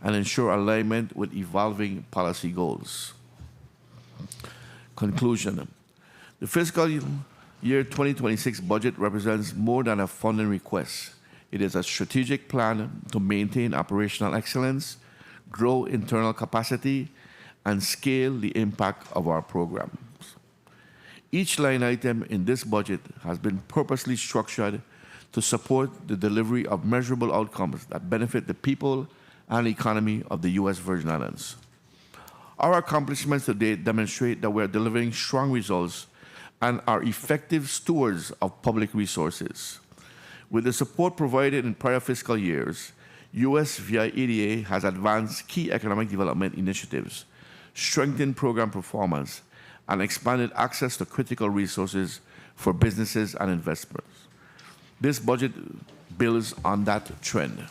and ensure alignment with evolving policy goals. Conclusion. The fiscal year 2026 budget represents more than a funding request. It is a strategic plan to maintain operational excellence, grow internal capacity, and scale the impact of our programs. Each line item in this budget has been purposely structured to support the delivery of measurable outcomes that benefit the people and economy of the U.S. Virgin Islands. Our accomplishments to date demonstrate that we are delivering strong results and are effective stewards of public resources. With the support provided in prior fiscal years, USVI EDA has advanced key economic development initiatives, strengthened program performance, and expanded access to critical resources for businesses and investors. This budget builds on that trend.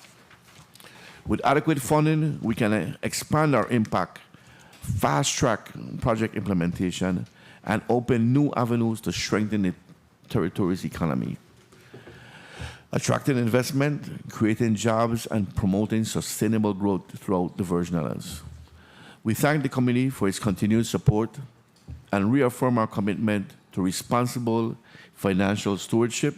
With adequate funding, we can expand our impact, fast-track project implementation, and open new avenues to strengthen the territory's economy, attracting investment, creating jobs, and promoting sustainable growth throughout the Virgin Islands. We thank the committee for its continued support and reaffirm our commitment to responsible financial stewardship,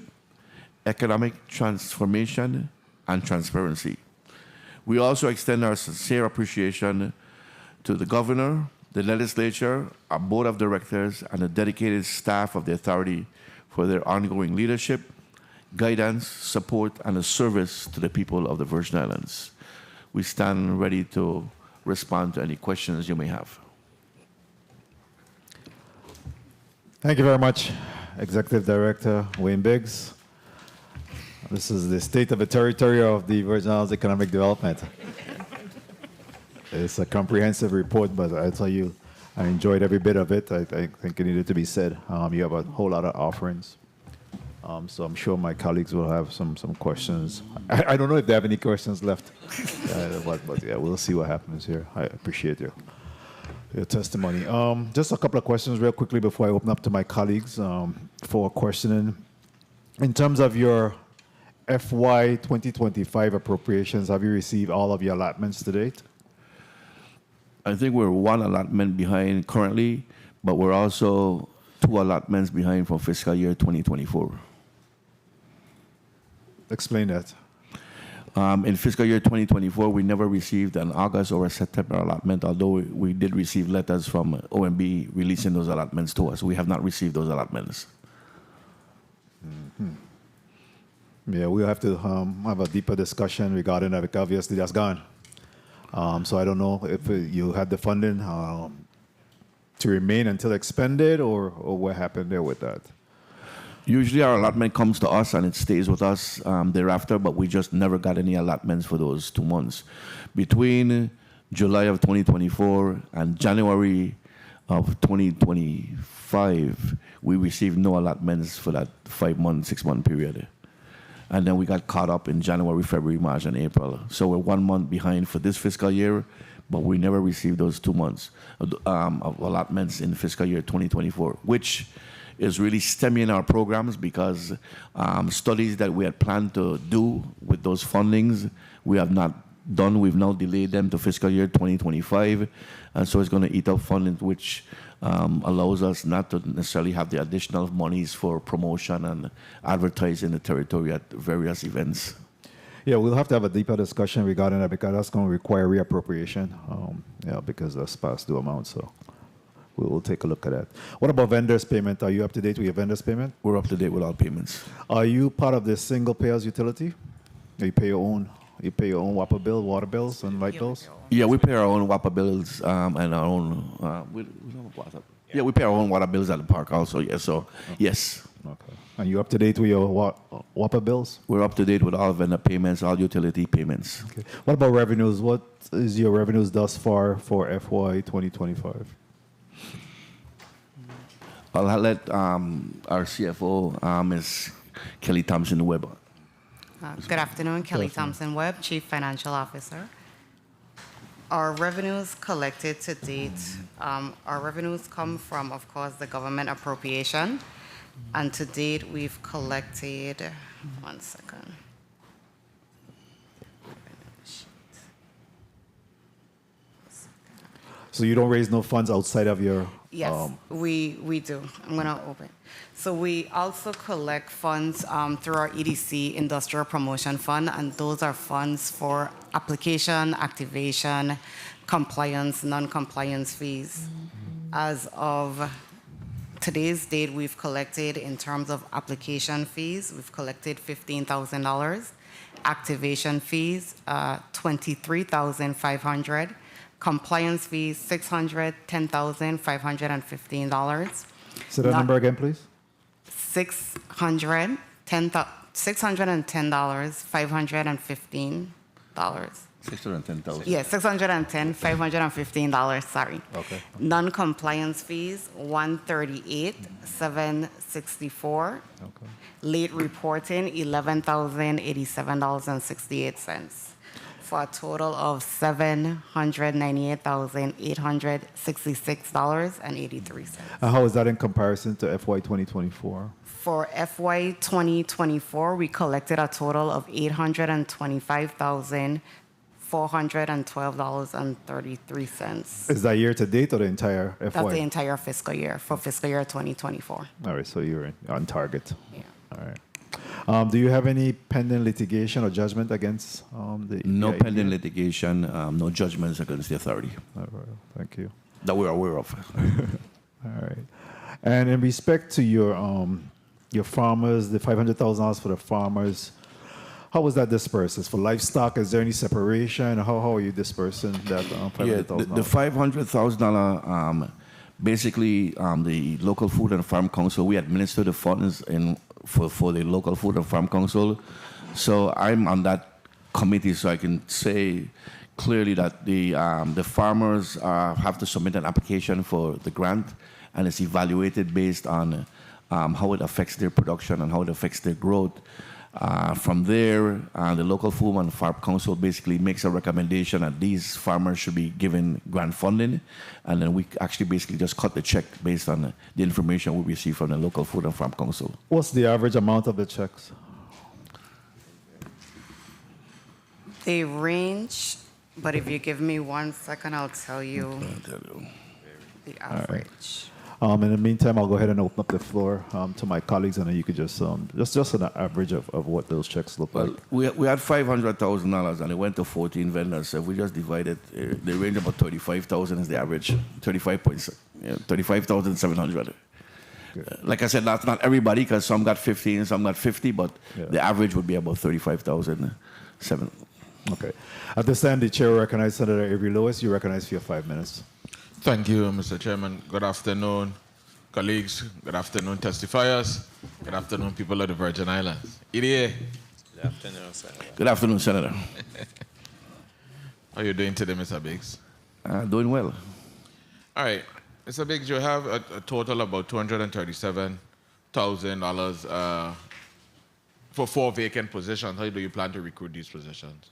economic transformation, and transparency. We also extend our sincere appreciation to the Governor, the Legislature, our Board of Directors, and the dedicated staff of the Authority for their ongoing leadership, guidance, support, and a service to the people of the Virgin Islands. We stand ready to respond to any questions you may have.
Thank you very much, Executive Director Wayne Biggs. This is the state of the territory of the Virgin Islands Economic Development. It's a comprehensive report, but I tell you, I enjoyed every bit of it. I think it needed to be said. You have a whole lot of offerings. So I'm sure my colleagues will have some questions. I don't know if they have any questions left, but yeah, we'll see what happens here. I appreciate your testimony. Just a couple of questions real quickly before I open up to my colleagues for questioning. In terms of your FY 2025 appropriations, have you received all of your allotments to date?
I think we're one allotment behind currently, but we're also two allotments behind for fiscal year 2024.
Explain that.
In fiscal year 2024, we never received an August or a September allotment, although we did receive letters from OMB releasing those allotments to us. We have not received those allotments.
Mm-hmm. Yeah, we'll have to have a deeper discussion regarding that, because obviously that's gone. So I don't know if you had the funding to remain until expended, or what happened there with that.
Usually our allotment comes to us and it stays with us thereafter, but we just never got any allotments for those 2 months. Between July of 2024 and January of 2025, we received no allotments for that 5-month, 6-month period. And then we got caught up in January, February, March, and April. So we're 1 month behind for this fiscal year, but we never received those 2 months of allotments in fiscal year 2024, which is really stemming our programs, because studies that we had planned to do with those fundings, we have not done. We've now delayed them to fiscal year 2025, and so it's going to eat up funding, which allows us not to necessarily have the additional monies for promotion and advertising the territory at various events.
Yeah, we'll have to have a deeper discussion regarding that because that's going to require reappropriation, because that's past due amount. So we'll take a look at that. What about vendors payment? Are you up to date with your vendors payment?
We're up to date with all payments.
Are you part of the single payers utility? Or you pay your own? You pay your own WAPA bill, water bills, and light bills?
Yeah, we pay our own WAPA bills and our own. We don't have water. Yeah, we pay our own water bills at the park also. Yeah, so yes.
Okay. And you up to date with your WAPA bills?
We're up to date with all vendor payments, all utility payments.
Okay. What about revenues? What is your revenues thus far for FY 2025?
I'll let our CFO, Ms. Kelly Thompson-Webb.
Good afternoon, Kelly Thompson-Webb, Chief Financial Officer. Our revenues collected to date, our revenues come from, of course, the government appropriation. And to date, we've collected, one second.
So you don't raise no funds outside of your...
Yes, we do. I'm going to open. So we also collect funds through our EDC Industrial Promotion Fund, and those are funds for application, activation, compliance, non-compliance fees. As of today's date, we've collected, in terms of application fees, we've collected $15,000. Activation fees, $23,500. Compliance fees, $610,515.
Say that number again, please.
$610, $515.
$610,000.
Yeah, $610, $515, sorry.
Okay.
Non-compliance fees, $138,764.
Okay.
Late reporting, $11,087.68. For a total of $798,866.83.
How is that in comparison to FY 2024?
For FY 2024, we collected a total of $825,412.33.
Is that year to date or the entire FY?
That's the entire fiscal year, for fiscal year 2024.
All right, so you're on target.
Yeah.
All right. Do you have any pending litigation or judgment against the...
No pending litigation, no judgments against the authority.
All right, thank you.
That we're aware of.
All right. And in respect to your farmers, the $500,000 for the farmers, how was that dispersed? Is for livestock? Is there any separation? How are you dispersing that $500,000?
Yeah, the $500,000, basically the local food and farm council, we administer the funds for the local food and farm council. So I'm on that committee, so I can say clearly that the farmers have to submit an application for the grant, and it's evaluated based on how it affects their production and how it affects their growth. From there, the local food and farm council basically makes a recommendation that these farmers should be given grant funding, and then we actually basically just cut the check based on the information we receive from the local food and farm council.
What's the average amount of the checks?
They range, but if you give me 1 second, I'll tell you the average.
In the meantime, I'll go ahead and open up the floor to my colleagues, and then you could just an average of what those checks look like.
We had $500,000, and it went to 14 vendors. So if we just divide it, they range about 35,000 is the average. 35,700. Like I said, that's not everybody, because some got 15, some got 50, but the average would be about 35,007.
Okay. At this time, the chair will recognize Senator Avery Lewis. You recognize for your 5 minutes.
Thank you, Mr. Chairman. Good afternoon, colleagues. Good afternoon, testifiers. Good afternoon, people of the Virgin Islands. EDA.
Good afternoon, Senator.
Good afternoon, Senator.
How are you doing today, Mr. Biggs?
Doing well.
All right. Mr. Biggs, you have a total of about $237,000 for 4 vacant positions. How do you plan to recruit these positions?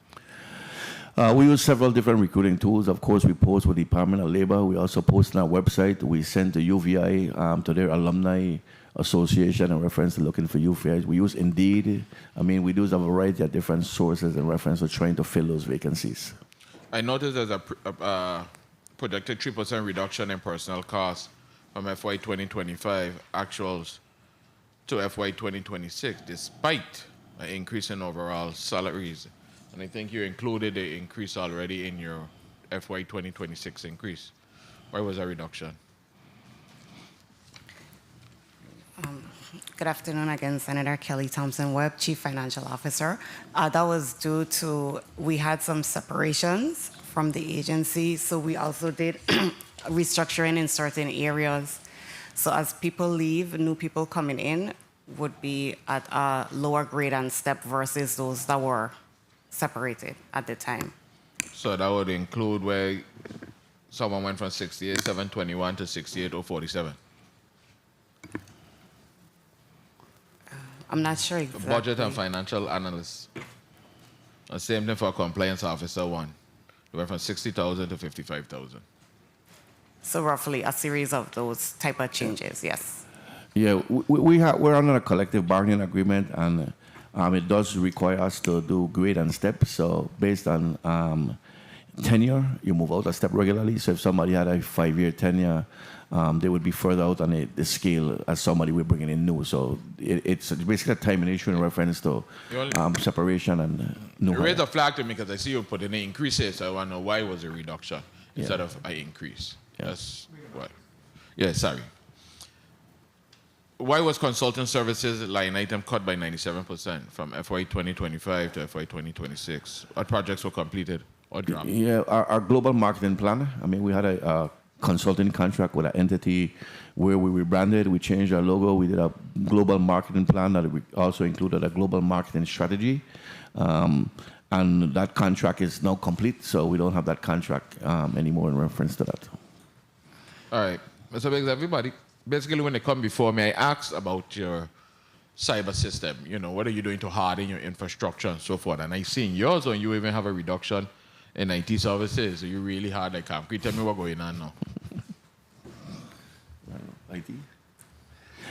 We use several different recruiting tools. Of course, we post with the Department of Labor. We also post on our website. We send to UVI, to their alumni Association in reference to looking for youth fairs. We use Indeed. I mean, we use a variety of different sources in reference to trying to fill those vacancies.
I noticed there's a projected 3% reduction in personnel costs from FY 2025 actuals to FY 2026, despite an increase in overall salaries. And I think you included the increase already in your FY 2026 increase. Why was a reduction?
Good afternoon again, Senator Kelly Thompson-Webb, Chief Financial Officer. That was due to, we had some separations from the agency, so we also did restructuring in certain areas. So as people leave, new people coming in would be at a lower grade and step versus those that were separated at the time.
So that would include where someone went from 68,721 to 68,047.
I'm not sure exactly.
Budget and financial analyst. The same thing for compliance officer one. We went from 60,000 to 55,000.
So roughly a series of those type of changes, yes.
Yeah, we're under a collective bargaining agreement, and it does require us to do grade and step. So based on tenure, you move out a step regularly. So if somebody had a 5-year tenure, they would be further out on the scale as somebody we're bringing in new. So it's basically a timing issue in reference to separation and new.
You raised a flag to me because I see you put in an increase here, so I want to know why was it a reduction instead of an increase. Yeah. That's why. Yeah, sorry. Why was consulting services line item cut by 97% from FY 2025 to FY 2026? What projects were completed or dropped? Yeah,
our global marketing plan. I mean, we had a consulting contract with an entity where we rebranded, we changed our logo, we did a global marketing plan that also included a global marketing strategy. And that contract is now complete, so we don't have that contract anymore in reference to that.
All right. Mr. Biggs, everybody, basically when they come before me, I ask about your cyber system. You know, what are you doing to harden your infrastructure and so forth? And I see in yours when you even have a reduction in IT services. So you really hard like concrete. Tell me what's going on now.
IT?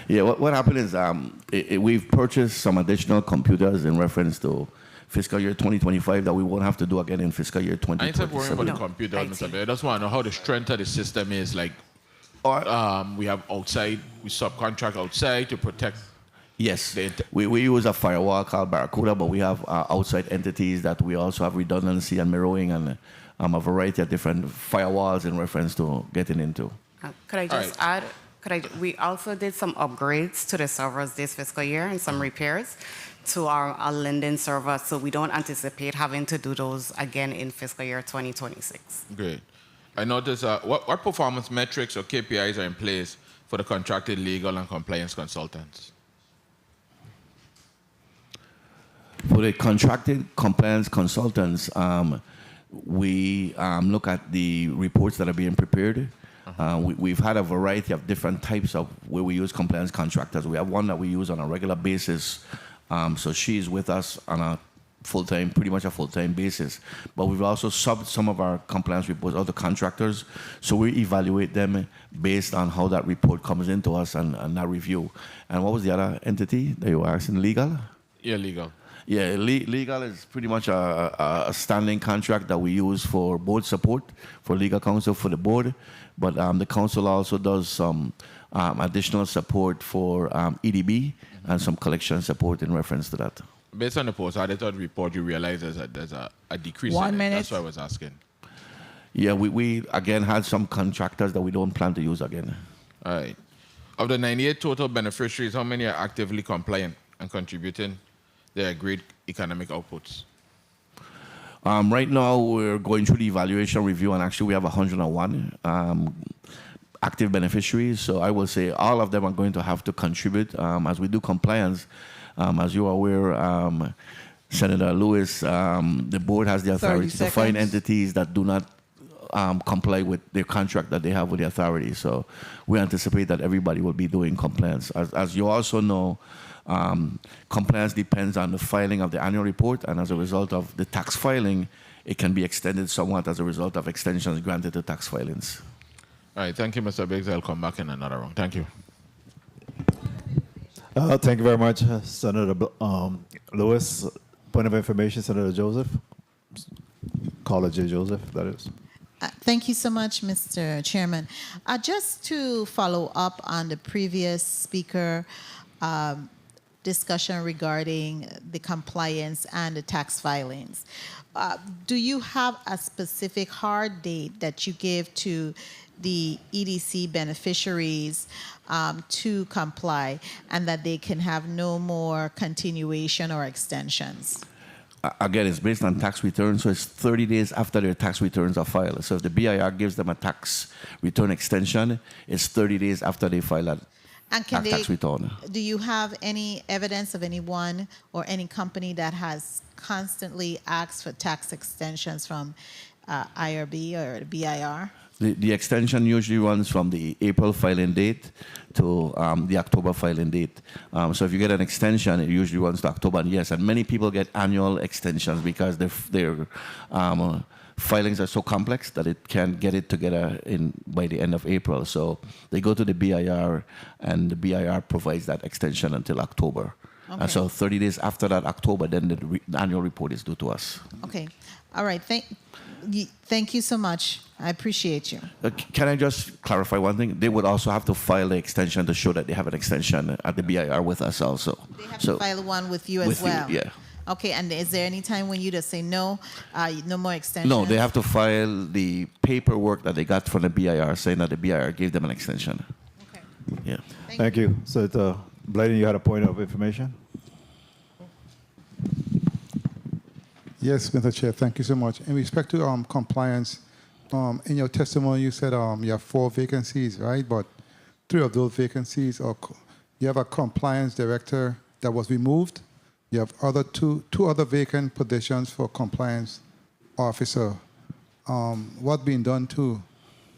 Yeah, what happened is we've purchased some additional computers in reference to fiscal year 2025 that we won't have to do again in fiscal year 2027.
I ain't worrying about the computers, Mr. Biggs. I just want to know how the strength of the system is. Like, we have outside, we subcontract outside to protect.
Yes, we use a firewall called Barracuda, but we have outside entities that we also have redundancy and mirroring and a variety of different firewalls in reference to getting into.
Could I just add? We also did some upgrades to the servers this fiscal year and some repairs to our Linden server, so we don't anticipate having to do those again in fiscal year 2026.
Great. I noticed what performance metrics or KPIs are in place for the contracted legal and compliance consultants?
For the contracted compliance consultants, we look at the reports that are being prepared. We've had a variety of different types of where we use compliance contractors. We have one that we use on a regular basis. So she's with us on a full-time, pretty much a full-time basis. But we've also subbed some of our compliance reports out to contractors. So we evaluate them based on how that report comes into us and that review. And what was the other entity that you were asking? Legal?
Yeah, legal.
Yeah, legal is pretty much a standing contract that we use for board support, for legal counsel for the board. But the council also does some additional support for EDB and some collection support in reference to that.
Based on the post-audited report, you realize there's a decrease in it. That's what I was asking.
Yeah, we again had some contractors that we don't plan to use again.
All right. Of the 98 total beneficiaries, how many are actively compliant and contributing their agreed economic outputs?
Right now, we're going through the evaluation review, and actually we have 101 active beneficiaries. So I will say all of them are going to have to contribute as we do compliance. As you are aware, Senator Lewis, the board has the authority to find entities that do not comply with their contract that they have with the authority. So we anticipate that everybody will be doing compliance. As you also know, compliance depends on the filing of the annual report, and as a result of the tax filing, it can be extended somewhat as a result of extensions granted to tax filings.
All right, thank you, Mr. Biggs. I'll come back in another round. Thank you.
Thank you very much, Senator Lewis. Point of information, Senator Joseph. College J. Joseph, that is.
Thank you so much, Mr. Chairman. Just to follow up on the previous speaker discussion regarding the compliance and the tax filings, do you have a specific hard date that you give to the EDC beneficiaries to comply, and that they can have no more continuation or extensions?
Again, it's based on tax returns, so it's 30 days after their tax returns are filed. So if the BIR gives them a tax return extension, it's 30 days after they file that tax return.
Do you have any evidence of anyone or any company that has constantly asked for tax extensions from IRB or the BIR?
The extension usually runs from the April filing date to the October filing date. So if you get an extension, it usually runs to October. And yes, and many people get annual extensions because their filings are so complex that it can't get it together by the end of April. So they go to the BIR, and the BIR provides that extension until October.
Okay.
And so 30 days after that October, then the annual report is due to us.
Okay. All right. Thank you so much. I appreciate you.
Can I just clarify one thing? They would also have to file the extension to show that they have an extension at the BIR with us also.
They have to file one with you as well?
Yeah.
Okay, and is there any time when you just say no, no more extension?
No, they have to file the paperwork that they got from the BIR saying that the BIR gave them an extension.
Okay.
Yeah.
Thank you. So, Blyden, you had a point of information?
Yes, Mr. Chair, thank you so much. In respect to compliance, in your testimony you said you have 4 vacancies, right? But 3 of those vacancies you have a compliance director that was removed. You have two other vacant positions for compliance officer. What's being done to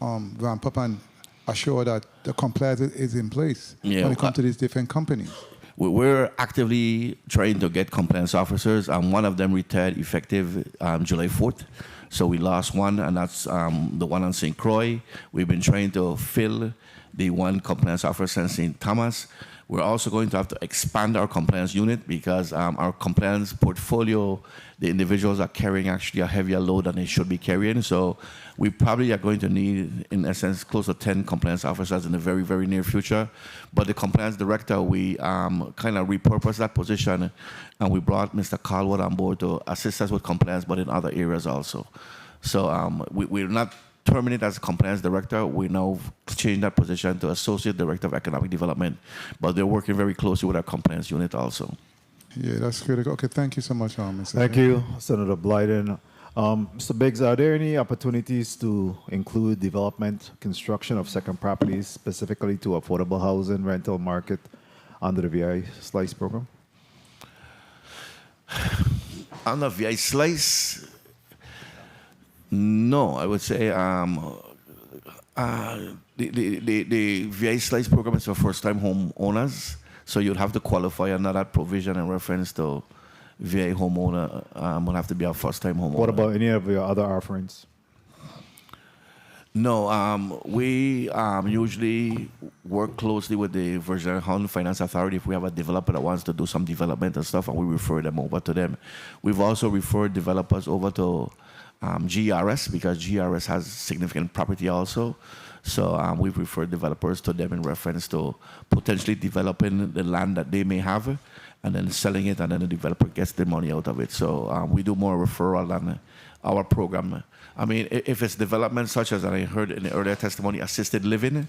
ramp up and assure that the compliance is in place when it comes to these different companies?
We're actively trying to get compliance officers, and one of them retired effective July 4th. So we lost one, and that's the one on St. Croix. We've been trying to fill the one compliance officer in St. Thomas. We're also going to have to expand our compliance unit because our compliance portfolio, the individuals are carrying actually a heavier load than they should be carrying. So we probably are going to need, in essence, close to 10 compliance officers in the very, very near future. But the compliance director, we kind of repurposed that position, and we brought Mr. Carlwood on board to assist us with compliance, but in other areas also. So we're not terminated as compliance director. We now changed that position to associate director of economic development, but they're working very closely with our compliance unit also.
Yeah, that's critical. Okay, thank you so much, Mr.
Thank you, Senator Blyden. Mr. Biggs, are there any opportunities to include development, construction of second properties, specifically to affordable housing rental market under the VI Slice program?
On the VI Slice, no, I would say the VA Slice program is for first-time home owners, so you'd have to qualify under that provision in reference to VA homeowner. Would have to be a first-time homeowner.
What about any of your other offerings?
No, we usually work closely with the Virgin Islands Finance Authority if we have a developer that wants to do some development and stuff, and we refer them over to them. We've also referred developers over to GRS because GRS has significant property also. So we've referred developers to them in reference to potentially developing the land that they may have and then selling it, and then the developer gets the money out of it. So we do more referral than our program. I mean, if it's development such as I heard in the earlier testimony, assisted living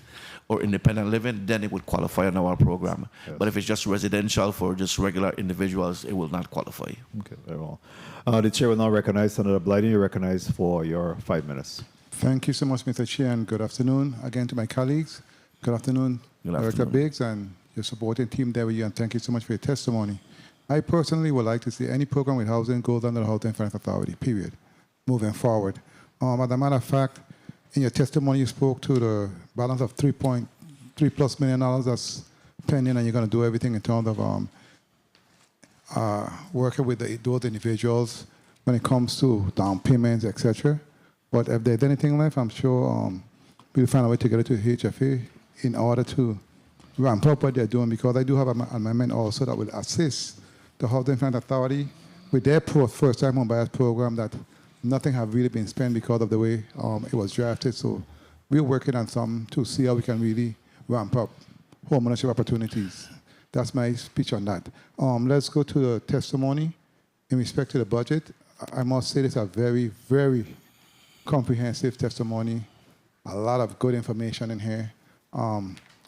or independent living, then it would qualify in our program. Yes. But if it's just residential for just regular individuals, it will not qualify.
Okay, very well. The chair will now recognize Senator Blyden. You're recognized for your 5 minutes.
Thank you so much, Mr. Chair, and good afternoon again to my colleagues. Good afternoon, Director Biggs and your supporting team there with you, and thank you so much for your testimony. I personally would like to see any program with housing goes under the Housing Finance Authority, period, moving forward. As a matter of fact, in your testimony, you spoke to the balance of $3+ million that's pending, and you're going to do everything in terms of working with those individuals when it comes to down payments, etc. But if there's anything left, I'm sure we'll find a way to get it to HFA in order to ramp up what they're doing, because I do have an amendment also that will assist the Housing Finance Authority with their first-time home buyers program, that nothing have really been spent because of the way it was drafted. So we're working on some to see how we can really ramp up home ownership opportunities. That's my speech on that. Let's go to the testimony in respect to the budget. I must say this is a very, very comprehensive testimony. A lot of good information in here.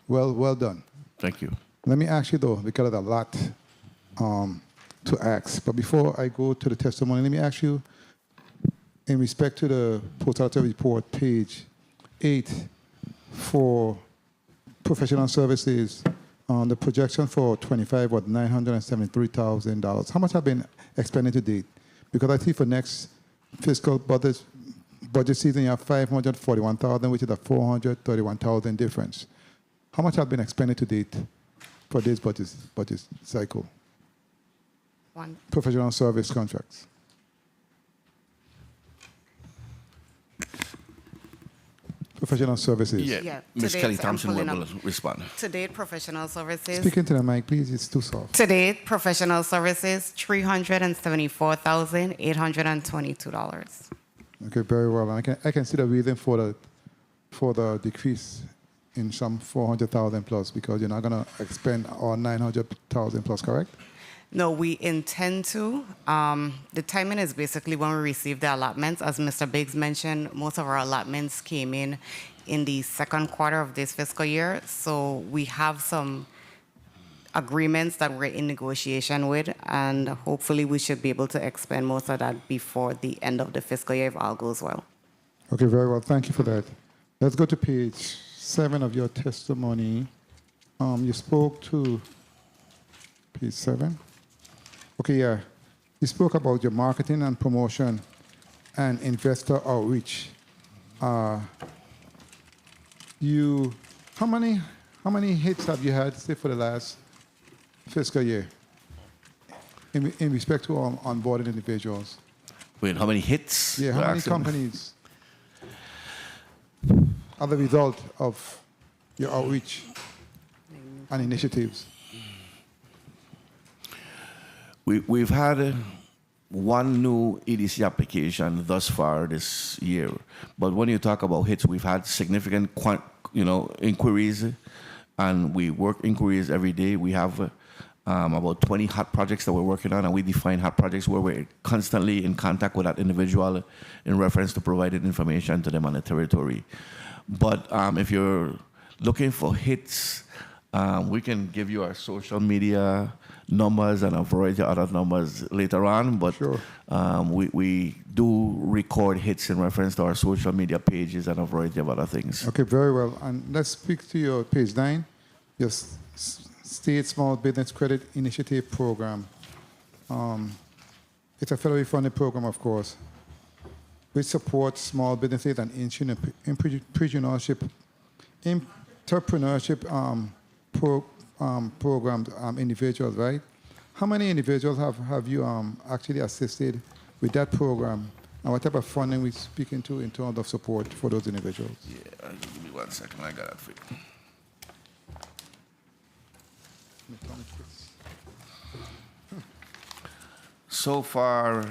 Well done.
Thank you.
Let me ask you though, because there's a lot to ask. But before I go to the testimony, let me ask you, in respect to the post-auditor report, page 8, for professional services, the projection for 25 was $973,000. How much have been expended to date? Because I see for next fiscal budget season, you have 541,000, which is a 431,000 difference. How much have been expended to date for this budget cycle? Professional service contracts. Professional services.
Yeah. Ms. Kelly Thompson will respond.
To date, professional services.
Speak into the mic, please. It's too soft.
To date, professional services, $374,822.
Okay, very well. And I can see the reason for the decrease in some 400,000 plus, because you're not going to expend all 900,000 plus, correct?
No, we intend to. The timing is basically when we receive the allotments. As Mr. Biggs mentioned, most of our allotments came in the second quarter of this fiscal year. So we have some agreements that we're in negotiation with, and hopefully we should be able to expend most of that before the end of the fiscal year if all goes well.
Okay, very well. Thank you for that. Let's go to page 7 of your testimony. You spoke to page 7. Okay, yeah. You spoke about your marketing and promotion and investor outreach. How many hits have you had, say, for the last fiscal year in respect to onboarded individuals?
Wait, how many hits?
Yeah, how many companies are the result of your outreach and initiatives?
We've had one new EDC application thus far this year, but when you talk about hits, we've had significant, inquiries, and we work inquiries every day. We have about 20 hot projects that we're working on, and we define hot projects where we're constantly in contact with that individual in reference to providing information to them on the territory. But if you're looking for hits, we can give you our social media numbers and a variety of other numbers later on, but
sure.
We do record hits in reference to our social media pages and a variety of other things.
Okay, very well. And let's speak to your page 9, your State Small Business Credit Initiative Program. It's a federally funded program, of course, which supports small businesses and entrepreneurship programs, individuals, right? How many individuals have you actually assisted with that program, and what type of funding we speaking to in terms of support for those individuals?
Yeah, give me 1 second, I got it for you. So far,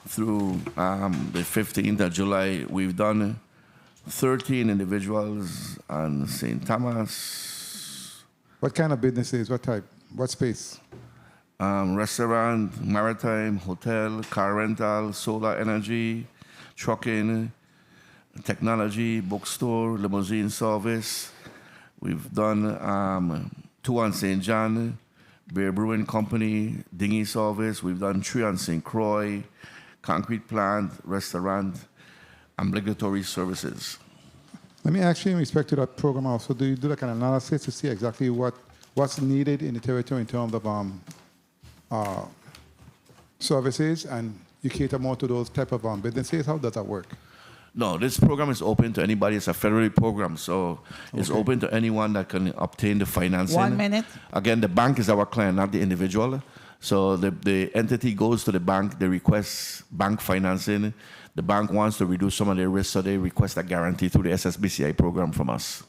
through the 15th of July, we've done 13 individuals on St. Thomas.
What kind of businesses? What type? What space?
Restaurant, maritime, hotel, car rental, solar energy, trucking, technology, bookstore, limousine service. We've done 2 on St. John, Beer Brewing Company, dinghy service. We've done 3 on St. Croix, concrete plant, restaurant, ambulatory services.
Let me ask you in respect to that program also, do you do like an analysis to see exactly what's needed in the territory in terms of services, and you cater more to those type of businesses? How does that work?
No, this program is open to anybody. It's a federal program, so it's open to anyone that can obtain the financing.
1 minute.
Again, the bank is our client, not the individual. So the entity goes to the bank, they request bank financing. The bank wants to reduce some of their risk, so they request a guarantee through the SSBCI program from us.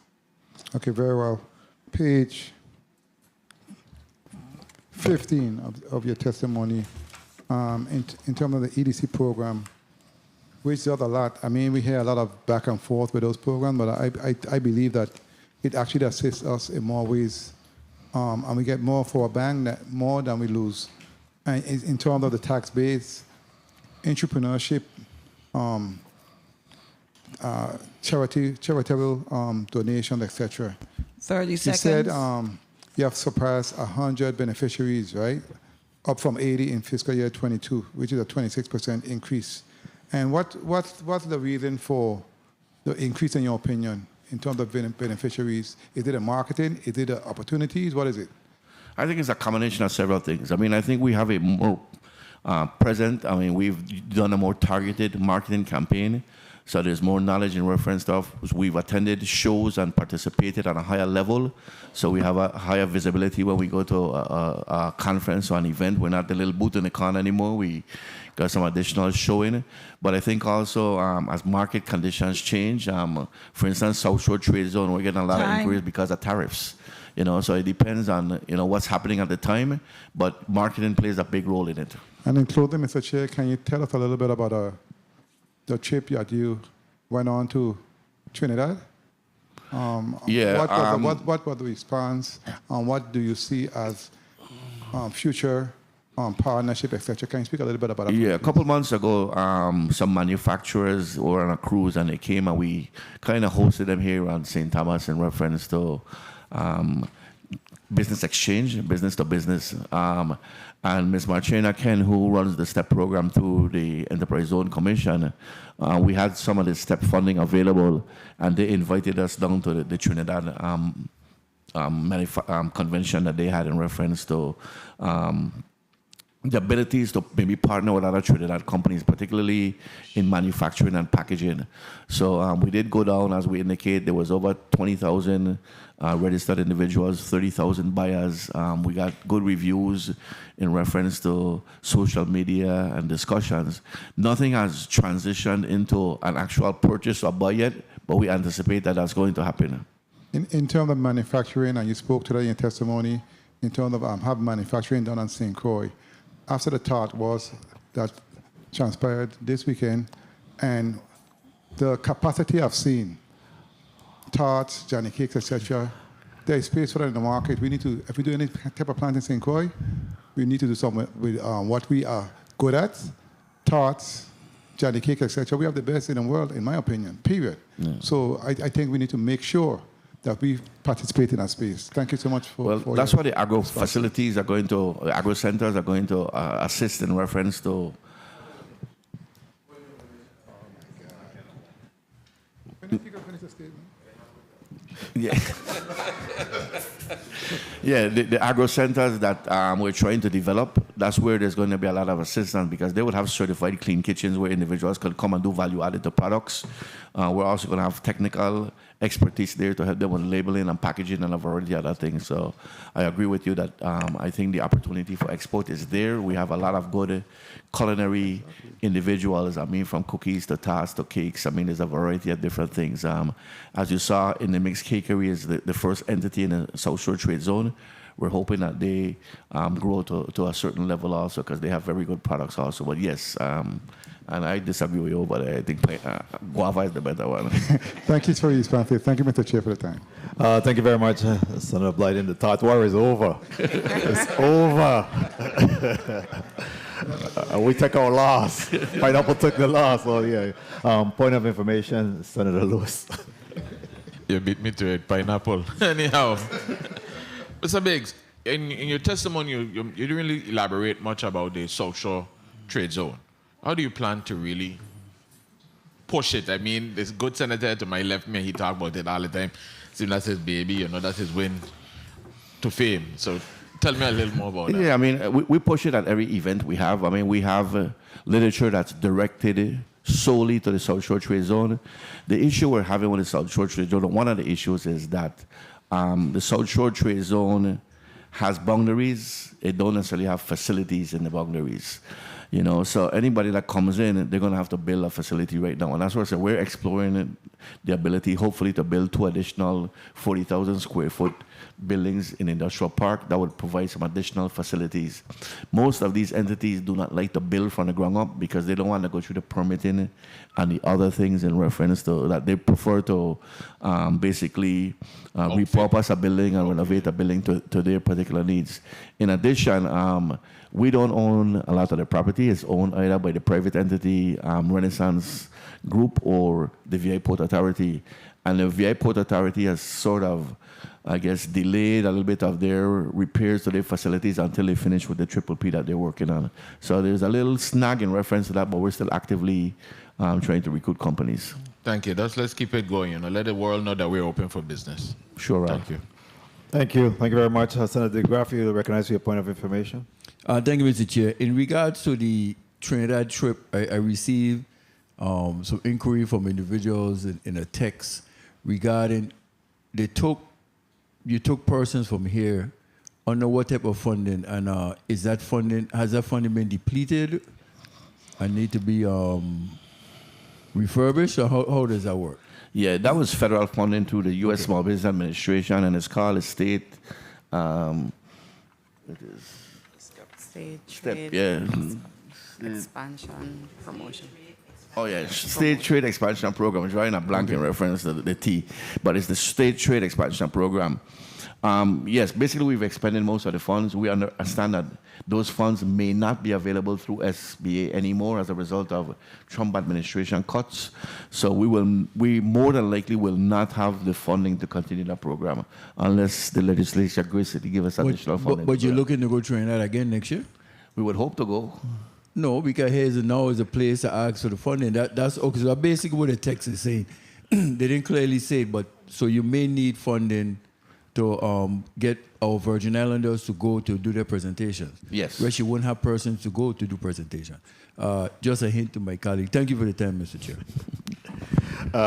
Okay, very well. page 15 of your testimony, in terms of the EDC program, which does a lot. I mean, we hear a lot of back and forth with those programs, but I believe that it actually assists us in more ways, and we get more for our bank, more than we lose. And in terms of the tax base, entrepreneurship, charitable donations, etc.
30 seconds.
You said you have surpassed 100 beneficiaries, right? Up from 80 in fiscal year 22, which is a 26% increase. And what's the reason for the increase in your opinion in terms of beneficiaries? Is it a marketing? Is it the opportunities? What is it?
I think it's a combination of several things. I mean, I think we have a more present, I mean, we've done a more targeted marketing campaign. So there's more knowledge in reference stuff. We've attended shows and participated on a higher level. So we have a higher visibility when we go to a conference or an event. We're not the little booth in the corner anymore. We got some additional showing. But I think also as market conditions change, for instance, South Shore Trade Zone, we're getting a lot of inquiries because of tariffs. You know, so it depends on, you know, what's happening at the time, but marketing plays a big role in it.
And in closing, Mr. Chair, can you tell us a little bit about the trip that you went on to Trinidad? What was the response? What do you see as future partnership, etc.? Can you speak a little bit about that?
Yeah, a couple months ago, some manufacturers were on a cruise and they came and we kind of hosted them here on St. Thomas in reference to business exchange, business to business. And Ms. Marchena Ken, who runs the STEP program through the Enterprise Zone Commission, we had some of the STEP funding available, and they invited us down to the Trinidad convention that they had in reference to the abilities to maybe partner with other Trinidad companies, particularly in manufacturing and packaging. So we did go down, as we indicate, there was over 20,000 registered individuals, 30,000 buyers. We got good reviews in reference to social media and discussions. Nothing has transitioned into an actual purchase or buy yet, but we anticipate that that's going to happen.
In terms of manufacturing, and you spoke today in your testimony, in terms of having manufacturing done on St. Croix, after the thought was that transpired this weekend, and the capacity I've seen, tarts, Johnny cakes, etc., there is space for that in the market. We need to, if we do any type of plant in St. Croix, we need to do something with what we are good at, tarts, Johnny cake, etc. We have the best in the world, in my opinion, period. Yeah. So I think we need to make sure that we participate in that space. Thank you so much for
that's why the agro facilities are going to, agro centers are going to assist in reference to. Yeah. Yeah, the agro centers that we're trying to develop, that's where there's going to be a lot of assistance, because they would have certified clean kitchens where individuals can come and do value-added to products. We're also going to have technical expertise there to help them with labeling and packaging and a variety of other things. So I agree with you that I think the opportunity for export is there. We have a lot of good culinary individuals, I mean, from cookies to tarts to cakes. I mean, there's a variety of different things. As you saw in the mixed cakery is the first entity in the South Shore Trade Zone. We're hoping that they grow to a certain level also, because they have very good products also. But yes, and I disagree with you, but I think guava is the better one.
Thank you for your response. Thank you, Mr. Chair, for the time.
Thank you very much, Senator Blyden. The thought war is over. It's over. We took our loss. Pineapple took the loss. So yeah. Point of information, Senator Lewis.
You beat me to it, pineapple. Anyhow, Mr. Biggs, in your testimony, you didn't really elaborate much about the South Shore Trade Zone. How do you plan to really push it? I mean, this good senator to my left, he talk about it all the time. Seems that's his baby, you know, that's his win to fame. So tell me a little more about that.
Yeah, I mean, we push it at every event we have. I mean, we have literature that's directed solely to the South Shore Trade Zone. The issue we're having with the South Shore Trade Zone, one of the issues is that the South Shore Trade Zone has boundaries. It don't necessarily have facilities in the boundaries. You know, so anybody that comes in, they're going to have to build a facility right now. And that's what I said, we're exploring the ability, hopefully, to build 2 additional 40,000 square foot buildings in industrial park that would provide some additional facilities. Most of these entities do not like to build from the ground up because they don't want to go through the permitting and the other things in reference to that. They prefer to basically repurpose a building and renovate a building to their particular needs. In addition, we don't own a lot of the property. It's owned either by the private entity, Renaissance Group, or the VI Port Authority. And the VI Port Authority has sort of, I guess, delayed a little bit of their repairs to their facilities until they finish with the Triple P that they're working on. So there's a little snag in reference to that, but we're still actively trying to recruit companies.
Thank you. Let's keep it going. You know, let the world know that we're open for business.
Sure.
Thank you.
Thank you. Thank you very much. Senator DeGraff, you recognize for your point of information.
Thank you, Mr. Chair. In regards to the Trinidad trip, I received some inquiry from individuals in a text regarding you took persons from here under what type of funding, and has that funding been depleted and need to be refurbished, or how does that work?
Yeah, that was federal funding through the U.S. Small Business Administration, and it's called a state.
State
Step,
trade,
yeah.
expansion, promotion.
Oh, yeah, State Trade Expansion Program. I'm drawing a blank in reference to the T, but it's the State Trade Expansion Program. Yes, basically we've expended most of the funds. We understand that those funds may not be available through SBA anymore as a result of Trump administration cuts. So we more than likely will not have the funding to continue that program unless the legislature agrees to give us additional funding.
But you're looking to go Trinidad again next year?
We would hope to go.
No, because now is a place to ask for the funding. That's okay. So basically what the text is saying. They didn't clearly say it, but so you may need funding to get our Virgin Islanders to go to do their presentations.
Yes.
Where you wouldn't have persons to go to do presentation. Just a hint to my colleague. Thank you for the time, Mr. Chair.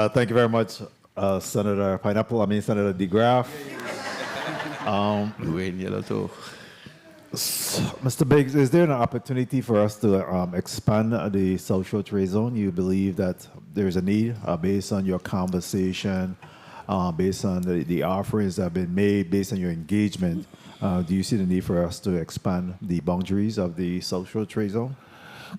Thank you very much, Senator DeGraff.
Yellow too.
Mr. Biggs, is there an opportunity for us to expand the social trade zone? You believe that there's a need based on your conversation, based on the offerings that have been made, based on your engagement? Do you see the need for us to expand the boundaries of the social trade zone?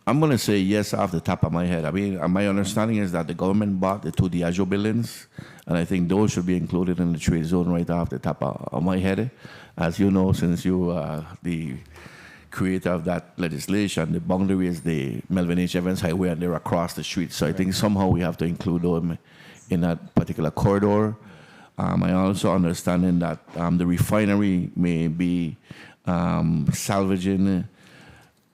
I'm going to say yes off the top of my head. I mean, my understanding is that the government bought the 2 Diageo buildings, and I think those should be included in the trade zone right off the top of my head. As you know, since you are the creator of that legislation, the boundary is the Melvin H. Evans Highway, and they're across the street. So I think somehow we have to include them in that particular corridor. I also understand that the refinery may be salvaging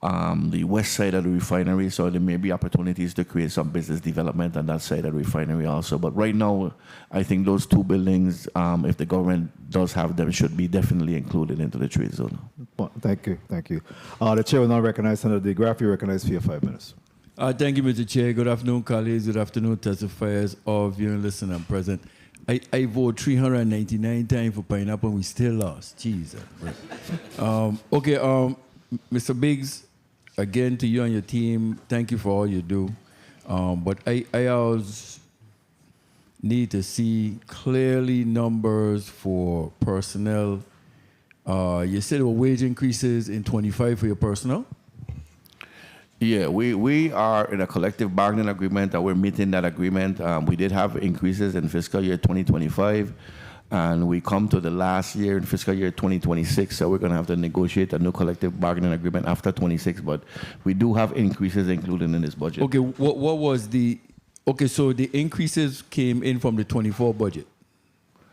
the west side of the refinery, so there may be opportunities to create some business development on that side of the refinery also. But right now, I think those 2 buildings, if the government does have them, should be definitely included into the trade zone.
Well, thank you. The chair will now recognize Senator DeGraff. You recognize for your 5 minutes.
Thank you, Mr. Chair. Good afternoon, colleagues. Good afternoon, testifiers, all viewing, listening, and present. I vote 399 times for pineapple, and we still lost. Jesus. Mr. Biggs, again, to you and your team, thank you for all you do. But I always need to see clearly numbers for personnel. You said there were wage increases in 25 for your personnel?
Yeah, we are in a collective bargaining agreement, and we're meeting that agreement. We did have increases in fiscal year 2025, and we come to the last year in fiscal year 2026, so we're going to have to negotiate a new collective bargaining agreement after 26, but we do have increases included in this budget.
Okay, what was the... Okay, so the increases came in from the 24 budget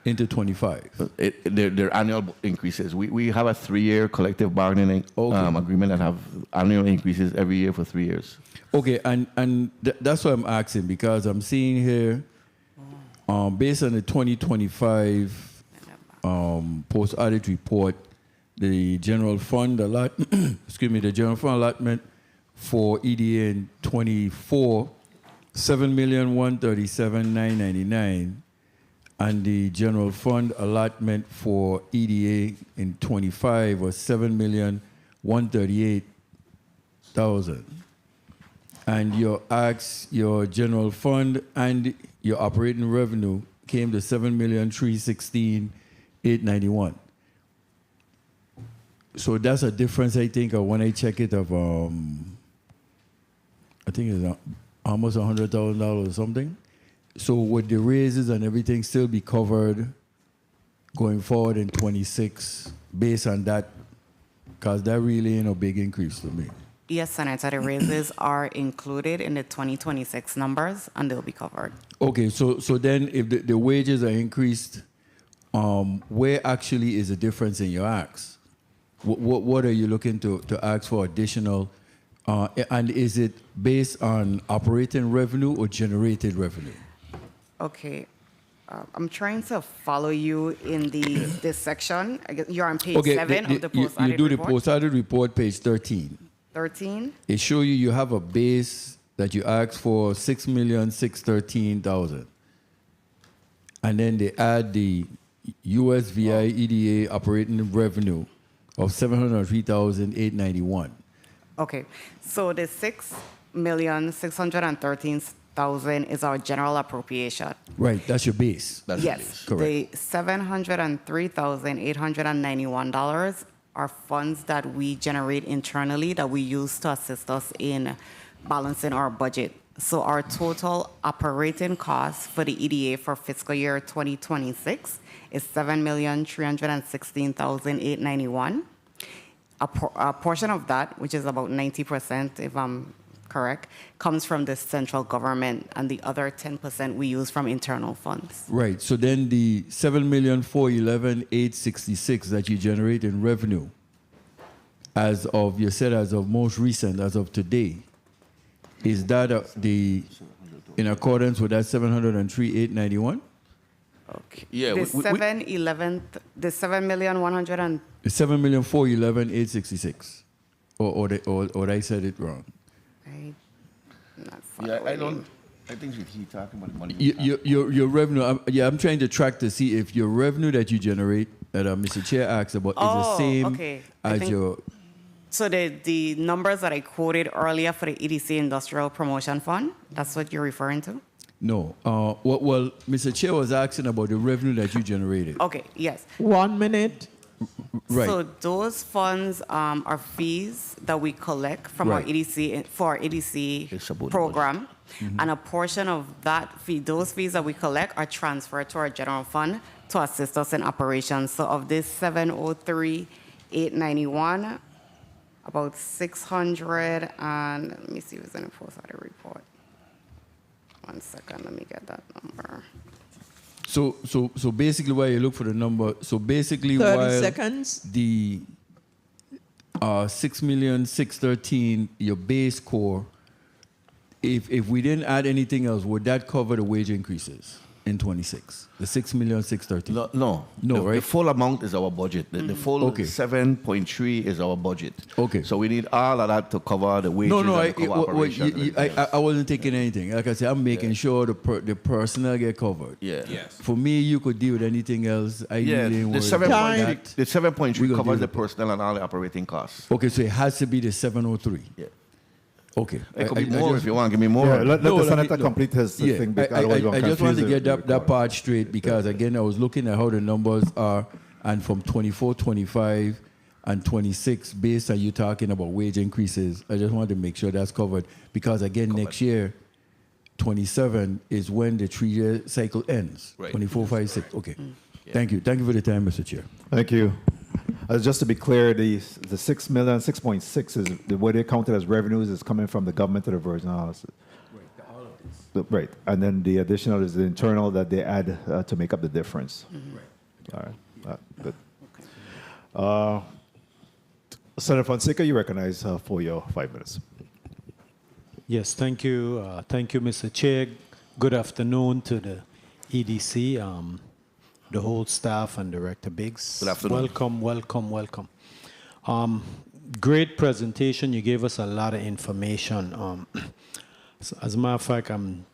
into 25?
They're annual increases. We have a 3-year collective bargaining agreement that have annual increases every year for 3 years.
Okay, and that's what I'm asking, because I'm seeing here, based on the 2025 post-audit report, the general fund the general fund allotment for EDA in 24, 7,137,999, and the general fund allotment for EDA in 25 was 7,138,000. and your acts, your general fund, and your operating revenue came to 7,316,891. So that's a difference, I think, when I check it of I think it's almost $100,000 or something. So would the raises and everything still be covered going forward in 26 based on that? Because that really ain't a big increase to me.
Yes, Senator, the raises are included in the 2026 numbers, and they'll be covered.
Okay, so then if the wages are increased, where actually is the difference in your acts? What are you looking to ask for additional? And is it based on operating revenue or generated revenue?
Okay. I'm trying to follow you in this section. I guess you're on page 7 of the post-audit report.
You do the post-audit report, page 13.
13?
It show you have a base that you asked for 6,613,000. And then they add the USVI EDA operating revenue of 703,891.
Okay. So the 6,613,000 is our general appropriation.
Right, that's your base.
Yes.
Your base. Correct.
The $703,891 are funds that we generate internally that we use to assist us in balancing our budget. So our total operating cost for the EDA for fiscal year 2026 is $7,316,891. A portion of that, which is about 90%, if I'm correct, comes from the central government, and the other 10% we use from internal funds.
Right. So then the 7,411,866 that you generate in revenue, as of you said, as of most recent, as of today, is that in accordance with that 703,891?
Okay. Yeah. The
7,411,866, or I said it wrong.
I think he's talking about the money.
Your revenue. I'm trying to track to see if your revenue that you generate, that Mr. Chair asked about, is the same as your.
So the numbers that I quoted earlier for the EDC Industrial Promotion Fund, that's what you're referring to?
No. Well, Mr. Chair was asking about the revenue that you generated.
Okay. Yes.
1 minute.
Right.
So those funds are fees that we collect from our EDC for our EDC program, and a portion of that fee, those fees that we collect, are transferred to our general fund to assist us in operations. So of this 703,891, about 600 and let me see if it's in the post-audit report. 1 second, let me get that number.
So basically, while you look for the number, so basically,
30
while
seconds.
The 6,613,000, your base core, if we didn't add anything else, would that cover the wage increases in 26? The 6,613,000?
No.
Right?
The full amount is our budget. The full 7.3 is our budget.
Okay.
So we need all of that to cover the wages and the cover operations.
I wasn't taking anything. Like I said, I'm making sure the personnel get covered.
Yeah. Yes.
For me, you could deal with anything else.
The 7.3 covers the personnel and all the operating costs.
Okay, so it has to be the 703.
Yeah.
Okay.
It could be more if you want. Give me more.
Yeah, let the Senator complete his thing.
I just wanted to get that part straight because, again, I was looking at how the numbers are, and from 24, 25, and 26, based on you talking about wage increases, I just wanted to make sure that's covered because, again, next year, 27 is when the 3-year cycle ends.
Right.
24, 5, 6. Okay. Thank you. Thank you for the time, Mr. Chair.
Thank you. Just to be clear, the 6,600,000 is the way they counted as revenues is coming from the government of the Virgin Islands.
Right, all of this.
Right, and then the additional is the internal that they add to make up the difference.
Right.
All right, good. Senator Fonseca, you recognize for your 5 minutes.
Yes, thank you. Thank you, Mr. Chair. Good afternoon to the EDC, the whole staff, and Director Biggs.
Good afternoon.
Welcome. Great presentation. You gave us a lot of information. So as a matter of fact, I'm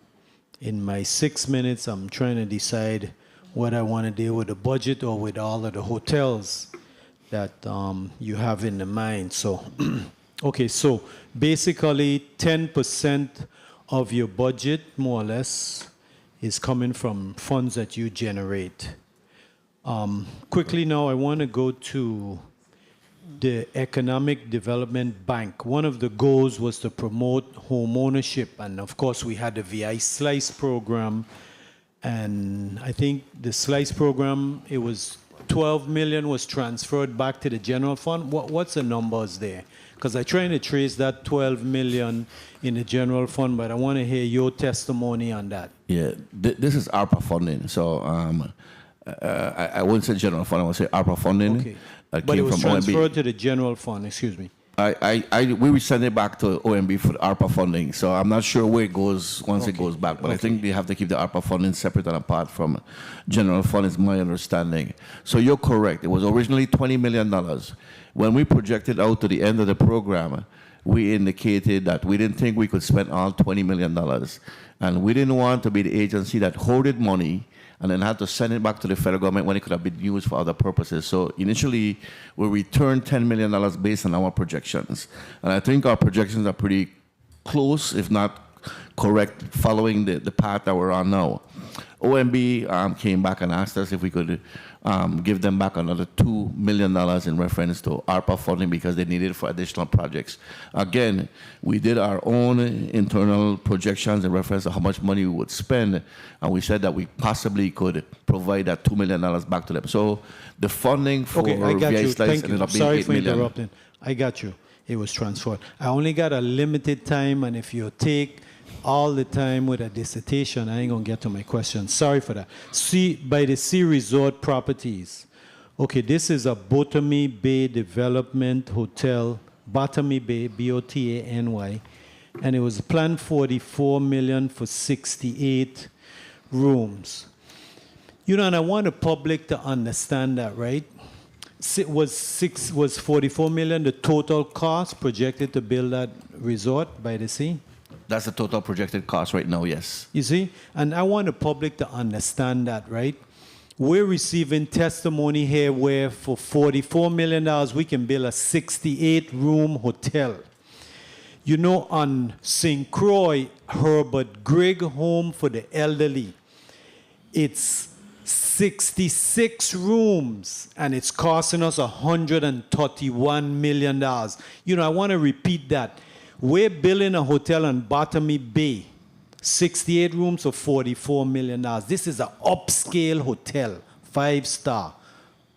in my 6 minutes. I'm trying to decide what I want to deal with the budget or with all of the hotels that you have in the mind. So Okay, so basically 10% of your budget, more or less, is coming from funds that you generate. Quickly now, I want to go to the Economic Development Bank. One of the goals was to promote home ownership, and of course we had the VI Slice program, and I think the Slice program, it was 12 million was transferred back to the general fund. What's the numbers there? Because I'm trying to trace that 12 million in the general fund, but I want to hear your testimony on that.
Yeah, this is ARPA funding. So I wouldn't say general fund, I would say ARPA funding.
Okay. But it was transferred to the general fund, excuse me.
We will send it back to OMB for the ARPA funding. So I'm not sure where it goes once it goes back, but I think they have to keep the ARPA funding separate and apart from general fund, is my understanding. So you're correct. It was originally $20 million. When we projected out to the end of the program, we indicated that we didn't think we could spend all $20 million. And we didn't want to be the agency that hoarded money and then had to send it back to the federal government when it could have been used for other purposes. So initially, we returned $10 million based on our projections. And I think our projections are pretty close, if not correct, following the path that we're on now. OMB came back and asked us if we could give them back another $2 million in reference to ARPA funding because they needed it for additional projects. Again, we did our own internal projections in reference to how much money we would spend, and we said that we possibly could provide that $2 million back to them. So the funding for
I got
VI
you.
Slice
Thank
ended
you.
up being
Sorry
$8
for
million.
interrupting. I got you. It was transferred. I only got a limited time, and if you take all the time with a dissertation, I ain't gonna get to my question. Sorry for that. By the Sea Resort Properties. Okay, this is a Botany Bay Development Hotel, Botany Bay, B-O-T-A-N-Y, and it was planned $44 million for 68 rooms. You know, and I want the public to understand that, right? Was $44 million the total cost projected to build that resort by the sea?
That's the total projected cost right now, yes.
You see? And I want the public to understand that, right? We're receiving testimony here where for $44 million, we can build a 68-room hotel. You know, on St. Croix, Herbert Grigg Home for the Elderly, it's 66 rooms, and it's costing us $131 million. You know, I want to repeat that. We're building a hotel on Botany Bay, 68 rooms for $44 million. This is an upscale hotel, 5-star.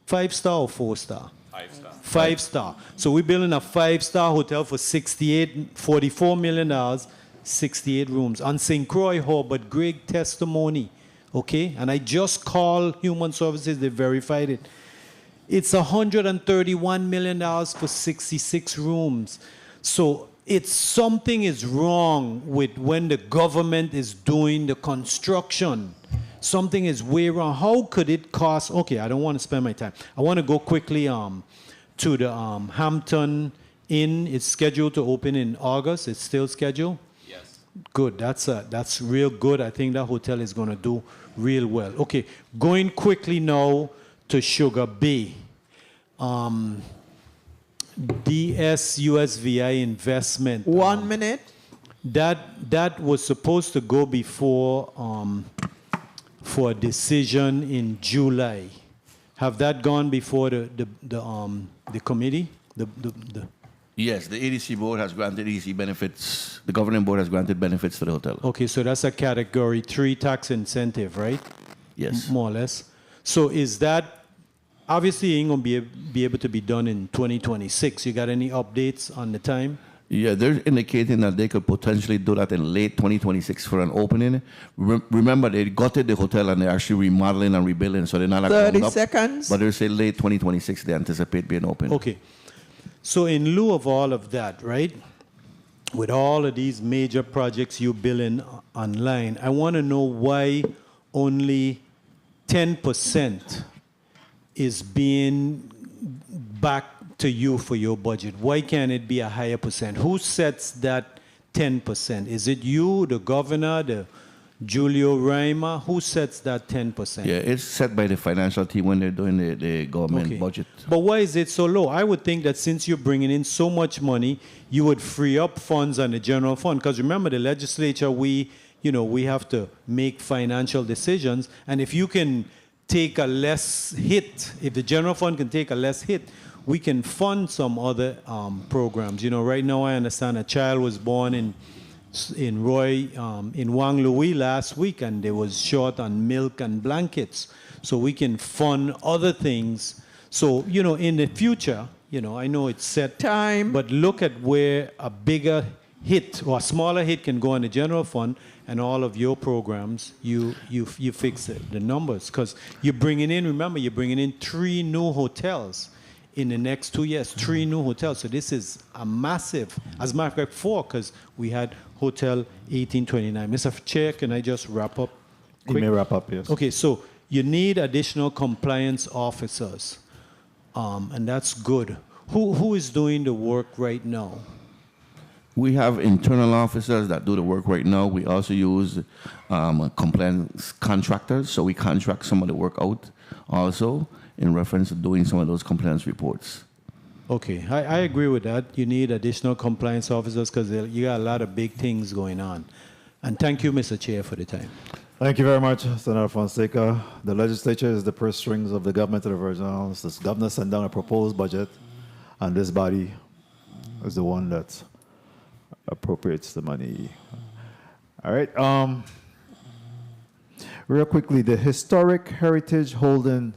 5-star or 4-star?
5-star.
5-star. So we're building a 5-star hotel for $44 million, 68 rooms. On St. Croix, Herbert Grigg testimony, okay? And I just called Human Services, they verified it. It's $131 million for 66 rooms. So something is wrong with when the government is doing the construction. Something is way wrong. How could it cost? Okay, I don't want to spend my time. I want to go quickly to the Hampton Inn. It's scheduled to open in August. It's still scheduled?
Yes.
Good. That's real good. I think that hotel is going to do real well. Okay, going quickly now to Sugar Bay. DSUSVI investment.
1 minute.
That was supposed to go before for a decision in July. Have that gone before the committee?
Yes, the EDC board has granted EDC benefits. The governing board has granted benefits to the hotel.
Okay, so that's a category 3 tax incentive, right?
Yes.
More or less. So is that obviously ain't gonna be able to be done in 2026? You got any updates on the time?
Yeah, they're indicating that they could potentially do that in late 2026 for an opening. Remember, they gutted the hotel and they're actually remodeling and rebuilding, so they're not like
30
up,
seconds.
But they say late 2026 they anticipate being open.
Okay. So in lieu of all of that, right, with all of these major projects you're building online, I want to know why only 10% is being back to you for your budget. Why can't it be a higher percent? Who sets that 10%? Is it you, the governor, the Julio Raima. Who sets that 10%?
Yeah, it's set by the financial team when they're doing the government budget.
But why is it so low? I would think that since you're bringing in so much money, you would free up funds on the general fund. Because remember, the legislature, we have to make financial decisions. And if you can take a less hit, if the general fund can take a less hit, we can fund some other programs. Right now I understand a child was born in Wang Louis last week, and they was short on milk and blankets. So we can fund other things. So, in the future, I know it's set time, but look at where a bigger hit or a smaller hit can go in the general fund, and all of your programs, you fix the numbers. Because you're bringing in 3 new hotels in the next 2 years, 3 new hotels. So this is a massive, as a matter of fact, 4, because we had Hotel 1829. Mr. Chair, can I just wrap up?
You may wrap up, yes.
Okay, so you need additional compliance officers, and that's good. Who is doing the work right now?
We have internal officers that do the work right now. We also use compliance contractors, so we contract some of the work out also in reference to doing some of those compliance reports.
Okay, I agree with that. You need additional compliance officers because you got a lot of big things going on. And thank you, Mr. Chair, for the time.
Thank you very much, Senator Fonseca. The legislature is the purse strings of the government of the Virgin Islands. The governor sent down a proposed budget, and this body is the one that appropriates the money. All right. Real quickly, the Historic Heritage Holding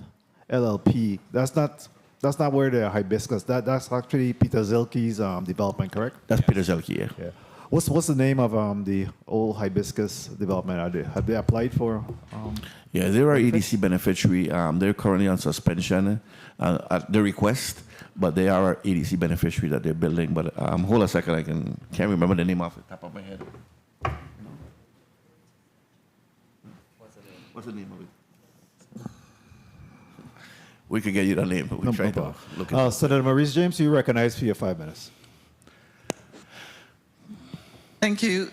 LLP. That's not where the hibiscus. That's actually Peter Zilke's development, correct?
That's Peter Zilke, yeah.
What's the name of the old hibiscus development? Have they applied for?
Yeah, they are EDC beneficiary. They're currently on suspension at the request, but they are our EDC beneficiary that they're building. But hold a second, I can't remember the name off the top of my head. What's the name of it? We could get you the name, but we try to look at it.
Senator Maurice James, you recognize for your 5 minutes.
Thank you,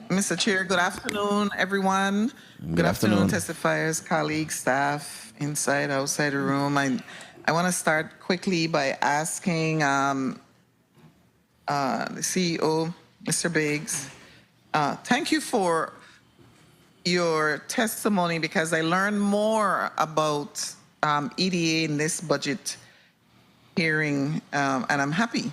Mr. Chair. Good afternoon, everyone. Good afternoon, testifiers, colleagues, staff, inside, outside the room. I want to start quickly by asking the CEO, Mr. Biggs, thank you for your testimony because I learned more about EDA in this budget hearing, and I'm happy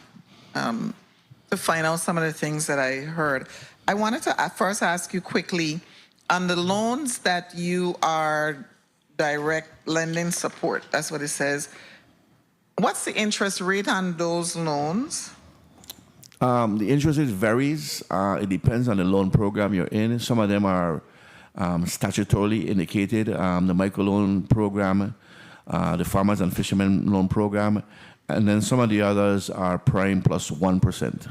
to find out some of the things that I heard. I wanted to first ask you quickly, on the loans that you are direct lending support, that's what it says, what's the interest rate on those loans?
The interest rate varies. It depends on the loan program you're in. Some of them are statutorily indicated. The microloan program, the farmers and fishermen loan program, and then some of the others are prime plus 1%.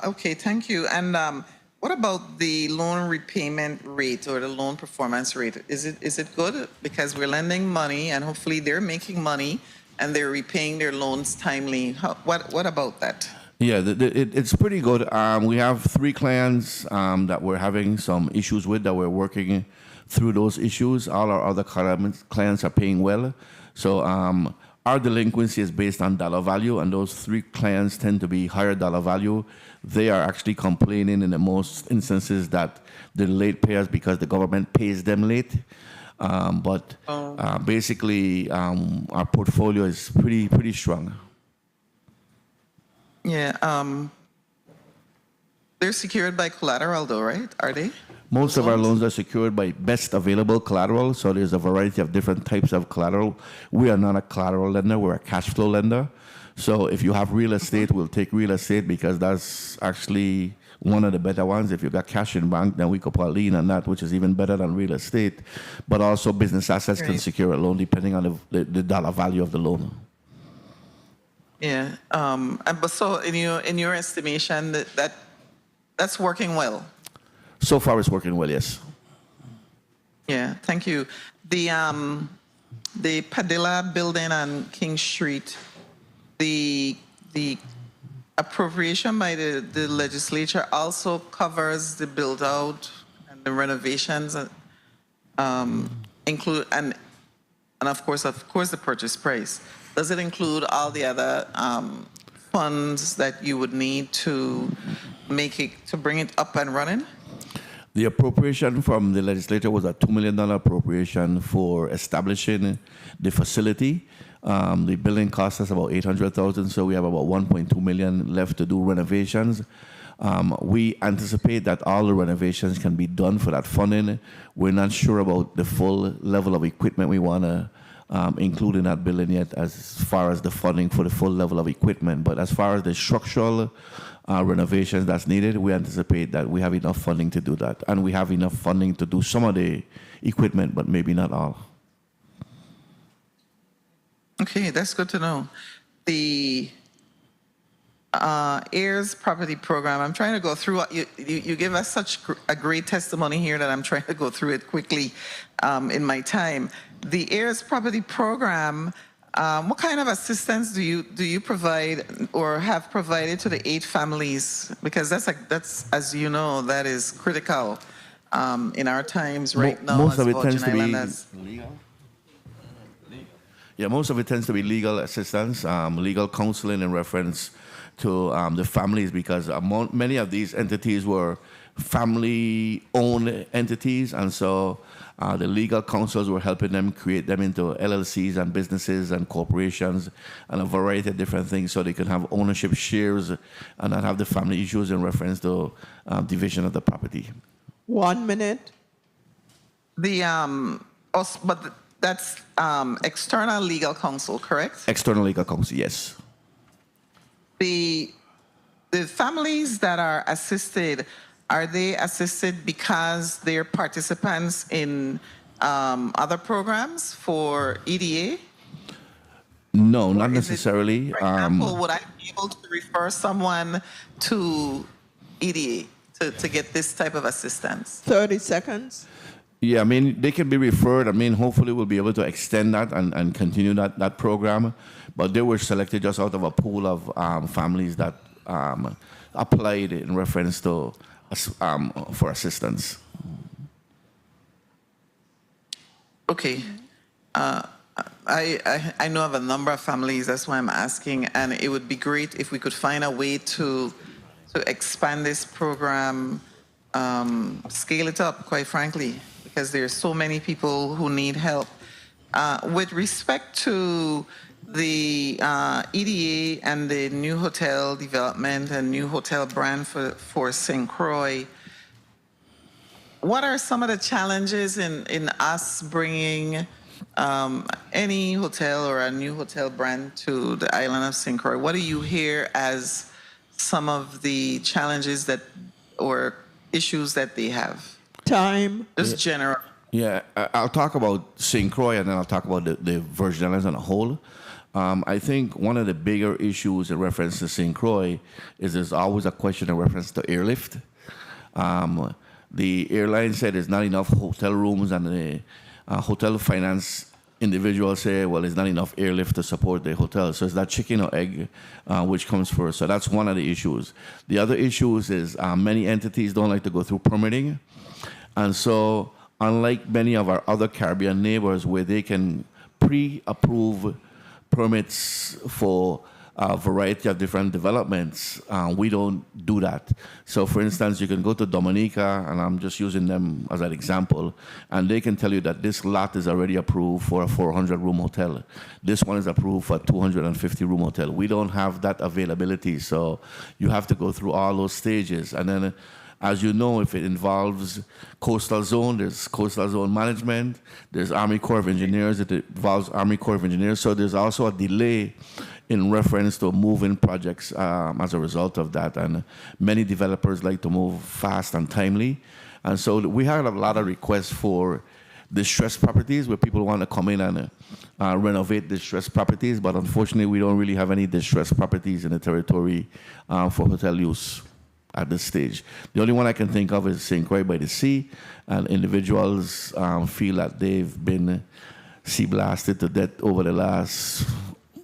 Okay, thank you. And what about the loan repayment rate or the loan performance rate? Is it good? Because we're lending money and hopefully they're making money and they're repaying their loans timely. What about that?
Yeah, it's pretty good. We have 3 clients that we're having some issues with that we're working through those issues. All our other clients are paying well. So our delinquency is based on dollar value, and those 3 clients tend to be higher dollar value. They are actually complaining in the most instances that they're late payers because the government pays them late. Basically, our portfolio is pretty strong.
Yeah, they're secured by collateral though, right? Are they?
Most of our loans are secured by best available collateral, so there's a variety of different types of collateral. We are not a collateral lender, we're a cash flow lender. So if you have real estate, we'll take real estate because that's actually one of the better ones. If you got cash in bank, then we could put a lien on that, which is even better than real estate. But also business assets can secure a loan depending on the dollar value of the loan.
Yeah, but so in your estimation, that's working well.
So far, it's working well. Yes.
Yeah, thank you. The Padilla building on King Street, the appropriation by the legislature also covers the build out and the renovations, include and of course the purchase price. Does it include all the other funds that you would need to bring it up and running?
The appropriation from the legislature was a $2 million appropriation for establishing the facility. The building cost us about $800,000, so we have about $1.2 million left to do renovations. We anticipate that all the renovations can be done for that funding. We're not sure about the full level of equipment we want to include in that building yet, as far as the funding for the full level of equipment. But as far as the structural renovations that's needed, we anticipate that we have enough funding to do that, and we have enough funding to do some of the equipment, but maybe not all.
Okay, that's good to know. The heirs property program, I'm trying to go through, you give us such a great testimony here that I'm trying to go through it quickly in my time. The heirs property program, what kind of assistance do you provide or have provided to the 8 families? Because that's as you know, that is critical in our times right now.
Most of it tends to be
legal.
Yeah, most of it tends to be legal assistance, legal counseling in reference to the families, because many of these entities were family-owned entities, and so the legal counsels were helping them create them into LLCs and businesses and corporations and a variety of different things, so they can have ownership shares and not have the family issues in reference to division of the property.
1 minute.
That's external legal counsel, correct?
External legal counsel, yes.
The families that are assisted, are they assisted because they're participants in other programs for EDA?
No, not necessarily.
For example, would I be able to refer someone to EDA to get this type of assistance?
30 seconds.
Yeah, I mean, they can be referred. I mean, hopefully we'll be able to extend that and continue that program. But they were selected just out of a pool of families that applied in reference to for assistance.
Okay. I know of a number of families, that's why I'm asking, and it would be great if we could find a way to expand this program, scale it up, quite frankly, because there's so many people who need help. With respect to the EDA and the new hotel development and new hotel brand for St. Croix, what are some of the challenges in us bringing any hotel or a new hotel brand to the island of St. Croix? What do you hear as some of the challenges that or issues that they have?
Time.
Just general.
Yeah, I'll talk about St. Croix and then I'll talk about the Virgin Islands as a whole. I think one of the bigger issues in reference to St. Croix is there's always a question in reference to airlift. The airline said there's not enough hotel rooms, and the hotel finance individuals say, well, there's not enough airlift to support the hotel. So it's that chicken or egg which comes first. So that's one of the issues. The other issues is many entities don't like to go through permitting. And so unlike many of our other Caribbean neighbors where they can pre-approve permits for a variety of different developments, we don't do that. So for instance, you can go to Dominica, and I'm just using them as an example, and they can tell you that this lot is already approved for a 400-room hotel. This one is approved for a 250-room hotel. We don't have that availability, so you have to go through all those stages. And then, as you know, if it involves coastal zone, there's coastal zone management, there's Army Corps of Engineers, it involves Army Corps of Engineers, so there's also a delay in reference to moving projects as a result of that. And many developers like to move fast and timely. And so we had a lot of requests for distressed properties where people want to come in and renovate distressed properties, but unfortunately we don't really have any distressed properties in the territory for hotel use at this stage. The only one I can think of is St. Croix by the Sea, and individuals feel that they've been sea blasted to death over the last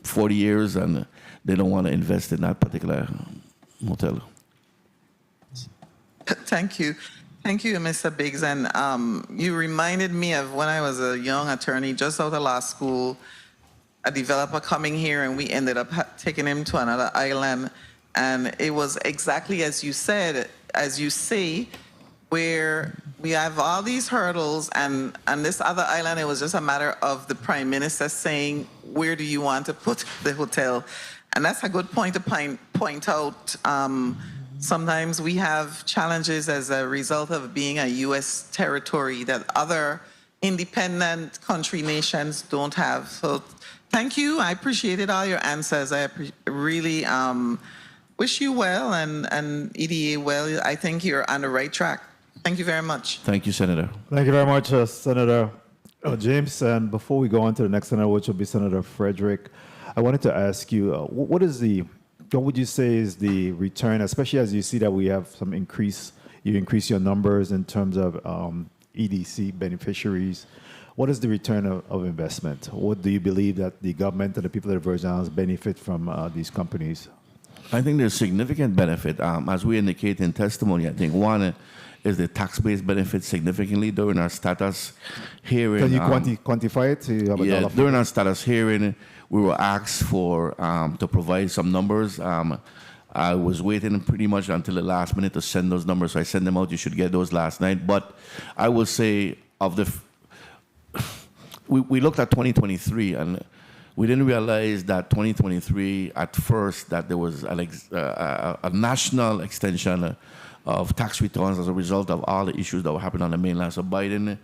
40 years, and they don't want to invest in that particular Hotel.
Thank you. Thank you, Mr. Biggs. And you reminded me of when I was a young attorney just out of law school, a developer coming here, and we ended up taking him to another island. And it was exactly as you said, as you say, where we have all these hurdles, and on this other island, it was just a matter of the Prime Minister saying, where do you want to put the hotel? And that's a good point to point out. Sometimes we have challenges as a result of being a U.S. territory that other independent country nations don't have. So thank you. I appreciated all your answers. I really wish you well and EDA well. I think you're on the right track. Thank you very much.
Thank you, Senator.
Thank you very much, Senator James. And before we go on to the next senator, which will be Senator Frederick, I wanted to ask you, what would you say is the return, especially as you see that we have some increase your numbers in terms of EDC beneficiaries. What is the return of investment? What do you believe that the government and the people of the Virgin Islands benefit from these companies?
I think there's significant benefit. As we indicate in testimony, I think one is the tax base benefit significantly during our status hearing.
Can you quantify it? Do you have a dollar figure?
During our status hearing, we were asked to provide some numbers. I was waiting pretty much until the last minute to send those numbers, so I sent them out. You should get those last night. But I will say we looked at 2023, and we didn't realize that 2023 at first that there was a national extension of tax returns as a result of all the issues that were happening on the mainland. So Biden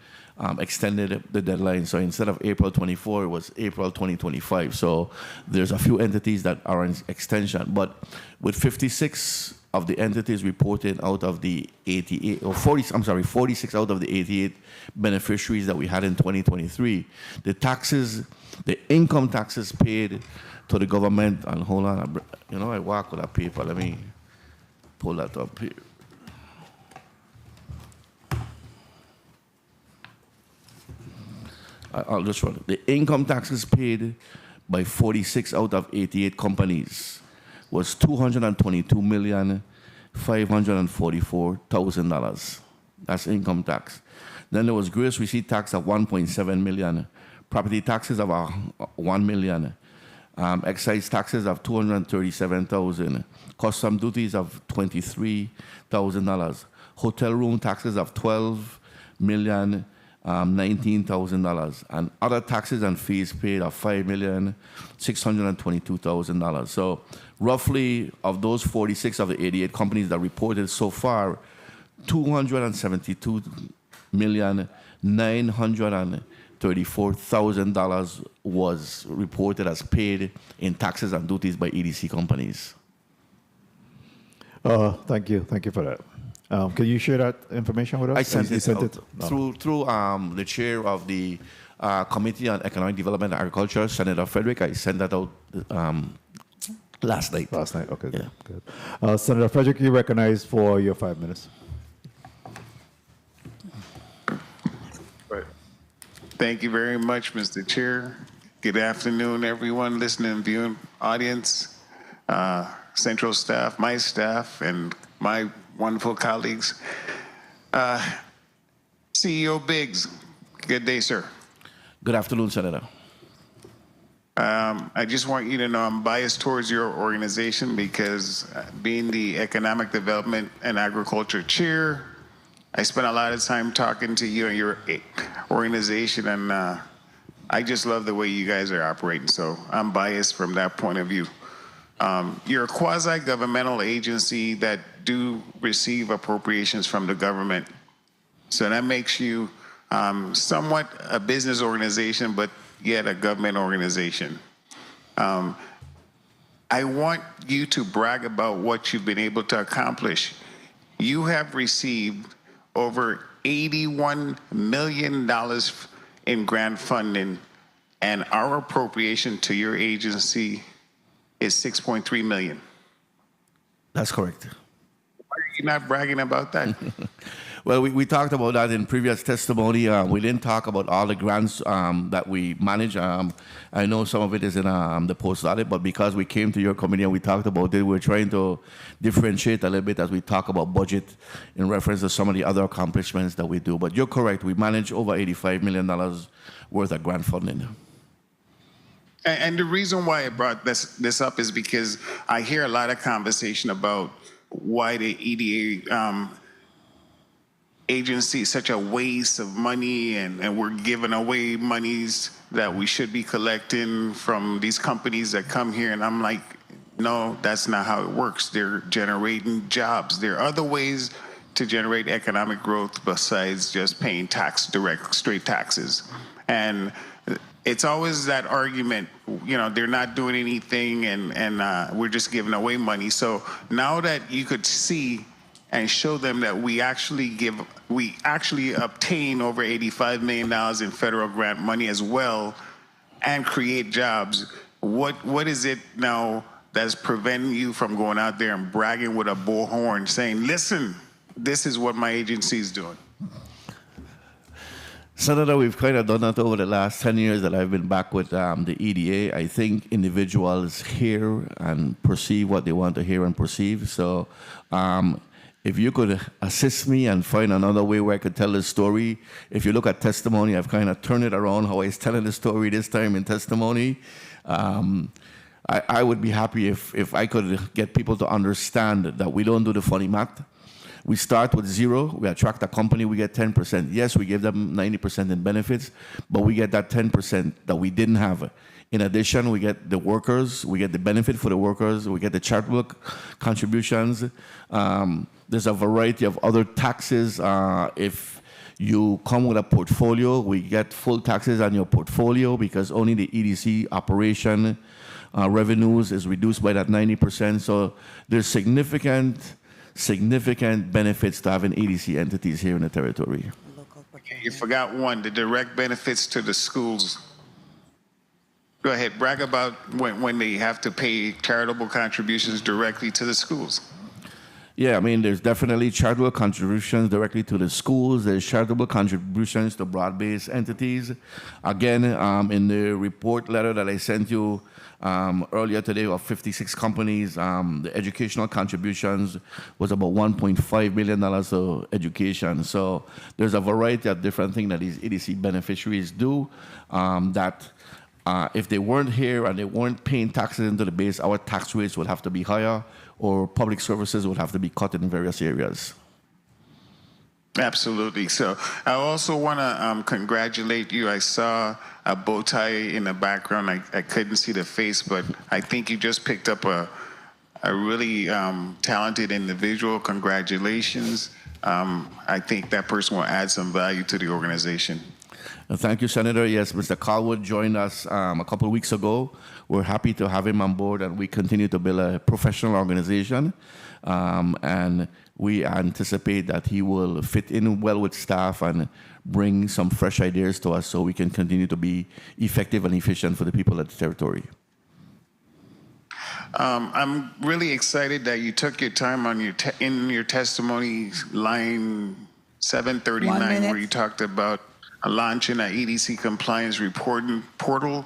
extended the deadline. So instead of April 24, it was April 2025. So there's a few entities that are in extension. But with 56 of the entities reported out of the 46 out of the 88 beneficiaries that we had in 2023, the income taxes paid to the government, and hold on, I walk with that paper. Let me pull that up here. I'll just run it. The income taxes paid by 46 out of 88 companies was $222,544,000. That's income tax. Then there was gross receipt tax of $1.7 million, property taxes of $1 million, excise taxes of $237,000, custom duties of $23,000, hotel room taxes of $12,019,000, and other taxes and fees paid of $5,622,000. So roughly of those 46 of the 88 companies that reported so far, $272,934,000 was reported as paid in taxes and duties by EDC companies.
Thank you for that. Can you share that information with us?
I sent it
No.
through the chair of the Committee on Economic Development and Agriculture, Senator Frederick. I sent that out last night.
Last night, okay,
Yeah.
good. Senator Frederick, you recognized for your 5 minutes.
Thank you very much, Mr. Chair. Good afternoon, everyone listening and viewing audience, central staff, my staff, and my wonderful colleagues. CEO Biggs, good day, sir.
Good afternoon, Senator.
I just want you to know I'm biased towards your organization because being the Economic Development and Agriculture Chair, I spent a lot of time talking to you and your organization, and I just love the way you guys are operating, so I'm biased from that point of view. You're a quasi-governmental agency that do receive appropriations from the government, so that makes you somewhat a business organization, but yet a government organization. I want you to brag about what you've been able to accomplish. You have received over $81 million in grant funding, and our appropriation to your agency is $6.3 million.
That's correct.
Why are you not bragging about that?
Well, we talked about that in previous testimony. We didn't talk about all the grants that we manage. I know some of it is in the post-audit, but because we came to your committee and we talked about it, we're trying to differentiate a little bit as we talk about budget in reference to some of the other accomplishments that we do. But you're correct. We manage over $85 million worth of grant funding.
And the reason why I brought this up is because I hear a lot of conversation about why the EDA agency is such a waste of money, and we're giving away monies that we should be collecting from these companies that come here. And I'm like, no, that's not how it works. They're generating jobs. There are other ways to generate economic growth besides just paying straight taxes. And it's always that argument, they're not doing anything and we're just giving away money. So now that you could see and show them that we actually obtain over $85 million in federal grant money as well and create jobs, what is it now that's preventing you from going out there and bragging with a bullhorn saying, listen, this is what my agency is doing?
Senator, we've kind of done that over the last 10 years that I've been back with the EDA. I think individuals hear and perceive what they want to hear and perceive. So if you could assist me and find another way where I could tell this story. If you look at testimony, I've kind of turned it around how I was telling the story this time in testimony. I would be happy if I could get people to understand that we don't do the funny math. We start with zero. We attract a company. We get 10%. Yes, we give them 90% in benefits, but we get that 10% that we didn't have. In addition, we get the workers. We get the benefit for the workers. We get the charitable contributions. There's a variety of other taxes. If you come with a portfolio, we get full taxes on your portfolio because only the EDC operation revenues is reduced by that 90%. So there's significant benefits to having EDC entities here in the territory.
You forgot one, the direct benefits to the schools. Go ahead, brag about when they have to pay charitable contributions directly to the schools.
Yeah, I mean, there's definitely charitable contributions directly to the schools. There's charitable contributions to broad-based entities. Again, in the report letter that I sent you earlier today of 56 companies, the educational contributions was about $1.5 million to education. So there's a variety of different things that these EDC beneficiaries do that if they weren't here and they weren't paying taxes into the base, our tax rates would have to be higher or public services would have to be cut in various areas.
Absolutely. So I also want to congratulate you. I saw a bow tie in the background. I couldn't see the face, but I think you just picked up a really talented individual. Congratulations. I think that person will add some value to the organization.
Thank you, Senator. Yes, Mr. Calwood joined us a couple of weeks ago. We're happy to have him on board, and we continue to build a professional organization. And we anticipate that he will fit in well with staff and bring some fresh ideas to us so we can continue to be effective and efficient for the people of the territory.
I'm really excited that you took your time on in your testimony, line 739, where you talked about launching an EDC compliance reporting portal.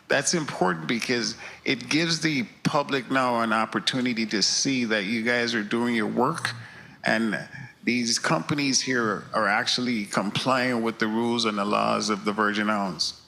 That's important because it gives the public now an opportunity to see that you guys are doing your work and these companies here are actually complying with the rules and the laws of the Virgin Islands.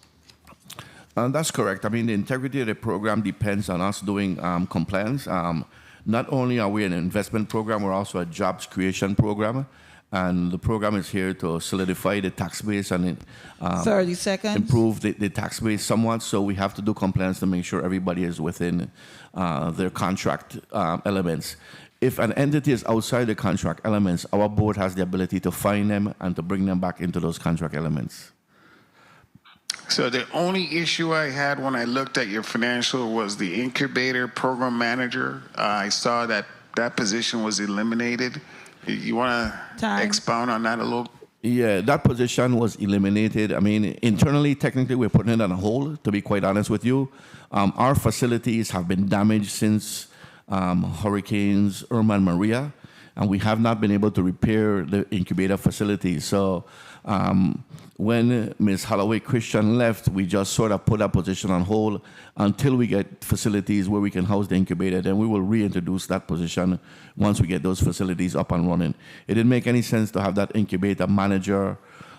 That's correct. I mean, the integrity of the program depends on us doing compliance. Not only are we an investment program, we're also a jobs creation program. And the program is here to solidify the tax base and
30 seconds.
Improve the tax base somewhat. So we have to do compliance to make sure everybody is within their contract elements. If an entity is outside the contract elements, our board has the ability to fine them and to bring them back into those contract elements.
So the only issue I had when I looked at your financial was the incubator program manager. I saw that that position was eliminated. You want to expound on that a little?
Yeah, that position was eliminated. I mean, internally, technically, we're putting it on hold, to be quite honest with you. Our facilities have been damaged since Hurricanes Irma and Maria. and we have not been able to repair the incubator facility. So when Ms. Holloway Christian left, we just sort of put our position on hold until we get facilities where we can house the incubator. Then we will reintroduce that position once we get those facilities up and running. It didn't make any sense to have that incubator manager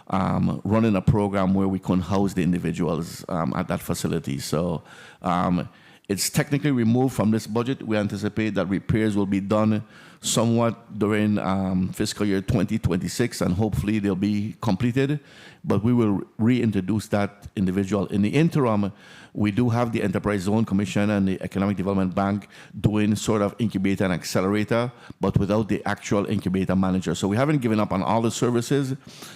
running a program where we couldn't house the individuals at that facility. So it's technically removed from this budget. We anticipate that repairs will be done somewhat during fiscal year 2026, and hopefully they'll be completed. But we will reintroduce that individual. In the interim, we do have the Enterprise Zone Commission and the Economic Development Bank doing sort of incubator and accelerator, but without the actual incubator manager. So we haven't given up on all the services,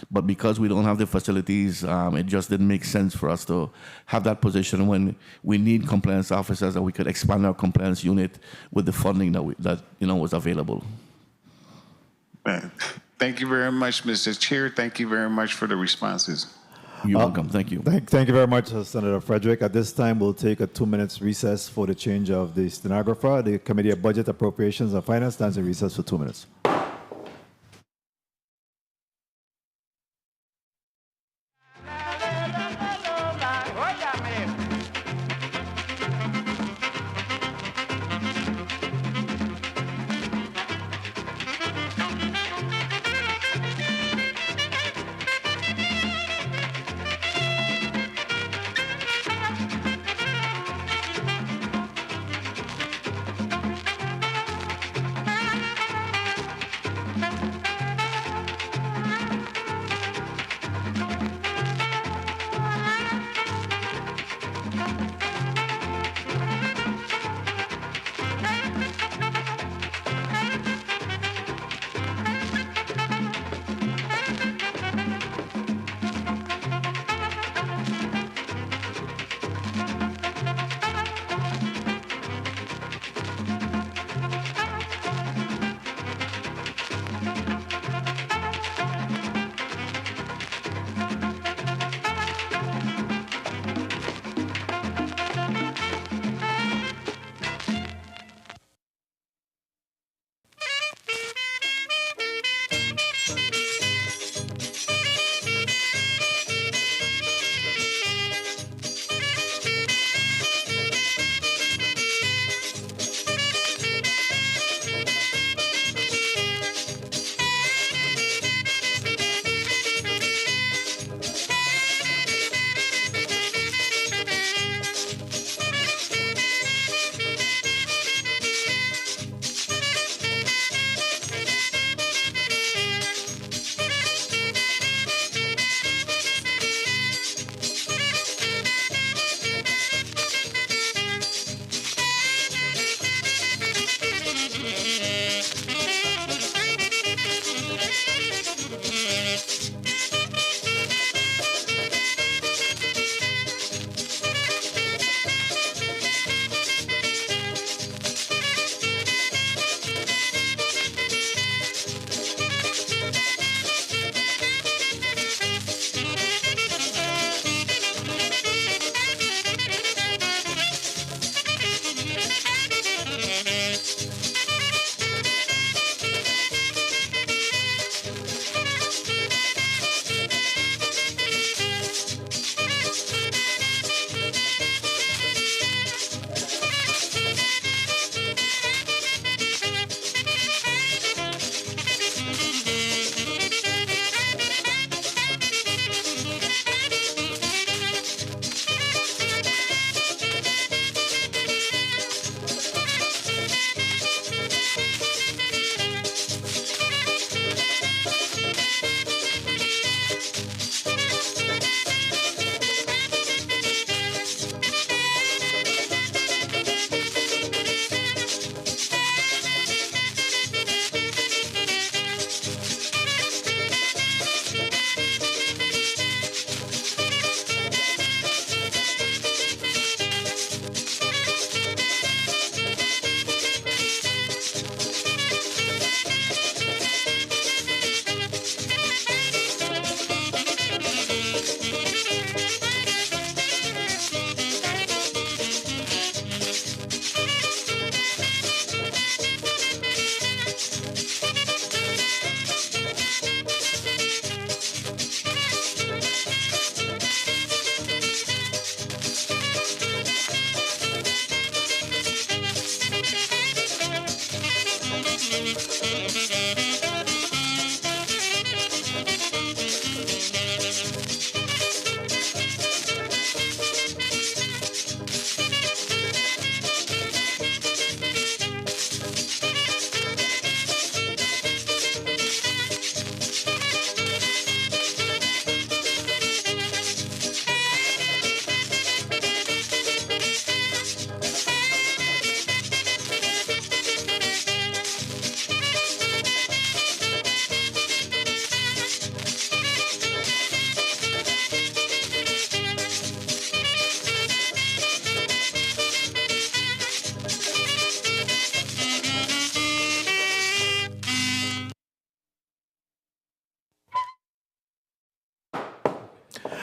but because we don't have the facilities, it just didn't make sense for us to have that position when we need compliance officers, and we could expand our compliance unit with the funding that was available.
Thank you very much, Mr. Chair. Thank you very much for the responses.
You're welcome. Thank you.
Thank you very much, Senator Frederick. At this time, we'll take a 2-minute recess for the change of the stenographer. The Committee of Budget, Appropriations and Finance stands in recess for 2 minutes.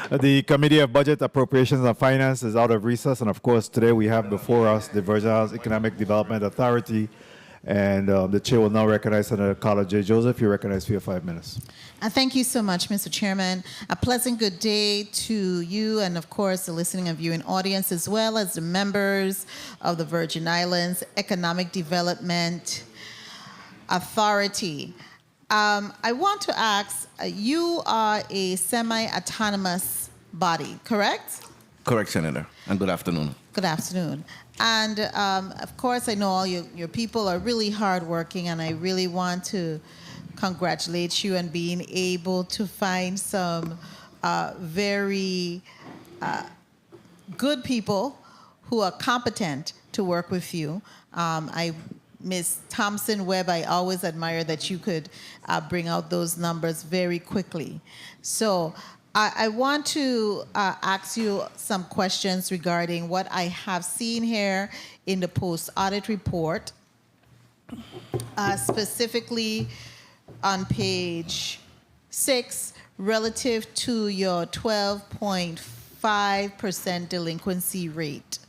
The Committee of Budget, Appropriations and Finance is out of recess, and of course, today we have before us the Virgin Islands Economic Development Authority, and the chair will now recognize Senator Carla J. Joseph. You're recognized for your 5 minutes.
Thank you so much, Mr. Chairman. A pleasant good day to you and, of course, the listening and viewing audience, as well as the members of the Virgin Islands Economic Development Authority. I want to ask, you are a semi-autonomous body, correct?
Correct, Senator. And good afternoon.
Good afternoon. And of course, I know all your people are really hardworking, and I really want to congratulate you on being able to find some very good people who are competent to work with you. Ms. Thompson-Webb, I always admire that you could bring out those numbers very quickly. So I want to ask you some questions regarding what I have seen here in the post-audit report, specifically on page 6, relative to your 12.5% delinquency rate.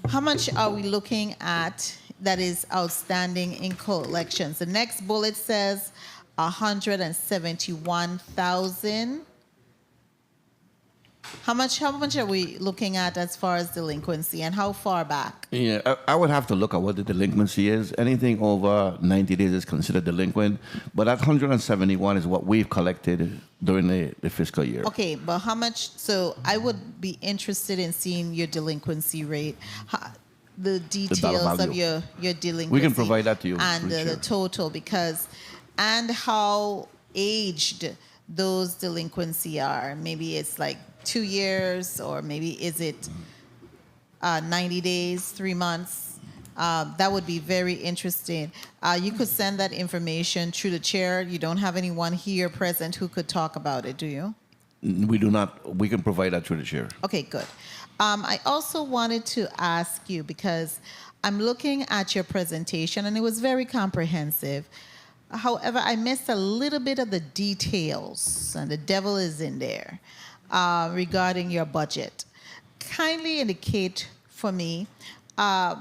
How much are we looking at that is outstanding in collections? The next bullet says 171,000. How much are we looking at as far as delinquency, and how far back?
Yeah, I would have to look at what the delinquency is. Anything over 90 days is considered delinquent, but that 171 is what we've collected during the fiscal year.
Okay, but how much? So I would be interested in seeing your delinquency rate, the details of your delinquency.
We can provide that to you.
And the total, and how aged those delinquency are. Maybe it's like 2 years, or maybe is it 90 days, 3 months? That would be very interesting. You could send that information through the chair. You don't have anyone here present who could talk about it, do you?
We do not. We can provide that through the chair.
Okay, good. I also wanted to ask you, because I'm looking at your presentation and it was very comprehensive. However, I missed a little bit of the details, and the devil is in there, regarding your budget. Kindly indicate for me, do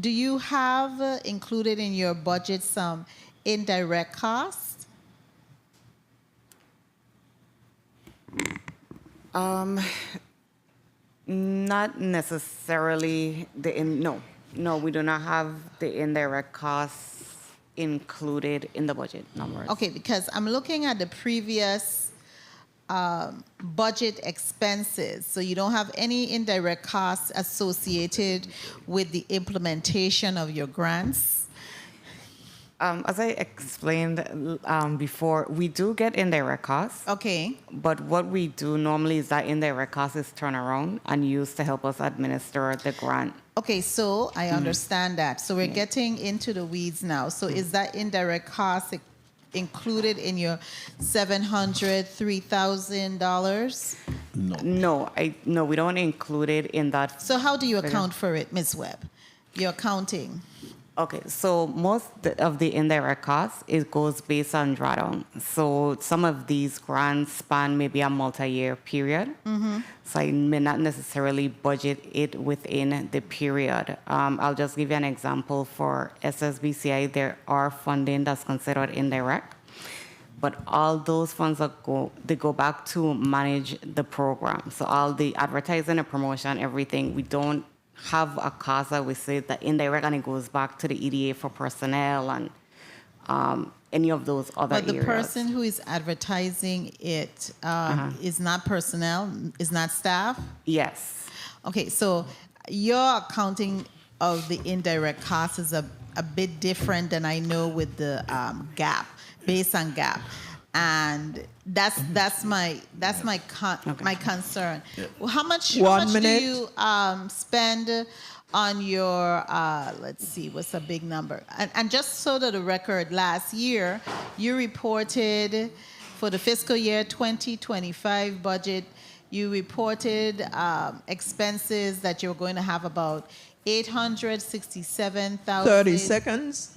you have included in your budget some indirect costs?
Not necessarily no, we do not have the indirect costs included in the budget numbers.
Okay, because I'm looking at the previous budget expenses. So you don't have any indirect costs associated with the implementation of your grants?
As I explained before, we do get indirect costs.
Okay.
But what we do normally is that indirect costs is turn around and used to help us administer the grant.
Okay, so I understand that. So we're getting into the weeds now. So is that indirect cost included in your $703,000?
No, we don't include it in that.
So how do you account for it, Ms. Webb? Your accounting.
Okay, so most of the indirect costs, it goes based on drawdown. So some of these grants span maybe a multi-year period.
Mm-hmm.
So I may not necessarily budget it within the period. I'll just give you an example. For SSBCI, there are funding that's considered indirect, but all those funds they go back to manage the program. So all the advertising and promotion, everything, we don't have a cost that we say that indirect, and it goes back to the EDA for personnel and any of those other areas.
But the person who is advertising it is not personnel, is not staff?
Yes.
Okay, so your accounting of the indirect cost is a bit different than I know with the GAP, based on GAP. And that's my concern.
Yeah.
Well, how much do you spend on your let's see, what's a big number? And just so that the record, last year you reported for the fiscal year 2025 budget, you reported expenses that you're going to have about 867,000.
30 seconds.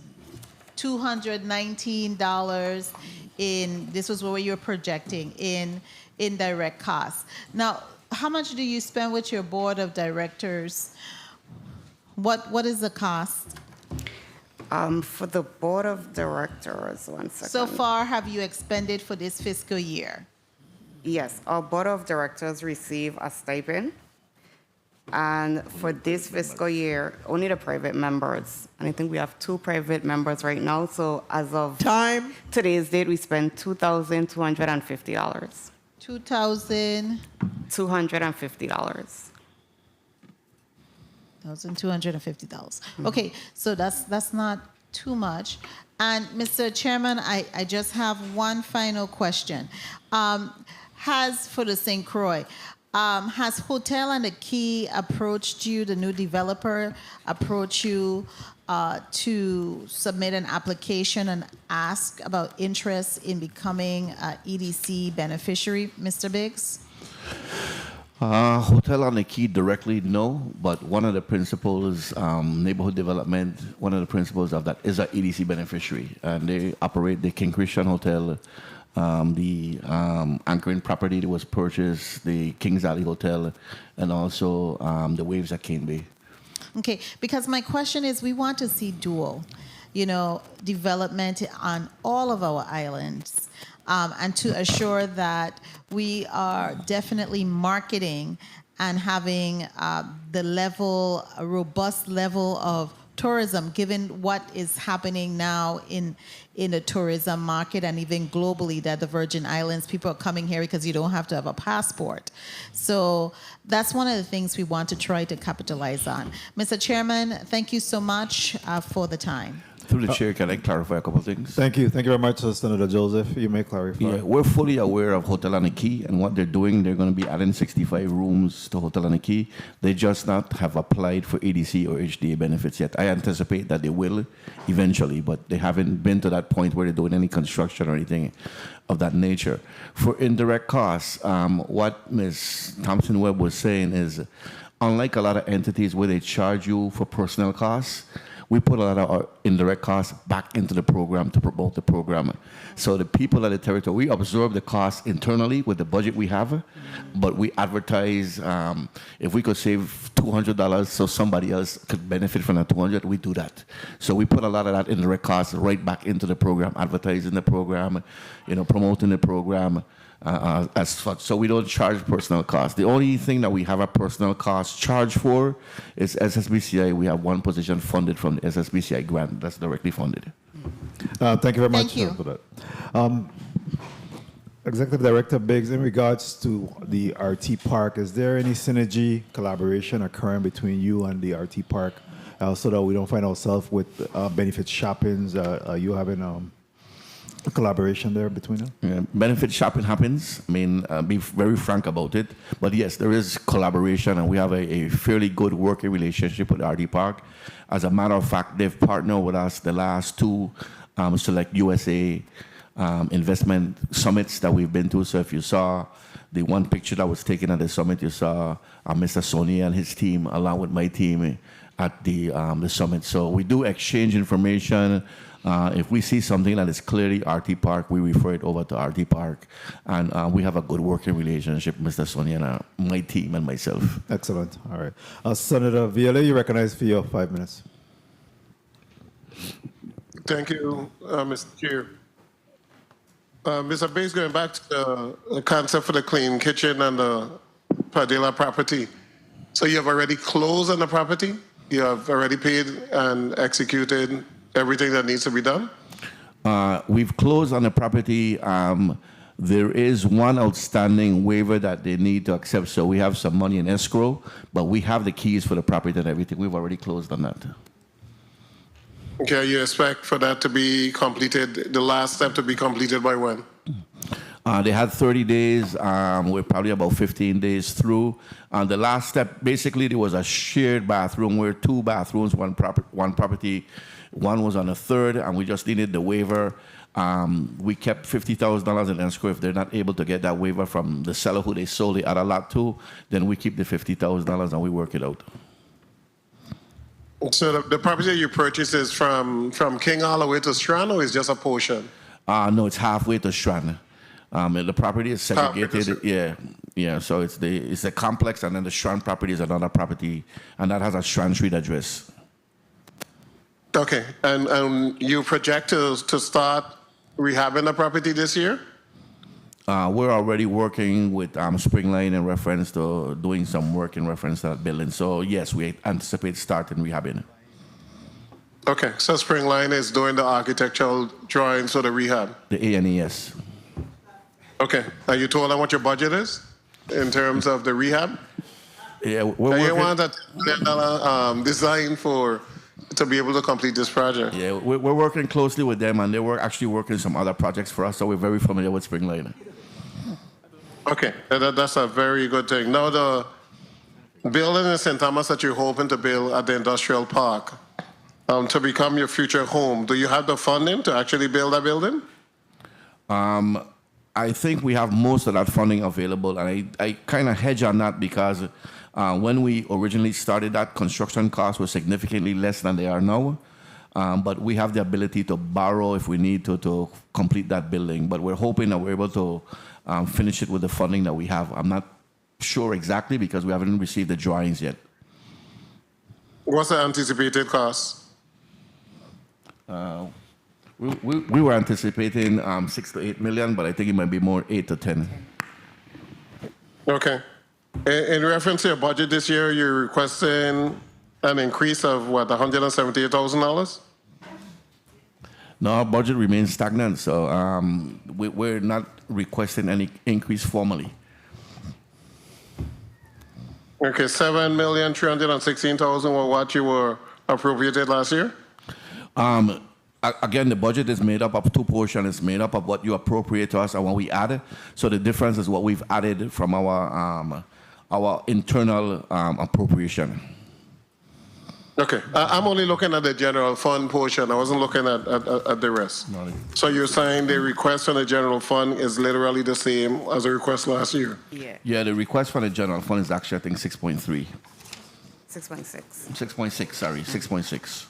$219 in, this was what you were projecting, in indirect costs. Now, how much do you spend with your board of directors? What is the cost?
For the board of directors, 1 second.
So far, have you expended for this fiscal year?
Yes, our board of directors receive a stipend. And for this fiscal year, only the private members. And I think we have 2 private members right now. So as of today's date, we spent $2,250.
$2,250. $1,250. Okay, so that's not too much. And Mr. Chairman, I just have one final question. For the St. Croix, has Hotel and the Key approached you, the new developer, approached you to submit an application and ask about interest in becoming an EDC beneficiary, Mr. Biggs?
Hotel on the Key directly, no, but one of the principals, neighborhood development, one of the principals of that is an EDC beneficiary, and they operate the King Christian Hotel, the anchoring property that was purchased, the Kings Alley Hotel, and also the Waves at Cane Bay.
Okay, because my question is, we want to see dual, development on all of our islands. And to assure that we are definitely marketing and having a robust level of tourism, given what is happening now in the tourism market and even globally, that the Virgin Islands, people are coming here because you don't have to have a passport. So that's one of the things we want to try to capitalize on. Mr. Chairman, thank you so much for the time.
Through the chair, can I clarify a couple of things?
Thank you. Thank you very much, Senator Joseph. You may clarify.
Yeah, we're fully aware of Hotel on the Key and what they're doing. They're going to be adding 65 rooms to Hotel on the Key. They just not have applied for EDC or HDA benefits yet. I anticipate that they will eventually, but they haven't been to that point where they're doing any construction or anything of that nature. For indirect costs, what Ms. Thompson-Webb was saying is, unlike a lot of entities where they charge you for personnel costs, we put a lot of our indirect costs back into the program to promote the program. So the people at the territory, we absorb the costs internally with the budget we have, but we advertise, if we could save $200 so somebody else could benefit from that $200, we do that. So we put a lot of that indirect costs right back into the program, advertising the program, promoting the program. As such. So we don't charge personal costs. The only thing that we have a personal cost charge for is SSBCI. We have one position funded from the SSBCI grant that's directly funded.
Thank you very much for that. Executive Director Biggs, in regards to the RT Park, is there any synergy, collaboration occurring between you and the RT Park so that we don't find ourselves with benefit shoppings? Are you having collaboration there between them?
Yeah, benefit shopping happens. I mean, be very frank about it. But yes, there is collaboration, and we have a fairly good working relationship with RD Park. As a matter of fact, they've partnered with us the last 2 Select USA investment summits that we've been to. So if you saw the one picture that was taken at the summit, you saw Mr. Sony and his team along with my team at the summit. So we do exchange information. If we see something that is clearly RT Park, we refer it over to RT Park. And we have a good working relationship, Mr. Sonia and my team and myself.
Excellent. All right. Senator Viola, you recognize for your 5 minutes.
Thank you, Mr. Chair. Mr. Biggs, going back to the concept for the clean kitchen and the Padilla property. So you have already closed on the property? You have already paid and executed everything that needs to be done?
We've closed on the property. There is one outstanding waiver that they need to accept, so we have some money in escrow, but we have the keys for the property and everything. We've already closed on that.
Okay, you expect for that to be completed, the last step to be completed by when?
They had 30 days. We're probably about 15 days through. The last step, basically, there was a shared bathroom where 2 bathrooms, one property. One was on a third, and we just needed the waiver. We kept $50,000 in escrow. If they're not able to get that waiver from the seller who they sold the other lot to, then we keep the $50,000 and we work it out.
So the property you purchased is from King all the way to Strand, or is just a portion?
No, it's halfway to Strand. The property is segregated. Yeah. So it's a complex, and then the Strand property is another property, and that has a Strand Street address.
Okay, and you project to start rehabbing the property this year?
We're already working with Springline in reference to doing some work in reference to that building. So yes, we anticipate starting rehabbing.
Okay, so Springline is doing the architectural drawings for the rehab?
The A&ES.
Okay, and you told them what your budget is in terms of the rehab?
Yeah,
you want a $10 million design to be able to complete this project?
Yeah, we're working closely with them, and they were actually working some other projects for us, so we're very familiar with Springline.
Okay, that's a very good thing. Now, the building in St. Thomas that you're hoping to build at the industrial park to become your future home, do you have the funding to actually build that building?
I think we have most of that funding available, and I kind of hedge on that because when we originally started, that construction costs were significantly less than they are now. But we have the ability to borrow if we need to complete that building. But we're hoping that we're able to finish it with the funding that we have. I'm not sure exactly because we haven't received the drawings yet.
What's the anticipated cost?
We were anticipating 6 to 8 million, but I think it might be more 8 to 10.
Okay. In reference to your budget this year, you're requesting an increase of what, $178,000?
No, our budget remains stagnant, so we're not requesting any increase formally.
Okay, $7,316,000 were what you were appropriated last year?
Again, the budget is made up of two portions. It's made up of what you appropriate to us and what we add. So the difference is what we've added from our internal appropriation.
Okay, I'm only looking at the general fund portion. I wasn't looking at the rest. So you're saying the request from the general fund is literally the same as the request last year?
Yeah, the request from the general fund is actually, I think, 6.3.
6.6.
6.6, sorry, 6.6.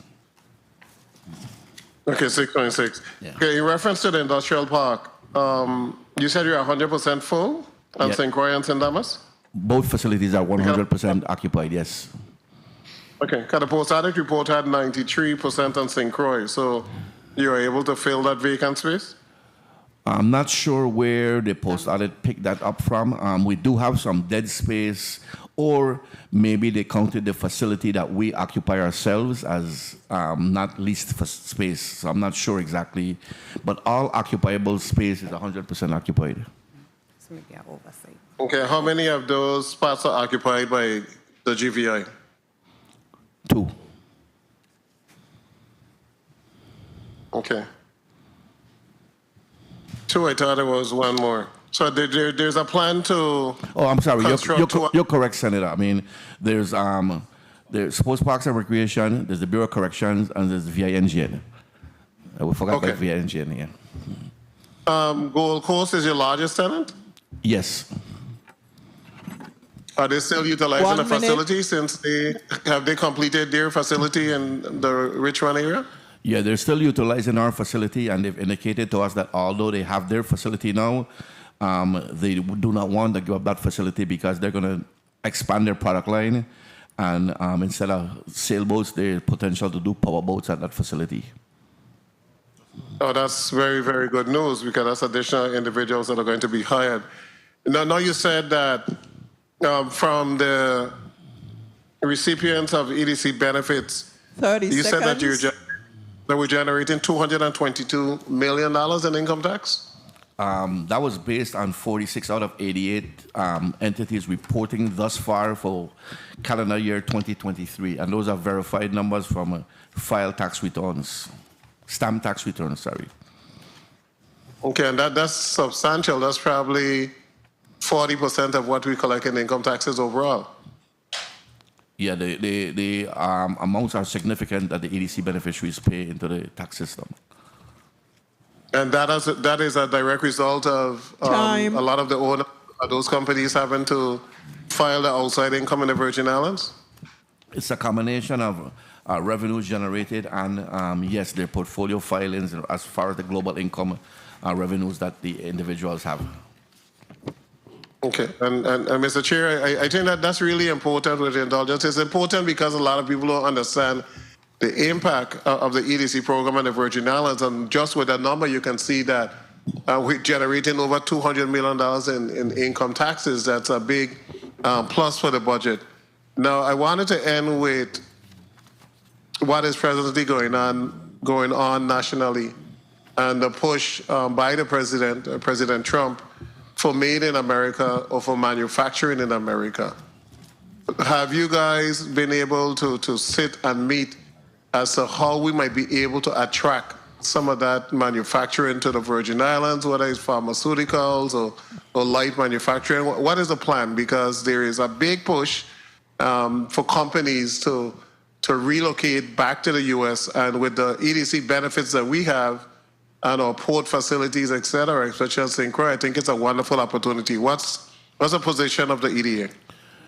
Okay, 6.6.
Yeah.
Okay, in reference to the industrial park, you said you're 100% full on St. Croix and St. Thomas?
Both facilities are 100% occupied, yes.
Okay, because the post-audit report had 93% on St. Croix, so you're able to fill that vacant space?
I'm not sure where the post-audit picked that up from. We do have some dead space, or maybe they counted the facility that we occupy ourselves as not leased for space. So I'm not sure exactly, but all occupiable space is 100% occupied.
So maybe I oversight.
Okay, how many of those spots are occupied by the GVI?
2.
Okay. 2, I thought it was one more. So there's a plan to.
Oh, I'm sorry. You're correct, Senator. I mean, there's Sports Parks and Recreation, there's the Bureau of Corrections, and there's the VINGN. We forgot about VINGN, yeah.
Gold Coast is your largest tenant?
Yes.
Are they still utilizing the facility since have they completed their facility in the Richmond area?
Yeah, they're still utilizing our facility, and they've indicated to us that although they have their facility now, they do not want to give up that facility because they're going to expand their product line, and instead of sailboats, there's potential to do powerboats at that facility.
Oh, that's very, very good news because that's additional individuals that are going to be hired. Now you said that from the recipients of EDC benefits,
30
you
seconds.
said that that we're generating $222 million in income tax?
That was based on 46 out of 88 entities reporting thus far for calendar year 2023. And those are verified numbers from file tax returns, stamp tax returns, sorry.
Okay, and that's substantial. That's probably 40% of what we collect in income taxes overall.
Yeah, the amounts are significant that the EDC beneficiaries pay into the tax system.
And that is a direct result of a lot of the owners of those companies having to file the outside income in the Virgin Islands?
It's a combination of revenues generated and, yes, their portfolio filings as far as the global income revenues that the individuals have.
Okay, and Mr. Chair, I think that's really important with the indulgence. It's important because a lot of people don't understand the impact of the EDC program on the Virgin Islands, and just with that number, you can see that we're generating over $200 million in income taxes. That's a big plus for the budget. Now, I wanted to end with what is presently going on nationally, and the push by the president, President Trump, for made in America or for manufacturing in America. Have you guys been able to sit and meet as to how we might be able to attract some of that manufacturing to the Virgin Islands, whether it's pharmaceuticals or light manufacturing? What is the plan? Because there is a big push for companies to relocate back to the U.S., and with the EDC benefits that we have and our port facilities, et cetera, especially in St. Croix, I think it's a wonderful opportunity. What's the position of the EDA?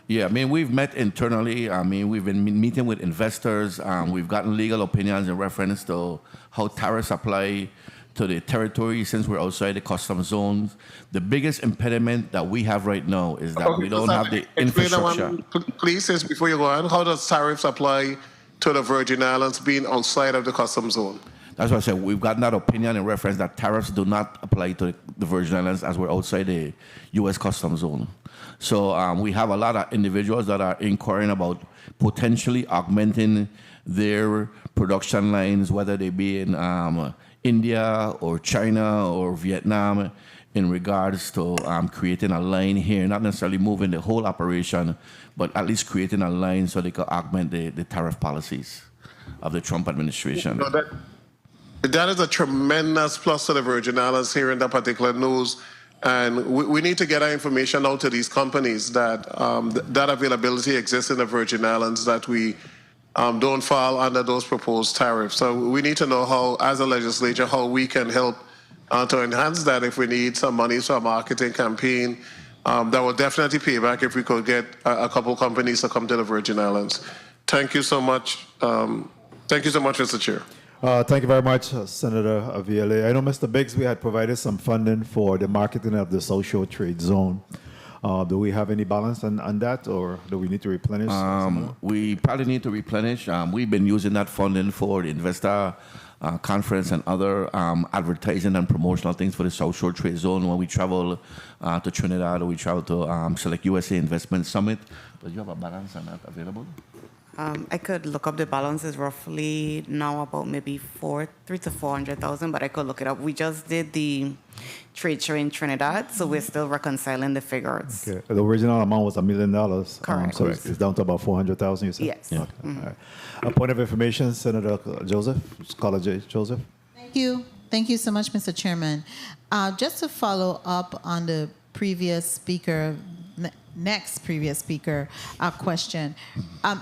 Yeah, I mean, we've met internally. I mean, we've been meeting with investors. We've gotten legal opinions in reference to how tariffs apply to the territory since we're outside the custom zones. The biggest impediment that we have right now is that we don't have the infrastructure.
Please, since before you go on, how does tariffs apply to the Virgin Islands being outside of the custom zone?
That's what I said. We've gotten that opinion in reference that tariffs do not apply to the Virgin Islands as we're outside the U.S. customs zone. So we have a lot of individuals that are inquiring about potentially augmenting their production lines, whether they be in India or China or Vietnam, in regards to creating a line here, not necessarily moving the whole operation, but at least creating a line so they can augment the tariff policies of the Trump administration.
No, that is a tremendous plus to the Virgin Islands here in that particular news. And we need to get our information out to these companies that that availability exists in the Virgin Islands, that we don't fall under those proposed tariffs. So we need to know how, as a legislature, how we can help to enhance that. If we need some money for a marketing campaign, that will definitely pay back if we could get a couple companies to come to the Virgin Islands. Thank you so much. Thank you so much, Mr. Chair.
Thank you very much, Senator Aviele. I know, Mr. Biggs, we had provided some funding for the marketing of the social trade zone. Do we have any balance on that, or do we need to replenish?
We probably need to replenish. We've been using that funding for the investor conference and other advertising and promotional things for the South Shore Trade Zone. When we travel to Trinidad, or we travel to Select USA Investment Summit. Do you have a balance on that available?
I could look up the balance. Is roughly now about maybe 300,000 to 400,000, but I could look it up. We just did the trade show in Trinidad, so we're still reconciling the figures.
Okay. The original amount was $1 million.
Correct.
So it's down to about 400,000, you said?
Yes.
Okay. All right. A point of information, Senator Joseph, Scholar J. Joseph.
Thank you. Thank you so much, Mr. Chairman. Just to follow up on the previous speaker, previous speaker question.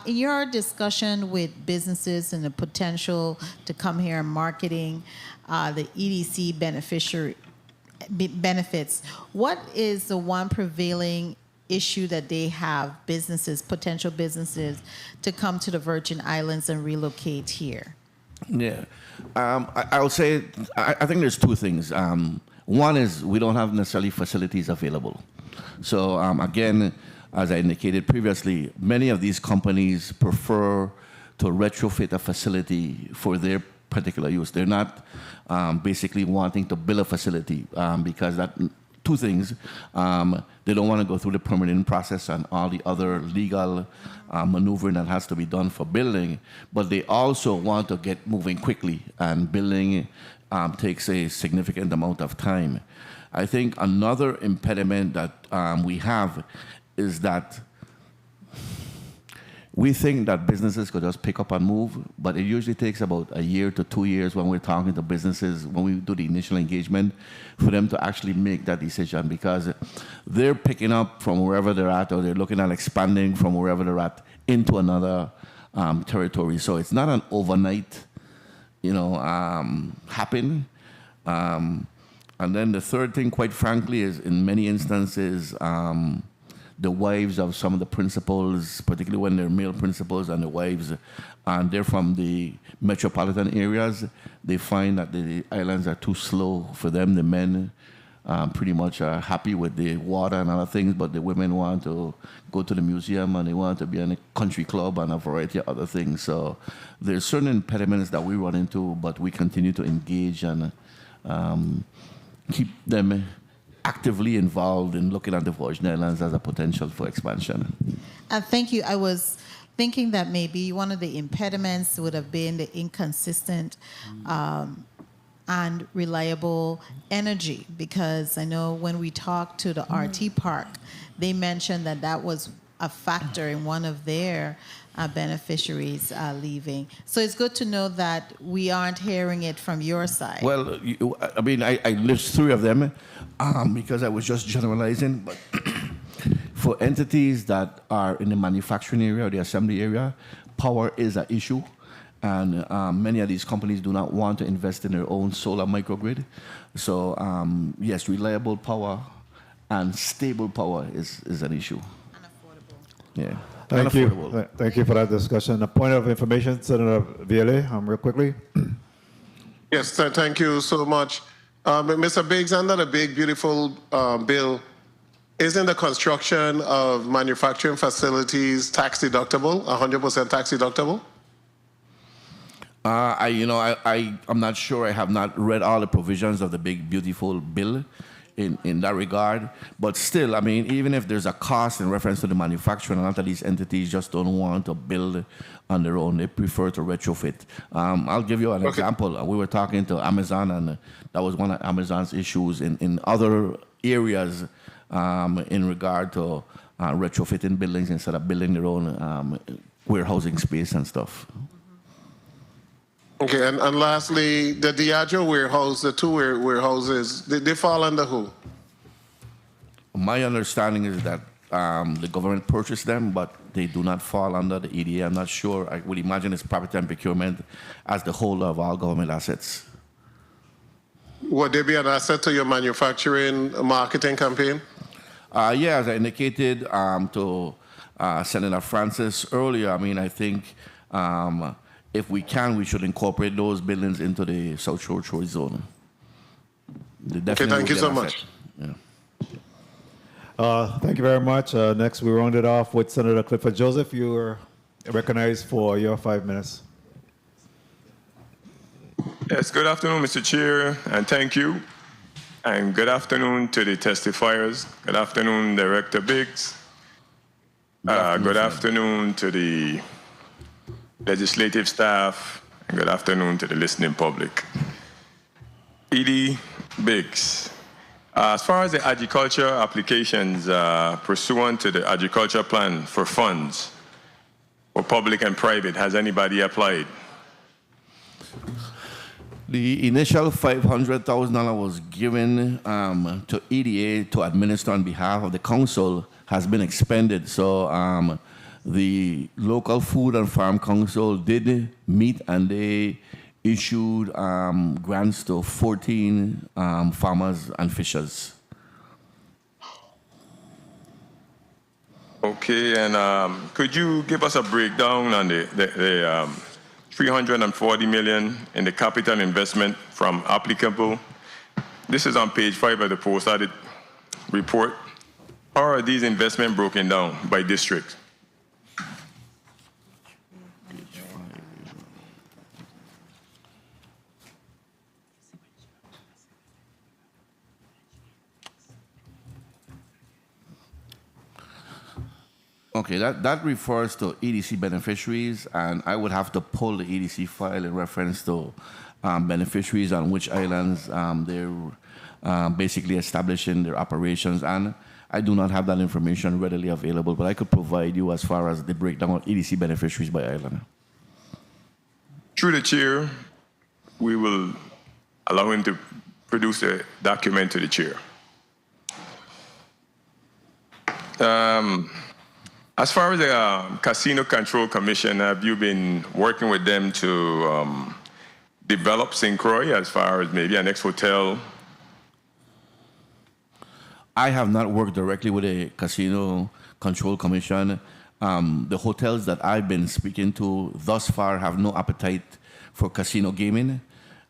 In your discussion with businesses and the potential to come here and marketing the EDC benefits, what is the one prevailing issue that they have, potential businesses, to come to the Virgin Islands and relocate here?
Yeah. I would say, I think there's two things. One is we don't have necessarily facilities available. So again, as I indicated previously, many of these companies prefer to retrofit a facility for their particular use. They're not basically wanting to build a facility because two things. They don't want to go through the permitting process and all the other legal maneuvering that has to be done for building, but they also want to get moving quickly, and building takes a significant amount of time. I think another impediment that we have is that we think that businesses could just pick up and move, but it usually takes about a year to 2 years when we're talking to businesses, when we do the initial engagement, for them to actually make that decision, because they're picking up from wherever they're at, or they're looking at expanding from wherever they're at into another territory. So it's not an overnight, happen. And then the third thing, quite frankly, is in many instances, the wives of some of the principals, particularly when they're male principals and the wives, and they're from the metropolitan areas, they find that the islands are too slow for them. The men pretty much are happy with the water and other things, but the women want to go to the museum and they want to be in a country club and a variety of other things. So there's certain impediments that we run into, but we continue to engage and keep them actively involved in looking at the Virgin Islands as a potential for expansion.
Thank you. I was thinking that maybe one of the impediments would have been the inconsistent and reliable energy, because I know when we talked to the RT Park, they mentioned that that was a factor in one of their beneficiaries leaving. So it's good to know that we aren't hearing it from your side.
Well, I mean, I list three of them because I was just generalizing, but for entities that are in the manufacturing area or the assembly area, power is an issue. And many of these companies do not want to invest in their own solar microgrid. So yes, reliable power and stable power is an issue. And affordable. Yeah.
Thank you. Thank you for that discussion. A point of information, Senator Viale, real quickly.
Yes, thank you so much. Mr. Biggs, under the big, beautiful bill, isn't the construction of manufacturing facilities tax deductible, 100% tax deductible?
I'm not sure. I have not read all the provisions of the big, beautiful bill in that regard. But still, I mean, even if there's a cost in reference to the manufacturing, a lot of these entities just don't want to build on their own. They prefer to retrofit. I'll give you an example. We were talking to Amazon, and that was one of Amazon's issues in other areas in regard to retrofitting buildings instead of building their own warehousing space and stuff.
Okay, and lastly, the Diageo warehouse, the two warehouses, they fall under who?
My understanding is that the government purchased them, but they do not fall under the EDA. I'm not sure. I would imagine it's property and procurement as the holder of all government assets.
Would they be an asset to your manufacturing marketing campaign?
Yeah, as I indicated to Senator Francis earlier, I mean, I think if we can, we should incorporate those buildings into the South Shore Choice Zone.
Okay, thank you so much.
Yeah.
Thank you very much. Next, we round it off with Senator Clifford Joseph. You are recognized for your 5 minutes.
Yes, good afternoon, Mr. Chair, and thank you. And good afternoon to the testifiers. Good afternoon, Director Biggs. Good afternoon to the legislative staff, and good afternoon to the listening public. E.D. Biggs. As far as the agriculture applications pursuant to the agriculture plan for funds for public and private, has anybody applied?
The initial $500,000 was given to EDA to administer on behalf of the council has been expended. So the local food and farm council did meet and they issued grants to 14 farmers and fishers.
Okay, and could you give us a breakdown on the $340 million in the capital investment from applicable? This is on page 5 of the post-audit report. How are these investments broken down by district?
Okay, that refers to EDC beneficiaries, and I would have to pull the EDC file in reference to beneficiaries on which islands they're basically establishing their operations, and I do not have that information readily available, but I could provide you as far as the breakdown of EDC beneficiaries by island.
Through the chair, we will allow him to produce a document to the chair. As far as the Casino Control Commission, have you been working with them to develop St. Croix as far as maybe an ex-hotel?
I have not worked directly with the Casino Control Commission. The hotels that I've been speaking to thus far have no appetite for casino gaming.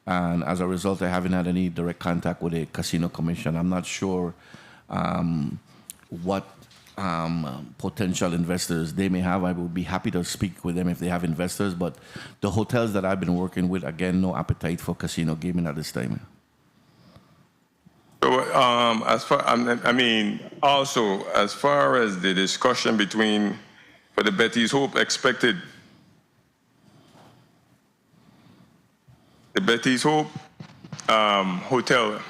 And as a result, I haven't had any direct contact with the Casino Commission. I'm not sure what potential investors they may have. I would be happy to speak with them if they have investors. But the hotels that I've been working with, again, no appetite for casino gaming at this time.
So, also, as far as the discussion between, for the Betty's Hope expected, the Betty's Hope hotel,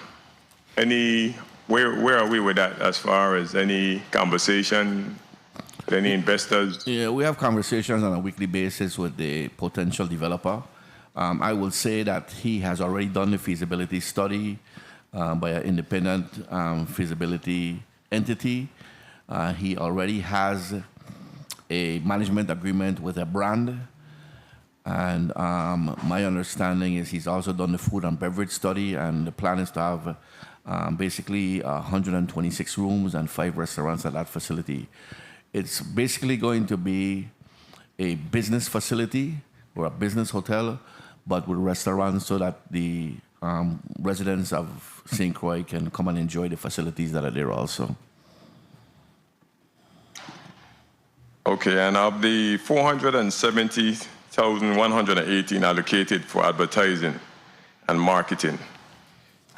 where are we with that as far as any conversation with any investors?
Yeah, we have conversations on a weekly basis with the potential developer. I will say that he has already done the feasibility study by an independent feasibility entity. He already has a management agreement with a brand. And my understanding is he's also done the food and beverage study, and the plan is to have basically 126 rooms and 5 restaurants at that facility. It's basically going to be a business facility or a business hotel, but with restaurants so that the residents of St. Croix can come and enjoy the facilities that are there also.
Okay, and of the 470,118 allocated for advertising and marketing,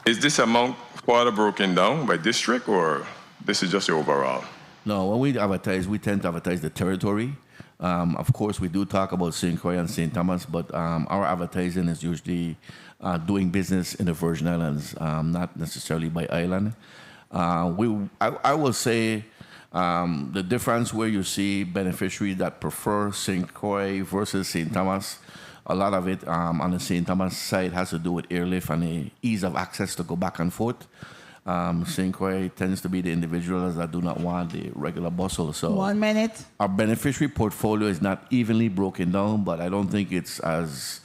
is this amount further broken down by district, or this is just the overall?
No, when we advertise, we tend to advertise the territory. Of course, we do talk about St. Croix and St. Thomas, but our advertising is usually doing business in the Virgin Islands, not necessarily by island. I will say the difference where you see beneficiaries that prefer St. Croix versus St. Thomas, a lot of it on the St. Thomas side has to do with airlift and the ease of access to go back and forth. St. Croix tends to be the individuals that do not want the regular bustle. So
1 minute.
Our beneficiary portfolio is not evenly broken down, but I don't think it's as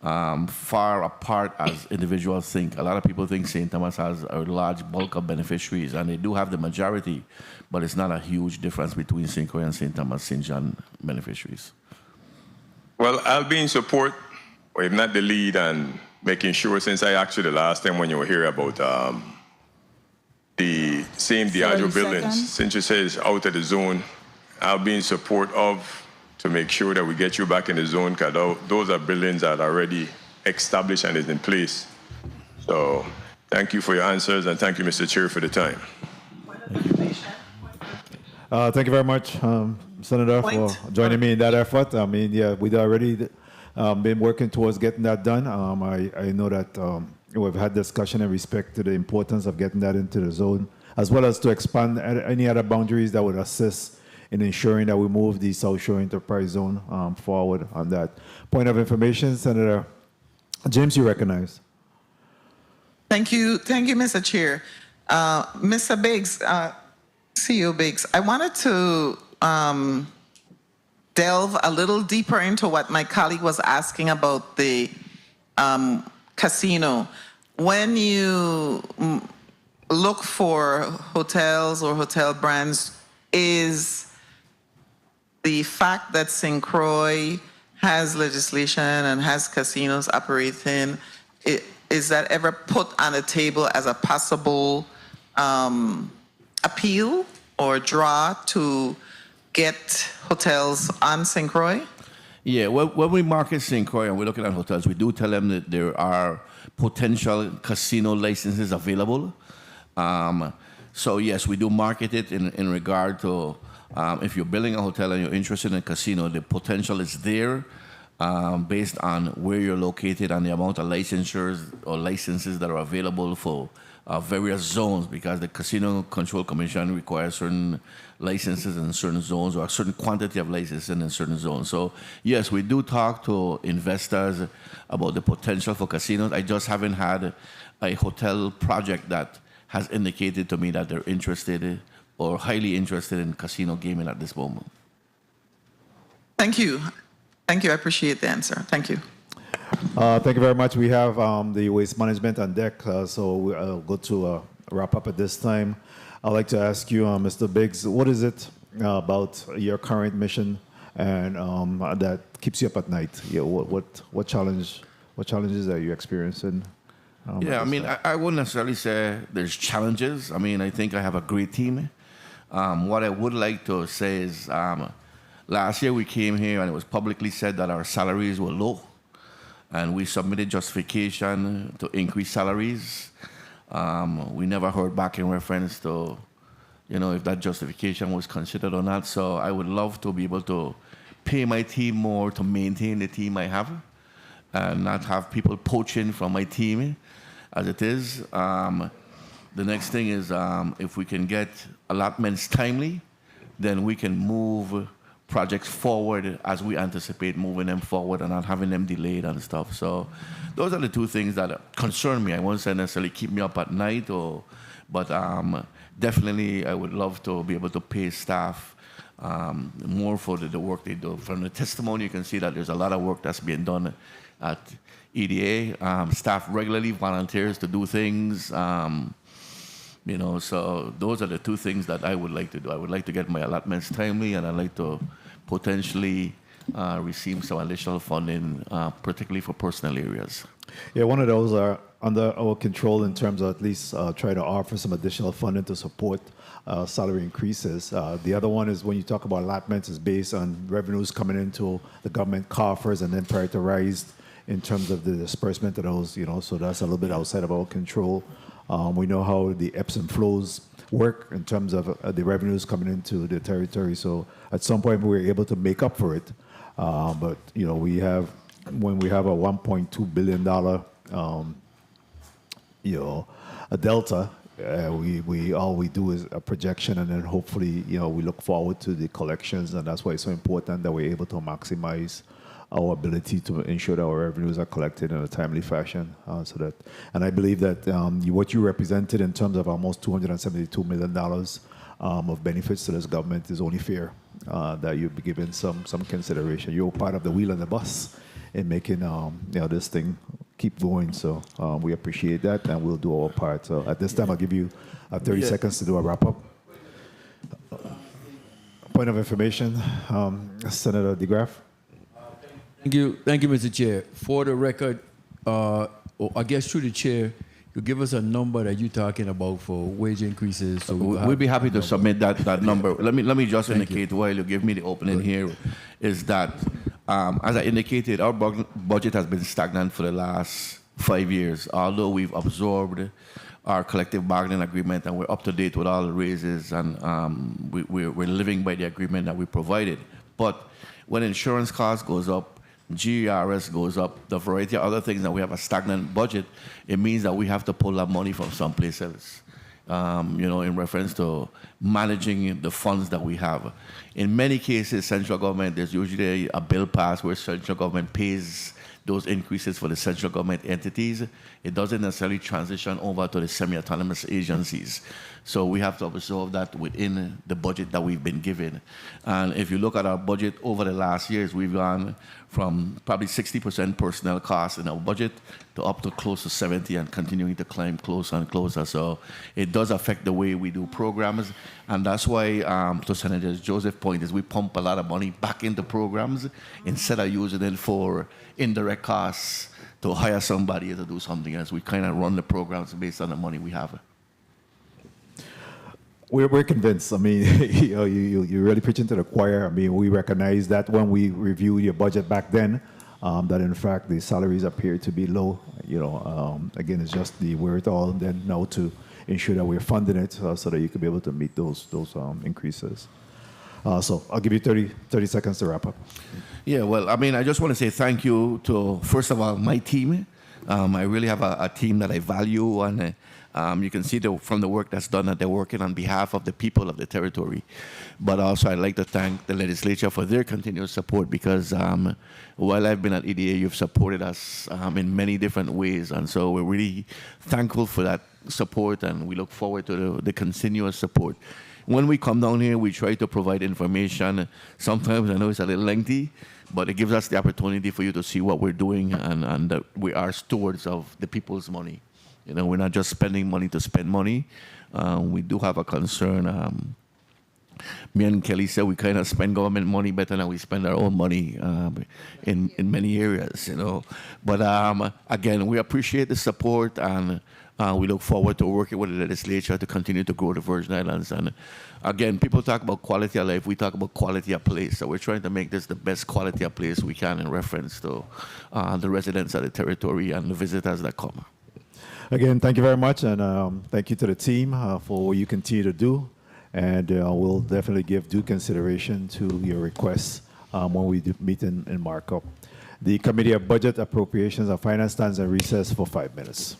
far apart as individuals think. A lot of people think St. Thomas has a large bulk of beneficiaries, and they do have the majority, but it's not a huge difference between St. Croix and St. Thomas, St. John beneficiaries.
Well, I'll be in support, or if not the lead, and making sure, since I asked you the last time when you were here about the same Diageo buildings, since you say it's out of the zone, I'll be in support of to make sure that we get you back in the zone, because those are buildings that are already established and is in place. So thank you for your answers, and thank you, Mr. Chair, for the time.
Thank you very much, Senator, for joining me in that effort. I mean, yeah, we'd already been working towards getting that done. I know that we've had discussion in respect to the importance of getting that into the zone, as well as to expand any other boundaries that would assist in ensuring that we move the South Shore Enterprise Zone forward on that. Point of information, Senator James, you recognize.
Thank you, Mr. Chair. Mr. Biggs, CEO Biggs, I wanted to delve a little deeper into what my colleague was asking about the casino. When you look for hotels or hotel brands, is the fact that St. Croix has legislation and has casinos operating, is that ever put on the table as a possible appeal or draw to get hotels on St. Croix?
Yeah, when we market St. Croix and we're looking at hotels, we do tell them that there are potential casino licenses available. So yes, we do market it in regard to if you're building a hotel and you're interested in a casino, the potential is there based on where you're located and the amount of licensures or licenses that are available for various zones, because the Casino Control Commission requires certain licenses in certain zones or a certain quantity of licenses in certain zones. So yes, we do talk to investors about the potential for casinos. I just haven't had a hotel project that has indicated to me that they're interested or highly interested in casino gaming at this moment.
Thank you. Thank you. I appreciate the answer. Thank you.
Thank you very much. We have the waste management on deck, so we'll go to wrap up at this time. I'd like to ask you, Mr. Biggs, what is it about your current mission and that keeps you up at night? Yeah, what challenges are you experiencing?
Yeah, I mean, I wouldn't necessarily say there's challenges. I mean, I think I have a great team. What I would like to say is last year we came here and it was publicly said that our salaries were low. And we submitted justification to increase salaries. We never heard back in reference to, if that justification was considered or not. So I would love to be able to pay my team more to maintain the team I have and not have people poaching from my team as it is. The next thing is if we can get allotments timely, then we can move projects forward as we anticipate moving them forward and not having them delayed and stuff. So those are the two things that concern me. I won't say necessarily keep me up at night, but definitely I would love to be able to pay staff more for the work they do. From the testimony, you can see that there's a lot of work that's being done at EDA. Staff regularly volunteers to do things. So those are the two things that I would like to do. I would like to get my allotments timely, and I'd like to potentially receive some additional funding, particularly for personal areas.
Yeah, one of those are under our control in terms of at least try to offer some additional funding to support salary increases. The other one is when you talk about allotments, is based on revenues coming into the government coffers and then prioritized in terms of the disbursement of those, so that's a little bit outside of our control. We know how the ebbs and flows work in terms of the revenues coming into the territory. So at some point we were able to make up for it. But when we have a $1.2 billion, a delta, we all we do is a projection, and then hopefully, we look forward to the collections, and that's why it's so important that we're able to maximize our ability to ensure that our revenues are collected in a timely fashion. And I believe that what you represented in terms of almost $272 million of benefits to this government is only fair that you'd be given some consideration. You're part of the wheel and the bus in making this thing keep going. So we appreciate that, and we'll do our part. So at this time, I'll give you 30 seconds to do a wrap up. Point of information, Senator DeGraff.
Thank you, Mr. Chair. For the record, I guess through the chair, you give us a number that you're talking about for wage increases. So
we'd be happy to submit that number. Let me just indicate while you give me the opening here, is that as I indicated, our budget has been stagnant for the last 5 years. Although we've absorbed our collective bargaining agreement and we're up to date with all the raises, and we're living by the agreement that we provided. But when insurance costs goes up, GERS goes up, the variety of other things, that we have a stagnant budget, it means that we have to pull that money from someplace else, in reference to managing the funds that we have. In many cases, central government, there's usually a bill passed where central government pays those increases for the central government entities. It doesn't necessarily transition over to the semi-autonomous agencies. So we have to absorb that within the budget that we've been given. And if you look at our budget over the last years, we've gone from probably 60% personnel costs in our budget to up to close to 70 and continuing to climb closer and closer. So it does affect the way we do programs. And that's why, to Senator Joseph's point, is we pump a lot of money back into programs instead of using it for indirect costs to hire somebody to do something else. We kind of run the programs based on the money we have.
We're convinced. I mean, you're really preaching to the choir. I mean, we recognize that when we reviewed your budget back then, that in fact the salaries appear to be low. Again, it's just the wherewithal then now to ensure that we're funding it so that you can be able to meet those increases. So I'll give you 30 seconds to wrap up.
Yeah, well, I mean, I just want to say thank you to, first of all, my team. I really have a team that I value, and you can see from the work that's done that they're working on behalf of the people of the territory. But also I'd like to thank the legislature for their continuous support, because while I've been at EDA, you've supported us in many different ways. And so we're really thankful for that support, and we look forward to the continuous support. When we come down here, we try to provide information. Sometimes I know it's a little lengthy, but it gives us the opportunity for you to see what we're doing, and that we are stewards of the people's money. We're not just spending money to spend money. We do have a concern me and Kelly said we kind of spend government money better than we spend our own money in many areas, you know. But again, we appreciate the support, and we look forward to working with the legislature to continue to grow the Virgin Islands. And again, people talk about quality of life. We talk about quality of place. So we're trying to make this the best quality of place we can in reference to the residents of the territory and the visitors that come.
Again, thank you very much, and thank you to the team for what you continue to do. And we'll definitely give due consideration to your requests when we meet in markup. The Committee of Budget, Appropriations, and Finance stands in recess for 5 minutes.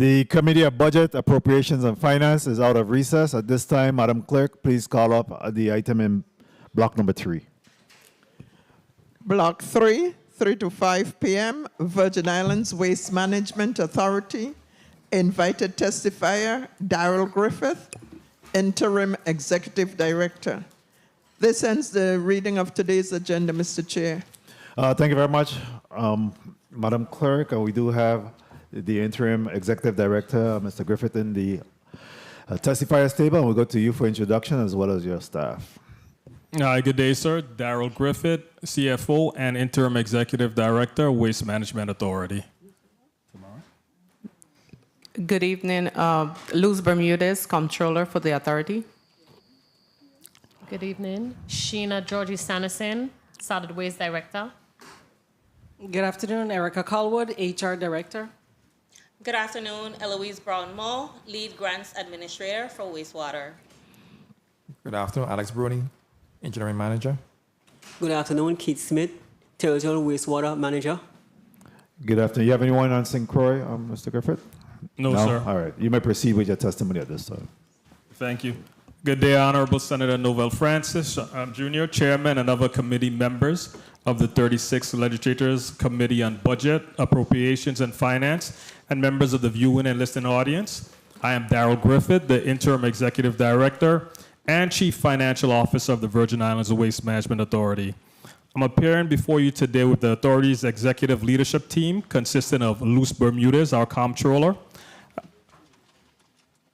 The Committee of Budget, Appropriations and Finance is out of recess. At this time, Madam Clerk, please call up the item in block number 3.
Block 3, 3 to 5 p.m., Virgin Islands Waste Management Authority. Invited testifier, Darrell Griffith, Interim Executive Director. This ends the reading of today's agenda, Mr. Chair.
Thank you very much, Madam Clerk. We do have the Interim Executive Director, Mr. Griffith, in the testifiers table, and we'll go to you for introduction as well as your staff.
Good day, sir. Darrell Griffith, CFO and Interim Executive Director, Waste Management Authority.
Good evening. Luz Bermudez, Comptroller for the Authority.
Good evening. Sheena Georgie Sanderson, Solid Waste Director.
Good afternoon. Erica Colwood, HR Director.
Good afternoon. Eloise Brown-Moe, Lead Grants Administrator for Wastewater.
Good afternoon. Alex Bruni, Engineering Manager.
Good afternoon. Keith Smith, Territorial Wastewater Manager.
Good afternoon. You have anyone on St. Croix, Mr. Griffith?
No, sir.
All right. You may proceed with your testimony at this time.
Thank you. Good day, Honorable Senator Novell Francis, Jr., Chairman, and other committee members of the 36th Legislators Committee on Budget, Appropriations and Finance, and members of the viewing and listening audience. I am Darrell Griffith, the Interim Executive Director and Chief Financial Officer of the Virgin Islands Waste Management Authority. I'm appearing before you today with the Authority's executive leadership team, consisting of Luz Bermudez, our Comptroller,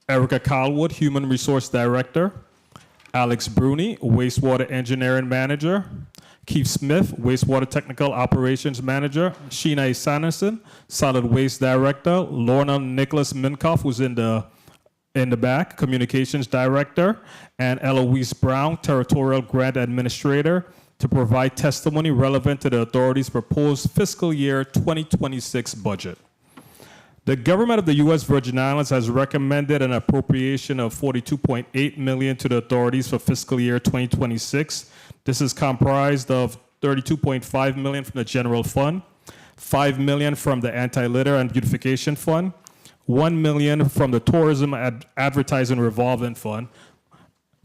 Erica Colwood, Human Resource Director, Alex Bruni, Wastewater Engineering Manager, Keith Smith, Wastewater Technical Operations Manager, Sheena Sanderson, Solid Waste Director, Lorna Nicholas Minkoff, who's in the back, Communications Director, and Eloise Brown, Territorial Grant Administrator, to provide testimony relevant to the Authority's proposed fiscal year 2026 budget. The government of the U.S. Virgin Islands has recommended an appropriation of $42.8 million to the authorities for fiscal year 2026. This is comprised of $32.5 million from the general fund, $5 million from the anti-litter and beautification fund, $1 million from the tourism advertising revolving fund,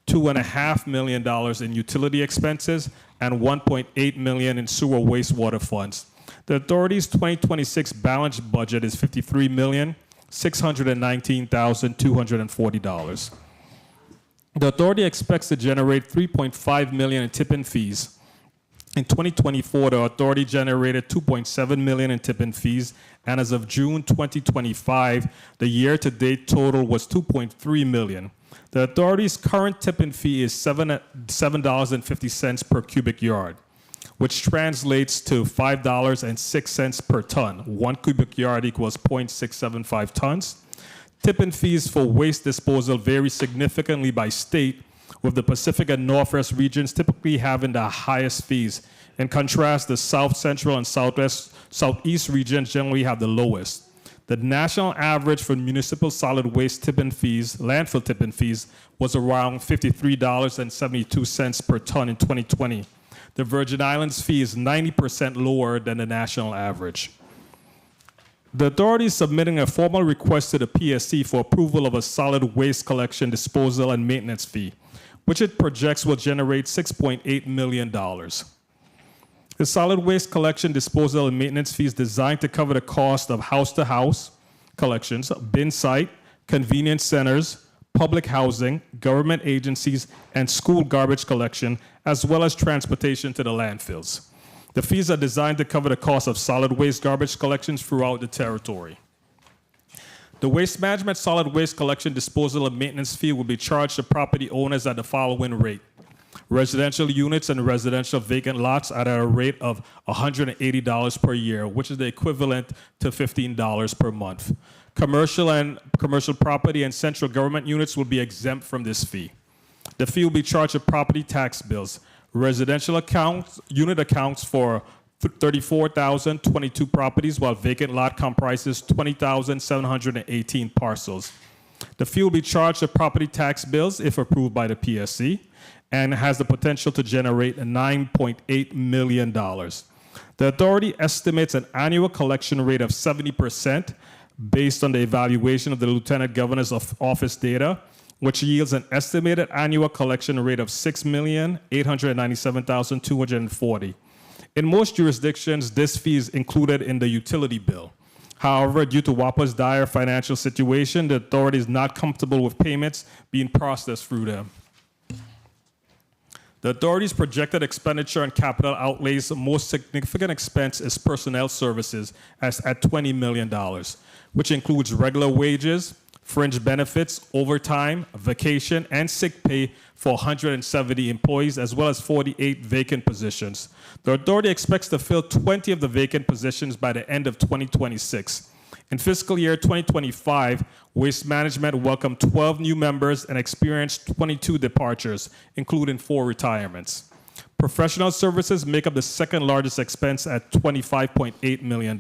$2.5 million in utility expenses, and $1.8 million in sewer wastewater funds. The authority's 2026 balanced budget is $53,619,240. The authority expects to generate $3.5 million in tip-in fees. In 2024, the authority generated $2.7 million in tip-in fees, and as of June 2025, the year-to-date total was $2.3 million. The authority's current tip-in fee is $7.50 per cubic yard, which translates to $5.06 per ton. 1 cubic yard equals 0.675 tons. Tip-in fees for waste disposal vary significantly by state, with the Pacific and Northwest regions typically having the highest fees. In contrast, the South Central and Southeast regions generally have the lowest. The national average for municipal solid waste tip-in fees, landfill tip-in fees, was around $53.72 per ton in 2020. The Virgin Islands fee is 90% lower than the national average. The authority is submitting a formal request to the PSC for approval of a solid waste collection, disposal, and maintenance fee, which it projects will generate $6.8 million. The solid waste collection, disposal, and maintenance fee is designed to cover the cost of house-to-house collections, bin site, convenience centers, public housing, government agencies, and school garbage collection, as well as transportation to the landfills. The fees are designed to cover the cost of solid waste garbage collections throughout the territory. The Waste Management Solid Waste Collection, Disposal, and Maintenance fee will be charged to property owners at the following rate. Residential units and residential vacant lots at a rate of $180 per year, which is the equivalent to $15 per month. Commercial property and central government units will be exempt from this fee. The fee will be charged to property tax bills. Residential unit accounts for 34,022 properties, while vacant lot comprises 20,718 parcels. The fee will be charged to property tax bills if approved by the PSC and has the potential to generate $9.8 million. The authority estimates an annual collection rate of 70% based on the evaluation of the Lieutenant Governor's office data, which yields an estimated annual collection rate of $6,897,240. In most jurisdictions, this fee is included in the utility bill. However, due to WAPA's dire financial situation, the authority is not comfortable with payments being processed through them. The authority's projected expenditure and capital outlays, the most significant expense is personnel services at $20 million, which includes regular wages, fringe benefits, overtime, vacation, and sick pay for 170 employees, as well as 48 vacant positions. The authority expects to fill 20 of the vacant positions by the end of 2026. In fiscal year 2025, Waste Management welcomed 12 new members and experienced 22 departures, including 4 retirements. Professional services make up the second largest expense at $25.8 million.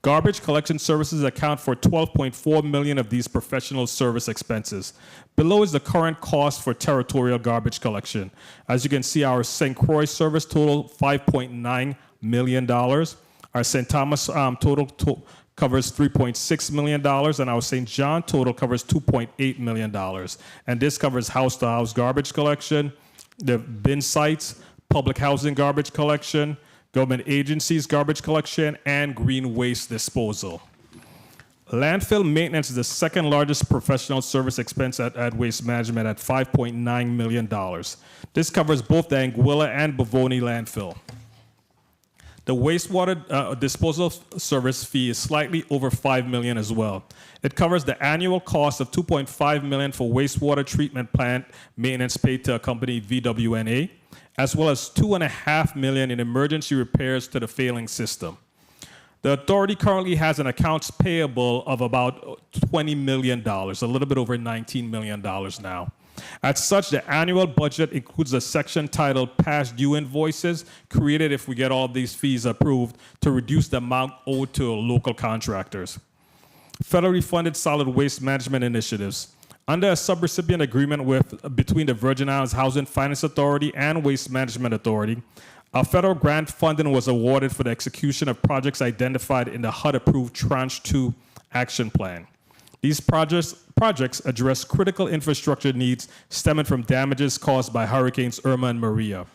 Garbage collection services account for $12.4 million of these professional service expenses. Below is the current cost for territorial garbage collection. As you can see, our St. Croix service total $5.9 million. Our St. Thomas total covers $3.6 million, and our St. John total covers $2.8 million. And this covers house-to-house garbage collection, the bin sites, public housing garbage collection, government agencies garbage collection, and green waste disposal. Landfill maintenance is the second largest professional service expense at Waste Management at $5.9 million. This covers both the Anguilla and Bavoni landfill. The wastewater disposal service fee is slightly over $5 million as well. It covers the annual cost of $2.5 million for wastewater treatment plant maintenance paid to a company VWNA, as well as $2.5 million in emergency repairs to the failing system. The authority currently has an accounts payable of about $20 million, a little bit over $19 million now. As such, the annual budget includes a section titled Past Due Invoices, created if we get all of these fees approved, to reduce the amount owed to local contractors. Federally funded solid waste management initiatives. Under a subrecipient agreement between the Virgin Islands Housing Finance Authority and Waste Management Authority, a federal grant funding was awarded for the execution of projects identified in the HUD-approved Tranche 2 Action Plan. These projects address critical infrastructure needs stemming from damages caused by Hurricanes Irma and Maria.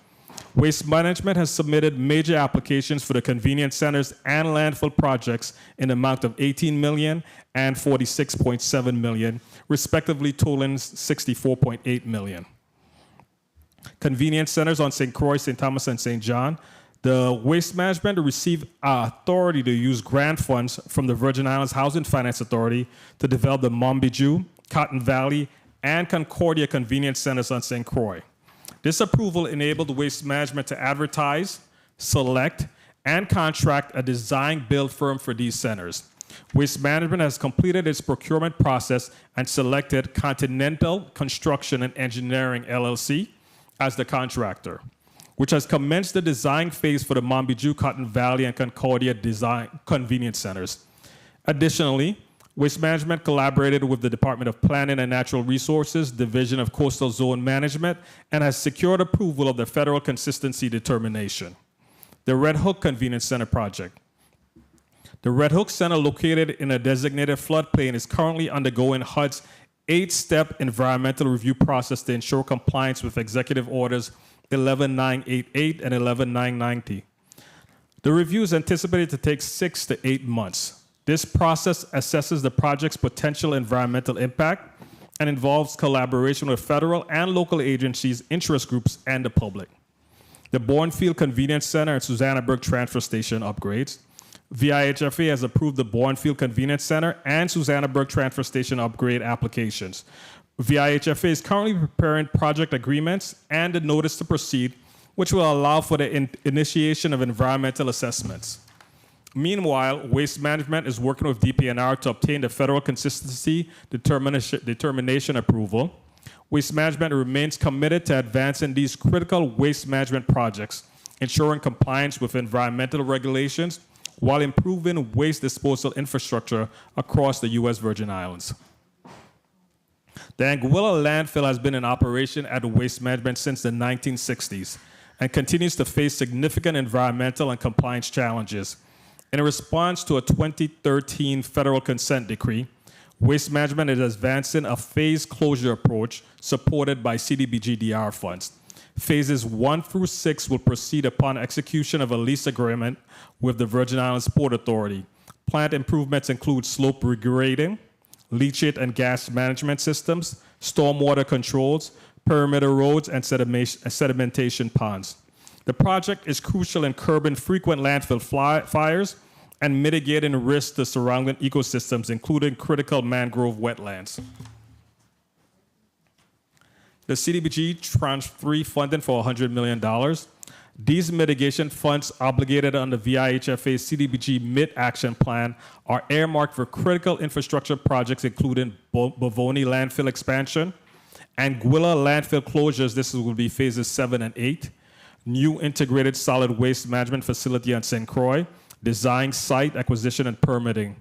Waste Management has submitted major applications for the convenience centers and landfill projects in the amount of $18 million and $46.7 million, respectively totaling $64.8 million. Convenience centers on St. Croix, St. Thomas, and St. John. The Waste Management received authority to use grant funds from the Virgin Islands Housing Finance Authority to develop the Monbijou, Cotton Valley, and Concordia convenience centers on St. Croix. This approval enabled Waste Management to advertise, select, and contract a design-build firm for these centers. Waste Management has completed its procurement process and selected Continental Construction and Engineering, LLC, as the contractor, which has commenced the design phase for the Monbijou, Cotton Valley, and Concordia design convenience centers. Additionally, Waste Management collaborated with the Department of Planning and Natural Resources, Division of Coastal Zone Management, and has secured approval of the Federal Consistency Determination. The Red Hook Convenience Center project. The Red Hook Center, located in a designated floodplain, is currently undergoing HUD's 8-step environmental review process to ensure compliance with Executive Orders 11988 and 11990. The review is anticipated to take 6 to 8 months. This process assesses the project's potential environmental impact and involves collaboration with federal and local agencies, interest groups, and the public. The Bournefield Convenience Center and Susannaburg Transfer Station upgrades. VIHFA has approved the Bournefield Convenience Center and Susannaburg Transfer Station upgrade applications. VIHFA is currently preparing project agreements and a notice to proceed, which will allow for the initiation of environmental assessments. Meanwhile, Waste Management is working with DPNR to obtain the Federal Consistency Determination approval. Waste Management remains committed to advancing these critical waste management projects, ensuring compliance with environmental regulations while improving waste disposal infrastructure across the U.S. Virgin Islands. The Anguilla landfill has been in operation at Waste Management since the 1960s and continues to face significant environmental and compliance challenges. In response to a 2013 federal consent decree, Waste Management is advancing a phased closure approach supported by CDBG-DR funds. Phases 1 through 6 will proceed upon execution of a lease agreement with the Virgin Islands Port Authority. Plant improvements include slope regrading, leachate and gas management systems, stormwater controls, perimeter roads, and sedimentation ponds. The project is crucial in curbing frequent landfill fires and mitigating risks to surrounding ecosystems, including critical mangrove wetlands. The CDBG Tranche 3 funding for $100 million. These mitigation funds obligated under VIHFA's CDBG Mid-Action Plan are earmarked for critical infrastructure projects, including Bovoni Landfill Expansion, Anguilla Landfill Closures, this will be phases 7 and 8, new integrated solid waste management facility on St. Croix, design, site acquisition, and permitting.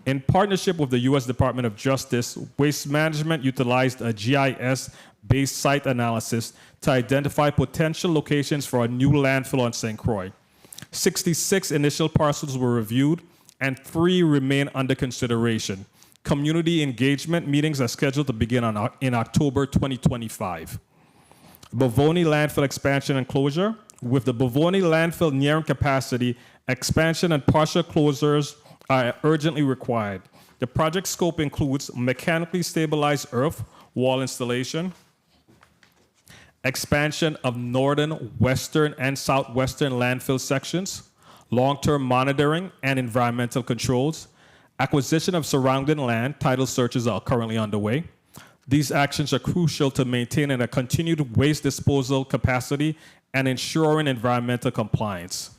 In partnership with the U.S. Department of Justice, Waste Management utilized a GIS-based site analysis to identify potential locations for a new landfill on St. Croix. 66 initial parcels were reviewed, and 3 remain under consideration. Community engagement meetings are scheduled to begin in October 2025. Bovoni Landfill Expansion and Closure. With the Bovoni Landfill nearing capacity, expansion and partial closures are urgently required. The project scope includes mechanically stabilized earth wall installation, expansion of northern, western, and southwestern landfill sections, long-term monitoring and environmental controls, acquisition of surrounding land. Title searches are currently underway. These actions are crucial to maintaining a continued waste disposal capacity and ensuring environmental compliance.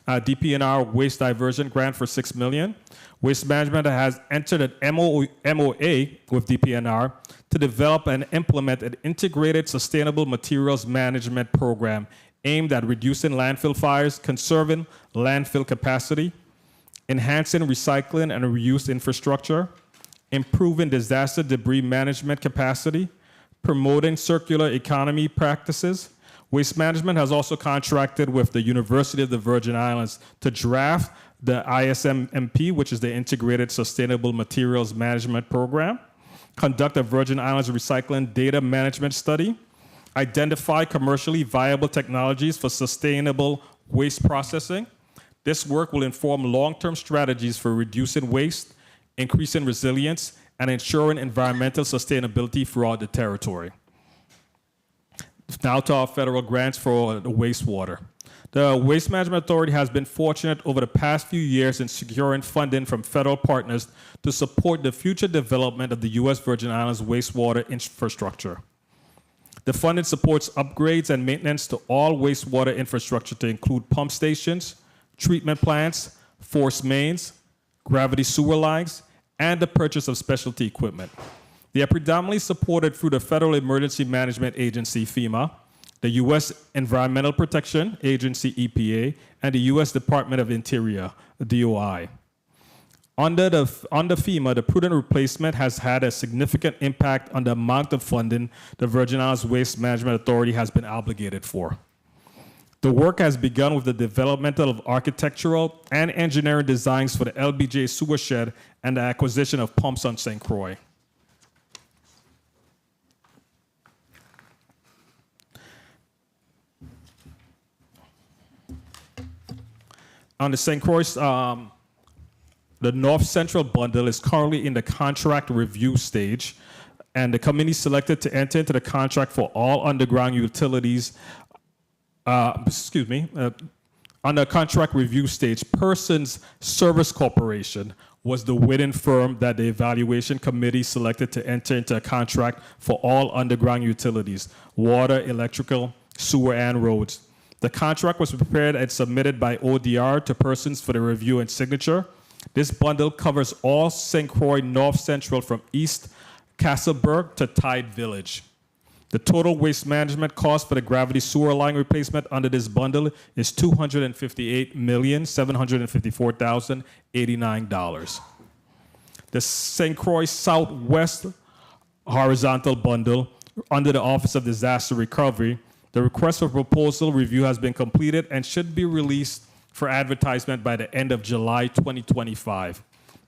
DPNR waste diversion grant for $6 million. Waste Management has entered an MOA with DPNR to develop and implement an integrated sustainable materials management program aimed at reducing landfill fires, conserving landfill capacity, enhancing recycling and reuse infrastructure, improving disaster debris management capacity, promoting circular economy practices. Waste Management has also contracted with the University of the Virgin Islands to draft the ISMMP, which is the Integrated Sustainable Materials Management Program, conduct a Virgin Islands recycling data management study, identify commercially viable technologies for sustainable waste processing. This work will inform long-term strategies for reducing waste, increasing resilience, and ensuring environmental sustainability throughout the territory. Now to our federal grants for the wastewater. The Waste Management Authority has been fortunate over the past few years in securing funding from federal partners to support the future development of the U.S. Virgin Islands wastewater infrastructure. The funding supports upgrades and maintenance to all wastewater infrastructure to include pump stations, treatment plants, force mains, gravity sewer lines, and the purchase of specialty equipment. They are predominantly supported through the Federal Emergency Management Agency, FEMA, the U.S. Environmental Protection Agency, EPA, and the U.S. Department of Interior, DOI. Under FEMA, the prudent replacement has had a significant impact on the amount of funding the Virgin Islands Waste Management Authority has been obligated for. The work has begun with the development of architectural and engineering designs for the LBJ sewer shed and the acquisition of pumps on St. Croix. On the St. Croix, the North Central bundle is currently in the contract review stage, and the committee selected to enter into the contract for all underground utilities. On the contract review stage, Persons Service Corporation was the winning firm that the evaluation committee selected to enter into a contract for all underground utilities, water, electrical, sewer, and roads. The contract was prepared and submitted by ODR to Persons for the review and signature. This bundle covers all St. Croix North Central from East Castleberg to Tide Village. The total waste management cost for the gravity sewer line replacement under this bundle is $258,754,089. The St. Croix Southwest horizontal bundle under the Office of Disaster Recovery, the request for proposal review has been completed and should be released for advertisement by the end of July 2025.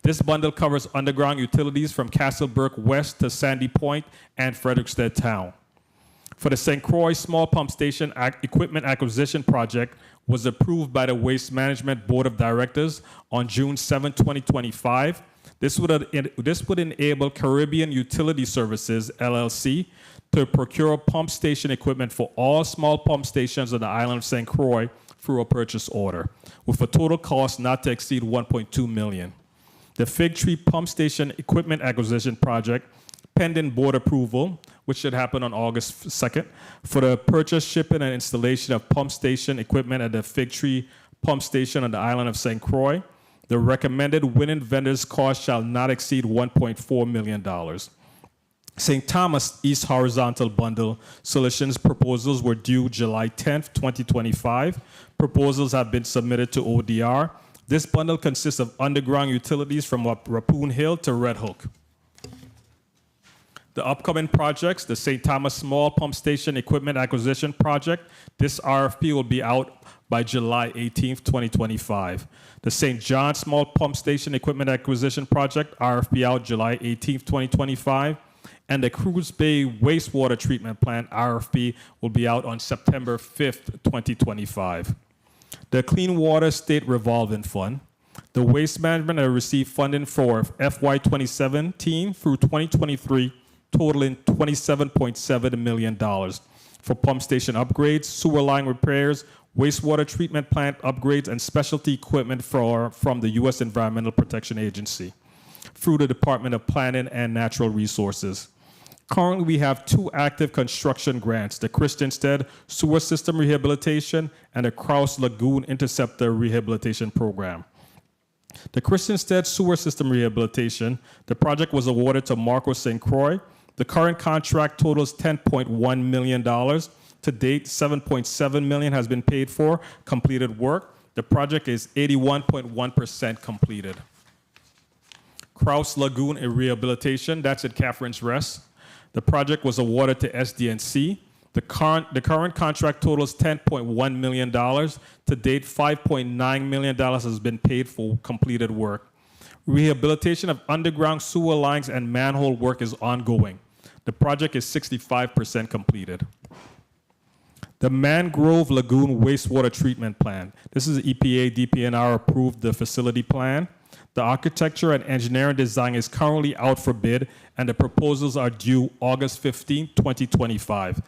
This bundle covers underground utilities from Castlebrook West to Sandy Point and Frederickstead Town. For the St. Croix Small Pump Station Equipment Acquisition Project was approved by the Waste Management Board of Directors on June 7, 2025. This would enable Caribbean Utility Services, LLC, to procure pump station equipment for all small pump stations on the island of St. Croix through a purchase order, with a total cost not to exceed $1.2 million. The Fig Tree Pump Station Equipment Acquisition Project, pending board approval, which should happen on August 2nd, for the purchase, shipping, and installation of pump station equipment at the Fig Tree Pump Station on the island of St. Croix. The recommended winning vendor's cost shall not exceed $1.4 million. St. Thomas East Horizontal Bundle Solutions proposals were due July 10th, 2025. Proposals have been submitted to ODR. This bundle consists of underground utilities from Rappoon Hill to Red Hook. The upcoming projects, the St. Thomas Small Pump Station Equipment Acquisition Project, this RFP will be out by July 18th, 2025. The St. John Small Pump Station Equipment Acquisition Project, RFP out July 18th, 2025. And the Cruz Bay Wastewater Treatment Plant, RFP, will be out on September 5th, 2025. The Clean Water State Revolving Fund. The Waste Management has received funding for FY 2017 through 2023, totaling $27.7 million for pump station upgrades, sewer line repairs, wastewater treatment plant upgrades, and specialty equipment from the U.S. Environmental Protection Agency through the Department of Planning and Natural Resources. Currently, we have 2 active construction grants, the Christiansted Sewer System Rehabilitation and the Kraus Lagoon Interceptor Rehabilitation Program. The Christiansted Sewer System Rehabilitation, the project was awarded to Marco St. Croix. The current contract totals $10.1 million. To date, $7.7 million has been paid for completed work. The project is 81.1% completed. Kraus Lagoon Rehabilitation, that's at Catherine's Rest. The project was awarded to SDNC. The current contract totals $10.1 million. To date, $5.9 million has been paid for completed work. Rehabilitation of underground sewer lines and manhole work is ongoing. The project is 65% completed. The Mangrove Lagoon Wastewater Treatment Plan. This is EPA, DPNR approved the facility plan. The architecture and engineering design is currently out for bid, and the proposals are due August 15, 2025.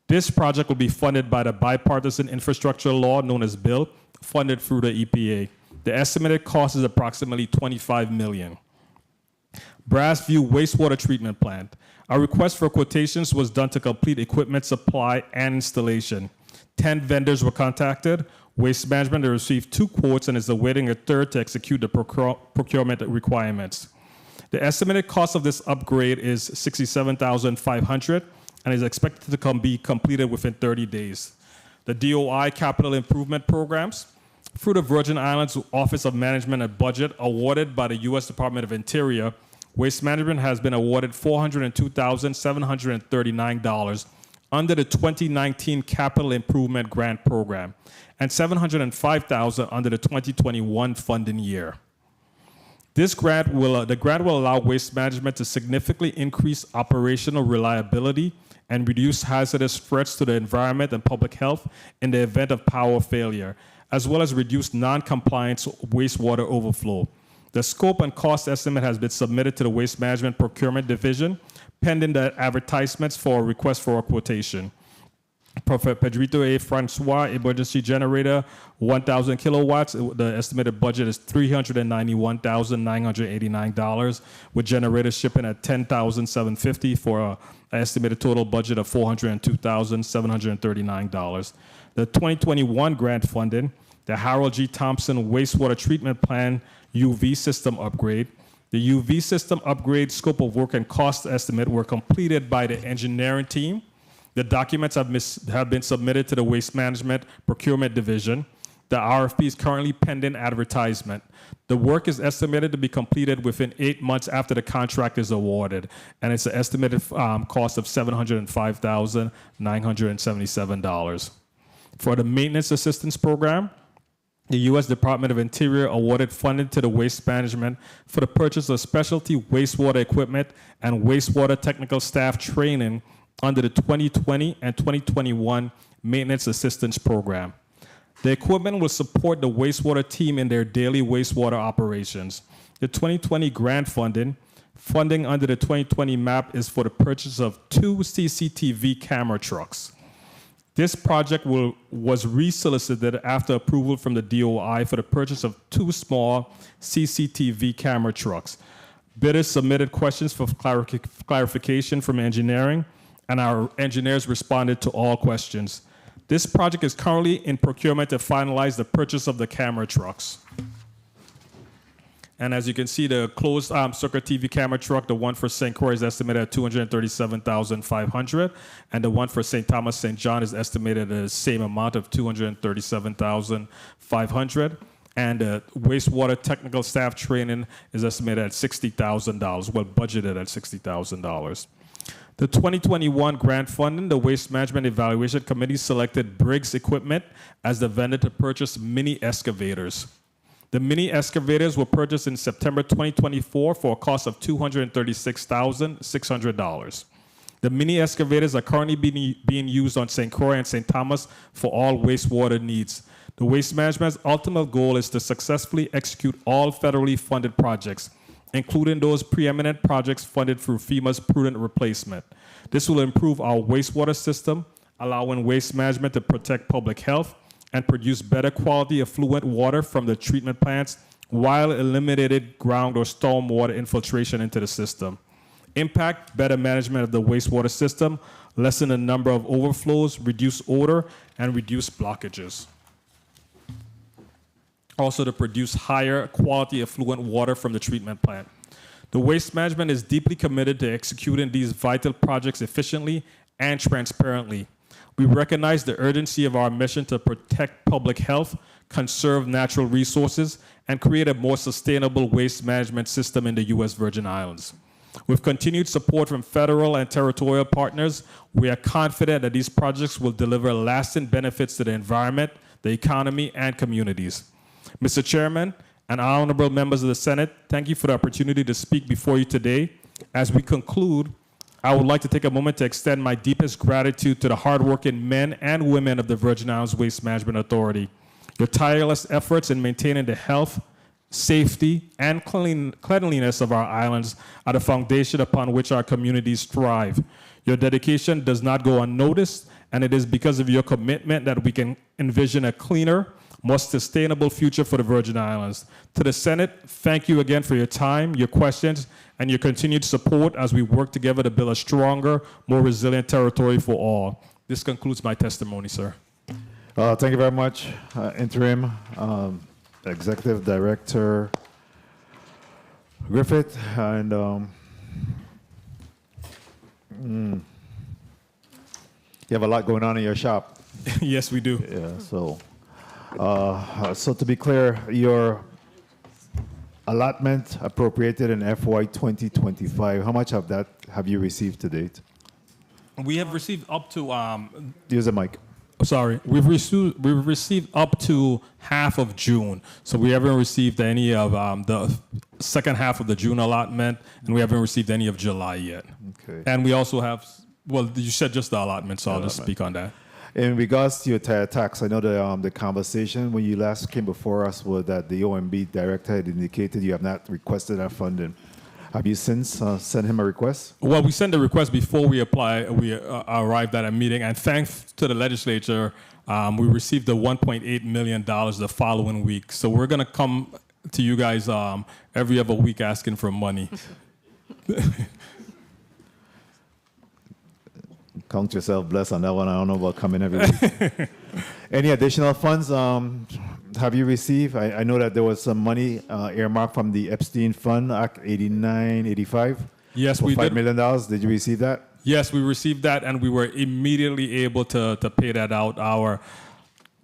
This project will be funded by the Bipartisan Infrastructure Law, known as BILL, funded through the EPA. The estimated cost is approximately $25 million. Brassview Wastewater Treatment Plant. Our request for quotations was done to complete equipment supply and installation. 10 vendors were contacted. Waste Management has received 2 quotes and is awaiting a third to execute the procurement requirements. The estimated cost of this upgrade is $67,500 and is expected to be completed within 30 days. The DOI Capital Improvement Programs. Through the Virgin Islands Office of Management and Budget, awarded by the U.S. Department of Interior, Waste Management has been awarded $402,739 under the 2019 Capital Improvement Grant Program and $705,000 under the 2021 funding year. The grant will allow Waste Management to significantly increase operational reliability and reduce hazardous threats to the environment and public health in the event of power failure, as well as reduce non-compliance wastewater overflow. The scope and cost estimate has been submitted to the Waste Management Procurement Division, pending the advertisements for a request for a quotation. Pedrito A. Francois emergency generator, 1,000 kilowatts. The estimated budget is $391,989, with generator shipping at $10,750 for an estimated total budget of $402,739. The 2021 grant funding, the Harold G. Thompson Wastewater Treatment Plan UV System Upgrade. The UV System Upgrade scope of work and cost estimate were completed by the engineering team. The documents have been submitted to the Waste Management Procurement Division. The RFP is currently pending advertisement. The work is estimated to be completed within 8 months after the contract is awarded, and it's an estimated cost of $705,977. For the Maintenance Assistance Program, the U.S. Department of Interior awarded funding to the Waste Management for the purchase of specialty wastewater equipment and wastewater technical staff training under the 2020 and 2021 Maintenance Assistance Program. The equipment will support the wastewater team in their daily wastewater operations. The 2020 grant funding under the 2020 MAP is for the purchase of 2 CCTV camera trucks. This project was resolicited after approval from the DOI for the purchase of 2 small CCTV camera trucks. Bidders submitted questions for clarification from engineering, and our engineers responded to all questions. This project is currently in procurement to finalize the purchase of the camera trucks. And as you can see, the closed circuit TV camera truck, the one for St. Croix is estimated at $237,500, and the one for St. Thomas St. John is estimated at the same amount of $237,500. And wastewater technical staff training is estimated at $60,000, well budgeted at $60,000. The 2021 grant funding, the Waste Management Evaluation Committee selected Briggs Equipment as the vendor to purchase mini excavators. The mini excavators were purchased in September 2024 for a cost of $236,600. The mini excavators are currently being used on St. Croix and St. Thomas for all wastewater needs. The Waste Management's ultimate goal is to successfully execute all federally funded projects, including those preeminent projects funded through FEMA's prudent replacement. This will improve our wastewater system, allowing Waste Management to protect public health and produce better quality effluent water from the treatment plants while eliminating ground or storm water infiltration into the system. Impact better management of the wastewater system, lessen the number of overflows, reduce odor, and reduce blockages. Also to produce higher quality effluent water from the treatment plant. The Waste Management is deeply committed to executing these vital projects efficiently and transparently. We recognize the urgency of our mission to protect public health, conserve natural resources, and create a more sustainable waste management system in the U.S. Virgin Islands. With continued support from federal and territorial partners, we are confident that these projects will deliver lasting benefits to the environment, the economy, and communities. Mr. Chairman and honorable members of the Senate, thank you for the opportunity to speak before you today. As we conclude, I would like to take a moment to extend my deepest gratitude to the hardworking men and women of the Virgin Islands Waste Management Authority. Your tireless efforts in maintaining the health, safety, and cleanliness of our islands are the foundation upon which our communities thrive. Your dedication does not go unnoticed, and it is because of your commitment that we can envision a cleaner, more sustainable future for the Virgin Islands. To the Senate, thank you again for your time, your questions, and your continued support as we work together to build a stronger, more resilient territory for all. This concludes my testimony, sir.
Thank you very much, Interim Executive Director Griffith. And you have a lot going on in your shop.
Yes, we do.
Yeah, so to be clear, your allotment appropriated in FY 2025, how much of that have you received to date?
We have received up to
Use the mic.
Sorry, we've received up to half of June, so we haven't received any of the second half of the June allotment, and we haven't received any of July yet.
Okay.
And we also have, well, you said just the allotment, so I'll just speak on that.
In regards to your tax, I know the conversation when you last came before us was that the OMB director had indicated you have not requested that funding. Have you since sent him a request?
Well, we sent a request before we arrived at a meeting, and thanks to the legislature, we received the $1.8 million the following week. So we're going to come to you guys every other week asking for money.
Count yourself blessed on that one. I don't know about coming every week. Any additional funds have you received? I know that there was some money earmarked from the Epstein Fund, Act 8985.
Yes, we did.
$5 million. Did you receive that?
Yes, we received that, and we were immediately able to pay that out.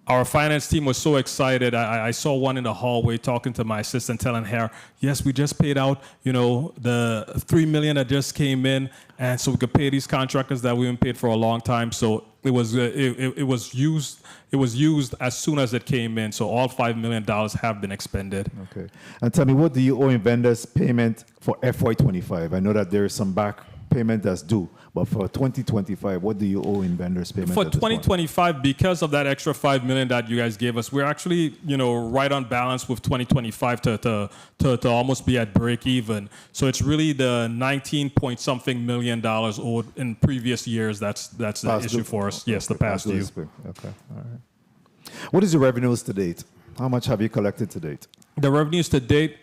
Our finance team was so excited. I saw one in the hallway talking to my assistant, telling her, yes, we just paid out, the $3 million that just came in, and so we could pay these contractors that we haven't paid for a long time. So It was used as soon as it came in. So all $5 million have been expended.
Okay. And tell me, what do you owe in vendors payment for FY25? I know that there is some back payment that's due, but for 2025, what do you owe in vendors payment?
For
at this point?
2025, because of that extra $5 million that you guys gave us, we're actually, right on balance with 2025 to almost be at break even. So it's really the 19-point-something million dollars owed in previous years that's the
Past
issue
due.
for us. Yes, the
Okay,
past due.
Okay, all right. What is your revenues to date? How much have you collected to date?
The revenues to date,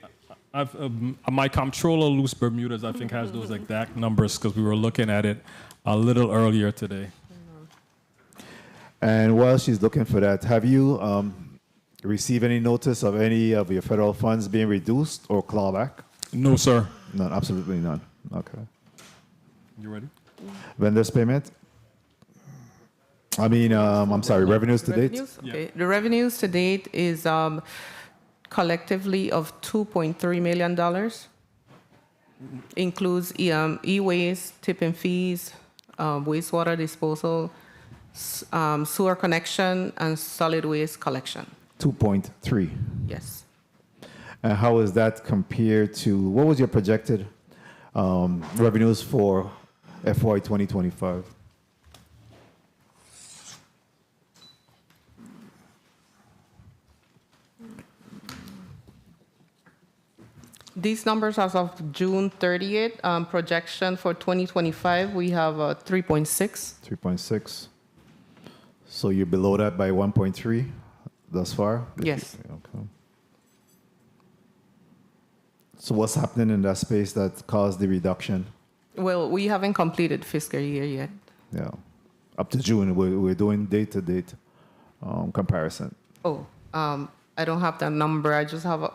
my comptroller, Luz Bermudez, I think has those exact numbers because we were looking at it a little earlier today.
And while she's looking for that, have you received any notice of any of your federal funds being reduced or clawback?
No, sir.
None, absolutely none. Okay.
You ready?
Vendors payment? I'm sorry, revenues to date?
Okay. The revenues to date is collectively of $2.3 million. Includes e-waste, tipping fees, wastewater disposal, sewer connection, and solid waste collection.
2.3.
Yes.
And how is that compared to, what was your projected revenues for FY 2025?
These numbers as of June 30th, projection for 2025, we have 3.6.
3.6. So you're below that by 1.3 thus far?
Yes.
Okay. So what's happening in that space that caused the reduction?
Well, we haven't completed fiscal year yet.
Yeah. Up to June, we're doing date-to-date comparison.
I don't have that number. I just have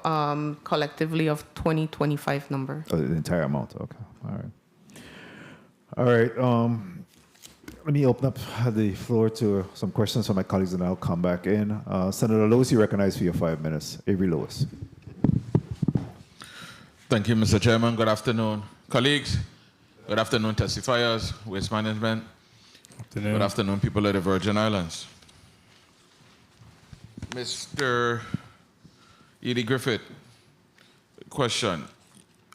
collectively of 2025 number.
Oh, the entire amount. Okay. All right. All right. Let me open up the floor to some questions from my colleagues, and I'll come back in. Senator Lewis, you recognized for your 5 minutes. Avery Lewis.
Thank you, Mr. Chairman. Good afternoon, colleagues. Good afternoon, testifiers, waste management. Good afternoon, people of the Virgin Islands. Mr. Edie Griffith, question.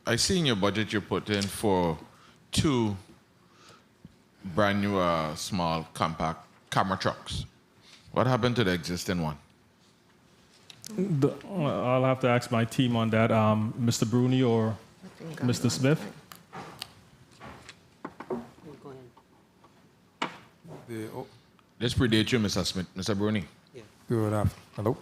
I see in your budget you put in for 2 brand new small compact camera trucks. What happened to the existing one?
I'll have to ask my team on that. Mr. Bruni or Mr. Smith?
This predates you, Mr. Smith. Mr. Bruni.
Hello.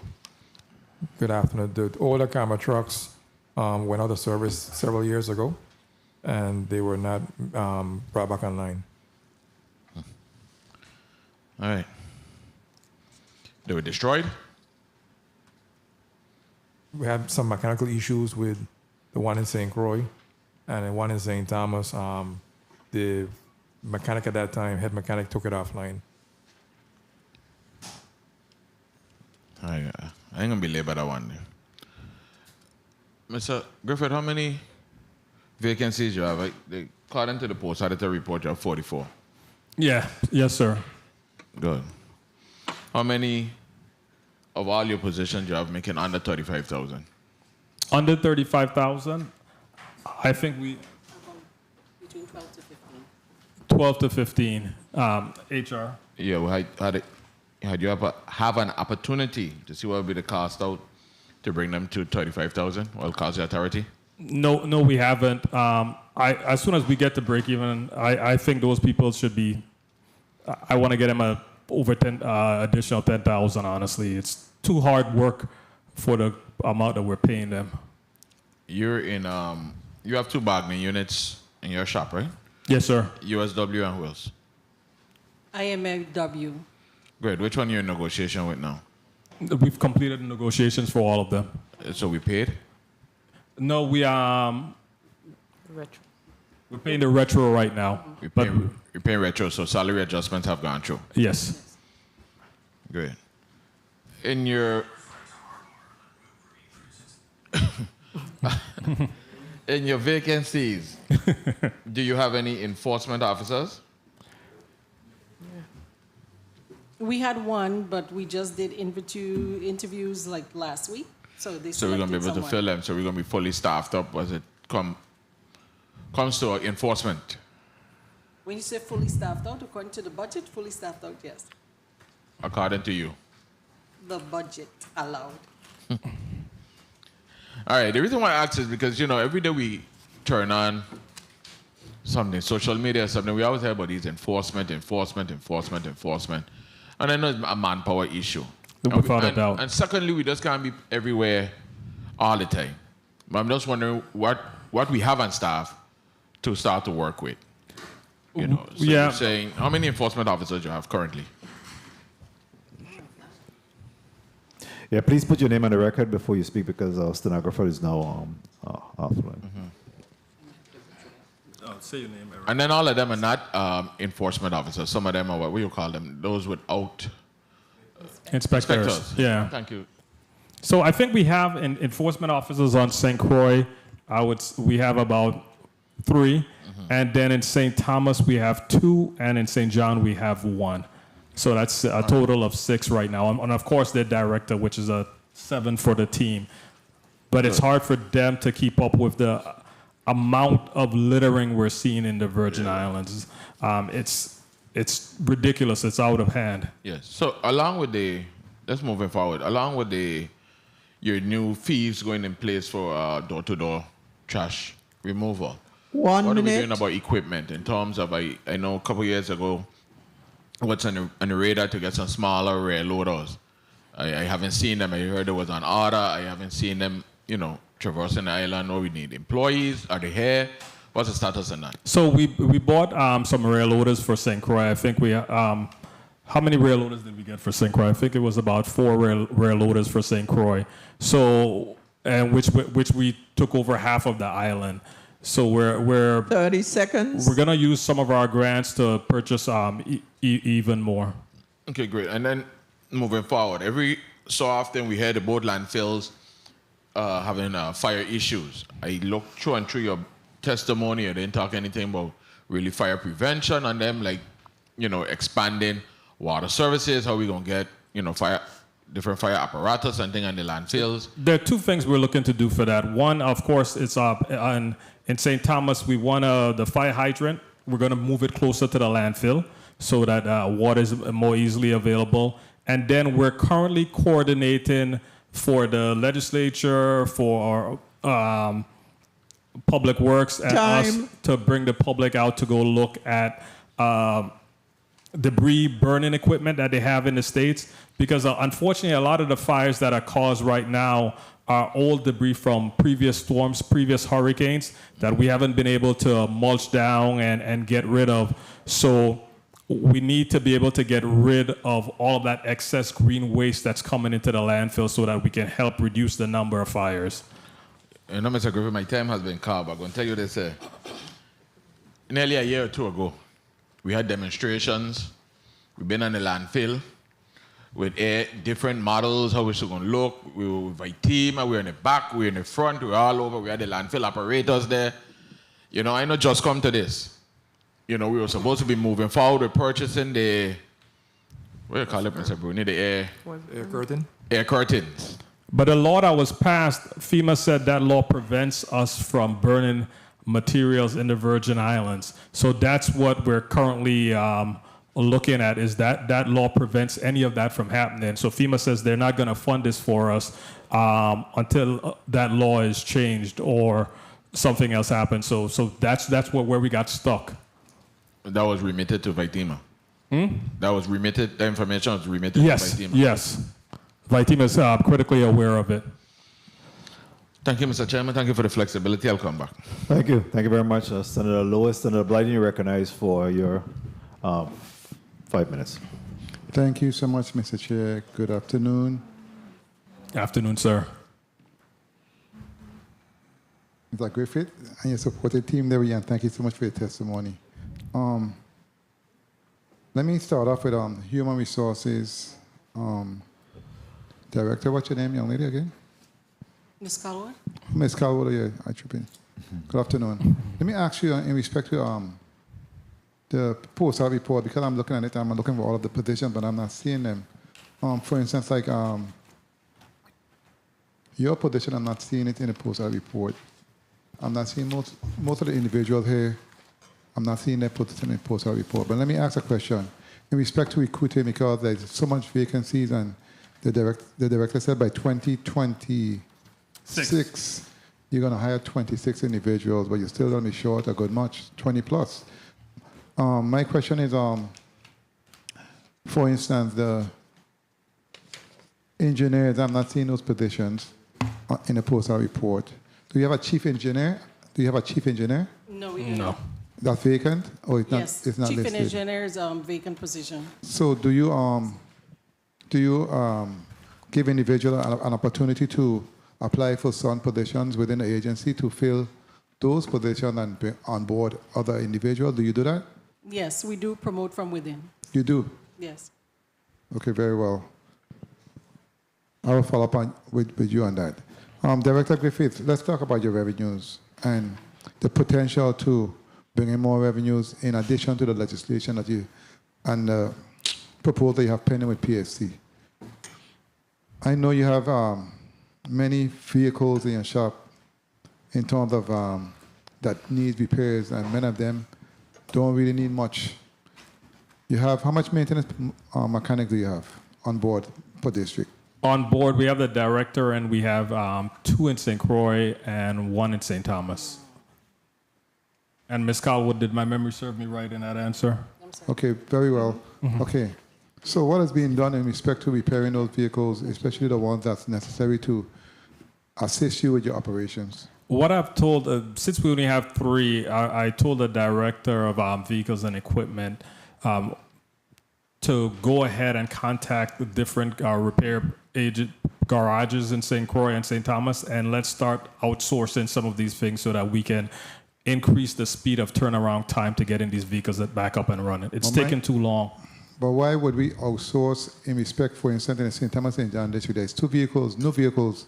Good afternoon. The older camera trucks went out of service several years ago, and they were not brought back online.
All right. They were destroyed?
We had some mechanical issues with the one in St. Croix and the one in St. Thomas. The mechanic at that time, head mechanic, took it offline.
I ain't gonna be late by that one. Mr. Griffith, how many vacancies you have? According to the post editor report, you have 44.
Yeah. Yes, sir.
Good. How many of all your positions you have making under 35,000?
Under 35,000, I think we.
Between 12 to 15.
12 to 15. HR.
Yeah, well, had you have an opportunity to see what would be the cost out to bring them to 35,000? What will cost the authority?
No, we haven't. As soon as we get to break even, I think those people should be. I want to get them over 10 additional 10,000. Honestly, it's too hard work for the amount that we're paying them.
You're in. You have 2 bargaining units in your shop, right?
Yes, sir.
USW and who else?
IMFW.
Great. Which one you're in negotiation with now?
We've completed the negotiations for all of them.
So we paid?
No, we
Retro.
we're paying the retro right now.
You're paying retro, so salary adjustments have gone through.
Yes.
Great. In your in your vacancies, do you have any enforcement officers?
We had one, but we just did interviews like last week. So they
So we're going to be able to fill them. So we're going to be fully staffed up as it comes to enforcement.
When you say fully staffed out, according to the budget, fully staffed out, yes.
According to you.
The budget allowed.
All right. The reason why I ask is because, you know, every day we turn on something, social media, something, we always hear about these enforcement. And I know it's a manpower issue.
Without a doubt.
And secondly, we just can't be everywhere all the time. But I'm just wondering what we have on staff to start to work with. You know, so you're saying, how many enforcement officers do you have currently?
Yeah, please put your name on the record before you speak because our stenographer is now offline.
Say your name, Eric.
And then all of them are not enforcement officers. Some of them are what do you call them? Those without
Inspectors. Yeah.
Thank you.
So I think we have enforcement officers on St. Croix. We have about 3. And then in St. Thomas, we have 2. And in St. John, we have 1. So that's a total of 6 right now. And of course, their director, which is a 7 for the team. But it's hard for them to keep up with the amount of littering we're seeing in the Virgin Islands. It's ridiculous. It's out of hand.
Yes. So along with let's move forward. Along with your new fees going in place for door-to-door trash removal. What are we doing about equipment in terms of, I know a couple years ago, what's on the radar to get some smaller rear loaders. I haven't seen them. I heard it was on order. I haven't seen them, you know, traversing the island. Or we need employees. Are they here? What's the status on that?
So we bought some rear loaders for St. Croix. I think we how many rear loaders did we get for St. Croix? I think it was about 4 rear loaders for St. Croix. So and which we took over half of the island. So we're
30 seconds.
We're gonna use some of our grants to purchase even more.
Okay, great. And then moving forward, every so often we hear the boat landfills having fire issues. I looked through your testimony. I didn't talk anything about really fire prevention on them, like, you know, expanding water services. How we gonna get, you know, different fire apparatus and things on the landfills?
There are 2 things we're looking to do for that. One, of course, it's in St. Thomas, we want the fire hydrant. We're going to move it closer to the landfill so that water is more easily available. And then we're currently coordinating for the legislature, for Public Works, and us to bring the public out to go look at debris burning equipment that they have in the States. Because unfortunately, a lot of the fires that are caused right now are old debris from previous storms, previous hurricanes that we haven't been able to mulch down and get rid of. So we need to be able to get rid of all of that excess green waste that's coming into the landfill so that we can help reduce the number of fires.
You know, Mr. Griffin, my time has been called. I'm going to tell you this. Nearly a year or 2 ago, we had demonstrations. We've been on the landfill with different models, how we're going to look. We were with a team, we were in the back, we were in the front, we were all over. We had the landfill operators there. You know, I know just come to this. You know, we were supposed to be moving forward with purchasing the, what do you call it, Mr. Bruni? The air curtain? Air curtains.
But the law that was passed, FEMA said that law prevents us from burning materials in the Virgin Islands. So that's what we're currently looking at, is that law prevents any of that from happening. So FEMA says they're not going to fund this for us until that law is changed or something else happens. So that's where we got stuck.
That was remitted to Vitima. That was remitted. The information was remitted to Vitima.
Yes. Vitima is critically aware of it.
Thank you, Mr. Chairman. Thank you for the flexibility. I'll come back.
Thank you. Thank you very much. Senator Lewis, Senator Blyden, you recognized for your 5 minutes.
Thank you so much, Mr. Chair. Good afternoon.
Afternoon, sir.
Mr. Griffith and your supported team there, and thank you so much for your testimony. Let me start off with Human Resources Director. What's your name, young lady, again?
Ms. Calwood?
Ms. Calwood, yeah, I trip in. Good afternoon. Let me ask you in respect to the postal report, because I'm looking at it, I'm looking for all of the positions, but I'm not seeing them. For instance, like your position, I'm not seeing it in the postal report. I'm not seeing most of the individuals here. I'm not seeing their position in the postal report. But let me ask a question. In respect to recruiting, because there's so much vacancies, and the director said by 2026, you're going to hire 26 individuals, but you're still going to be short a good much, 20 plus. My question is, for instance, the engineers, I'm not seeing those positions in the postal report. Do you have a chief engineer?
No, we do not.
That's vacant, or it's not?
Yes,
It's not
chief
listed.
engineer is vacant position.
So do you give individual an opportunity to apply for some positions within the agency to fill those positions and bring on board other individuals? Do you do that?
Yes, we do promote from within.
You do?
Yes.
Okay, very well. I will follow up with you on that. Director Griffith, let's talk about your revenues and the potential to bring in more revenues in addition to the legislation that you and the proposal you have pending with PSC. I know you have many vehicles in your shop in terms of that need repairs, and many of them don't really need much. You have, how much maintenance mechanic do you have on board per district?
On board, we have the director, and we have 2 in St. Croix and 1 in St. Thomas. And Ms. Calwood, did my memory serve me right in that answer?
Okay, very well. Okay. So what is being done in respect to repairing those vehicles, especially the ones that's necessary to assist you with your operations?
What I've told, since we only have 3, I told the director of vehicles and equipment to go ahead and contact the different repair agent garages in St. Croix and St. Thomas, and let's start outsourcing some of these things so that we can increase the speed of turnaround time to getting these vehicles back up and running. It's taken too long.
But why would we outsource in respect, for instance, in St. Thomas and John District? There's 2 vehicles, new vehicles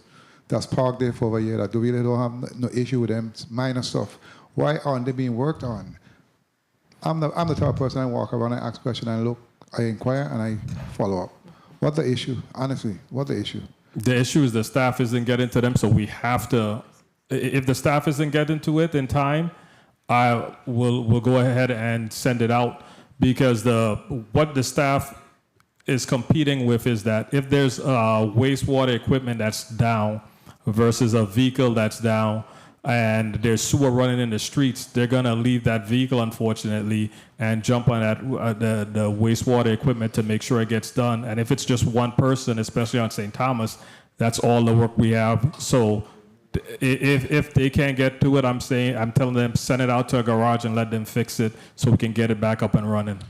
that's parked there for over a year that really don't have no issue with them. It's minor stuff. Why aren't they being worked on? I'm the type of person I walk around, I ask questions, I look, I inquire, and I follow up. What's the issue? Honestly, what's the issue?
The issue is the staff isn't getting to them, so we have to. If the staff isn't getting to it in time, we'll go ahead and send it out, because what the staff is competing with is that if there's wastewater equipment that's down versus a vehicle that's down, and there's sewer running in the streets, they're gonna leave that vehicle, unfortunately, and jump on that the wastewater equipment to make sure it gets done. And if it's just one person, especially on St. Thomas, that's all the work we have. So if they can't get to it, I'm telling them, send it out to a garage and let them fix it so we can get it back up and running.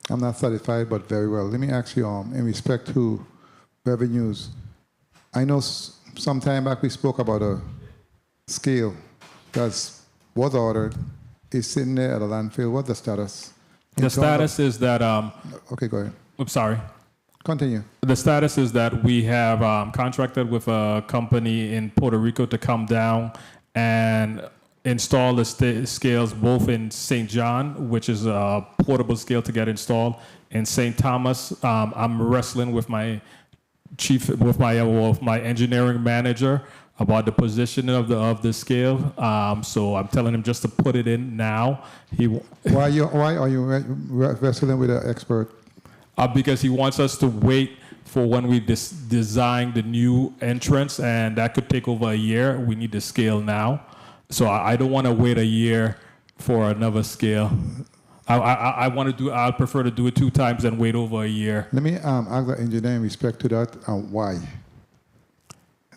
I'm not satisfied, but very well. Let me ask you, in respect to revenues, I know some time back we spoke about a scale that was ordered, is sitting there at a landfill. What's the status?
The status is that...
okay, go ahead.
I'm sorry.
Continue.
The status is that we have contracted with a company in Puerto Rico to come down and install the scales both in St. John, which is a portable scale to get installed. In St. Thomas, I'm wrestling with my my engineering manager about the positioning of the scale. So I'm telling him just to put it in now.
Why are you wrestling with an expert?
Because he wants us to wait for when we design the new entrance, and that could take over a year. We need the scale now. So I don't want to wait a year for another scale. I'd prefer to do it 2 times than wait over a year.
Let me ask the engineer in respect to that, why?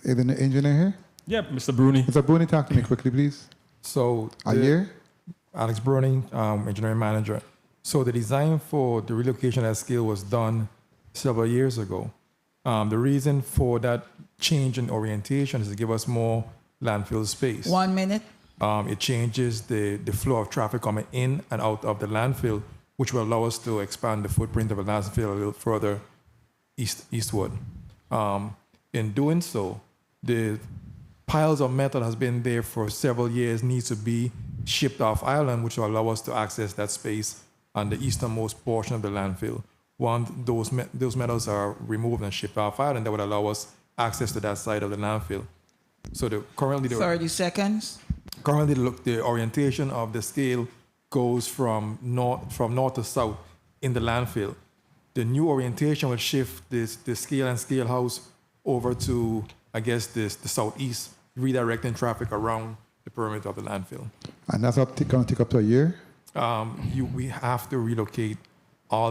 Is the engineer here?
Yeah, Mr. Bruni.
Mr. Bruni, talk to me quickly, please.
So
a year?
Alex Bruni, engineering manager. So the design for the relocation of that scale was done several years ago. The reason for that change in orientation is to give us more landfill space.
1 minute.
It changes the flow of traffic coming in and out of the landfill, which will allow us to expand the footprint of the landfill a little further eastward. In doing so, the piles of metal has been there for several years, needs to be shipped off island, which will allow us to access that space on the easternmost portion of the landfill. Once those metals are removed and shipped off island, that would allow us access to that side of the landfill. So currently
30 seconds.
Currently, the orientation of the scale goes from north to south in the landfill. The new orientation will shift the scale and scale house over to, I guess, the southeast, redirecting traffic around the perimeter of the landfill.
And that's going to take up to a year?
We have to relocate all the